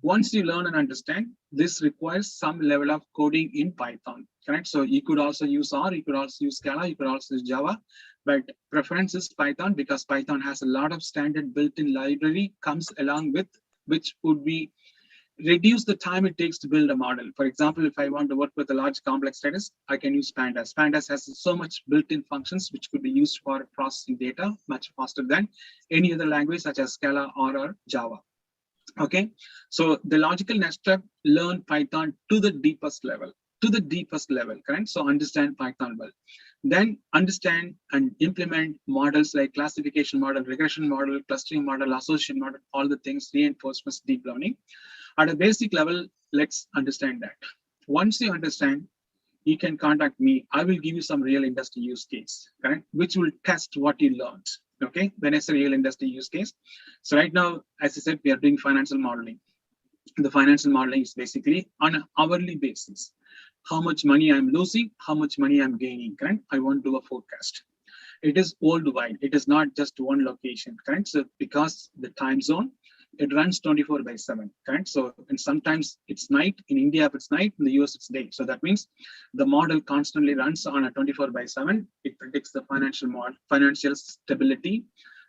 Once you learn and understand, this requires some level of coding in Python, correct? So you could also use R, you could also use Scala, you could also use Java, but preference is Python because Python has a lot of standard built-in library comes along with, which would be reduce the time it takes to build a model. For example, if I want to work with a large complex status, I can use Pandas. Pandas has so much built-in functions which could be used for processing data much faster than any other language such as Scala or Java. Okay, so the logical next step, learn Python to the deepest level, correct? So understand Python well. Then understand and implement models like classification model, regression model, clustering model, association model, all the things, reinforcements, deep learning. At a basic level, let's understand that. Once you understand, you can contact me. I will give you some real industry use case, correct? Which will test what you learned. Okay, when it's a real industry use case. So right now, as I said, we are doing financial modeling. The financial modeling is basically on an hourly basis. How much money I'm losing, how much money I'm gaining, correct? I want to do a forecast. It is worldwide. It is not just one location, correct? So because the time zone, it runs 24/7, correct? So, and sometimes it's night. In India, if it's night, in the US, it's day. So that means the model constantly runs on a 24/7. It predicts the financial stability,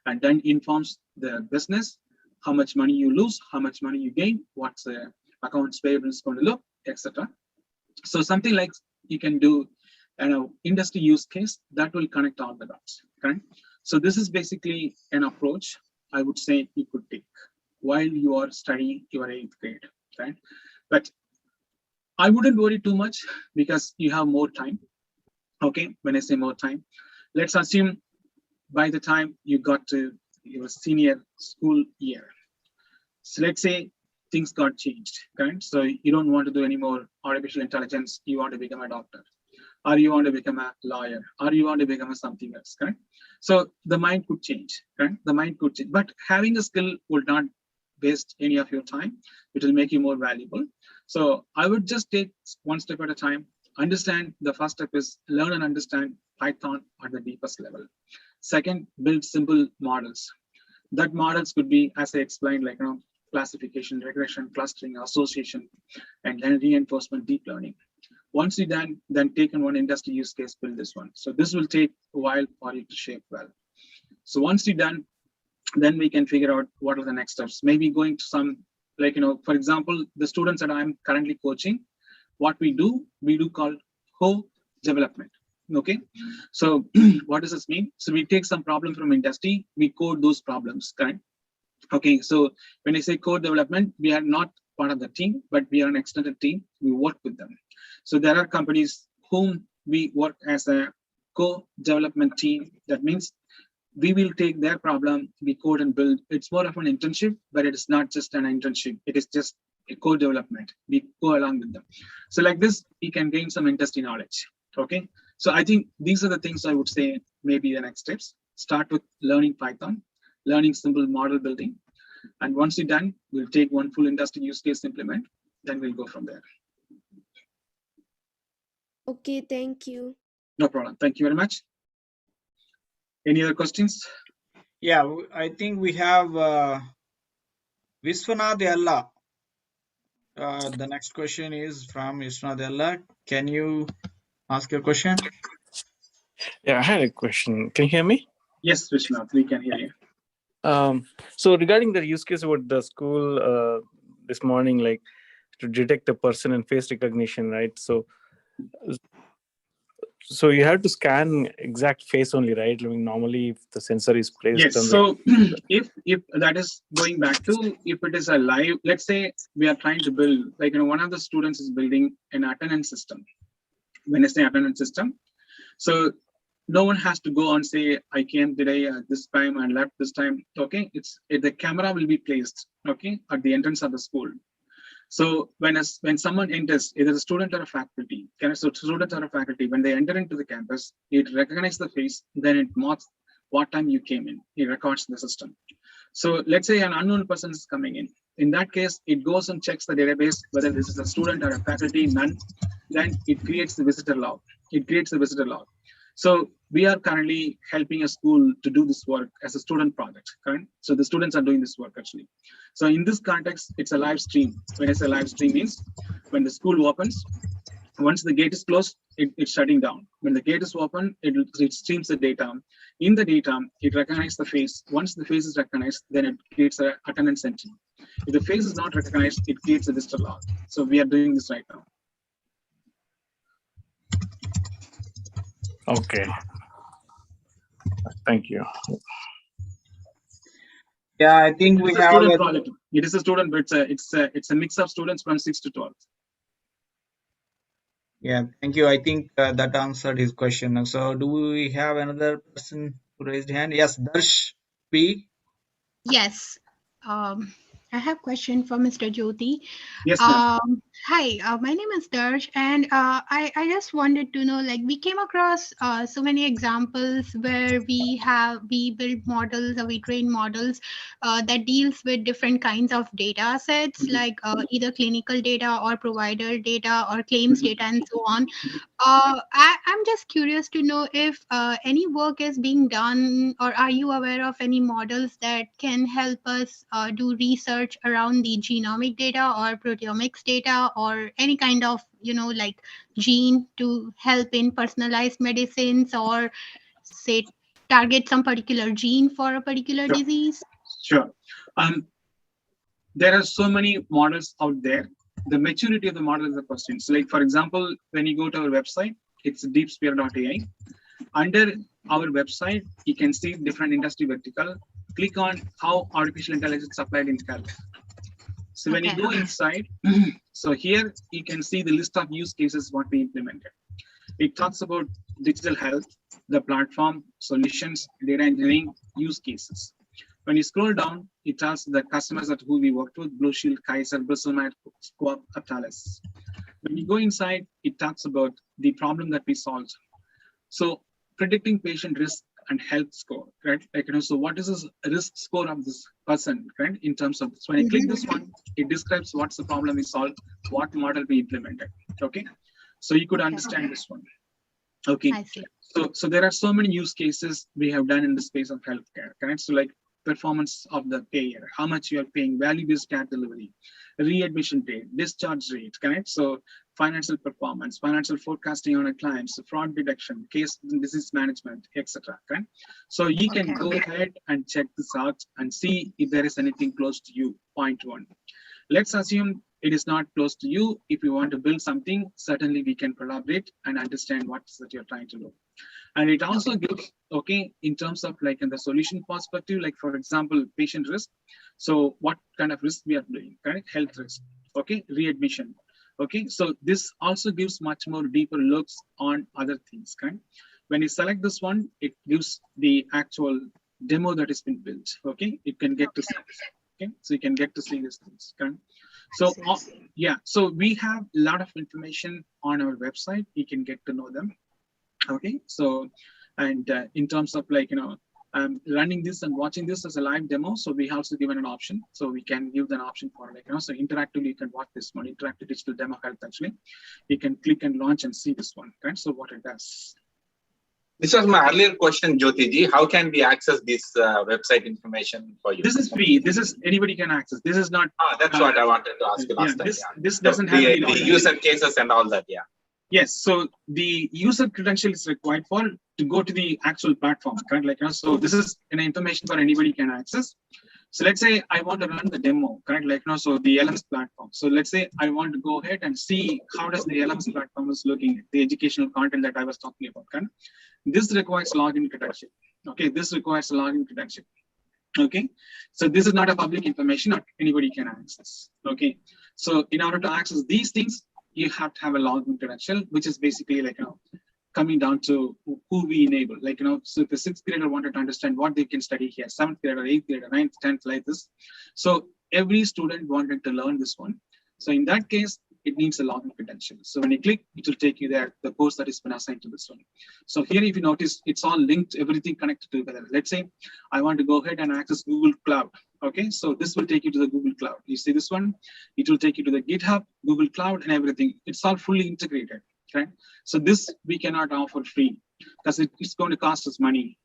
and then informs the business how much money you lose, how much money you gain, what's the accounts payable is going to look, etc. So something like you can do an industry use case that will connect all the dots, correct? So this is basically an approach I would say you could take while you are studying your 8th grade, right? But I wouldn't worry too much because you have more time. Okay, when I say more time, let's assume by the time you got to your senior school year. So let's say things got changed, right? So you don't want to do any more artificial intelligence, you want to become a doctor, or you want to become a lawyer, or you want to become something else, correct? So the mind could change, right? The mind could change, but having a skill would not waste any of your time. It will make you more valuable. So I would just take one step at a time. Understand, the first step is learn and understand Python at the deepest level. Second, build simple models. That models could be, as I explained, like classification, regression, clustering, association, and then reinforcement, deep learning. Once you're done, then take in one industry use case, build this one. So this will take a while for you to shape well. So once you're done, then we can figure out what are the next steps. Maybe going to some, like, for example, the students that I'm currently coaching, what we do called co-development. Okay, so what does this mean? So we take some problem from industry, we code those problems, correct? Okay, so when I say code development, we are not part of the team, but we are an extended team. We work with them. So there are companies whom we work as a co-development team. That means we will take their problem, we code and build. It's more of an internship, but it is not just an internship. It is just a co-development. We go along with them. So like this, we can gain some industry knowledge. Okay, so I think these are the things I would say maybe the next steps. Start with learning Python, learning simple model building. And once you're done, we'll take one full industry use case implement, then we'll go from there. Okay, thank you. No problem. Thank you very much. Any other questions? Yeah, I think we have Viswanath Yalla. The next question is from Viswanath Yalla. Can you ask your question? Yeah, I had a question. Can you hear me? Yes, Vishnath, we can hear you. So regarding the use case with the school this morning, like to detect a person and face recognition, right? So you have to scan exact face only, right? I mean, normally if the sensor is placed yes, on so if that is going back to, if it is a live, let's say we are trying to build, like, one of the students is building an attendance system. When I say attendance system, so no one has to go and say, I came today at this time and left this time. Okay, the camera will be placed, okay, at the entrance of the school. So when someone enters, either a student or a faculty, when they enter into the campus, it recognizes the face, then it marks what time you came in. It records the system. So let's say an unknown person is coming in. In that case, it goes and checks the database, whether this is a student or a faculty, none. Then it creates the visitor log. It creates the visitor log. So we are currently helping a school to do this work as a student project, correct? So the students are doing this work actually. So in this context, it's a live stream. When I say live stream means when the school opens, once the gate is closed, it's shutting down. When the gate is open, it streams the data. In the data, it recognizes the face. Once the face is recognized, then it creates an attendance entry. If the face is not recognized, it creates a visitor log. So we are doing this right now. Okay. Thank you. Yeah, I think we It's a have student project. It is a student, but it's a mix of students from 6 to 12. Yeah, thank you. I think that answered his question. So do we have another person who raised hand? Yes, Darsh P. Yes. I have a question for Mr. Jothi. Yes, ma'am. Hi, my name is Darsh, and I just wanted to know, like, we came across so many examples where we build models or we train models that deals with different kinds of data sets, like either clinical data or provider data or claims data and so on. I'm just curious to know if any work is being done, or are you aware of any models that can help us do research around the genomic data or proteomics data or any kind of, like gene to help in personalized medicines or say target some particular gene for a particular disease? Sure. There are so many models out there. The maturity of the model is the question. So, like, for example, when you go to our website, it's DeepSphere.ai. Under our website, you can see different industry vertical. Click on how artificial intelligence applied in health. So when you go inside, so here you can see the list of use cases what we implemented. It talks about digital health, the platform, solutions, data engineering, use cases. When you scroll down, it tells the customers that who we worked with: Blue Shield, Kaiser, Bristol-Myers Squibb, Aptalis. When you go inside, it talks about the problem that we solved. So predicting patient risk and health score, right? Like, so what is this risk score of this person, right? In terms of, so when I click this one, it describes what's the problem we solved, what model we implemented, okay? So you could understand this one. Okay, so there are so many use cases we have done in the space of healthcare, correct? So like performance of the payer, how much you are paying, value-based care delivery, readmission rate, discharge rate, correct? So financial performance, financial forecasting on a client, so fraud detection, case disease management, etc. Okay? So you can go ahead and check this out and see if there is anything close to you. Point one. Let's assume it is not close to you. If you want to build something, certainly we can collaborate and understand what's that you're trying to do. And it also gives, okay, in terms of like in the solution perspective, like for example, patient risk. So what kind of risk we are doing, correct? Health risk, okay, readmission. Okay, so this also gives much more deeper looks on other things, correct? When you select this one, it gives the actual demo that has been built, okay? You can get to see this, okay? So you can get to see these things, correct? So, yeah, so we have a lot of information on our website. You can get to know them. Okay, so, and in terms of like, running this and watching this as a live demo, so we also given an option. So we can give an option for like, so interactively you can watch this one, interactive digital demo health actually. You can click and launch and see this one, okay? So what it does. This was my earlier question, Jothi ji. How can we access this website information for you? This is free. This is anybody can access. This is not. That's what I wanted to ask you last time. This doesn't have the user cases and all that. Yeah. Yes. So the user credential is required for to go to the actual platform. Correct? Like, so this is an information for anybody can access. So let's say I want to run the demo, correct? Like, so the LMS platform. So let's say I want to go ahead and see how does the LMS platform is looking at the educational content that I was talking about. Correct? This requires login credential. Okay, this requires a login credential. Okay, so this is not a public information, not anybody can access. Okay, so in order to access these things, you have to have a login credential, which is basically like, coming down to who we enable. Like, so if the 6th grader wanted to understand what they can study here, 7th grader, 8th grader, 9th, 10th, like this. So every student wanted to learn this one. So in that case, it needs a login credential. So when you click, it will take you there, the course that has been assigned to this one. So here, if you notice, it's all linked, everything connected together. Let's say I want to go ahead and access Google Cloud. Okay, so this will take you to the Google Cloud. You see this one? It will take you to the GitHub, Google Cloud, and everything. It's all fully integrated. Okay, so this we cannot offer free because it's going to cost us money.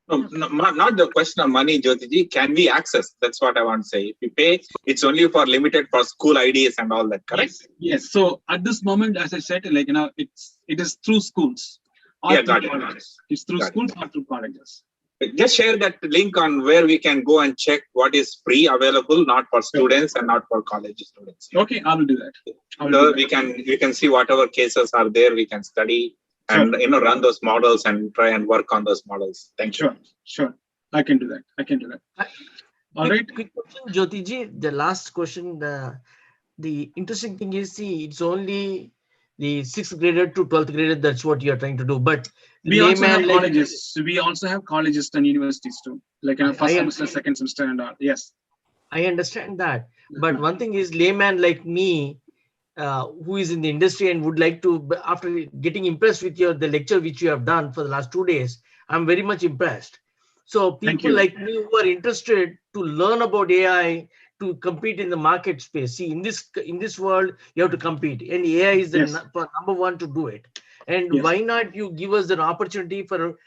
No, not the question of money, Jothiji. Can we access? That's what I want to say. If you pay, it's only for limited for school IDs and all that, correct? Yes. Yes. So at this moment, as I said, like it is through schools. Or through colleges. It's through schools or through colleges. Just share that link on where we can go and check what is free available, not for students and not for college students. Okay, I will do that. We can see whatever cases are there. We can study and run those models and try and work on those models. Thank you. Sure. I can do that. All right. Quick question, Jothi ji. The last question. The interesting thing is, see, it's only the 6th grader to 12th grader. That's what you're trying to do. But we also have colleges. We also have colleges and universities too, like in first semester, second semester, and all. Yes, I understand that. But one thing is, layman like me, who is in the industry and would like to, after getting impressed with the lecture which you have done for the last 2 days, I'm very much impressed. So people like me who are interested to learn about AI to compete in the market space. See, in this world, you have to compete, and AI is the number one to do it. And why not you give us an opportunity for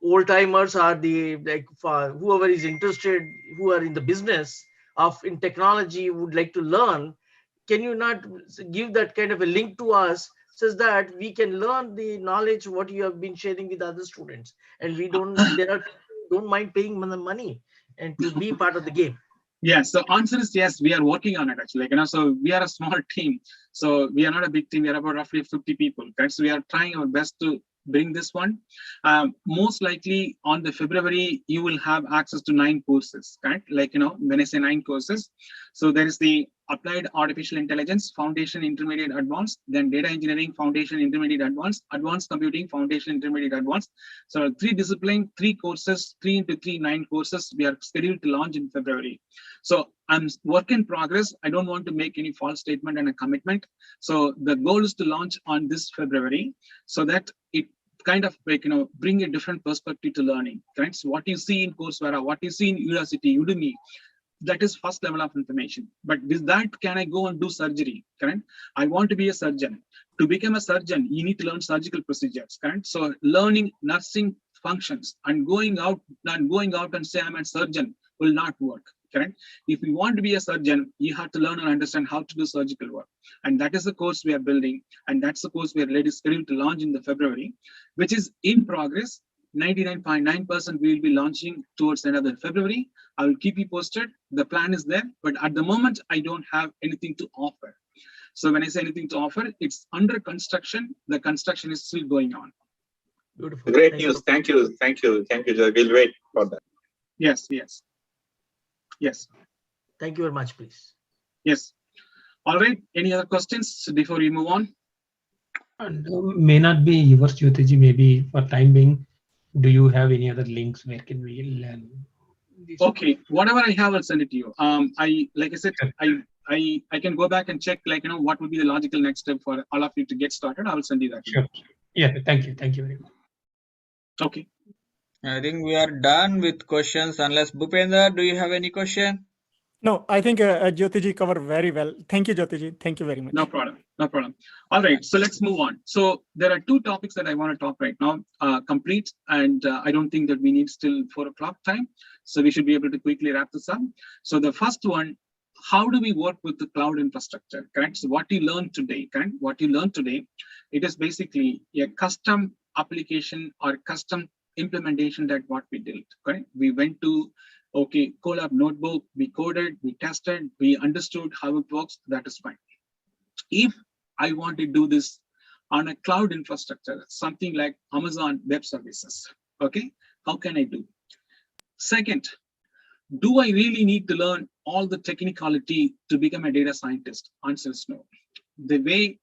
old timers or for whoever is interested, who are in the business of in technology, would like to learn. Can you not give that kind of a link to us so that we can learn the knowledge what you have been sharing with other students, and we don't mind paying the money and to be part of the game? Yes. So answer is yes. We are working on it actually. So we are a small team. So we are not a big team. We are about roughly 50 people. Okay? So we are trying our best to bring this one. Most likely on the February, you will have access to 9 courses. Right? When I say 9 courses, so there is the Applied Artificial Intelligence Foundation, Intermediate, Advanced, then Data Engineering Foundation, Intermediate, Advanced, Advanced Computing Foundation, Intermediate, Advanced. So 3 disciplines, 3 courses, 3 into 3, 9 courses. We are scheduled to launch in February. So I'm work in progress. I don't want to make any false statement and a commitment. So the goal is to launch on this February, so that it kind of bring a different perspective to learning. Right? So what you see in Coursera, what you see in Udacity, Udemy, that is first level of information. But with that, can I go and do surgery? Correct? I want to be a surgeon. To become a surgeon, you need to learn surgical procedures. Correct? So learning nursing functions and going out and say I'm a surgeon will not work. Correct? If you want to be a surgeon, you have to learn and understand how to do surgical work. And that is the course we are building. And that's the course we are scheduled to launch in the February, which is in progress. 99.9% we will be launching towards the end of the February. I will keep you posted. The plan is there, but at the moment, I don't have anything to offer. So when I say anything to offer, it's under construction. The construction is still going on. Beautiful. Great news. Thank you. We'll wait for that. Yes. Thank you very much, please. Yes. All right. Any other questions before we move on? May not be yours, Jothiji. Maybe for time being, do you have any other links where can we learn? Okay, whatever I have, I'll send it to you. Like I said, I can go back and check what would be the logical next step for all of you to get started. I will send you that. Sure. Yeah. Thank you very much. Okay. I think we are done with questions. Unless Bhupender, do you have any question? No, I think Jothiji covered very well. Thank you, Jothiji. Thank you very much. No problem. All right, so let's move on. So there are 2 topics that I want to talk right now, complete, and I don't think that we need still 4 o'clock time. So we should be able to quickly wrap this up. So the first one, how do we work with the cloud infrastructure, correct? So what you learned today, correct? What you learned today, it is basically a custom application or custom implementation that what we did, correct? We went to Colab notebook, we coded, we tested, we understood how it works. That is fine. If I want to do this on a cloud infrastructure, something like Amazon Web Services, okay, how can I do? Second, do I really need to learn all the technicality to become a data scientist? Answer is no. The way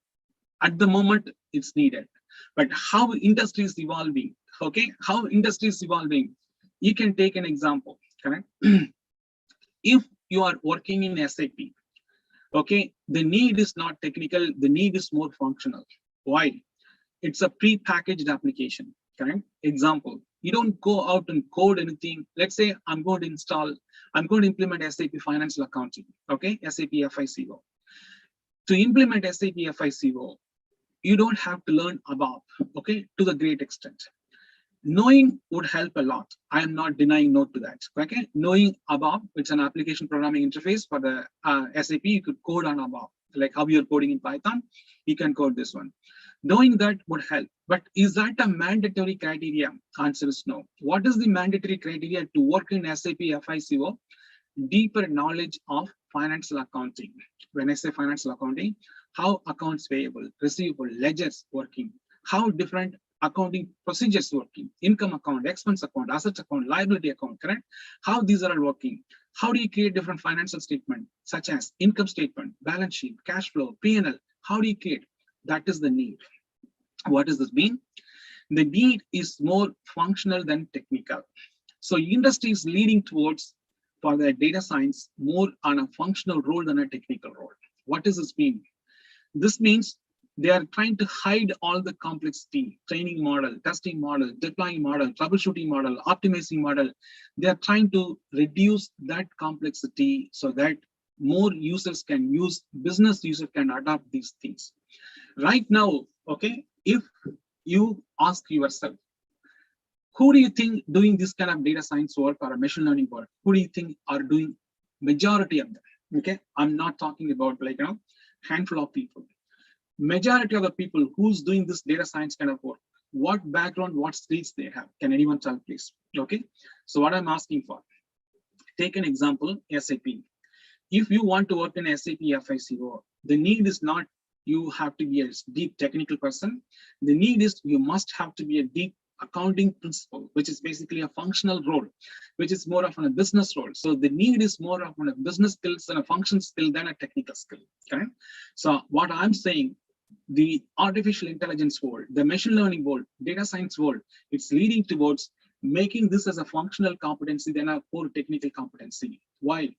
at the moment it's needed, but how industry is evolving, okay, how industry is evolving. You can take an example. Correct? If you are working in SAP, okay, the need is not technical, the need is more functional. Why? It's a pre-packaged application. correct? Example, you don't go out and code anything. Let's say I'm going to implement SAP Financial Accounting, okay, SAP FICO. To implement SAP FICO, you don't have to learn ABAP, okay, to the great extent. Knowing would help a lot. I am not denying no to that. Okay, knowing ABAP, it's an application programming interface for the SAP. You could code on ABAP, like how you're coding in Python. You can code this one. Knowing that would help. But is that a mandatory criteria? Answer is no. What is the mandatory criteria to work in SAP FICO? Deeper knowledge of financial accounting. When I say financial accounting, how accounts payable, receivable, ledgers working, how different accounting procedures working, income account, expense account, asset account, liability account, correct? How these are all working. How do you create different financial statements, such as income statement, balance sheet, cash flow, P&L? How do you create? That is the need. What does this mean? The need is more functional than technical. So industry is leading towards, for the data science, more on a functional role than a technical role. What does this mean? This means they are trying to hide all the complexity, training model, testing model, deploying model, troubleshooting model, optimizing model. They are trying to reduce that complexity so that more users can use, business users can adopt these things. Right now, okay, if you ask yourself, who do you think doing this kind of data science work or a machine learning work? Who do you think are doing majority of them? Okay, I'm not talking about like, you know, handful of people. Majority of the people who's doing this data science kind of work, what background, what skills they have? Can anyone tell, please? Okay, so what I'm asking for, take an example, SAP. If you want to work in SAP FICO, the need is not you have to be a deep technical person. The need is you must have to be a deep accounting principle, which is basically a functional role, which is more of a business role. So the need is more of a business skills and a function skill than a technical skill. Okay, so what I'm saying, the artificial intelligence world, the machine learning world, data science world, it's leading towards making this as a functional competency than a core technical competency. Why?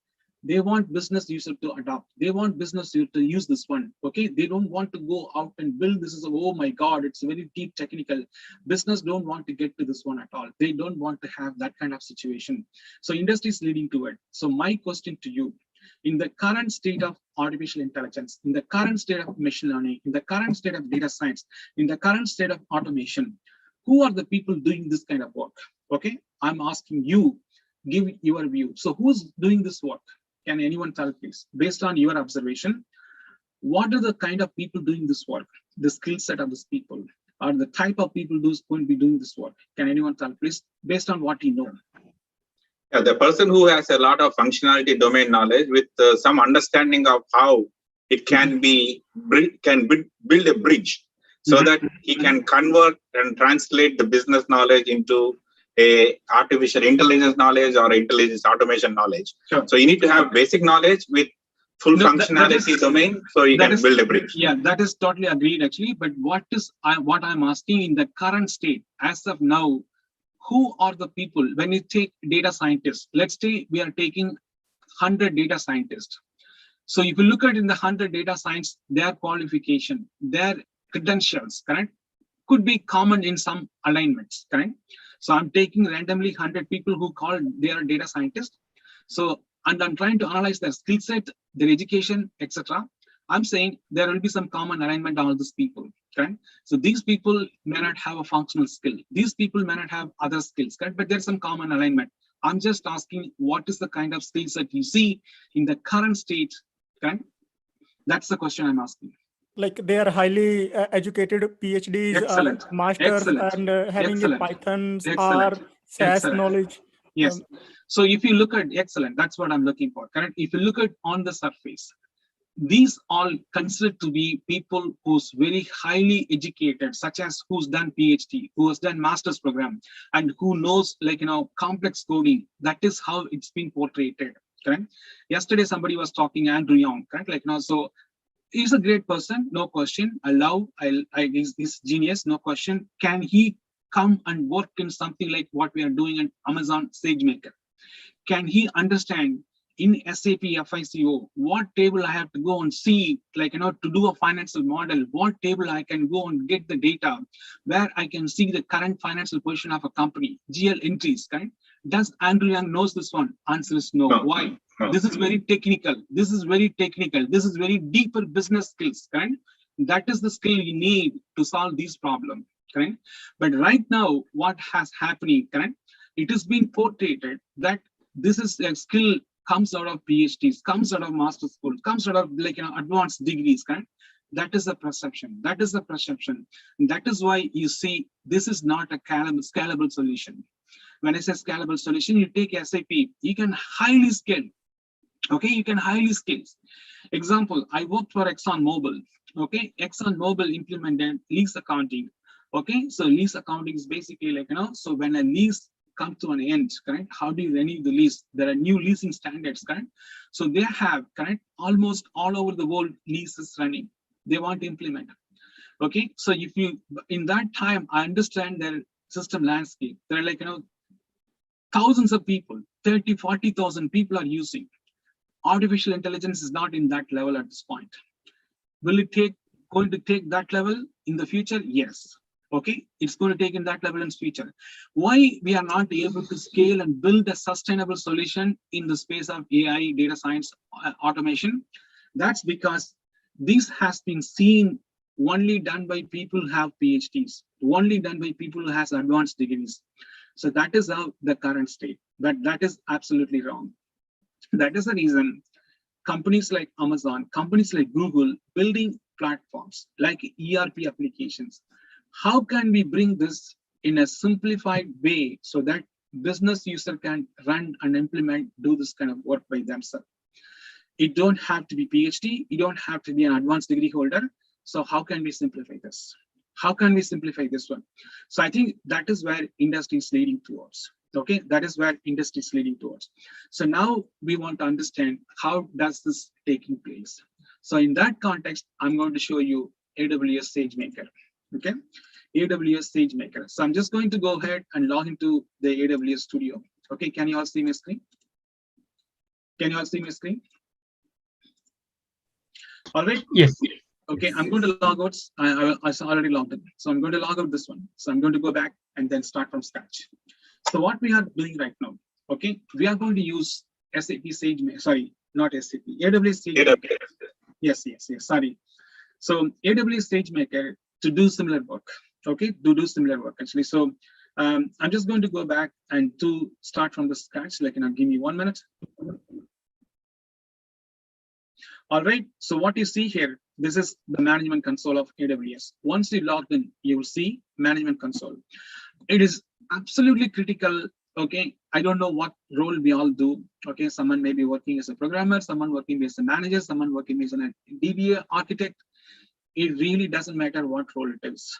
They want business user to adopt. They want business user to use this one. Okay, they don't want to go out and build this as a, oh my God, it's very deep technical. Business don't want to get to this one at all. They don't want to have that kind of situation. So industry is leading to it. So my question to you, in the current state of artificial intelligence, in the current state of machine learning, in the current state of data science, in the current state of automation, who are the people doing this kind of work? Okay, I'm asking you, give your view. So who's doing this work? Can anyone tell, please? Based on your observation, what are the kind of people doing this work? The skill set of these people, or the type of people who's going to be doing this work? Can anyone tell, please? Based on what you know. Yeah, the person who has a lot of functionality domain knowledge with some understanding of how it can be build a bridge so that he can convert and translate the business knowledge into a artificial intelligence knowledge or intelligence automation knowledge. Sure. So you need to have basic knowledge with full functionality domain so you can build a bridge. Yeah, that is totally agreed actually. But what I'm asking, in the current state, as of now, who are the people? When you take data scientists, let's say we are taking 100 data scientists. So if you look at in the 100 data science, their qualification, their credentials, correct, could be common in some alignments, correct? So I'm taking randomly 100 people who call they are data scientists. So, and I'm trying to analyze their skill set, their education, etc. I'm saying there will be some common alignment on all these people, correct? So these people may not have a functional skill. These people may not have other skills, correct? But there's some common alignment. I'm just asking, what is the kind of skills that you see in the current state, correct? That's the question I'm asking. Like they are highly educated PhDs, masters, and having a Python, R, SAS knowledge. Yes. So if you look at, excellent, that's what I'm looking for, correct? If you look at on the surface, these all considered to be people who's very highly educated, such as who's done PhD, who has done master's program, and who knows, like, you know, complex coding. That is how it's been portrayed, correct? Yesterday, somebody was talking, Andrew Young, correct? Like, you know, so he's a great person, no question. He's genius, no question. Can he come and work in something like what we are doing in Amazon SageMaker? Can he understand in SAP FICO, what table I have to go and see, like, to do a financial model, what table I can go and get the data, where I can see the current financial position of a company, GL entries, correct? Does Andrew Yang knows this one? Answer is no. Why? This is very technical. This is very technical. This is very deeper business skills, correct? That is the skill you need to solve these problems, correct? But right now, what has happening, correct? It has been portrayed that this is a skill comes out of PhDs, comes out of master's school, comes out of advanced degrees, correct? That is the perception. That is the perception. And that is why you see this is not a scalable solution. When I say scalable solution, you take SAP, you can highly scale. Okay, you can highly scale. Example, I worked for ExxonMobil. Okay, ExxonMobil implemented lease accounting. Okay, so lease accounting is basically so when a lease come to an end, correct? How do you renew the lease? There are new leasing standards, correct? So they have, correct, almost all over the world leases running. They want to implement. Okay, so if you, in that time, I understand their system landscape. There are thousands of people, 30, 40,000 people are using. Artificial intelligence is not in that level at this point. Will it going to take that level in the future? Yes. Okay, it's going to take in that level in future. Why we are not able to scale and build a sustainable solution in the space of AI, data science, automation? That's because this has been seen only done by people who have PhDs, only done by people who has advanced degrees. So that is how the current state, but that is absolutely wrong. That is the reason companies like Amazon, companies like Google, building platforms like ERP applications. How can we bring this in a simplified way so that business user can run and implement, do this kind of work by themselves? It don't have to be PhD. You don't have to be an advanced degree holder. So how can we simplify this? How can we simplify this one? So I think that is where industry is leading towards. Okay, that is where industry is leading towards. So now we want to understand how does this taking place. So in that context, I'm going to show you AWS SageMaker. Okay, AWS SageMaker. So I'm just going to go ahead and log into the AWS Studio. Okay, can you all see my screen? Can you all see my screen? All right. Yes. Okay, I'm going to log out. I already logged in. So I'm going to log out this one. So I'm going to go back and then start from scratch. So what we are doing right now, okay, we are going to use SAP SageMaker. Sorry, not SAP. AWS SageMaker. Yes, sorry. So AWS SageMaker to do similar work. Okay, to do similar work actually. So I'm just going to go back and to start from the scratch. Give me 1 minute. All right. So what you see here, this is the management console of AWS. Once you log in, you will see management console. It is absolutely critical. Okay, I don't know what role we all do. Okay, someone may be working as a programmer, someone working as a manager, someone working as a DBA architect. It really doesn't matter what role it is.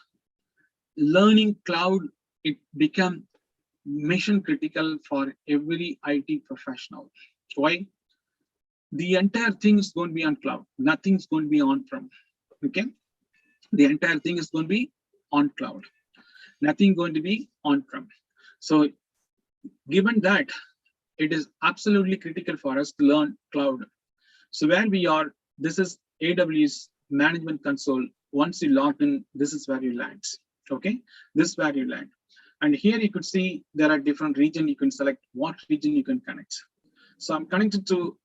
Learning cloud, it become mission critical for every IT professional. Why? The entire thing is going to be on cloud. Nothing's going to be on-prem. Okay, the entire thing is going to be on cloud. Nothing going to be on-prem. So given that, it is absolutely critical for us to learn cloud. So where we are, this is AWS management console. Once you log in, this is where you land. Okay, this is where you land. And here you could see there are different regions. You can select what region you can connect. So I'm connected to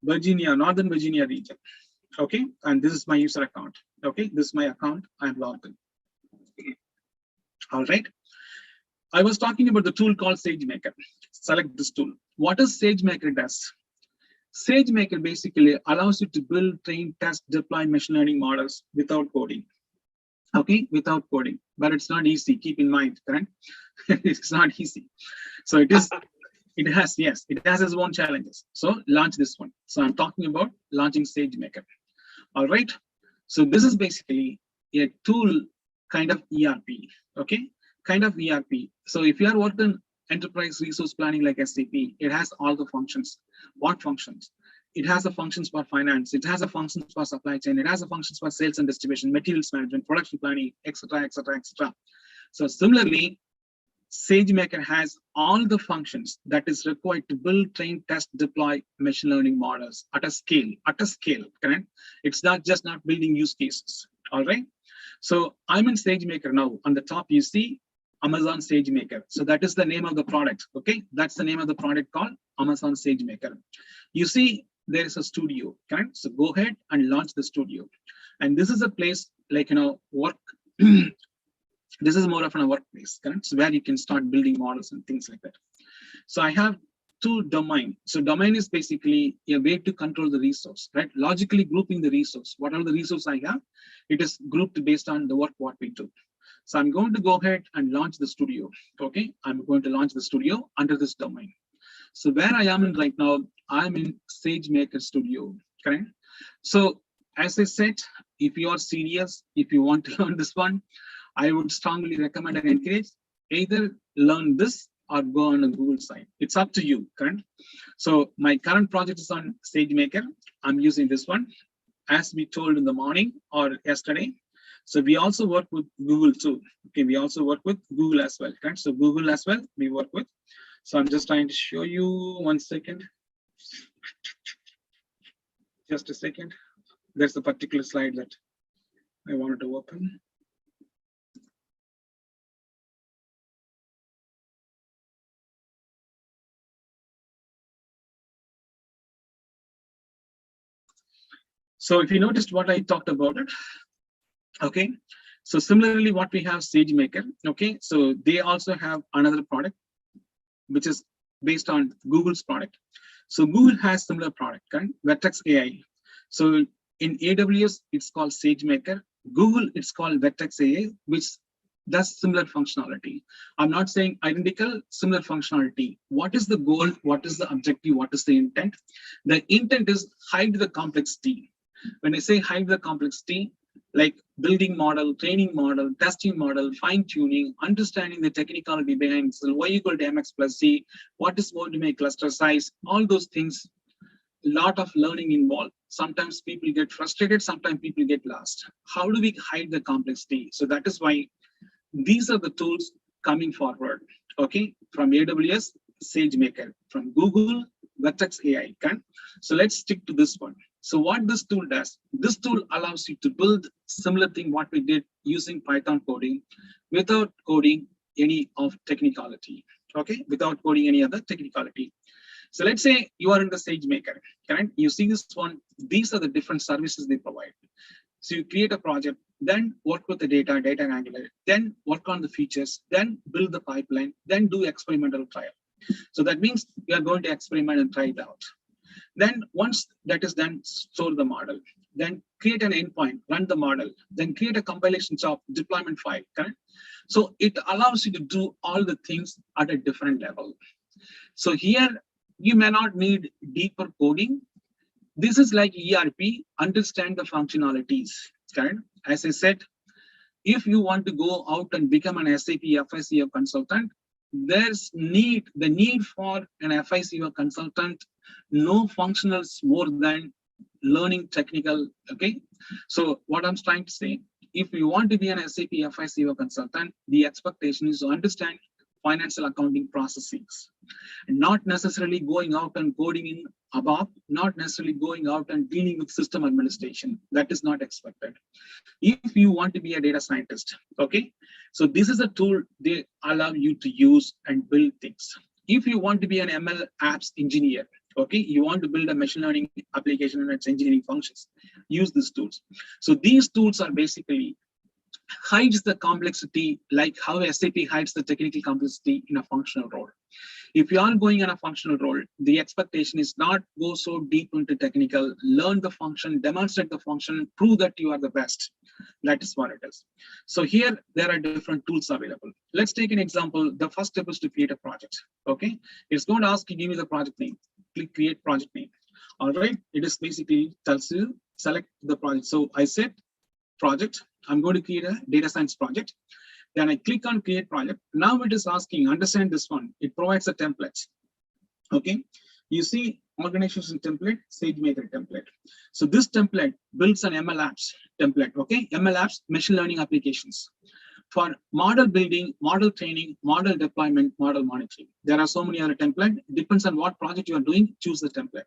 Virginia, Northern Virginia region. Okay, and this is my user account. Okay, this is my account. I'm logged in. All right. I was talking about the tool called SageMaker. Select this tool. What does SageMaker does? SageMaker basically allows you to build, train, test, deploy machine learning models without coding. Okay, without coding, but it's not easy. Keep in mind, correct? It's not easy. So it is. It has its own challenges. So launch this one. So I'm talking about launching SageMaker. All right. So this is basically a tool kind of ERP. Okay, kind of ERP. So if you are working enterprise resource planning like SAP, it has all the functions. What functions? It has the functions for finance. It has the functions for supply chain. It has the functions for sales and distribution, materials management, production planning, etc., etc., etc. So similarly, SageMaker has all the functions that is required to build, train, test, deploy machine learning models at a scale, correct? It's not just not building use cases, all right? So I'm in SageMaker now. On the top, you see Amazon SageMaker. So that is the name of the product, okay? That's the name of the product called Amazon SageMaker. You see, there is a studio, correct? So go ahead and launch the studio. And this is a place like, work. This is more of a workplace, correct? So where you can start building models and things like that. So I have two domain. So domain is basically a way to control the resource, right? Logically grouping the resource. Whatever the resource I have, it is grouped based on the work what we do. So I'm going to go ahead and launch the studio. Okay, I'm going to launch the studio under this domain. So where I am in right now, I'm in SageMaker Studio, correct? So as I said, if you are serious, if you want to learn this one, I would strongly recommend and encourage either learn this or go on a Google site. It's up to you, correct? So my current project is on SageMaker. I'm using this one, as we told in the morning or yesterday. So we also work with Google too. Okay, we also work with Google as well, correct? So Google as well, we work with. So I'm just trying to show you 1 second. Just a second. There's a particular slide that I wanted to open. So if you noticed what I talked about it, okay. So similarly, what we have SageMaker, okay. So they also have another product, which is based on Google's product. So Google has similar product, correct? Vertex AI. So in AWS, it's called SageMaker. Google, it's called Vertex AI, which does similar functionality. I'm not saying identical, similar functionality. What is the goal? What is the objective? What is the intent? The intent is hide the complexity. When I say hide the complexity, like building model, training model, testing model, fine tuning, understanding the technicality behind so y equal to mx plus c, what is going to make cluster size, all those things, lot of learning involved. Sometimes people get frustrated, sometimes people get lost. How do we hide the complexity? So that is why these are the tools coming forward, okay, from AWS, SageMaker, from Google, Vertex AI. Can? So let's stick to this one. So what this tool does, this tool allows you to build similar thing what we did using Python coding without coding any of technicality, okay, without coding any other technicality. So let's say you are in the SageMaker, correct? You see this one, these are the different services they provide. So you create a project, then work with the data Angular, then work on the features, then build the pipeline, then do experimental trial. So that means you are going to experiment and try it out. Then once that is done, store the model, then create an endpoint, run the model, then create a compilation job, deployment file, correct? So it allows you to do all the things at a different level. So here, you may not need deeper coding. This is like ERP, understand the functionalities, correct? As I said, if you want to go out and become an SAP FICO consultant, there's the need for an FICO consultant, no functionals more than learning technical, okay? So what I'm trying to say, if you want to be an SAP FICO consultant, the expectation is to understand financial accounting processes, and not necessarily going out and coding in ABAP, not necessarily going out and dealing with system administration. That is not expected. If you want to be a data scientist, okay, so this is a tool they allow you to use and build things. If you want to be an ML apps engineer, okay, you want to build a machine learning application and its engineering functions, use these tools. So these tools are basically hides the complexity, like how SAP hides the technical complexity in a functional role. If you are going in a functional role, the expectation is not go so deep into technical, learn the function, demonstrate the function, prove that you are the best. That is what it is. So here, there are different tools available. Let's take an example. The first step is to create a project, okay? It's going to ask you, give me the project name. Click create project name. All right, it is basically tells you, select the project. So I said project, I'm going to create a data science project. Then I click on create project. Now it is asking, understand this one. It provides a template. Okay. You see organization template, SageMaker template. So this template builds an ML apps template. Okay. ML apps, machine learning applications. for model building, model training, model deployment, model monitoring. There are so many other templates. Depends on what project you are doing, choose the template.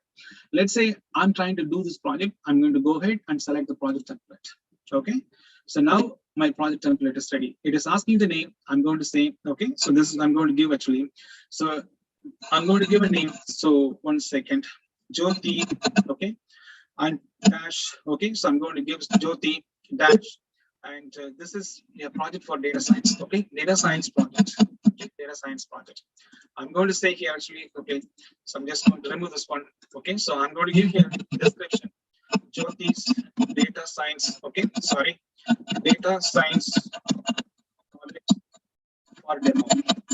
Let's say I'm trying to do this project. I'm going to go ahead and select the project template. Okay. So now my project template is ready. It is asking the name. I'm going to say, okay, so this is, I'm going to give actually. So I'm going to give a name. So 1 second, Jothi, okay, and dash, okay. So I'm going to give Jothi dash, and this is a project for data science, okay, data science project, okay, data science project. I'm going to say here actually, okay, so I'm just going to remove this one, okay. So I'm going to give here description, Jothi's data science, okay, sorry, data science project for demo,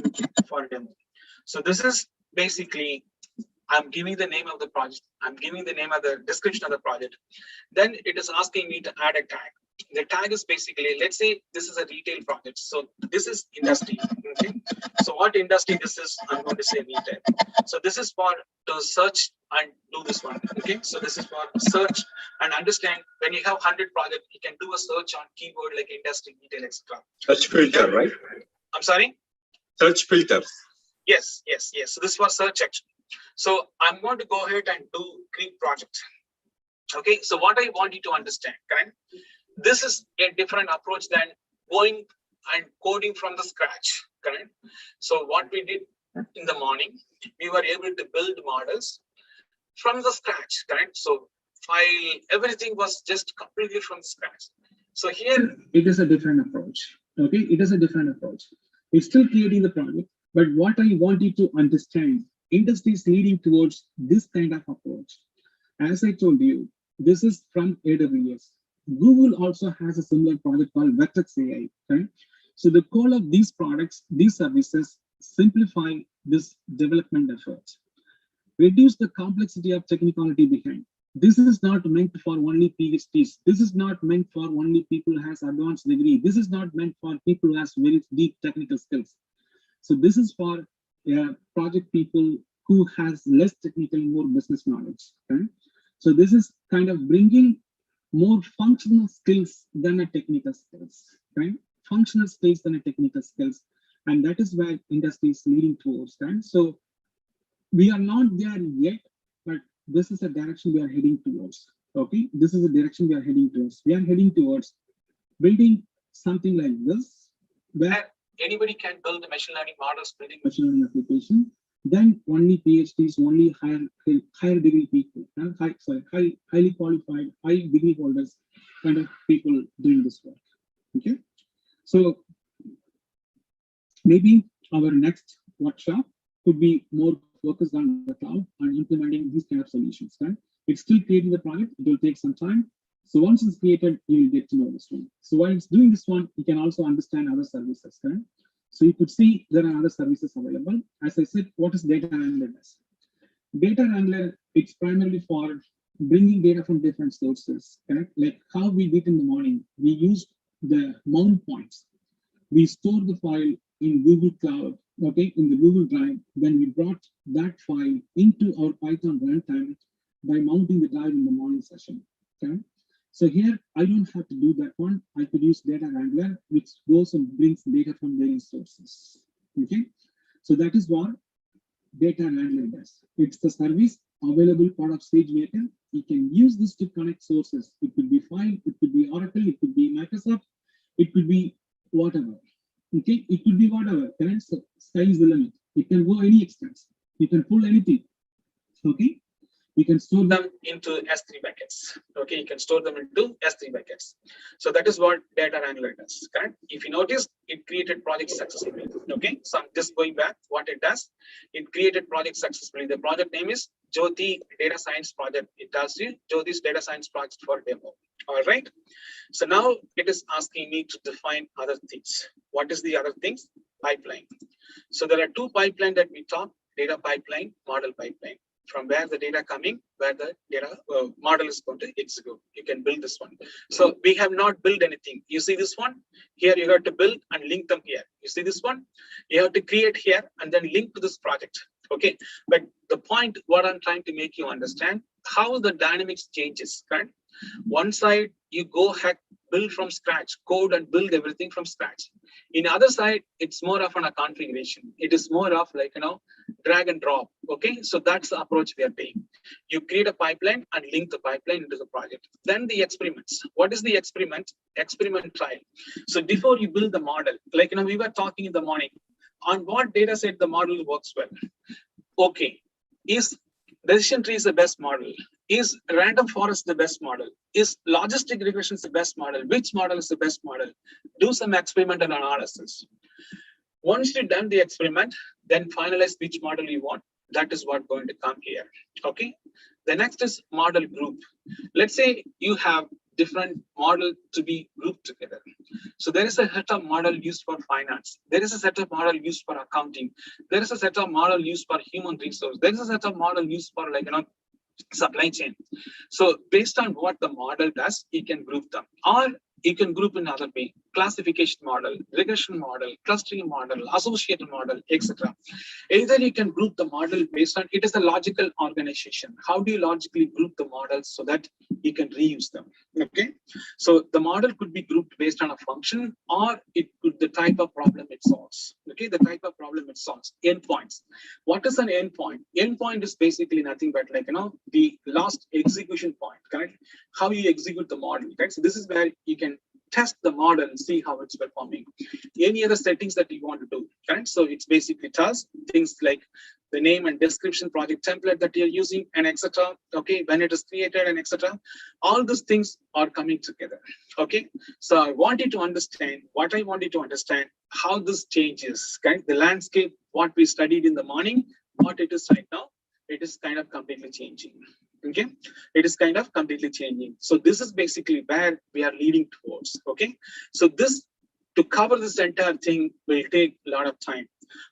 okay, for demo. So this is basically, I'm giving the name of the project, I'm giving the name of the description of the project. Then it is asking me to add a tag. The tag is basically, let's say this is a retail project. So this is industry. Okay. So what industry this is, I'm going to say retail. So this is for to search and do this one. Okay. So this is for search and understand when you have 100 projects, you can do a search on keyword like industry, retail, etc. Search filter, right? I'm sorry? Search filters. Yes, yes, yes. So this is for search action. So I'm going to go ahead and do create project. Okay. So what I want you to understand, correct? This is a different approach than going and coding from the scratch, correct? So what we did in the morning, we were able to build models from the scratch, correct? So file, everything was just completely from scratch. So here it is a different approach, okay? It is a different approach. It's still creating the project, but what I want you to understand, industry is leading towards this kind of approach. As I told you, this is from AWS. Google also has a similar project called Vertex AI, right? So the goal of these products, these services, simplify this development effort, reduce the complexity of technicality behind. This is not meant for only PhDs. This is not meant for only people who has advanced degree. This is not meant for people who has very deep technical skills. So this is for project people who has less technical, more business knowledge, right? So this is kind of bringing more functional skills than a technical skills, right? Functional skills than a technical skills. And that is where industry is leading towards, right? So we are not there yet, but this is a direction we are heading towards, okay? This is a direction we are heading towards. We are heading towards building something like this, where anybody can build the machine learning models, building machine learning application. Then only PhDs, only higher degree people, highly qualified, high degree holders, kind of people doing this work. Okay, so maybe our next workshop could be more focused on the cloud and implementing these kind of solutions. Right? It's still creating the project; it will take some time. So once it's created, you will get to know this one. So while it's doing this one, you can also understand other services. Right? So you could see there are other services available. As I said, what is data wrangler? Data wrangler, it's primarily for bringing data from different sources, correct? Like how we did in the morning, we used the mount points. We store the file in Google Cloud, okay, in the Google Drive. Then we brought that file into our Python runtime by mounting the drive in the morning session, okay? So here, I don't have to do that one. I could use data wrangler, which goes and brings data from various sources. Okay, so that is what data wrangler does. It's the service available part of SageMaker. You can use this to connect sources. It could be file, it could be Oracle, it could be Microsoft, it could be whatever. Okay, it could be whatever. Correct? So sky is the limit. It can go any extent. You can pull anything. Okay. You can store them into S3 buckets. Okay, you can store them into S3 buckets. So that is what data wrangler does. Correct? If you notice, it created project successfully. Okay, so I'm just going back. What it does, it created project successfully. The project name is Jothi Data Science Project. It tells you Jothi's Data Science Project for demo. All right. So now it is asking me to define other things. What is the other things? Pipeline. So there are two pipelines that we talk: data pipeline, model pipeline. From where the data coming, where the data model is going to execute. You can build this one. So we have not built anything. You see this one? Here you have to build and link them here. You see this one? You have to create here and then link to this project. Okay. But the point, what I'm trying to make you understand, how the dynamics changes, right? One side, you go ahead build from scratch, code and build everything from scratch. In the other side, it's more of a configuration. It is more of like, drag and drop. Okay, so that's the approach we are taking. You create a pipeline and link the pipeline into the project. Then the experiments. What is the experiment? Experiment trial. So before you build the model, like, we were talking in the morning, on what data set the model works well. Okay, is decision tree is the best model? Is random forest the best model? Is logistic regression the best model? Which model is the best model? Do some experimental analysis. Once you've done the experiment, then finalize which model you want. That is what going to come here. Okay. The next is model group. Let's say you have different model to be grouped together. So there is a set of model used for finance. There is a set of model used for accounting. There is a set of model used for human resource. There is a set of model used for supply chain. So based on what the model does, you can group them. Or you can group in another way: classification model, regression model, clustering model, associated model, etc. Either you can group the model based on, it is a logical organization. How do you logically group the models so that you can reuse them? Okay, so the model could be grouped based on a function, or it could the type of problem it solves. Okay, the type of problem it solves. Endpoints. What is an endpoint? Endpoint is basically nothing but the last execution point, correct? How you execute the model, right? So this is where you can test the model and see how it's performing. Any other settings that you want to do, correct? So it's basically tasks, things like the name and description, project template that you're using, and etc. Okay, when it is created and etc. All those things are coming together. Okay, so I want you to understand what I want you to understand, how this changes, correct? The landscape, what we studied in the morning, what it is right now, it is kind of completely changing. Okay, it is kind of completely changing. So this is basically where we are leading towards. Okay, so this, to cover this entire thing will take a lot of time,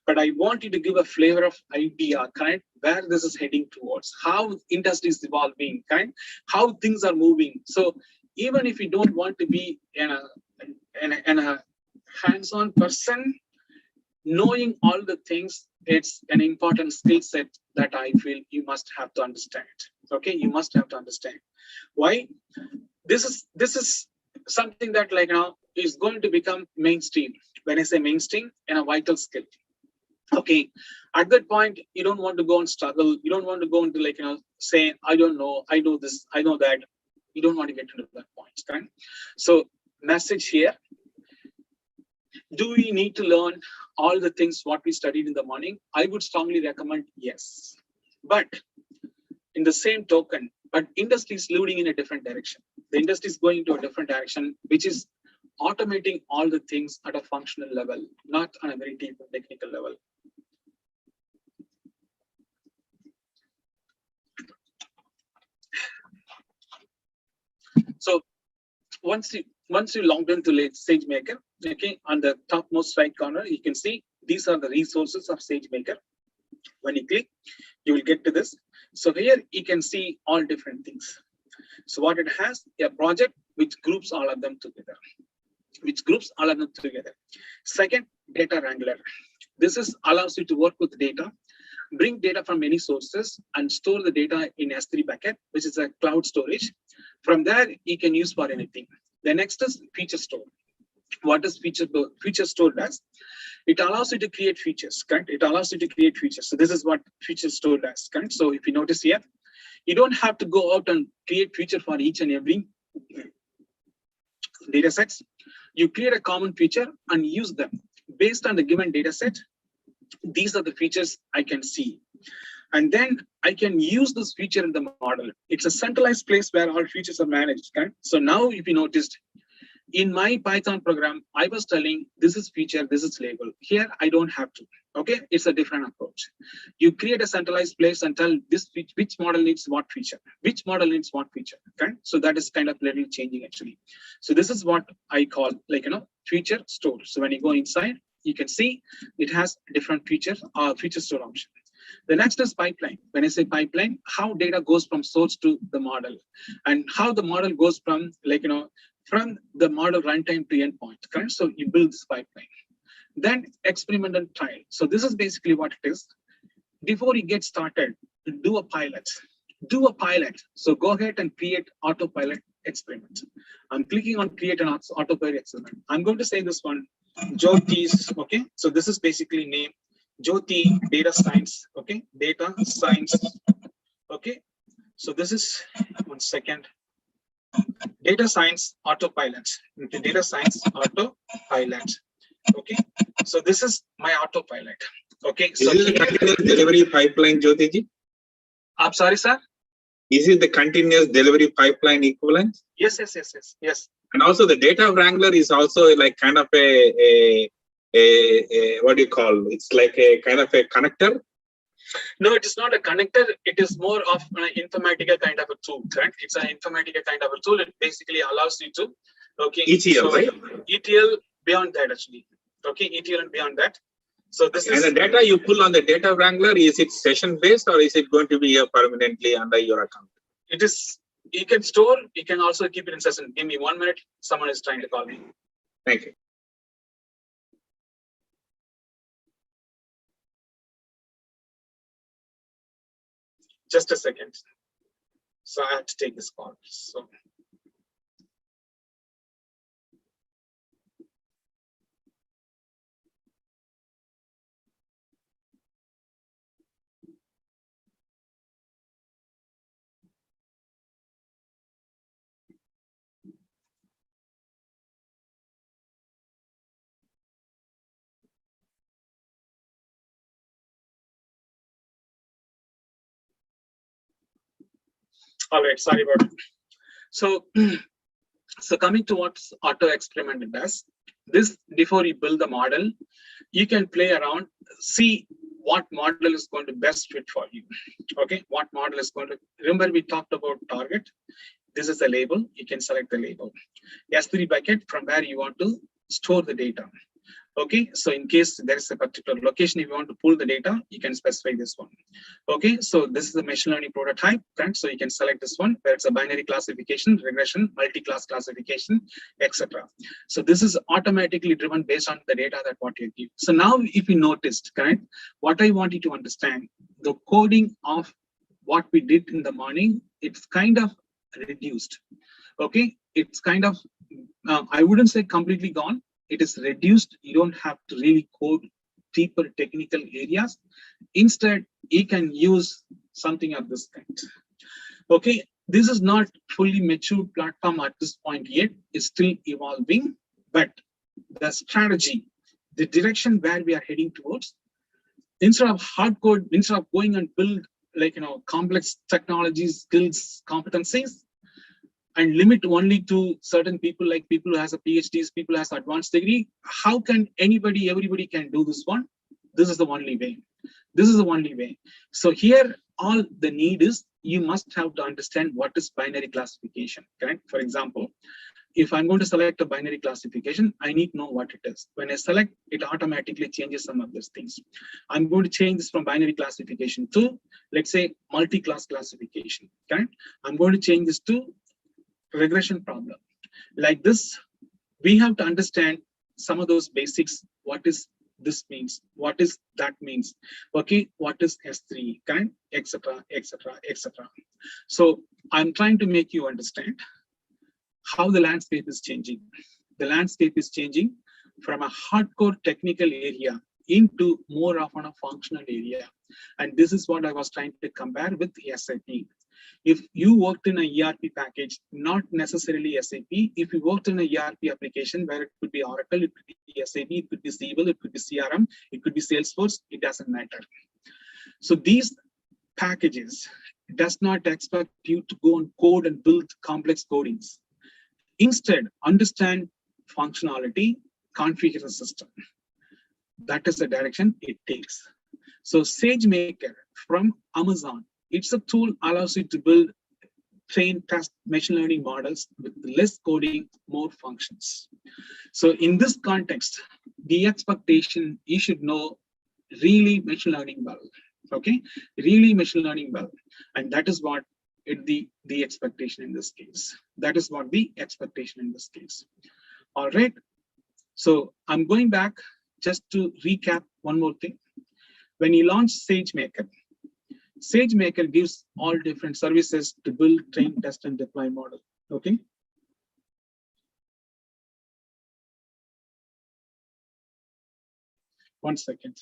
but I want you to give a flavor of idea, kind, where this is heading towards, how industry is evolving, kind, how things are moving. So even if you don't want to be in a hands-on person, knowing all the things, it's an important skill set that I feel you must have to understand. Okay, you must have to understand why this is something that is going to become mainstream. When I say mainstream, and a vital skill. Okay, at that point you don't want to go and struggle. You don't want to go into say I don't know, I know this, I know that. You don't want to get into that point, right? So message here: do we need to learn all the things what we studied in the morning? I would strongly recommend yes, but in the same token, but industry is moving in a different direction. The industry is going into a different direction, which is automating all the things at a functional level, not on a very deep and technical level. So once you logged into SageMaker, okay, on the topmost right corner, you can see these are the resources of SageMaker. When you click, you will get to this. So here you can see all different things. So what it has, a project which groups all of them together. Second, data wrangler. This allows you to work with data, bring data from many sources and store the data in S3 bucket, which is a cloud storage. From there, you can use for anything. The next is feature store. What does feature store does? It allows you to create features, correct? It allows you to create features. So this is what feature store does, correct? So if you notice here, you don't have to go out and create feature for each and every data sets. You create a common feature and use them based on the given data set. These are the features I can see. And then I can use this feature in the model. It's a centralized place where all features are managed, correct? So now if you noticed, in my Python program, I was telling this is feature, this is label. Here, I don't have to. Okay, it's a different approach. You create a centralized place and tell this which model needs what feature, which model needs what feature. Okay, so that is kind of little changing actually. So this is what I call feature store. So when you go inside, you can see it has different features feature store option. The next is pipeline. When I say pipeline, how data goes from source to the model, and how the model goes from from the model runtime to endpoint, correct? So you build this pipeline. Then experimental trial. So this is basically what it is. Before you get started, do a pilot. So go ahead and create autopilot experiment. I'm clicking on create an auto query experiment. I'm going to say this one, Jothi's, okay? So this is basically name, Jothi data science, okay? Data science, okay? So this is, 1 second, data science autopilot, data science autopilot, okay? So this is my autopilot, okay? So is it the continuous delivery pipeline, Jothi ji? I'm sorry, sir? Is it the continuous delivery pipeline equivalent? Yes. And also the data wrangler is also like kind of a what do you call? It's like a kind of a connector. No, it is not a connector. It is more of an Informatica kind of a tool, correct? It's an Informatica kind of a tool. It basically allows you to, okay. ETL, right? ETL beyond that actually. Okay, ETL and beyond that. So this is. And the data you pull on the data wrangler, is it session based or is it going to be permanently under your account? It is. You can store. You can also keep it in session. Give me 1 minute. Someone is trying to call me. Thank you. Just a second. So I have to take this call. So. All right, sorry about it. So, so coming to what auto experiment does, this before you build the model, you can play around, see what model is going to best fit for you. Okay, what model is going to, remember we talked about target. This is the label, you can select the label. S3 bucket from where you want to store the data. Okay, so in case there is a particular location, if you want to pull the data, you can specify this one. Okay, so this is the machine learning prototype, right? So you can select this one, where it's a binary classification, regression, multi-class classification, etc. So this is automatically driven based on the data that what you give. So now if you noticed, correct, what I want you to understand, the coding of what we did in the morning, it's kind of reduced. Okay, it's kind of, I wouldn't say completely gone. It is reduced. You don't have to really code deeper technical areas. Instead, you can use something of this kind. Okay, this is not fully mature platform at this point yet. It's still evolving, but the strategy, the direction where we are heading towards, instead of hard code, instead of going and build like, complex technologies, skills, competencies, and limit only to certain people, like people who has a PhDs, people who has advanced degree. How can anybody, everybody can do this one? This is the only way. This is the only way. So here, all the need is, you must have to understand what is binary classification, correct? For example, if I'm going to select a binary classification, I need to know what it is. When I select, it automatically changes some of these things. I'm going to change this from binary classification to, let's say, multi-class classification, correct? I'm going to change this to regression problem. Like this, we have to understand some of those basics. What is this means? What is that means? Okay, what is S3, kind, etc., etc., etc. So I'm trying to make you understand how the landscape is changing. The landscape is changing from a hardcore technical area into more of a functional area. And this is what I was trying to compare with SAP. If you worked in a ERP package, not necessarily SAP, if you worked in a ERP application where it could be Oracle, it could be SAP, it could be Siebel, it could be CRM, it could be Salesforce, it doesn't matter. So these packages does not expect you to go and code and build complex codings. Instead, understand functionality, configure the system. That is the direction it takes. So SageMaker from Amazon, it's a tool allows you to build, train, test machine learning models with less coding, more functions. So in this context, the expectation, you should know really machine learning well, okay? Really machine learning well. And that is what the expectation in this case. That is what the expectation in this case. All right. So I'm going back just to recap one more thing. When you launch SageMaker, SageMaker gives all different services to build, train, test, and deploy model. Okay. 1 second.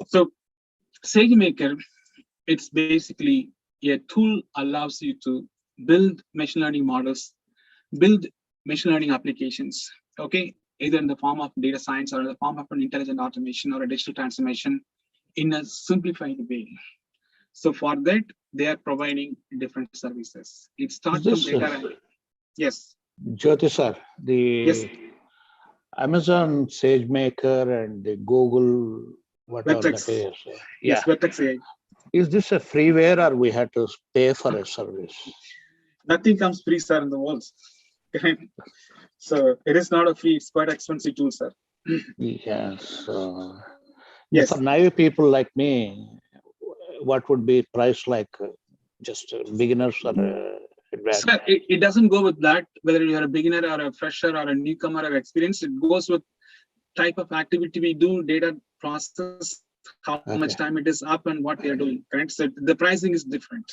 So SageMaker, it's basically a tool allows you to build machine learning models, build machine learning applications, okay, either in the form of data science or in the form of an intelligent automation or a digital transformation in a simplified way. So for that, they are providing different services. It starts from data. Yes. Jothi sir, the Yes. Amazon SageMaker and the Google, whatever Vertex. that is. Yes, Vertex AI. Is this a freeware or we have to pay for a service? Nothing comes free, sir, in the world. So it is not a free, it's quite expensive tool, sir. Yes. Yes. For naive people like me, what would be price like just beginners or advanced? Sir, it doesn't go with that, whether you're a beginner or a fresher or a newcomer or experienced. It goes with type of activity we do, data process, how much time it is up and what we are doing, correct? So the pricing is different.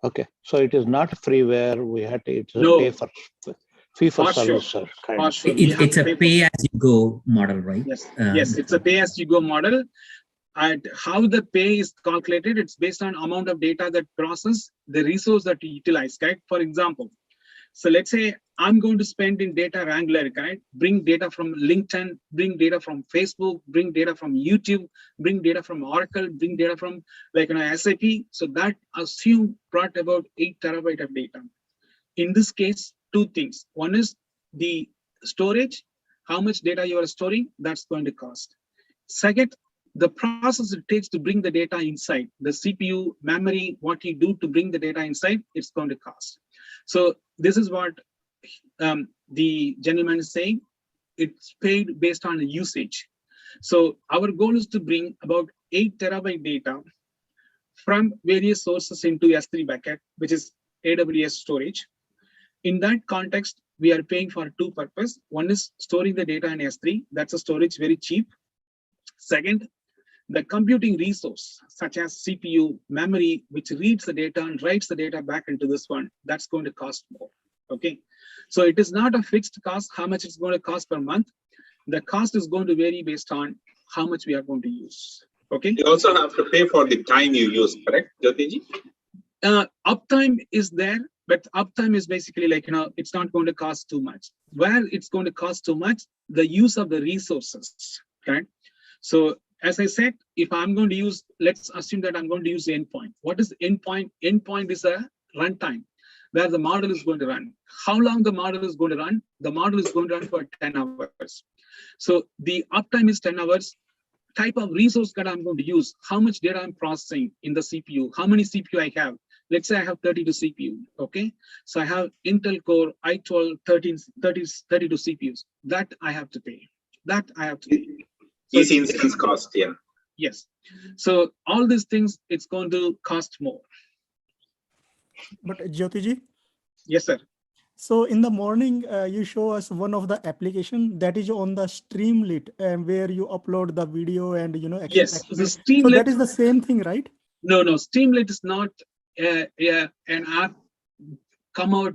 Okay. So it is not freeware. We had to No. pay for fee for service, Sure. sir. Kind For of. sure. It's a pay-as-you-go model, right? Yes. Yes, it's a pay-as-you-go model. And how the pay is calculated, it's based on amount of data that process, the resource that you utilize, correct? For example, so let's say I'm going to spend in data Wrangler, correct? Bring data from LinkedIn, bring data from Facebook, bring data from YouTube, bring data from Oracle, bring data from SAP. So that assume brought about 8 terabyte of data. In this case, 2 things. One is the storage, how much data you are storing, that's going to cost. Second, the process it takes to bring the data inside, the CPU, memory, what you do to bring the data inside, it's going to cost. So this is what the gentleman is saying. It's paid based on the usage. So our goal is to bring about 8 terabyte data from various sources into S3 bucket, which is AWS storage. In that context, we are paying for 2 purposes. One is storing the data in S3. That's a storage very cheap. Second, the computing resource, such as CPU, memory, which reads the data and writes the data back into this one, that's going to cost more, okay? So it is not a fixed cost, how much it's going to cost per month. The cost is going to vary based on how much we are going to use, okay? You also have to pay for the time you use, correct, Jothi? Uptime is there, but uptime is basically it's not going to cost too much. Where it's going to cost too much, the use of the resources, correct? So as I said, if I'm going to use, let's assume that I'm going to use the endpoint. What is endpoint? Endpoint is a runtime where the model is going to run. How long the model is going to run? The model is going to run for 10 hours. So the uptime is 10 hours. Type of resource that I'm going to use, how much data I'm processing in the CPU, how many CPU I have. Let's say I have 32 CPU, okay? So I have Intel Core i12 32 CPUs. That I have to pay. So easy instance cost, yeah. Yes. So all these things, it's going to cost more. But Jothi ji? Yes, sir. So in the morning, you show us one of the application that is on the Streamlit, and where you upload the video and Yes, the Streamlit. So that is the same thing, right? No, Streamlit is not an app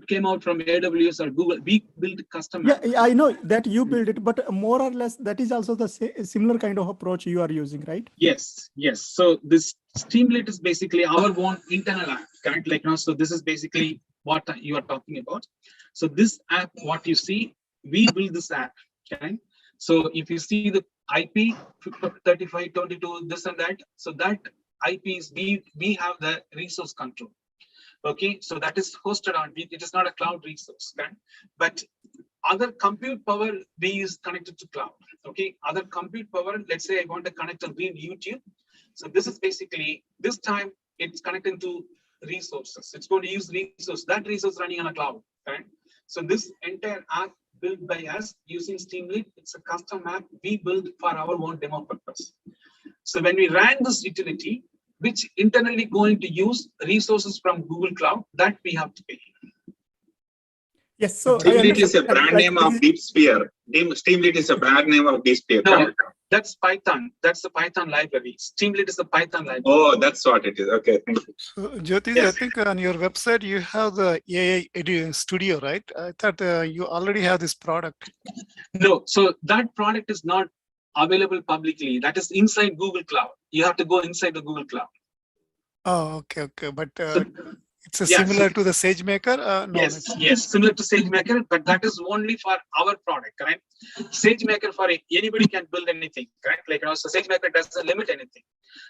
came out from AWS or Google. We built custom app. Yeah, I know that you build it, but more or less that is also the similar kind of approach you are using, right? Yes. So this Streamlit is basically our own internal app, correct? So this is basically what you are talking about. So this app, what you see, we build this app, okay? So if you see the IP 3522, this and that, so that IP is we have the resource control. Okay, so that is hosted on, it is not a cloud resource, correct? But other compute power B is connected to cloud. Okay, other compute power, let's say I want to connect and read YouTube. So this is basically, this time it's connecting to resources. It's going to use resource, that resource running on a cloud, right? So this entire app built by us using Streamlit, it's a custom app we built for our own demo purpose. So when we ran this utility, which internally going to use resources from Google Cloud, that we have to pay. Yes, so Streamlit is a brand name of DeepSphere. Streamlit is a brand name of DeepSphere. No, that's Python. That's the Python library. Streamlit is the Python library. Oh, that's what it is. Okay, thank you. So, Jothi, I think on your website you have the AI Studio, right? I thought you already have this product. No, so that product is not available publicly. That is inside Google Cloud. You have to go inside the Google Cloud. Oh, okay, okay. But it's yeah, similar to the SageMaker? No, yes, yes, similar to SageMaker, but that is only for our product, correct? SageMaker for anybody can build anything, correct? Like, so SageMaker doesn't limit anything.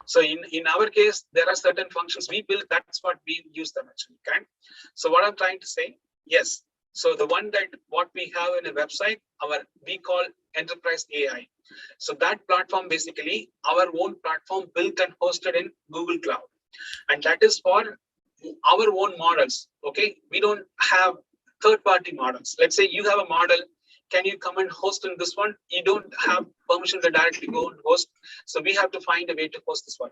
So in our case, there are certain functions we build. That's what we use them actually, correct? So what I'm trying to say, yes. So the one that what we have in a website, we call Enterprise AI. So that platform basically our own platform built and hosted in Google Cloud, and that is for our own models. Okay, we don't have third-party models. Let's say you have a model, can you come and host in this one? You don't have permission to directly go and host, so we have to find a way to host this one.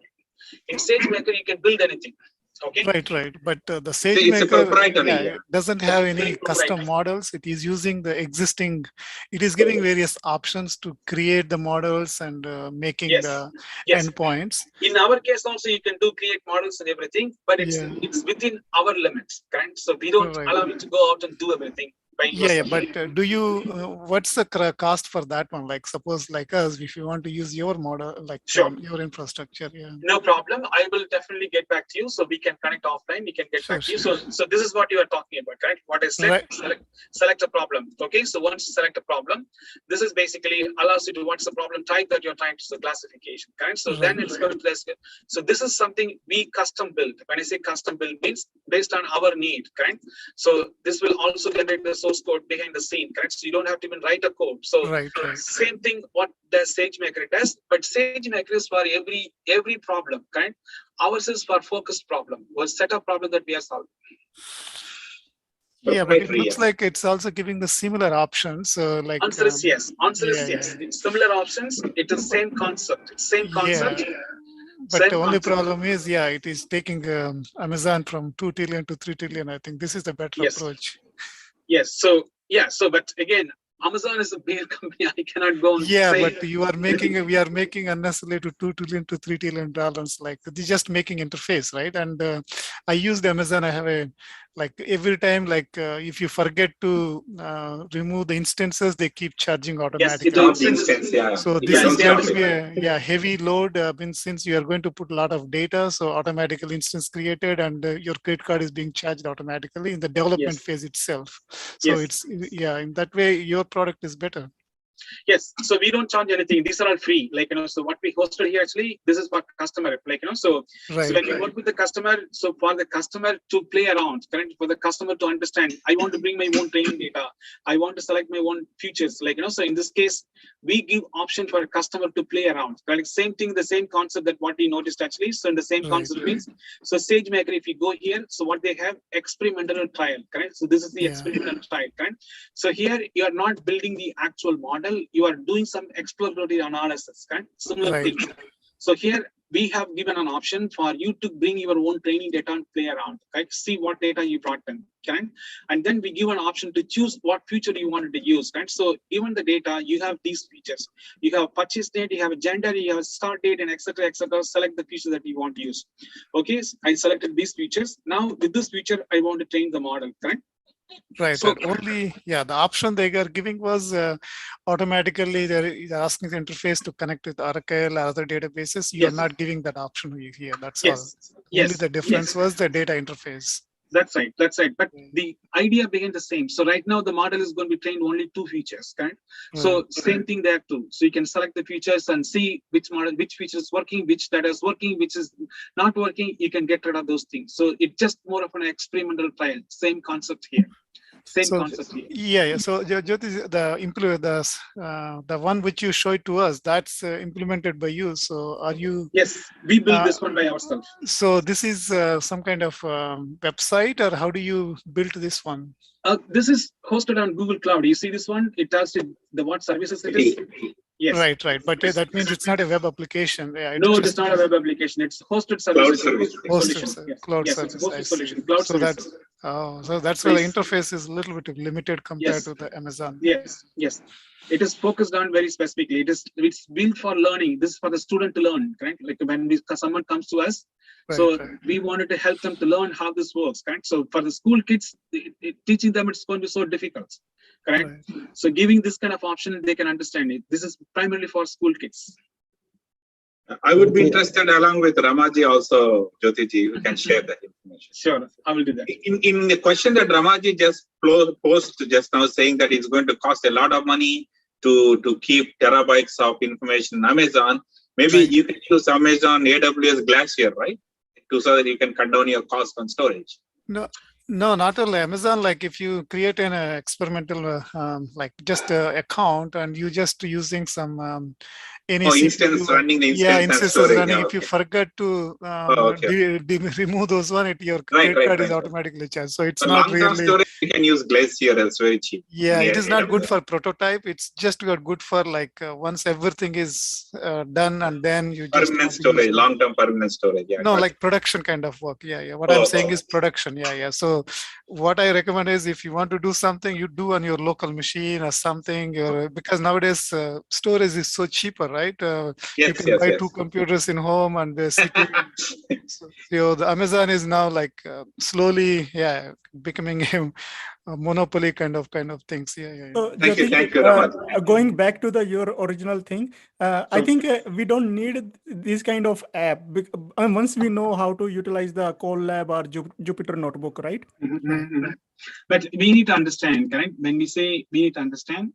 In SageMaker, you can build anything. Okay. Right. But the It's a SageMaker proprietary. doesn't have any custom models. It is using the existing. It is giving various options to create the models and making the endpoints. In our case, also you can create models and everything, but it's within our limits, correct? So we don't allow you to go out and do everything. Yeah, but do you? What's the cost for that one? Like, suppose like us, if you want to use your model, like your infrastructure, No problem. I will definitely get back to you, so we can connect offline. We can get back to you. So this is what you are talking about, correct? What I said, select a problem. Okay, so once you select a problem, this is basically allows you to what's the problem type that you're trying to classification, correct? So then it's going to so this is something we custom build. When I say custom build, means based on our need, correct? So this will also generate the source code behind the scene, correct? So you don't have to even write a code. So same thing what does SageMaker does, but SageMaker is for every problem, correct? Ours is for focused problem, or set of problem that we are solving. Yeah, but it looks like it's also giving the similar options. Like answer is yes. Answer is yes. It's similar options. It is same concept. It's same concept. But the only problem is, it is taking Amazon from 2 trillion to 3 trillion. I think this is the better approach. Yes. So but again, Amazon is a big company. I cannot go and say. But we are making unnecessarily to $2 trillion to $3 trillion. Like they're just making interface, right? And I use the Amazon. I have every time, if you forget to remove the instances, they keep charging automatically. So this is going to be a heavy load. Since you are going to put a lot of data, so automatically instance created, and your credit card is being charged automatically in the development phase itself. So it's in that way your product is better. Yes, so we don't charge anything. These are all free. So what we hosted here actually, this is for customer. So when you work with the customer, so for the customer to play around, correct? For the customer to understand, I want to bring my own training data. I want to select my own features. So in this case, we give option for a customer to play around. Correct? Same thing, the same concept that what we noticed actually. So in the same concept means, so SageMaker, if you go here, so what they have experimental trial, correct? So this is the experimental trial, correct? So here you are not building the actual model. You are doing some exploratory analysis, correct? Similar thing. So here we have given an option for you to bring your own training data and play around, right? See what data you brought in, correct? And then we give an option to choose what feature you wanted to use, right? So given the data, you have these features. You have purchase date, you have a gender, you have a start date, and etc. Select the feature that you want to use. Okay, so I selected these features. Now with this feature, I want to train the model, correct? Right. So only the option they are giving was automatically they're asking the interface to connect with Oracle or other databases. You are not giving that option here. That's all. Only the difference was the data interface. That's right. But the idea began the same. So right now the model is going to be trained only 2 features, correct? So same thing there too. So you can select the features and see which feature is working, which data is working, which is not working. You can get rid of those things. So it's just more of an experimental trial. Same concept here. Yeah. So Jothi, the one which you showed to us, that's implemented by you. So are you? Yes, we built this one by ourselves. So this is some kind of website, or how do you build this one? This is hosted on Google Cloud. You see this one? It tells you what services it is. Yes. Right. But that means it's not a web application. Yeah, No, it's not a web application. It's hosted service solution. Cloud Yes, service. it's hosted solution. Cloud service. So that's why the interface is a little bit limited compared to the Amazon. Yes. It is focused on very specifically. It's built for learning. This is for the student to learn, correct? Like when someone comes to us, we wanted to help them to learn how this works, correct? So for the school kids, teaching them it's going to be so difficult, correct? So giving this kind of option, they can understand it. This is primarily for school kids. I would be interested along with Ramaji also, Jothiji, we can share that information. Sure, I will do that. In the question that Ramaji just posed just now, saying that it's going to cost a lot of money to keep terabytes of information in Amazon, maybe you can use Amazon AWS Glacier, right? So that you can cut down your cost on storage. No, not only Amazon. Like if you create an experimental, like just account, and you just using some instance running the instance is running. If you forget to remove those one, your credit card is automatically charged. So it's not really. Storage, you can use Glacier. It's very cheap. Yeah, it is not good for prototype. It's just good for like once everything is done, and then you just permanent storage, long-term permanent storage. Yeah. No, like production kind of work. Yeah. What I'm saying is production. Yeah. So what I recommend is if you want to do something, you do on your local machine or something, because nowadays storage is so cheaper, right? You can buy 2 computers in home and the CPU. So the Amazon is now like slowly, becoming a monopoly kind of things. Yeah. So, Thank you. Going back to your original thing, I think we don't need this kind of app once we know how to utilize the Colab or Jupyter Notebook, right? But we need to understand, correct? When we say we need to understand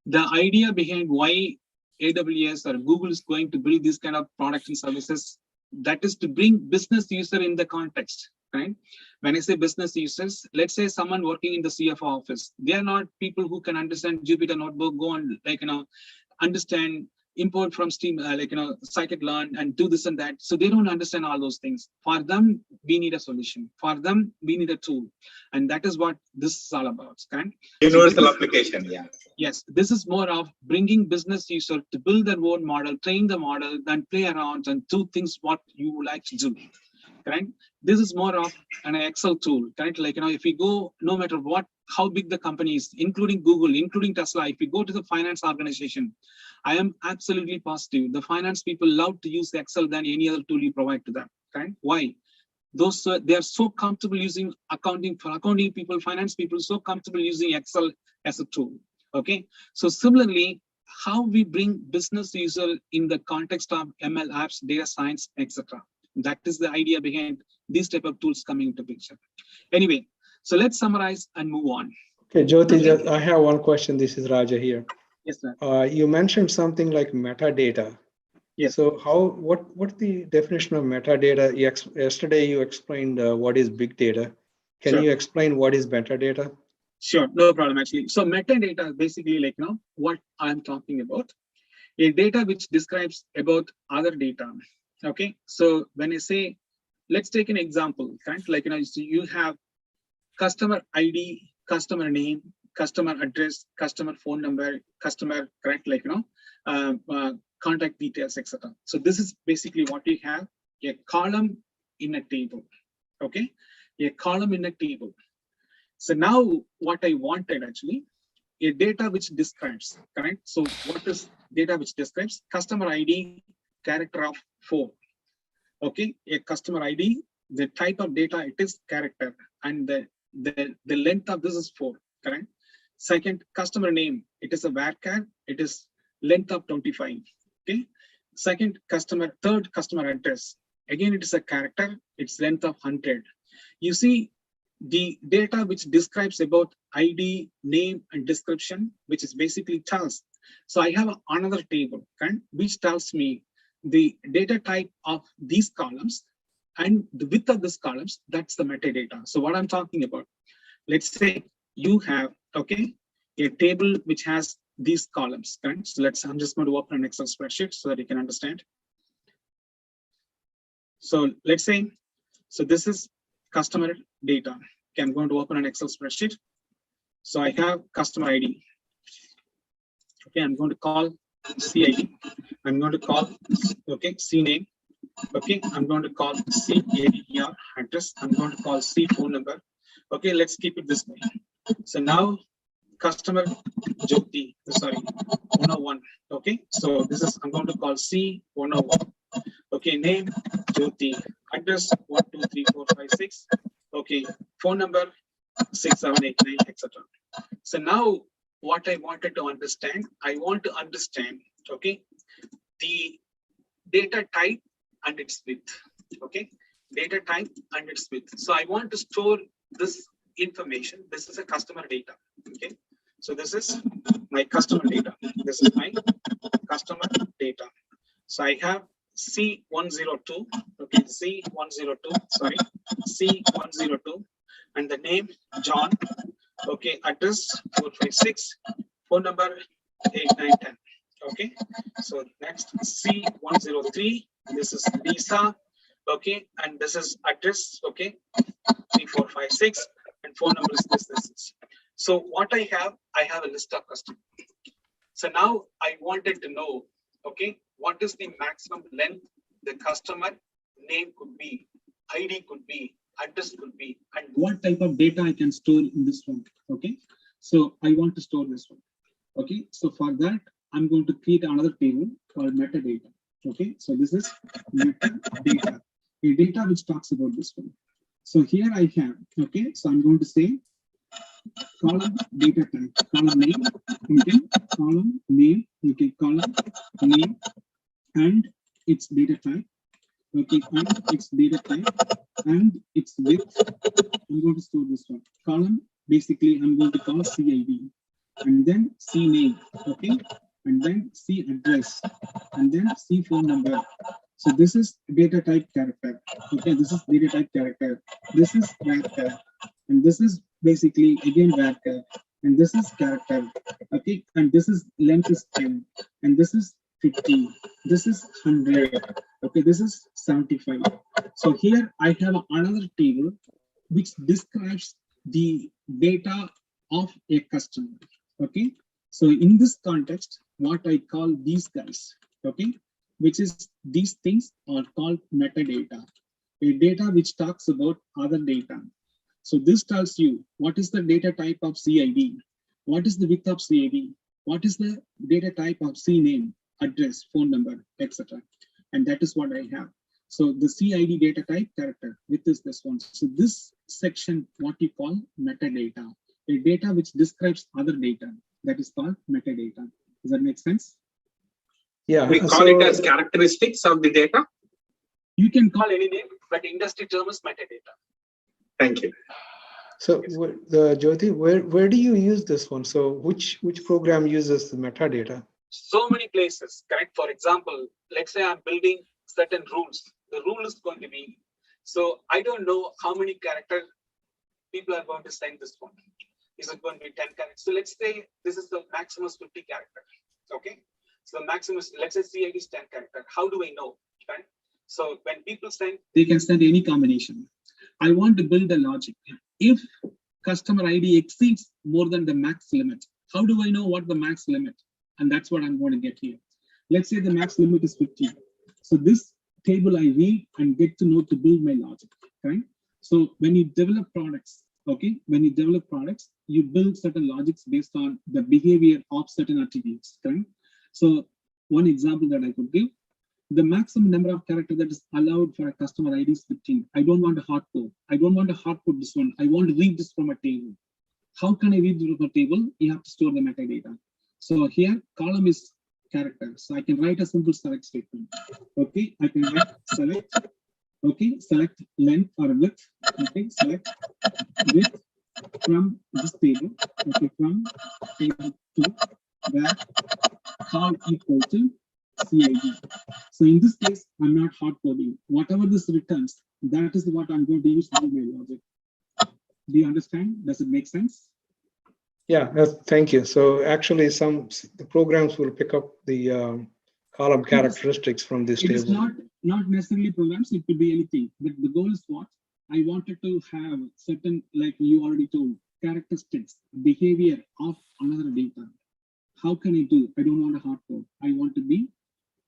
the idea behind why AWS or Google is going to build this kind of products and services, that is to bring business user in the context, right? When I say business users, let's say someone working in the CFO office, they are not people who can understand Jupyter Notebook, go and understand import from Steam, scikit-learn and do this and that. So they don't understand all those things. For them, we need a solution. For them, we need a tool. And that is what this is all about, correct? Universal application, yeah. Yes, this is more of bringing business user to build their own model, train the model, then play around and do things what you would like to do, correct? This is more of an Excel tool, correct? If we go, no matter how big the company is, including Google, including Tesla, if we go to the finance organization, I am absolutely positive the finance people love to use Excel than any other tool you provide to them, correct? Why? They are so comfortable using accounting people, finance people, so comfortable using Excel as a tool. Okay, so similarly, how we bring business user in the context of ML apps, data science, etc. That is the idea behind these type of tools coming into picture. Anyway, so let's summarize and move on. Okay, Jothi, I have one question. This is Raja here. Yes, sir. You mentioned something like metadata. Yes. So what's the definition of metadata? Yesterday you explained what is big data. Can you explain what is metadata? Sure, no problem actually. So metadata is basically what I'm talking about. A data which describes about other data. Okay, so when I say, let's take an example, correct? So you have customer ID, customer name, customer address, customer phone number, customer, correct? Contact details, etc. So this is basically what you have, a column in a table. Okay, a column in a table. So now what I wanted actually, a data which describes, correct? So what is data which describes? Customer ID, character of 4. Okay, a customer ID, the type of data, it is character, and the length of this is 4, correct? Second, customer name, it is a varchar, it is length of 25. Okay. Third customer address, again it is a character, it's length of 100. You see, the data which describes about ID, name, and description, which is basically tells. So I have another table, okay, which tells me the data type of these columns and the width of these columns. That's the metadata. So what I'm talking about, let's say you have, okay, a table which has these columns, okay? So I'm just going to open an Excel spreadsheet so that you can understand. So let's say, so this is customer data. Okay, I'm going to open an Excel spreadsheet. So I have customer ID. Okay, I'm going to call CID. I'm going to call, okay, CNAME. Okay, I'm going to call CADER address. I'm going to call C phone number. Okay, let's keep it this way. So now customer Jothi, sorry, 101. Okay, so this is, I'm going to call C101. Okay, name Jothi, address 12345 Okay, phone number 6789, etc. So now what I wanted to understand, I want to understand, okay, the data type and its width. Okay, data type and its width. So I want to store this information. This is a customer data. Okay, so this is my customer data. This is my customer data. So I have C102. Okay, C102. Sorry, C102, and the name John. Okay, address 456, phone number 8910. Okay, so next C103. This is Lisa. Okay, and this is address. Okay, 3456, and phone number is this. So what I have a list of customers. So now I wanted to know, okay, what is the maximum length the customer name could be, ID could be, address could be, and what type of data I can store in this one. Okay, so I want to store this one. Okay, so for that, I'm going to create another table called metadata. Okay, so this is metadata, a data which talks about this one. So here I have, okay, so I'm going to say column data type, column name, okay, column name, okay, column name, and its data type, okay, and its data type, and its width. I'm going to store this one. Column, basically, I'm going to call CID, and then C name, okay, and then C address, and then C phone number. So this is data type character. Okay, this is data type character. This is character, and this is basically again character, and this is character. Okay, and this is length is 10, and this is 50. This is 100. Okay, this is 75. So here I have another table which describes the data of a customer. Okay, so in this context, what I call these guys, okay, which is these things are called metadata, a data which talks about other data. So this tells you what is the data type of CID, what is the width of CID, what is the data type of CNAME, address, phone number, etc. And that is what I have. So the CID data type character, width is this one. So this section, what you call metadata, a data which describes other data, that is called metadata. Does that make sense? Yeah. We call it as characteristics of the data. You can call any name, but industry term is metadata. Thank you. So Jothi, where do you use this one? So which program uses the metadata? So many places, correct? For example, let's say I'm building certain rules. The rule is going to be, so I don't know how many characters people are going to send this one. Is it going to be 10 characters? So let's say this is the maximum 50 characters. Okay. So the maximum is, let's say CID is 10 characters. How do I know? Right? So when people send, they can send any combination. I want to build a logic. If customer ID exceeds more than the max limit, how do I know what the max limit? And that's what I'm going to get here. Let's say the max limit is 50. So this table I read and get to know to build my logic. Okay. So when you develop products, okay, when you develop products, you build certain logics based on the behavior of certain attributes. Okay. So one example that I could give, the maximum number of characters that is allowed for a customer ID is 15. I don't want a hard code. I don't want to hard code this one. I want to read this from a table. How can I read this from a table? You have to store the metadata. So here, column is character. So I can write a simple select statement. Okay, I can write select Okay, select length or width. Okay, select width from this table. Okay, from table 2, where call equal to CID. So in this case, I'm not hard coding. Whatever this returns, that is what I'm going to use in my logic. Do you understand? Does it make sense? Yeah, thank you. So actually, the programs will pick up the column characteristics from this table. It is not necessarily programs. It could be anything. But the goal is what? I wanted to have certain, like you already told, characteristics, behavior of another data. How can I do? I don't want a hard code. I want to be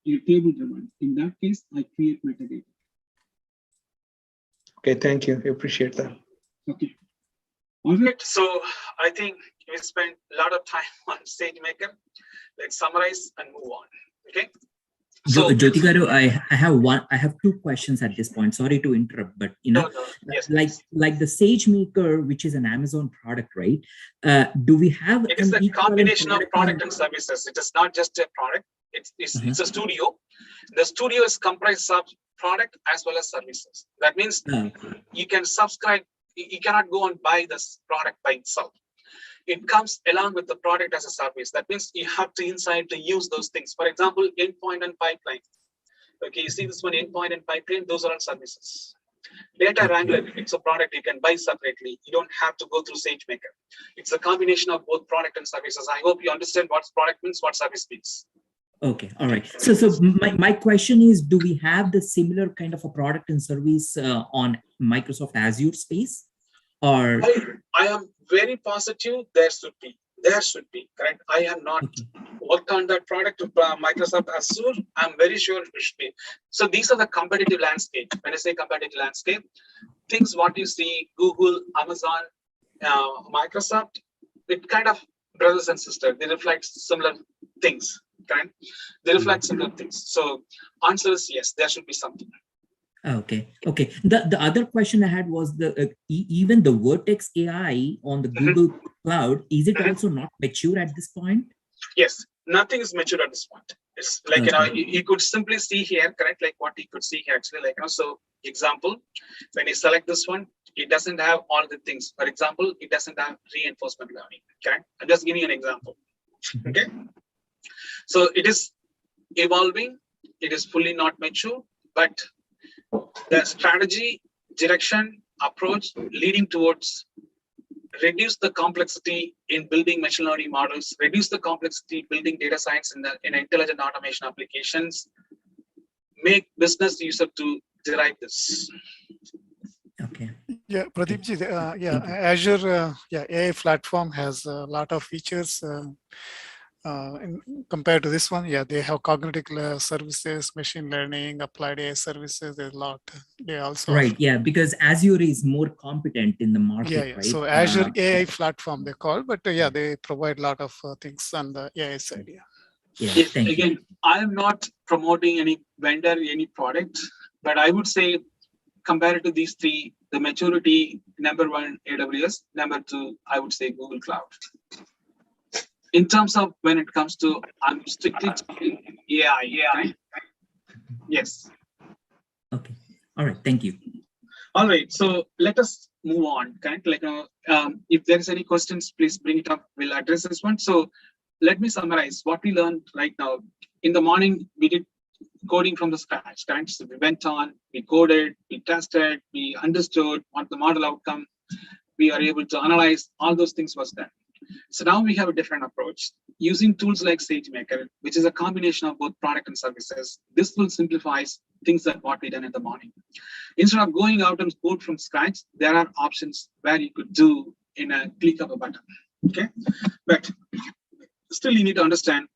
a table driven. In that case, I create metadata. Okay, thank you. I appreciate that. Okay. All right. So I think we spent a lot of time on SageMaker. Let's summarize and move on. Okay. So, Jothi Garu, I have two questions at this point. Sorry to interrupt, but yes, like the SageMaker, which is an Amazon product, right? Do we have? It is a combination of product and services. It is not just a product. It's a studio. The studio is comprised of product as well as services. That means you can subscribe. You cannot go and buy this product by itself. It comes along with the product as a service. That means you have to inside to use those things. For example, endpoint and pipeline. Okay, you see this one, endpoint and pipeline, those are all services. Data Wrangler, it's a product you can buy separately. You don't have to go through SageMaker. It's a combination of both product and services. I hope you understand what product means, what service means. Okay, all right. So my question is, do we have the similar kind of a product and service on Microsoft Azure space? Or I am very positive there should be, correct? I have not worked on that product to Microsoft Azure. I'm very sure it should be. So these are the competitive landscape. When I say competitive landscape, things what you see, Google, Amazon, Microsoft, it kind of brothers and sisters. They reflect similar things. Correct? They reflect similar things. So answer is yes, there should be something. Okay. The other question I had was even the Vertex AI on the Google Cloud, is it also not mature at this point? Yes, nothing is mature at this point. It's like you could simply see here, correct? Like what you could see here actually, like so example, when you select this one, it doesn't have all the things. For example, it doesn't have reinforcement learning. Okay, I'm just giving you an example. Okay. So it is evolving, it is fully not mature, but the strategy, direction, approach leading towards reduce the complexity in building machine learning models, reduce the complexity building data science in intelligent automation applications, make business user to derive this. Okay. Yeah, Pradeepji, Azure AI platform has a lot of features. Compared to this one, they have cognitive services, machine learning, applied AI services. There's a lot. They also right, because Azure is more competent in the market, right? So Azure AI platform they call, but they provide a lot of things on the AI side. Yes, again, I am not promoting any vendor, any product, but I would say compared to these three, the maturity, number one, AWS, number two, I would say Google Cloud. In terms of when it comes to, I'm strictly talking AI. Yes. Okay. All right. Thank you. All right. So let us move on. Correct? Like, if there is any questions, please bring it up. We'll address this one. So let me summarize what we learned right now. In the morning, we did coding from the scratch. Correct? So we went on, we coded, we tested, we understood what the model outcome. We are able to analyze. All those things was done. So now we have a different approach using tools like SageMaker, which is a combination of both product and services. This will simplify things that what we done in the morning. Instead of going out and code from scratch, there are options where you could do in a click of a button. Okay, but still you need to understand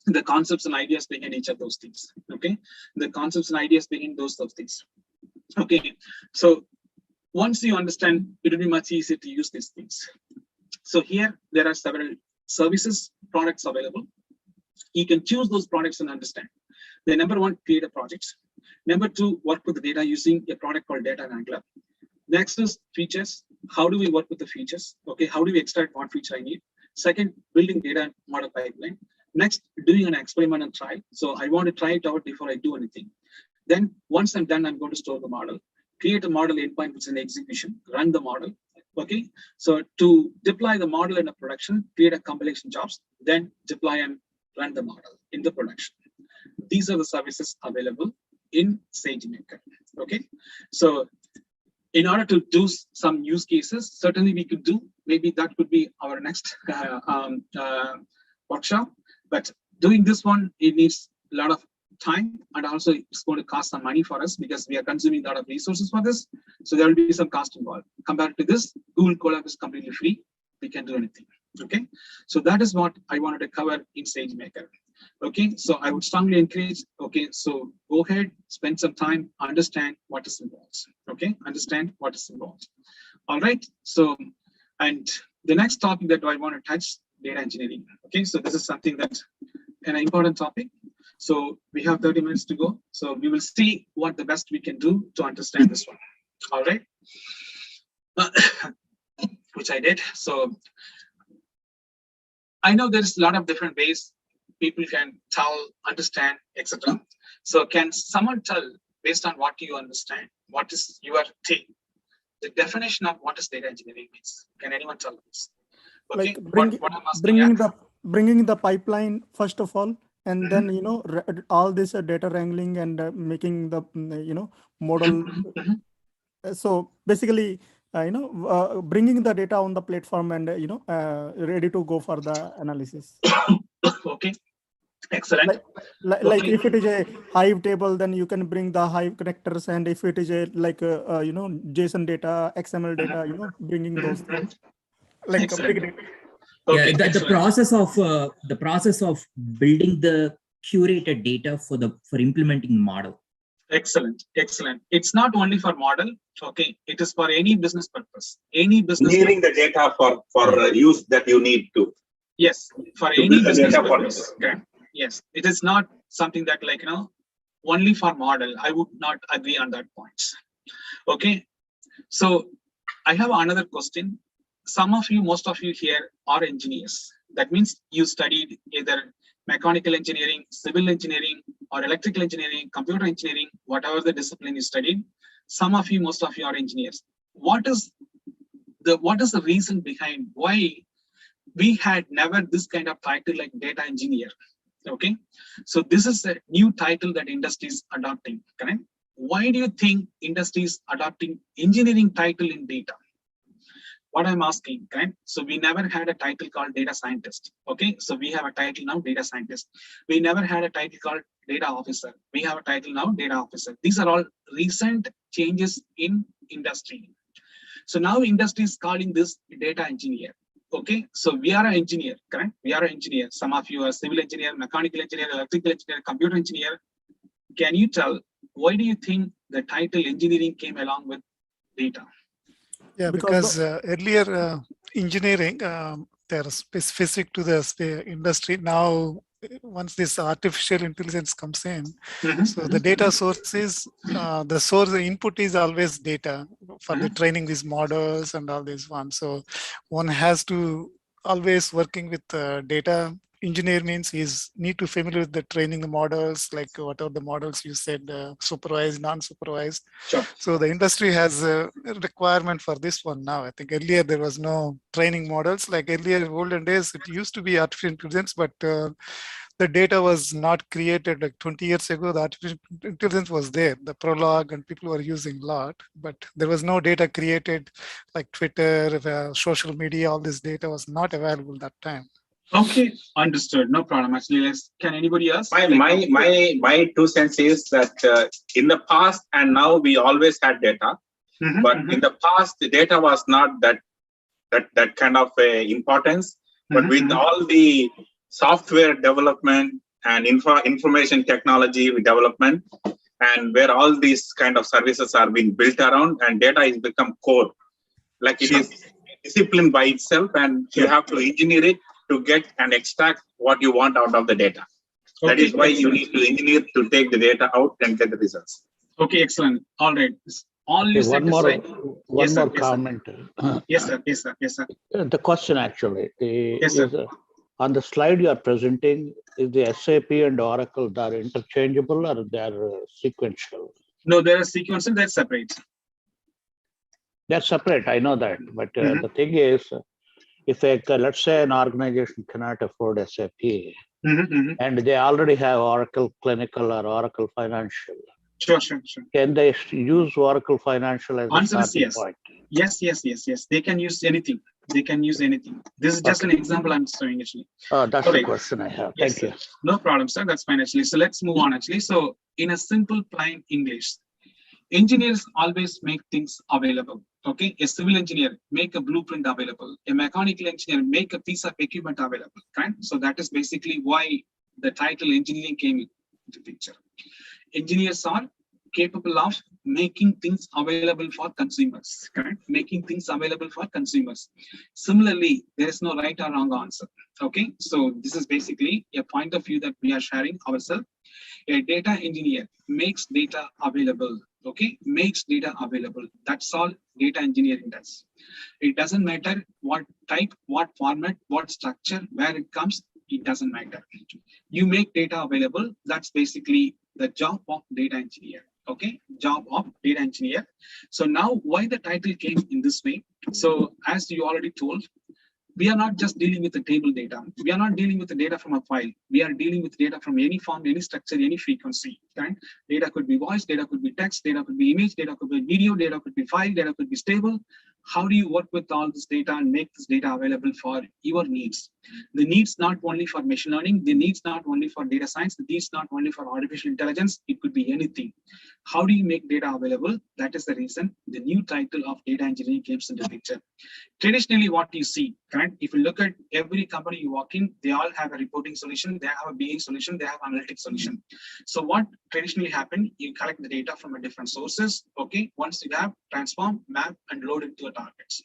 the concepts and ideas behind each of those things. Okay, the concepts and ideas behind those things. Okay, so once you understand, it will be much easier to use these things. So here, there are several services, products available. You can choose those products and understand. The number one, create a project. Number two, work with the data using a product called Data Wrangler. Next is features. How do we work with the features? Okay, how do we extract what feature I need? Second, building data model pipeline. Next, doing an experiment and trial. So I want to try it out before I do anything. Then once I'm done, I'm going to store the model, create a model endpoint which is in execution, run the model. Okay, so to deploy the model in a production, create a compilation jobs, then deploy and run the model in the production. These are the services available in SageMaker. Okay, so in order to do some use cases, certainly we could do, maybe that could be our next workshop. But doing this one, it needs a lot of time, and also it's going to cost some money for us because we are consuming a lot of resources for this. So there will be some cost involved. Compared to this, Google Colab is completely free. We can do anything. Okay, so that is what I wanted to cover in SageMaker. Okay, so I would strongly encourage, okay, so go ahead, spend some time, understand what is involved. Okay, understand what is involved. All right, so, and the next topic that I want to touch, data engineering. Okay, so this is something that's an important topic. So we have 30 minutes to go. So we will see what the best we can do to understand this one. All right, which I did. So I know there's a lot of different ways people can tell, understand, etc. So can someone tell, based on what you understand, what is your take, the definition of what is data engineering means? Can anyone tell this? Okay, like bringing the pipeline first of all, and then all this data wrangling and making the model. So basically, bringing the data on the platform and ready to go for the analysis. Okay, excellent. Like if it is a Hive table, then you can bring the Hive connectors, and if it is a JSON data, XML data, bringing those things. Like excellent. big data. Okay, the process of building the curated data for implementing the model. Excellent, excellent. It's not only for model. Okay, it is for any business purpose. Any business. Nearing the data for use that you need to. Yes, for any business purpose. Okay. Yes, it is not something that only for model. I would not agree on that point. Okay, so I have another question. Some of you, most of you here are engineers. That means you studied either mechanical engineering, civil engineering, or electrical engineering, computer engineering, whatever the discipline you studied. Some of you, most of you are engineers. What is the reason behind why we had never this kind of title like data engineer? Okay, so this is a new title that industry is adopting, correct? Why do you think industry is adopting engineering title in data? What I'm asking, correct? So we never had a title called data scientist. Okay, so we have a title now, data scientist. We never had a title called data officer. We have a title now, data officer. These are all recent changes in industry. So now industry is calling this data engineer. Okay, so we are an engineer, correct? We are an engineer. Some of you are civil engineer, mechanical engineer, electrical engineer, computer engineer. Can you tell, why do you think the title engineering came along with data? Yeah, because earlier engineering, they're specific to the industry. Now, once this artificial intelligence comes in, so the data source is, the input is always data for the training these models and all these ones. So one has to always working with data. Engineer means he's need to familiar with the training the models, like what are the models you said, supervised, non-supervised. Sure. So the industry has a requirement for this one now. I think earlier there was no training models. Like earlier olden days, it used to be artificial intelligence, but the data was not created. Like 20 years ago, the artificial intelligence was there, the Prolog, and people were using a lot, but there was no data created like Twitter, social media, all this data was not available that time. Okay, understood. No problem. Actually, can anybody else? My 2 cents is that in the past and now we always had data, but in the past the data was not that kind of importance. But with all the software development and information technology development, and where all these kind of services are being built around, and data has become core. Like it is discipline by itself, and you have to engineer it to get and extract what you want out of the data. That is why you need to engineer to take the data out and get the results. Okay, excellent. All right. All you said one more comment. Yes, sir. Yes, sir. Yes, sir. The question actually yes, sir. On the slide you are presenting, is the SAP and Oracle, they are interchangeable or they are sequential? No, there are sequences that separate. They're separate. I know that, but the thing is, if let's say an organization cannot afford SAP, and they already have Oracle Clinical or Oracle Financial, Sure. can they use Oracle Financial as a Answer is starting yes. point? Yes. They can use anything. This is just an example I'm showing actually. Oh, that's the question I have. Yes, Thank you. No problem, sir. That's fine actually. So let's move on actually. So in a simple plain English, engineers always make things available. Okay, a civil engineer make a blueprint available. A mechanical engineer make a piece of equipment available. Right. So that is basically why the title engineering came into the picture. Engineers are capable of making things available for consumers. Correct? Making things available for consumers. Similarly, there is no right or wrong answer. Okay, so this is basically a point of view that we are sharing ourselves. A data engineer makes data available. Okay, makes data available. That's all data engineering does. It doesn't matter what type, what format, what structure, where it comes, it doesn't matter. You make data available. That's basically the job of data engineer. Okay, job of data engineer. So now why the title came in this way? So as you already told, we are not just dealing with the table data. We are not dealing with the data from a file. We are dealing with data from any form, any structure, any frequency. Right? Data could be voice, data could be text, data could be image, data could be video, data could be file, data could be stable. How do you work with all this data and make this data available for your needs? The needs not only for machine learning, the needs not only for data science, the needs not only for artificial intelligence, it could be anything. How do you make data available? That is the reason the new title of data engineering comes into the picture. Traditionally, what you see, correct? If you look at every company you walk in, they all have a reporting solution, they have a BA solution, they have analytics solution. So what traditionally happened, you collect the data from a different sources. Okay, once you have, transform, map, and load it to a targets.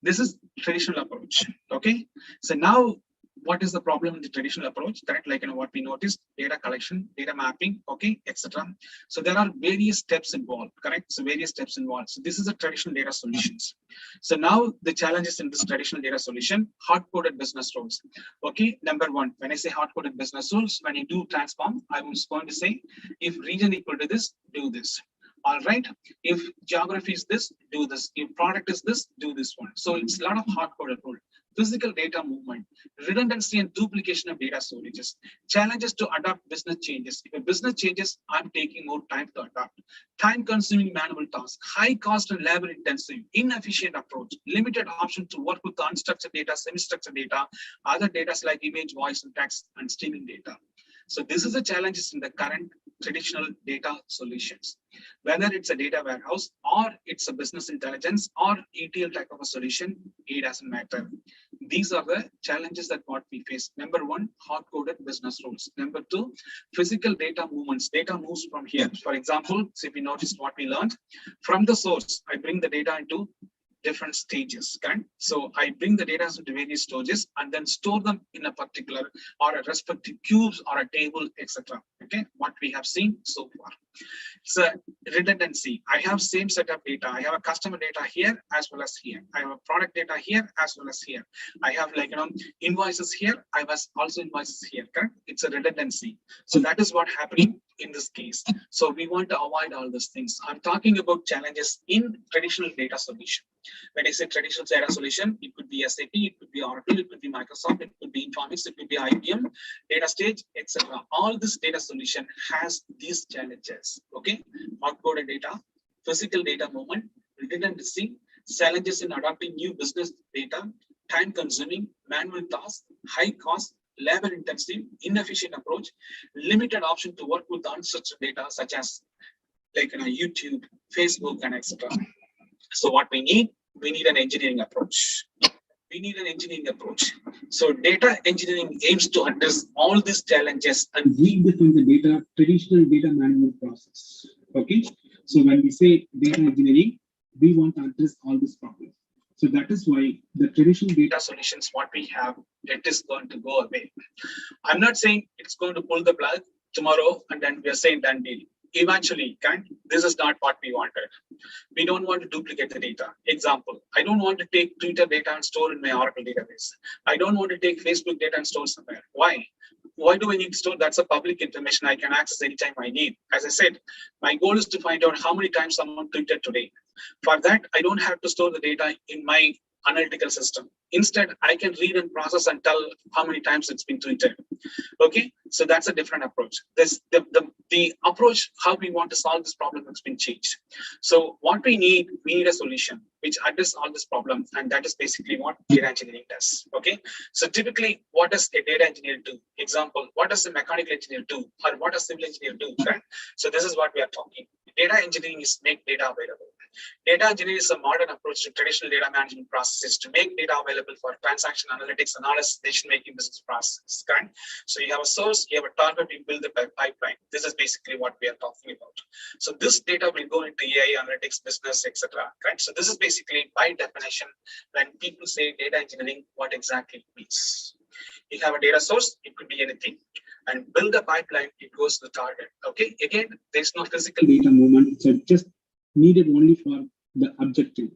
This is traditional approach. Okay, so now what is the problem in the traditional approach? Correct, like what we noticed, data collection, data mapping, okay, etc. So there are various steps involved, correct? So various steps involved. So this is a traditional data solutions. So now the challenges in this traditional data solution, hard-coded business rules. Okay, number one, when I say hard-coded business rules, when you do transform, I was going to say, if region equal to this, do this. All right, if geography is this, do this. If product is this, do this one. So it's a lot of hard-coded rule. Physical data movement, redundancy and duplication of data storages, challenges to adapt business changes. If a business changes, I'm taking more time to adapt. Time-consuming manual tasks, high cost and labor-intensive, inefficient approach, limited option to work with unstructured data, semi-structured data, other data like image, voice, and text, and streaming data. So this is the challenges in the current traditional data solutions. Whether it's a data warehouse or it's a business intelligence or ETL type of a solution, it doesn't matter. These are the challenges that what we face. Number one, hard-coded business rules. Number two, physical data movements. Data moves from here. For example, if we noticed what we learned, from the source, I bring the data into different stages, correct? So I bring the data into various stages and then store them in a particular or a respective cubes or a table, etc. Okay, what we have seen so far. It's a redundancy. I have same set of data. I have a customer data here as well as here. I have a product data here as well as here. I have invoices here. I was also invoices here, correct? It's a redundancy. So that is what happening in this case. So we want to avoid all these things. I'm talking about challenges in traditional data solution. When I say traditional data solution, it could be SAP, it could be Oracle, it could be Microsoft, it could be Informix, it could be IBM, data stage, etc. All this data solution has these challenges. Okay, hard-coded data, physical data movement, redundancy, challenges in adopting new business data, time-consuming, manual tasks, high cost, labor-intensive, inefficient approach, limited option to work with unstructured data such as YouTube, Facebook, and etc. So what we need an engineering approach. We need an engineering approach. So data engineering aims to address all these challenges and redefine the data, traditional data management process. Okay. So when we say data engineering, we want to address all these problems. So that is why the traditional data solutions, what we have, it is going to go away. I'm not saying it's going to pull the plug tomorrow and then we are saying done deal. Eventually, this is not what we wanted. We don't want to duplicate the data. Example, I don't want to take Twitter data and store in my Oracle database. I don't want to take Facebook data and store somewhere. Why? why do I need to store? That's a public information I can access anytime I need. As I said, my goal is to find out how many times someone tweeted today. For that, I don't have to store the data in my analytical system. Instead, I can read and process and tell how many times it's been tweeted. Okay, so that's a different approach. The approach how we want to solve this problem has been changed. So what we need a solution which addresses all this problem, and that is basically what data engineering does. Okay, so typically, what does a data engineer do? Example, what does a mechanical engineer do, or what does a civil engineer do? Right? So this is what we are talking. Data engineering is make data available. Data engineering is a modern approach to traditional data management processes to make data available for transaction analytics, analysis, decision-making business processes. Correct? So you have a source, you have a target, you build the pipeline. This is basically what we are talking about. So this data will go into AI, analytics, business, etc. Right? So this is basically by definition, when people say data engineering, what exactly it means. You have a data source, it could be anything. And build a pipeline, it goes to the target. Okay, again, there's no physical data movement, so just needed only for the objective.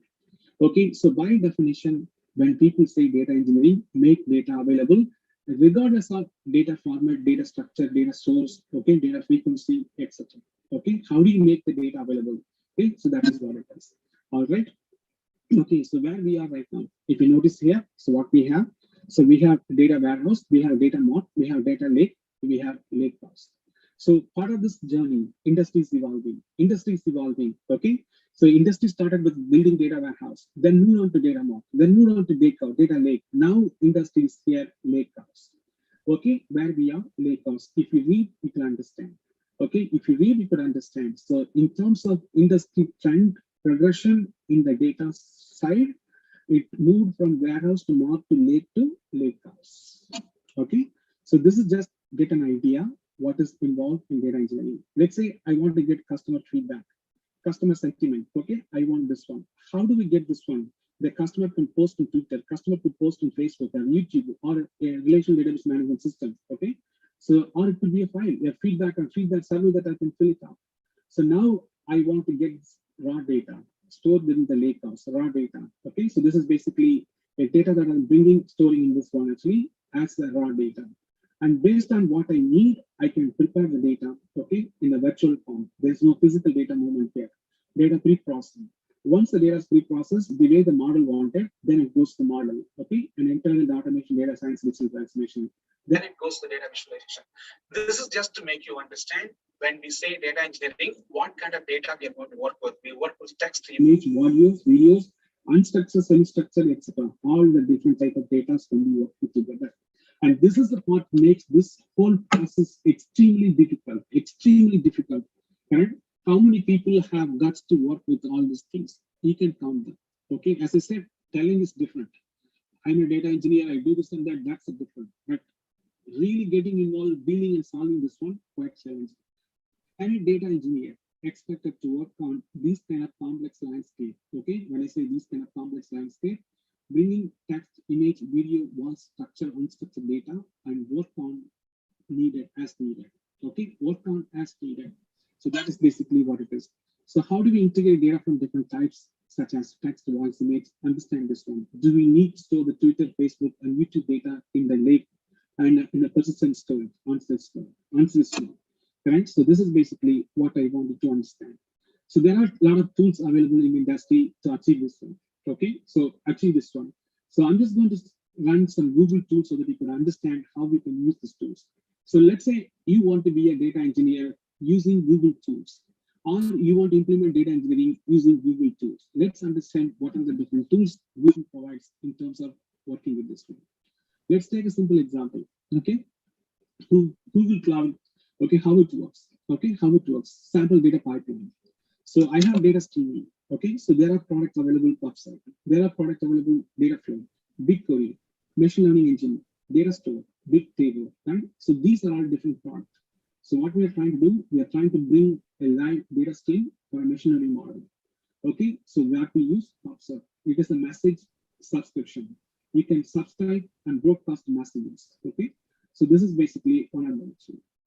Okay, so by definition, when people say data engineering, make data available, regardless of data format, data structure, data source, okay, data frequency, etc. Okay, how do you make the data available? Okay, so that is what it is. All right. Okay, so where we are right now, if you notice here, so what we have, so we have data warehouse, we have data mart, we have data lake, we have lake house. So part of this journey, industry is evolving. Okay. So industry started with building data warehouse, then moved on to data mart, then moved on to data lake. Now industry is here, lake house. Okay, where we are, lake house. If you read, you can understand. Okay, if you read, you can understand. So in terms of industry trend progression in the data side, it moved from warehouse to mart to lake house. Okay, so this is just get an idea what is involved in data engineering. Let's say I want to get customer feedback, customer sentiment. Okay, I want this one. How do we get this one? The customer can post on Twitter, customer could post on Facebook or YouTube or a relational database management system. Okay, so or it could be a file, a feedback survey that I can fill it out. So now I want to get raw data stored within the lakehouse, raw data. Okay, so this is basically a data that I'm storing in this one actually as the raw data. And based on what I need, I can prepare the data, okay, in a virtual form. There's no physical data movement here. Data pre-processing. Once the data is pre-processed, the way the model wanted, then it goes to the model, okay, and internal the automation, data science, digital transformation. Then it goes to the data visualization. This is just to make you understand when we say data engineering, what kind of data we are going to work with. We work with text, image, audio, videos, unstructured, semi-structured, etc. All the different type of data can be worked together. And this is the part makes this whole process extremely difficult, correct? How many people have guts to work with all these things? You can count them, okay? As I said, telling is different. I'm a data engineer, I do this and that, that's a different. But really getting involved, dealing and solving this one, quite challenging. Any data engineer expected to work on these kind of complex landscape, okay? When I say these kind of complex landscape, bringing text, image, video, was structure, unstructured data, and work on needed as needed. Okay, work on as needed. So that is basically what it is. So how do we integrate data from different types, such as text, voice, image? Understand this one. Do we need to store the Twitter, Facebook, and YouTube data in the lake and in a persistent storage, on-site storage? Correct. So this is basically what I wanted to understand. So there are a lot of tools available in the industry to achieve this one. Okay, so achieve this one. So I'm just going to run some Google tools so that you can understand how we can use these tools. So let's say you want to be a data engineer using Google tools, or you want to implement data engineering using Google tools. Let's understand what are the different tools Google provides in terms of working with this one. Let's take a simple example. Okay, Google Cloud. Okay, how it works. Okay, how it works. Sample data pipeline. So I have data streaming. Okay, so there are products available website. There are products available data flow, BigQuery, machine learning engine, data store, big table, right? So these are all different products. So what we are trying to do, we are trying to bring a live data stream for a machine learning model. Okay, so we have to use Observe. It is a message subscription. You can subscribe and broadcast messages. Okay, so this is basically one of them.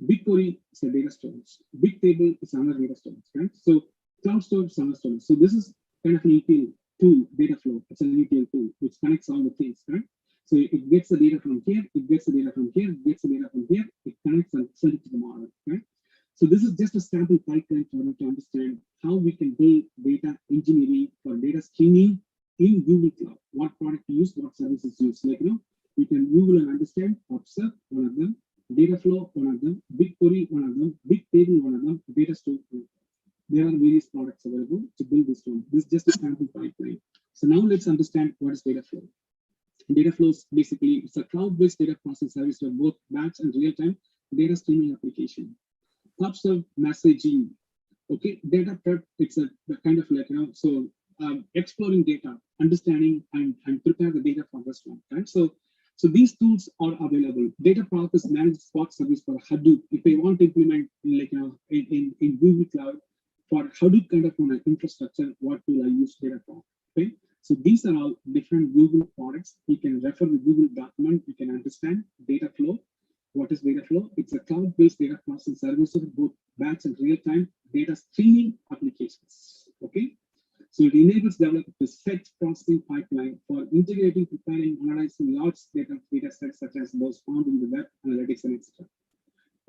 BigQuery is a data storage. Big table is another data storage, right? So cloud storage is another storage. So this is kind of an ETL tool, data flow. It's an ETL tool which connects all the things, right? So it gets the data from here, it gets the data from here, it gets the data from here, it connects and sends it to the model. Right? So this is just a sample pipeline for you to understand how we can build data engineering for data streaming in Google Cloud. What product to use, what services use. Like we can Google and understand, observe one of them, data flow one of them, BigQuery one of them, Bigtable one of them, data store one of them. There are various products available to build this one. This is just a sample pipeline. So now let's understand what is data flow. Data flow is basically it's a cloud-based data processing service for both batch and real-time data streaming application. Types of messaging, okay, data prep. It's a kind of like exploring data, understanding and prepare the data for this one. Right? So these tools are available. Data process managed Spark service for Hadoop. If they want to implement in Google Cloud for Hadoop kind of infrastructure, what tool I use data for? Okay. So these are all different Google products. You can refer the Google document. You can understand data flow. What is data flow? It's a cloud-based data processing service for both batch and real-time data streaming applications. Okay. So it enables developers to set processing pipeline for integrating, preparing, analyzing large data sets such as those found in the web, analytics, and etc.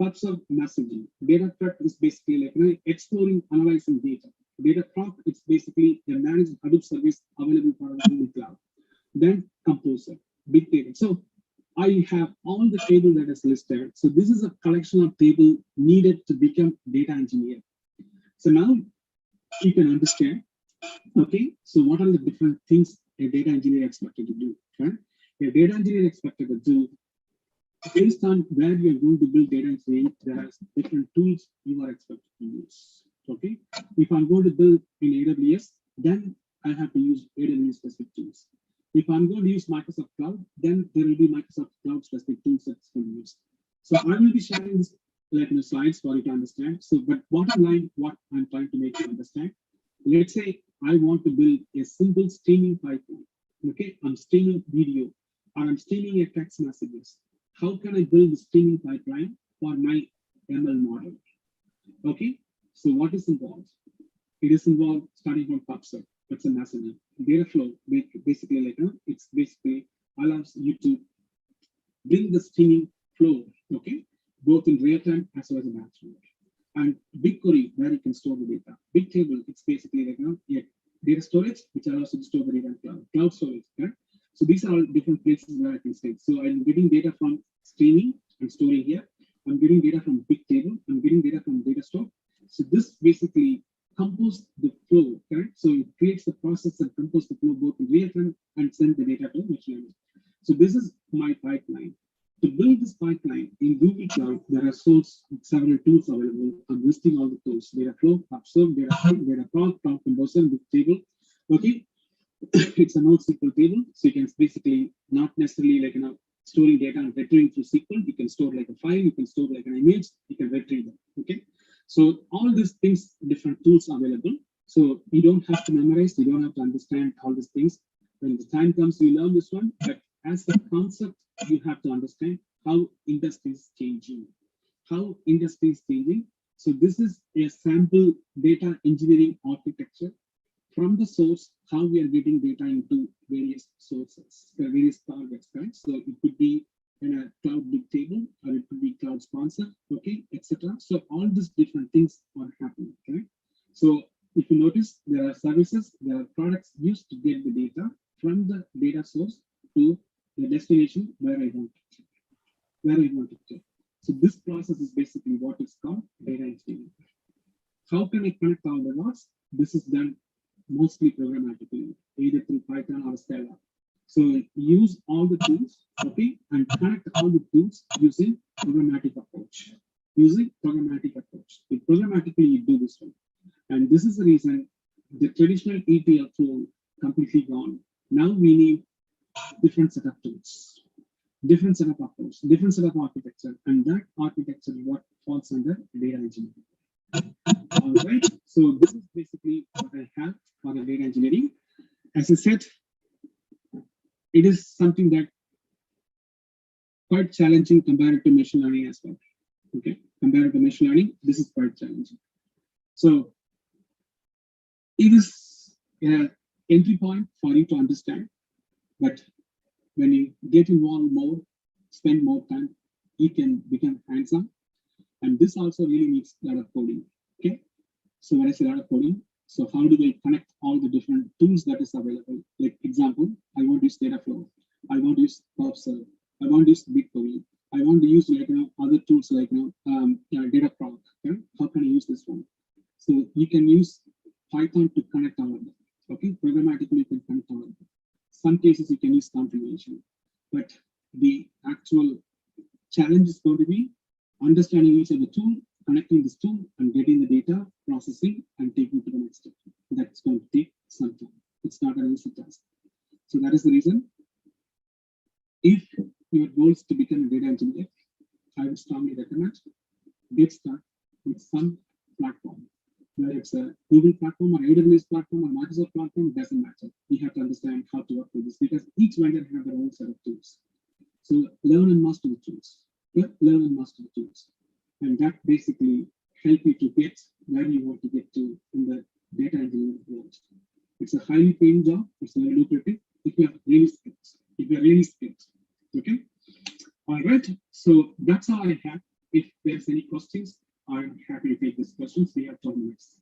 Types of messaging. Data prep is basically like exploring, analyzing data. Data prop, it's basically a managed Hadoop service available for Google Cloud. Then Composer, big data. So I have all the table that is listed. So this is a collection of table needed to become data engineer. So now you can understand. Okay, so what are the different things a data engineer expected to do? Right? A data engineer expected to do, based on where you are going to build data engineering, there are different tools you are expected to use. Okay, if I'm going to build in AWS, then I have to use AWS specific tools. If I'm going to use Microsoft Cloud, then there will be Microsoft Cloud specific tools that's going to use. So I will be sharing this like in the slides for you to understand. So, but bottom line, what I'm trying to make you understand. Let's say I want to build a simple streaming pipeline. Okay, I'm streaming video or I'm streaming a text messages. How can I build the streaming pipeline for my ML model? Okay, so what is involved? It is involved starting from PubSub. That's a messaging. Data flow, basically like it's basically allows you to bring the streaming flow, okay, both in real time as well as a batch mode. And BigQuery, where you can store the data. Bigtable, it's basically like data storage, which allows you to store the data in cloud storage. Right? So these are all different places where I can stay. So I'm getting data from streaming and storing here. I'm getting data from Bigtable. I'm getting data from data store. So this basically composes the flow, correct? So it creates the process and composes the flow both in real time and send the data to machine learning. So this is my pipeline. To build this pipeline in Google Cloud, there are several tools available. I'm listing all the tools: data flow, observe, data prop, prompt composer, and table. Okay, it's a NoSQL table, so you can basically not necessarily like storing data and retrieving through SQL. You can store like a file, you can store like an image, you can retrieve them. Okay, so all these things, different tools available. So you don't have to memorize, you don't have to understand all these things. When the time comes, you learn this one. But as a concept, you have to understand how industry is changing. How industry is changing. So this is a sample data engineering architecture from the source, how we are getting data into various sources, various targets, right? So it could be in a cloud big table, or it could be cloud sponsor, okay, etc. So all these different things are happening, right? So if you notice, there are services, there are products used to get the data from the data source to the destination where I want it to. So this process is basically what is called data engineering. How can I connect all the dots? This is done mostly programmatically, either through Python or Scala. So use all the tools, okay, and connect all the tools using programmatic approach. Using programmatic approach. If programmatically you do this one. And this is the reason the traditional ETL tool completely gone. Now we need different set of tools, different set of approach, different set of architecture, and that architecture is what falls under data engineering. All right, so this is basically what I have for the data engineering. As I said, it is something that quite challenging compared to machine learning as well. Okay, compared to machine learning, this is quite challenging. So it is an entry point for you to understand, but when you get involved more, spend more time, you can become hands-on. And this also really needs a lot of coding. Okay. So when I say a lot of coding, so how do they connect all the different tools that is available? Like example, I want to use Dataflow, I want to use PubSub, I want to use BigQuery, I want to use like other tools like Dataproc. Okay? How can I use this one? So you can use Python to connect all of them. Okay, programmatically you can connect all of them. Some cases you can use configuration, but the actual challenge is going to be understanding each of the tool, connecting this tool, and getting the data, processing, and taking it to the next step. That's going to take some time. It's not an easy task. So that is the reason. If your goal is to become a data engineer, I would strongly recommend get started with some platform. Whether it's a Google platform or AWS platform or Microsoft platform, doesn't matter. You have to understand how to work with this because each vendor has their own set of tools. So learn and master the tools. Learn and master the tools. And that basically help you to get where you want to get to in the data engineering world. It's a highly paying job. It's very lucrative if you are really skilled. Okay. All right. So that's all I have. If there's any questions, I'm happy to take these questions. We have 12 minutes.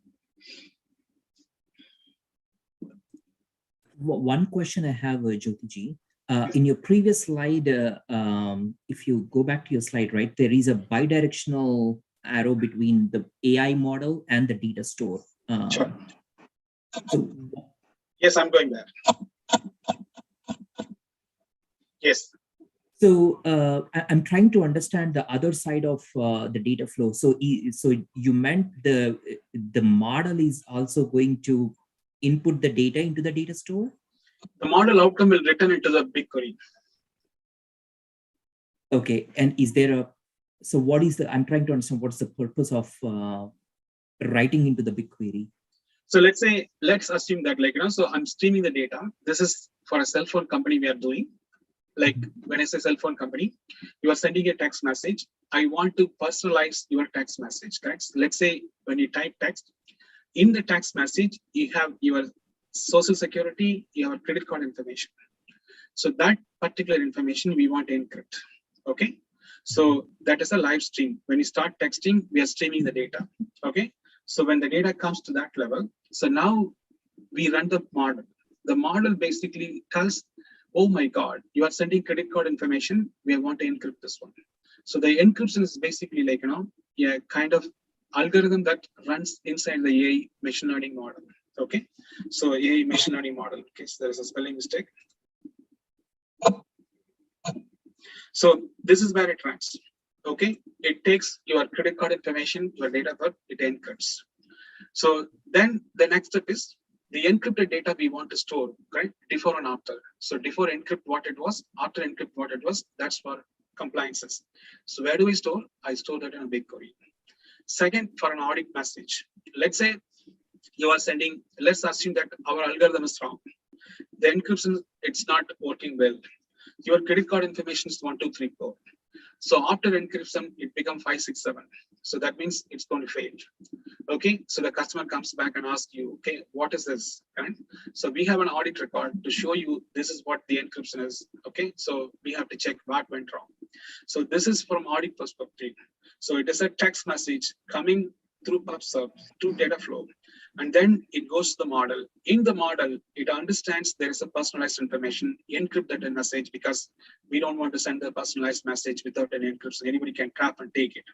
One question I have, Jothi ji. In your previous slide, if you go back to your slide, right, there is a bidirectional arrow between the AI model and the data store. Sure. Yes, I'm going there. Yes. So I'm trying to understand the other side of the data flow. So you meant the model is also going to input the data into the data store? The model outcome will return into the BigQuery. Okay, and is there so what is I'm trying to understand what's the purpose of writing into the BigQuery? So let's assume that so I'm streaming the data. This is for a cell phone company we are doing. Like when I say cell phone company, you are sending a text message. I want to personalize your text message, correct? Let's say when you type text, in the text message, you have your social security, your credit card information. So that particular information we want to encrypt. Okay. So that is a live stream. When you start texting, we are streaming the data. Okay. So when the data comes to that level, so now we run the model. The model basically tells, oh my God, you are sending credit card information. We want to encrypt this one. So the encryption is basically like, a kind of algorithm that runs inside the AI machine learning model. Okay. So AI machine learning model. Okay. So there is a spelling mistake. So this is where it runs. Okay. It takes your credit card information, your data of birth, it encrypts. So then the next step is the encrypted data we want to store, right? Before and after. So before encrypt what it was, after encrypt what it was, that's for compliances. So where do we store? I store that in a BigQuery. Second, for an audit message. Let's say you are sending, let's assume that our algorithm is wrong. The encryption, it's not working well. Your credit card information is 1, 2, 3, 4. So after encryption, it becomes 5, 6, 7. So that means it's going to fail. Okay. So the customer comes back and asks you, okay, what is this? Right? So we have an audit record to show you this is what the encryption is. Okay. So we have to check what went wrong. So this is from audit perspective. So it is a text message coming through PubSub to Dataflow. And then it goes to the model. In the model, it understands there is a personalized information, encrypt that message because we don't want to send the personalized message without an encryption. Anybody can trap and take it.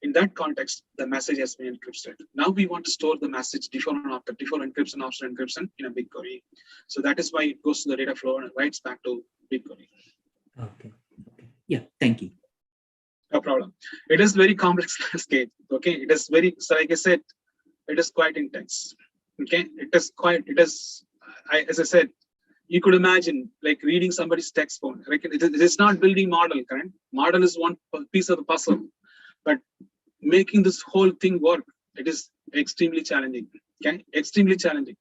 In that context, the message has been encrypted. Now we want to store the message before and after encryption, after encryption in a BigQuery. So that is why it goes to the Dataflow and writes back to BigQuery. Okay. Yeah, thank you. No problem. It is very complex landscape. Okay. It is very, so like I said, it is quite intense. Okay. As I said, you could imagine like reading somebody's text phone. Like it is not building model, correct? Model is one piece of the puzzle, but making this whole thing work, it is extremely challenging. Okay. Extremely challenging.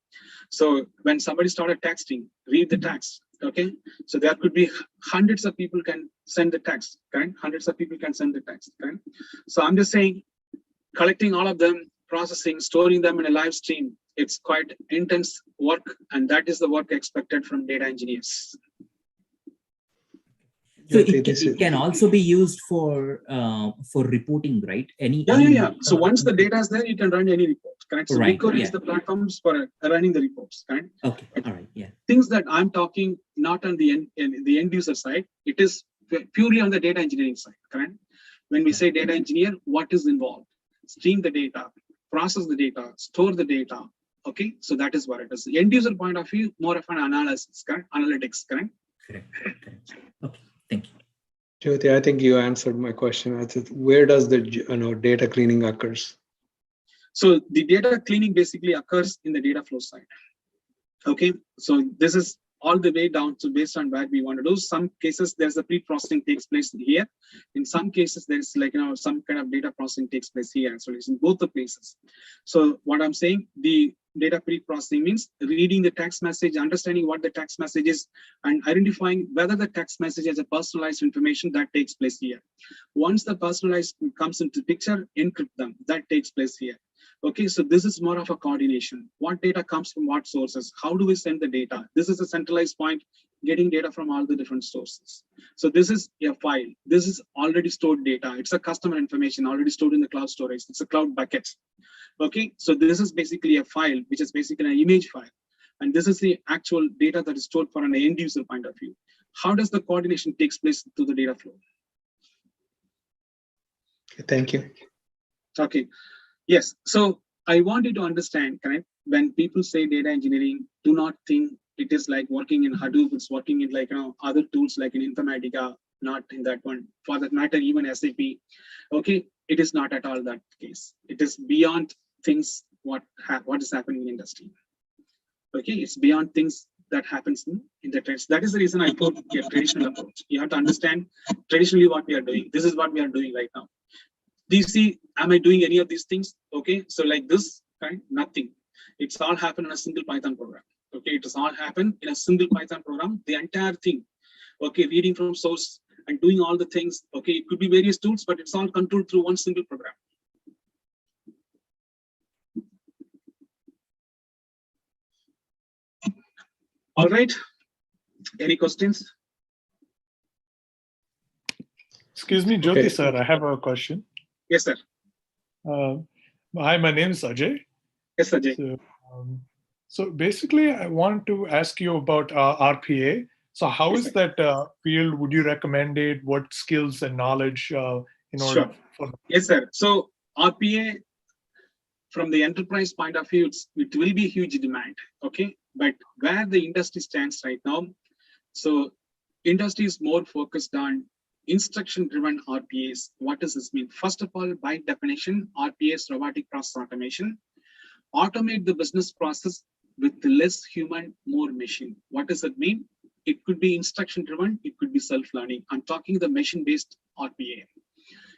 So when somebody started texting, read the text. Okay. So there could be hundreds of people can send the text, correct? Hundreds of people can send the text, correct? So I'm just saying, collecting all of them, processing, storing them in a live stream, it's quite intense work, and that is the work expected from data engineers. So it can also be used for reporting, right? Yeah. So once the data is there, you can run any report, correct? So Right, BigQuery is the platforms for running the reports, correct? Okay, all right, yeah. Things that I'm talking not on the end user side, it is purely on the data engineering side, correct? When we say data engineer, what is involved? Stream the data, process the data, store the data. Okay, so that is what it is. The end user point of view, more of an analysis, correct? Analytics, correct? Correct. Okay, thank you. Jothi, I think you answered my question. I said, where does the data cleaning occurs? So the data cleaning basically occurs in the data flow side. Okay, so this is all the way down to based on where we want to do. Some cases there's a pre-processing takes place here. In some cases there's some kind of data processing takes place here. So it's in both the places. So what I'm saying, the data pre-processing means reading the text message, understanding what the text message is, and identifying whether the text message has a personalized information that takes place here. Once the personalized comes into picture, encrypt them. That takes place here. Okay, so this is more of a coordination. What data comes from what sources? How do we send the data? This is a centralized point, getting data from all the different sources. So this is a file. This is already stored data. It's a customer information already stored in the cloud storage. It's a cloud bucket. Okay, so this is basically a file, which is basically an image file. And this is the actual data that is stored for an end user point of view. How does the coordination takes place through the data flow? Thank you. Okay. Yes, so I want you to understand, correct? When people say data engineering, do not think it is like working in Hadoop, it's working in other tools like in Informatica, not in that one. For that matter, even SAP. Okay, it is not at all that case. It is beyond things what is happening in industry. Okay, it's beyond things that happens in the trends. That is the reason I put a traditional approach. You have to understand traditionally what we are doing. This is what we are doing right now. Do you see, am I doing any of these things? Okay, so like this, right? Nothing. It's all happened in a single Python program. Okay, it has all happened in a single Python program, the entire thing. Okay, reading from source and doing all the things. Okay, it could be various tools, but it's all controlled through one single program. All right, any questions? Excuse me, Jothi sir, I have a question. Yes, sir. Hi, my name is Ajay. Yes, Ajay. So basically, I want to ask you about RPA. So how is that field? Would you recommend it? What skills and knowledge in order for? Yes, sir. So RPA, from the enterprise point of view, it will be a huge demand. Okay, but where the industry stands right now, so industry is more focused on instruction-driven RPAs. What does this mean? First of all, by definition, RPAs, robotic process automation, automate the business process with less human, more machine. What does it mean? It could be instruction-driven, it could be self-learning. I'm talking the machine-based RPA.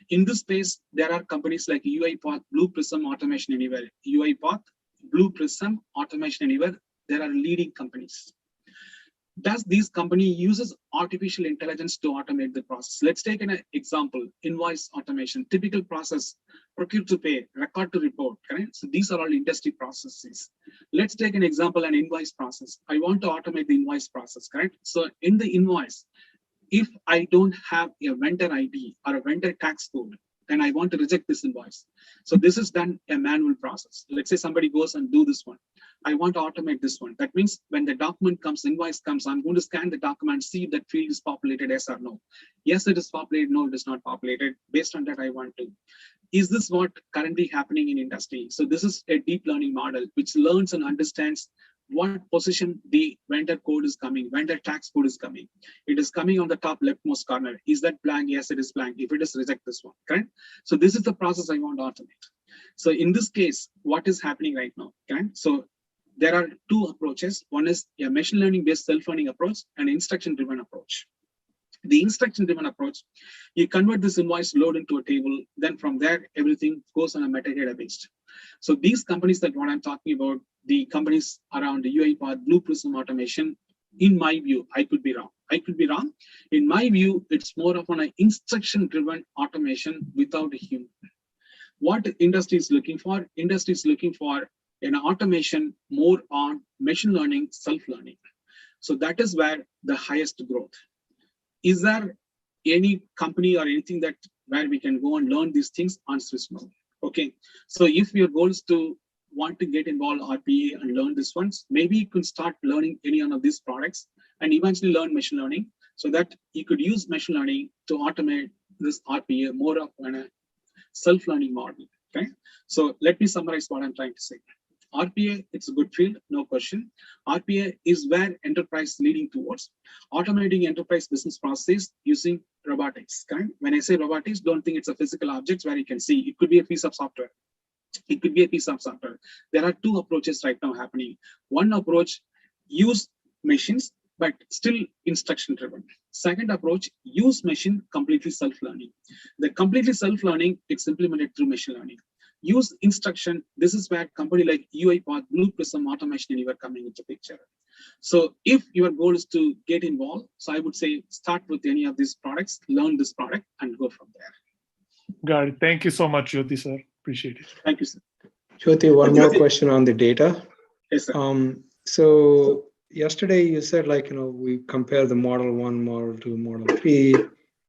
In this space, there are companies like UiPath, Blue Prism, Automation Anywhere. UiPath, Blue Prism, Automation Anywhere, there are leading companies. Does this company uses artificial intelligence to automate the process? Let's take an example, invoice automation, typical process, procure to pay, record to report, correct? So these are all industry processes. Let's take an example, an invoice process. I want to automate the invoice process, correct? So in the invoice, if I don't have a vendor ID or a vendor tax code, then I want to reject this invoice. So this is done a manual process. Let's say somebody goes and do this one. I want to automate this one. That means when the document comes, invoice comes, I'm going to scan the document, see if that field is populated, yes or no. Yes, it is populated, no, it is not populated. Based on that, I want to. Is this what currently happening in industry? So this is a deep learning model which learns and understands what position the vendor code is coming, vendor tax code is coming. It is coming on the top leftmost corner. Is that blank? Yes, it is blank. If it is, reject this one, correct? So this is the process I want to automate. So in this case, what is happening right now, correct? So there are two approaches. One is a machine learning based self-learning approach and instruction driven approach. The instruction driven approach, you convert this invoice load into a table, then from there, everything goes on a metadata based. So these companies that what I'm talking about, the companies around the UiPath, Blue Prism Automation, in my view, I could be wrong. I could be wrong. In my view, it's more of an instruction driven automation without a human. What industry is looking for? Industry is looking for an automation more on machine learning, self-learning. So that is where the highest growth. Is there any company or anything that where we can go and learn these things on Swiss mode. Okay, so if your goal is to want to get involved RPA and learn this ones, maybe you can start learning any one of these products and eventually learn machine learning, so that you could use machine learning to automate this RPA more of a self-learning model. Okay, so let me summarize what I'm trying to say. RPA, it's a good field, no question. RPA is where enterprise is leading towards automating enterprise business processes using robotics. Okay? When I say robotics, don't think it's a physical object where you can see. It could be a piece of software. It could be a piece of software. There are two approaches right now happening. One approach, use machines, but still instruction driven. Second approach, use machine completely self-learning. The completely self-learning, it's implemented through machine learning. Use instruction. This is where company like UiPath, Blue Prism, Automation Anywhere coming into picture. So if your goal is to get involved, so I would say start with any of these products, learn this product and go from there. Got it. Thank you so much, Jothi, sir. Appreciate it. Thank you, sir. Jyothi, one more question on the data. Yes, sir. So yesterday you said, like, we compare the model 1, model 2, model 3,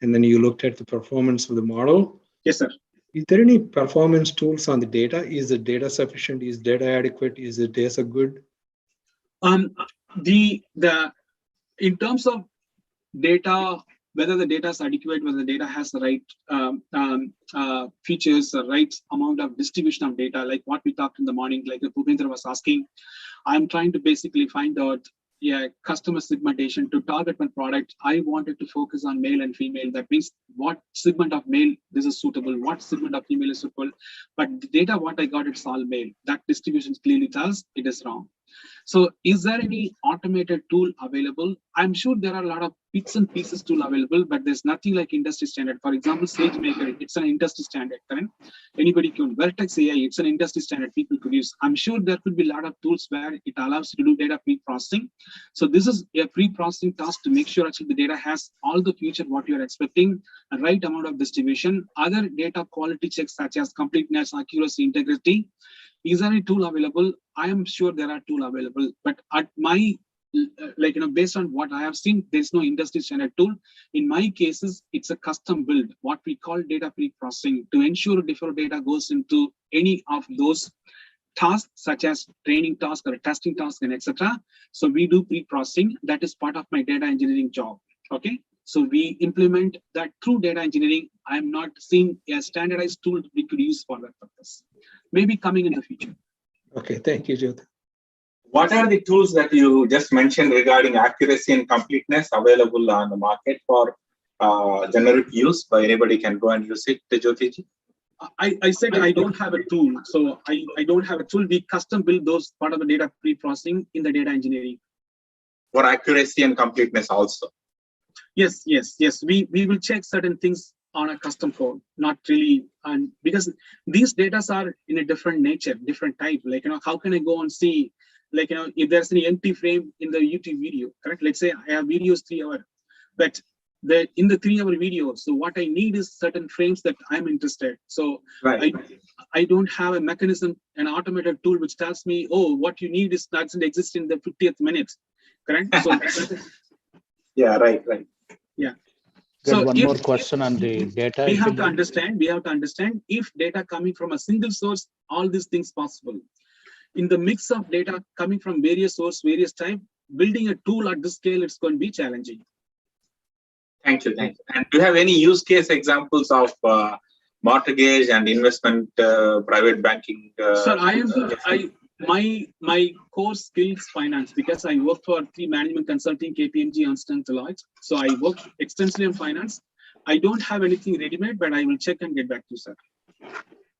and then you looked at the performance of the model. Yes, sir. Is there any performance tools on the data? Is the data sufficient? Is data adequate? Is the data good? In terms of data, whether the data is adequate, whether the data has the right features, the right amount of distribution of data, like what we talked in the morning, like Bhupendra was asking, I'm trying to basically find out customer segmentation to target my product. I wanted to focus on male and female. That means what segment of male this is suitable, what segment of female is suitable. But the data, what I got, it's all male. That distribution clearly tells it is wrong. So is there any automated tool available? I'm sure there are a lot of bits and pieces tool available, but there's nothing like industry standard. For example, SageMaker, it's an industry standard. Correct? Anybody can. Vertex AI, it's an industry standard people could use. I'm sure there could be a lot of tools where it allows you to do data pre-processing. So this is a pre-processing task to make sure actually the data has all the feature what you're expecting, a right amount of distribution, other data quality checks such as completeness, accuracy, integrity. Is there any tool available? I am sure there are tools available, but at my, based on what I have seen, there's no industry standard tool. In my cases, it's a custom build, what we call data pre-processing, to ensure different data goes into any of those tasks, such as training task or testing task and etc. So we do pre-processing. That is part of my data engineering job. Okay. So we implement that through data engineering. I am not seeing a standardized tool we could use for that purpose. Maybe coming in the future. Okay, thank you, Jothi. What are the tools that you just mentioned regarding accuracy and completeness available on the market for generic use? By anybody can go and use it, Jothi ji? I said I don't have a tool. So I don't have a tool. We custom build those part of the data pre-processing in the data engineering. For accuracy and completeness also. Yes. We will check certain things on a custom code, not really, and because these data are in a different nature, different type. Like, how can I go and see, like, if there's any empty frame in the YouTube video, correct? Let's say I have videos 3 hours, but in the 3 hour video, so what I need is certain frames that I'm interested. So right. I don't have a mechanism, an automated tool which tells me, oh, what you need is doesn't exist in the 50th minute, correct? So yeah, right. Yeah. So one more question on the data. We have to understand if data coming from a single source, all these things possible. In the mix of data coming from various source, various type, building a tool at this scale, it's going to be challenging. Thank you. And do you have any use case examples of mortgage and investment, private banking? Sir, my core skill is finance, because I work for 3 management consulting, KPMG, Ernst & Deloitte. So I work extensively on finance. I don't have anything ready-made, but I will check and get back to you, sir.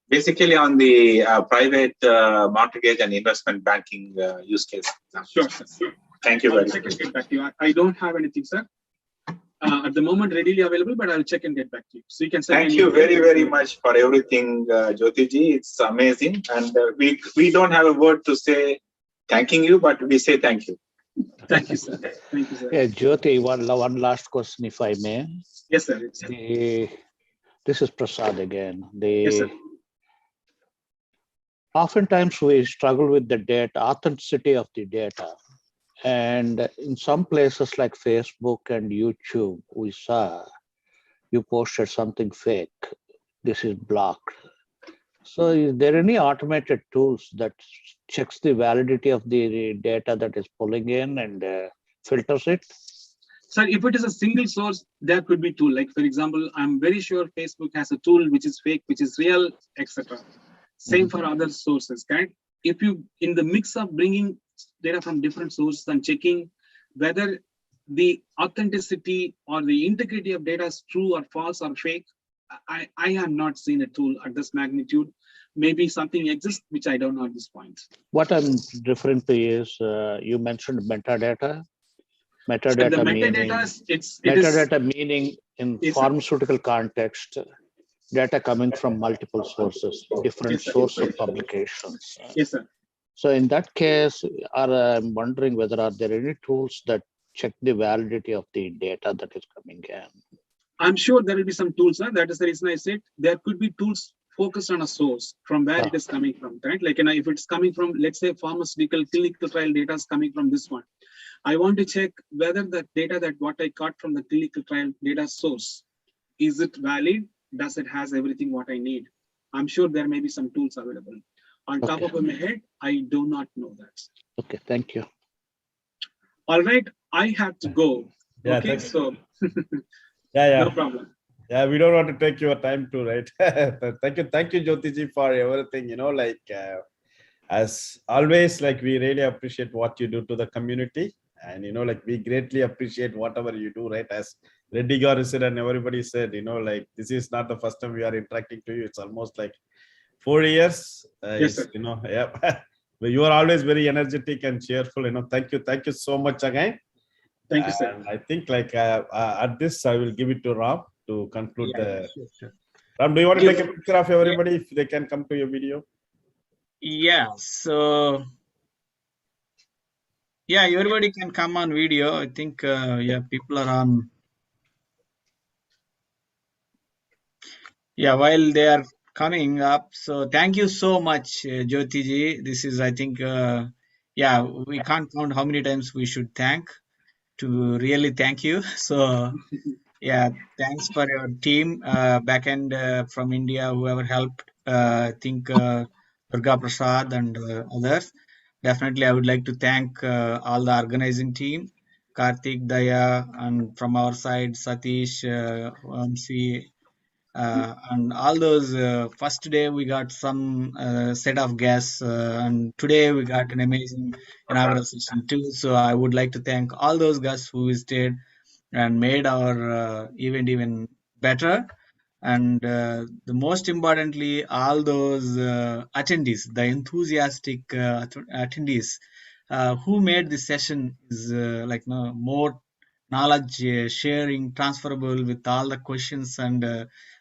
Basically on the private mortgage and investment banking use case. Sure, sir. Thank you very much. Check and get back to you. I don't have anything, sir. At the moment readily available, but I'll check and get back to you. So you can thank you very, very much for everything, Jothi ji. It's amazing. And we don't have a word to say thanking you, but we say thank you. Thank you, sir. Thank you, sir. Yeah, Jothi, one last question, if I may. Yes, sir. This is Prasad again. Yes, sir. Oftentimes we struggle with the data, authenticity of the data. And in some places like Facebook and YouTube, we saw you posted something fake. This is blocked. So is there any automated tools that checks the validity of the data that is pulling in and filters it? Sir, if it is a single source, there could be tool. Like for example, I'm very sure Facebook has a tool which is fake, which is real, etc. Same for other sources, correct? If you, in the mix of bringing data from different sources and checking whether the authenticity or the integrity of data is true or false or fake, I have not seen a tool at this magnitude. Maybe something exists which I don't know at this point. What I'm referring to is you mentioned metadata. Metadata meaning in pharmaceutical context, data coming from multiple sources, different source of publications. Yes, sir. So in that case, I'm wondering whether are there any tools that check the validity of the data that is coming in? I'm sure there will be some tools, sir. That is the reason I said there could be tools focused on a source from where it is coming from, right? Like, if it's coming from, let's say, pharmaceutical clinical trial data is coming from this one. I want to check whether the data that what I got from the clinical trial data source, is it valid? Does it has everything what I need? I'm sure there may be some tools available. On top of my head, I do not know that. Okay, thank you. All right, I have to go. Yeah, okay, so no problem. Yeah, we don't want to take your time too, right? Thank you, Jothi ji, for everything. As always, we really appreciate what you do to the community, and we greatly appreciate whatever you do, right? As Reddy Garu said and everybody said, this is not the first time we are interacting to you. It's almost 4 years. Yes, sir. But you are always very energetic and cheerful. Thank you so much again. Thank you, sir. And I think at this, I will give it to Ram to conclude Sure. Ram, do you want to take a picture of everybody if they can come to your video? Yeah, so everybody can come on video. I think people are on. While they are coming up, so thank you so much, Jothi ji. This is, I think, we can't count how many times we should thank to really thank you. So thanks for your team backend from India, whoever helped. I think Durga Prasad and others. Definitely, I would like to thank all the organizing team, Karthik, Daya, and from our side, Satish, Vamsi, and all those. First day we got some set of guests, and today we got an amazing inaugural session too. So I would like to thank all those guests who visited and made our event even better. And the most importantly, all those attendees, the enthusiastic attendees who made this session is more knowledge sharing, transferable with all the questions and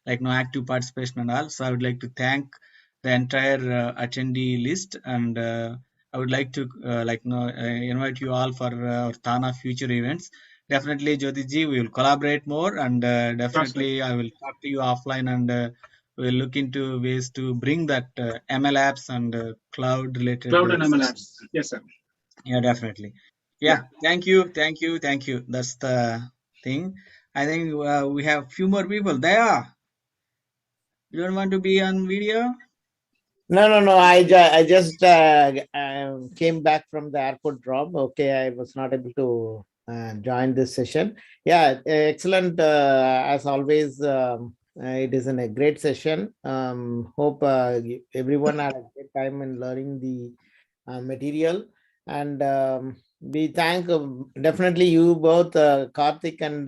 active participation and all. So I would like to thank the entire attendee list, and I would like to invite you all for our TANA future events. Definitely, Jothi ji, we will collaborate more, and definitely I will talk to you offline, and we'll look into ways to bring that ML apps and cloud related. Cloud and ML apps. Yes, sir. Yeah, definitely. Yeah. Thank you. That's the thing. I think we have few more people. There. You don't want to be on video? No. I just came back from the airport drop. Okay, I was not able to join this session. Yeah, excellent. As always, it is a great session. Hope everyone had a great time in learning the material. And we thank definitely you both, Karthik and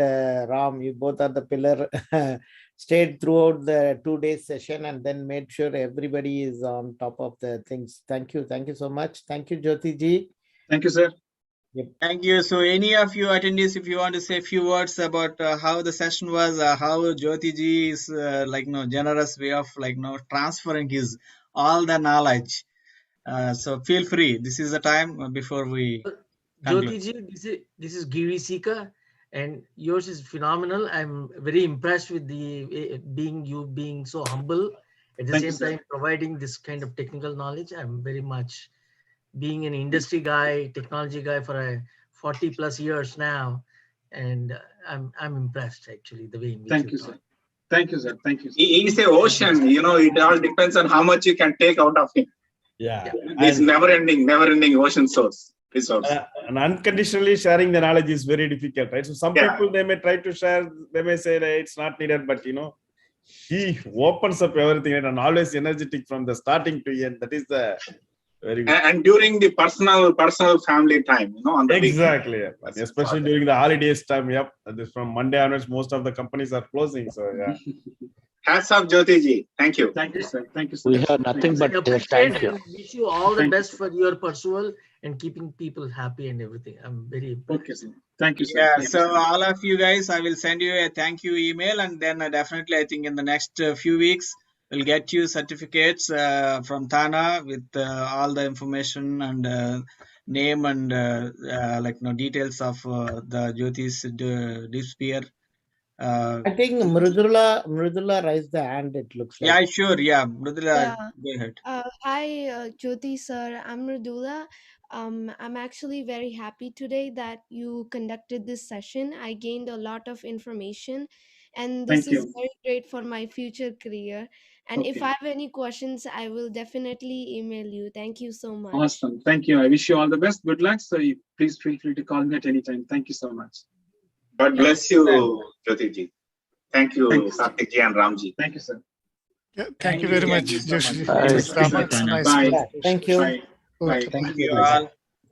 Ram. You both are the pillar. Stayed throughout the 2 day session and then made sure everybody is on top of the things. Thank you so much. Thank you, Jothi ji. Thank you, sir. Yep. Thank you. So any of you attendees, if you want to say a few words about how the session was, how Jothi ji is generous way of transferring his all the knowledge. So feel free. This is the time before we Jothi ji, this is Giri Sika, and yours is phenomenal. I'm very impressed with the being so humble, at the same time providing this kind of technical knowledge. I'm very much being an industry guy, technology guy for 40 plus years now, and I'm impressed actually the way in which Thank you, sir. Thank you, sir. Thank you. Sir. He's a ocean. You know, it all depends on how much you can take out of him. Yeah. This never-ending ocean source resource. And unconditionally sharing the knowledge is very difficult, right? So some people, they may try to share, they may say that it's not needed, but you know, he opens up everything, right? And always energetic from the starting to end. That is the very good. And during the personal family time, you know, on the exactly, yeah. Especially during the holidays time. Yep, from Monday onwards, most of the companies are closing. So yeah. Hats off, Jothi ji. Thank you. Thank you, sir. Thank you, sir. We have nothing but thank you. Wish you all the best for your pursuit and keeping people happy and everything. I'm very okay, sir. Thank you, sir. Yeah, Thank so you, sir. all of you guys, I will send you a thank you email, and then definitely I think in the next few weeks we'll get you certificates from TANA with all the information and name and details of the Jyothi's DeepSphere. I think Mridula raised the hand, it looks like. Yeah, sure. Yeah, Mridula, Yeah. go ahead. Hi, Jothi sir. I'm Mridula. I'm actually very happy today that you conducted this session. I gained a lot of information, and this Thank is you. very great for my future career. And if Okay. I have any questions, I will definitely email you. Thank you so much. Awesome. Thank you. I wish you all the best. Good luck. So please feel free to call me at any time. Thank you so much. God bless you, Jothi ji. Thank you, Karthik ji and Ram ji. Thank you, sir. Yeah, thank you very much, Joshi. Nice. Thank you. Bye. Bye. Thank you all.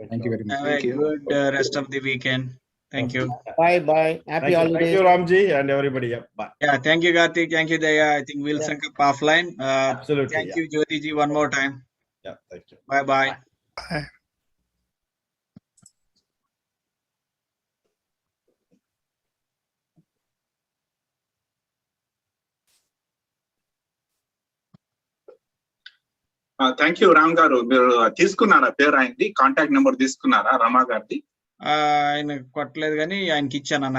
Thank you very much. Have a good rest of the weekend. Thank you. Bye. Happy holidays. Thank you, Ramji, and everybody. Yeah, bye. Yeah, thank you, Karthik. Thank you, Daya. I think we'll sync up offline. Absolutely. Thank you, Jothi ji, one more time. Yeah, thank you. Bye-bye. Bye. Thank you, Ram garu. మీరు తీసుకున్నారా పేరు ఆయనది? Contact number తీసుకున్నారా రమా గారిది? ఆయన కొట్టలేదు కానీ ఆయనకి ఇచ్చాను అన్న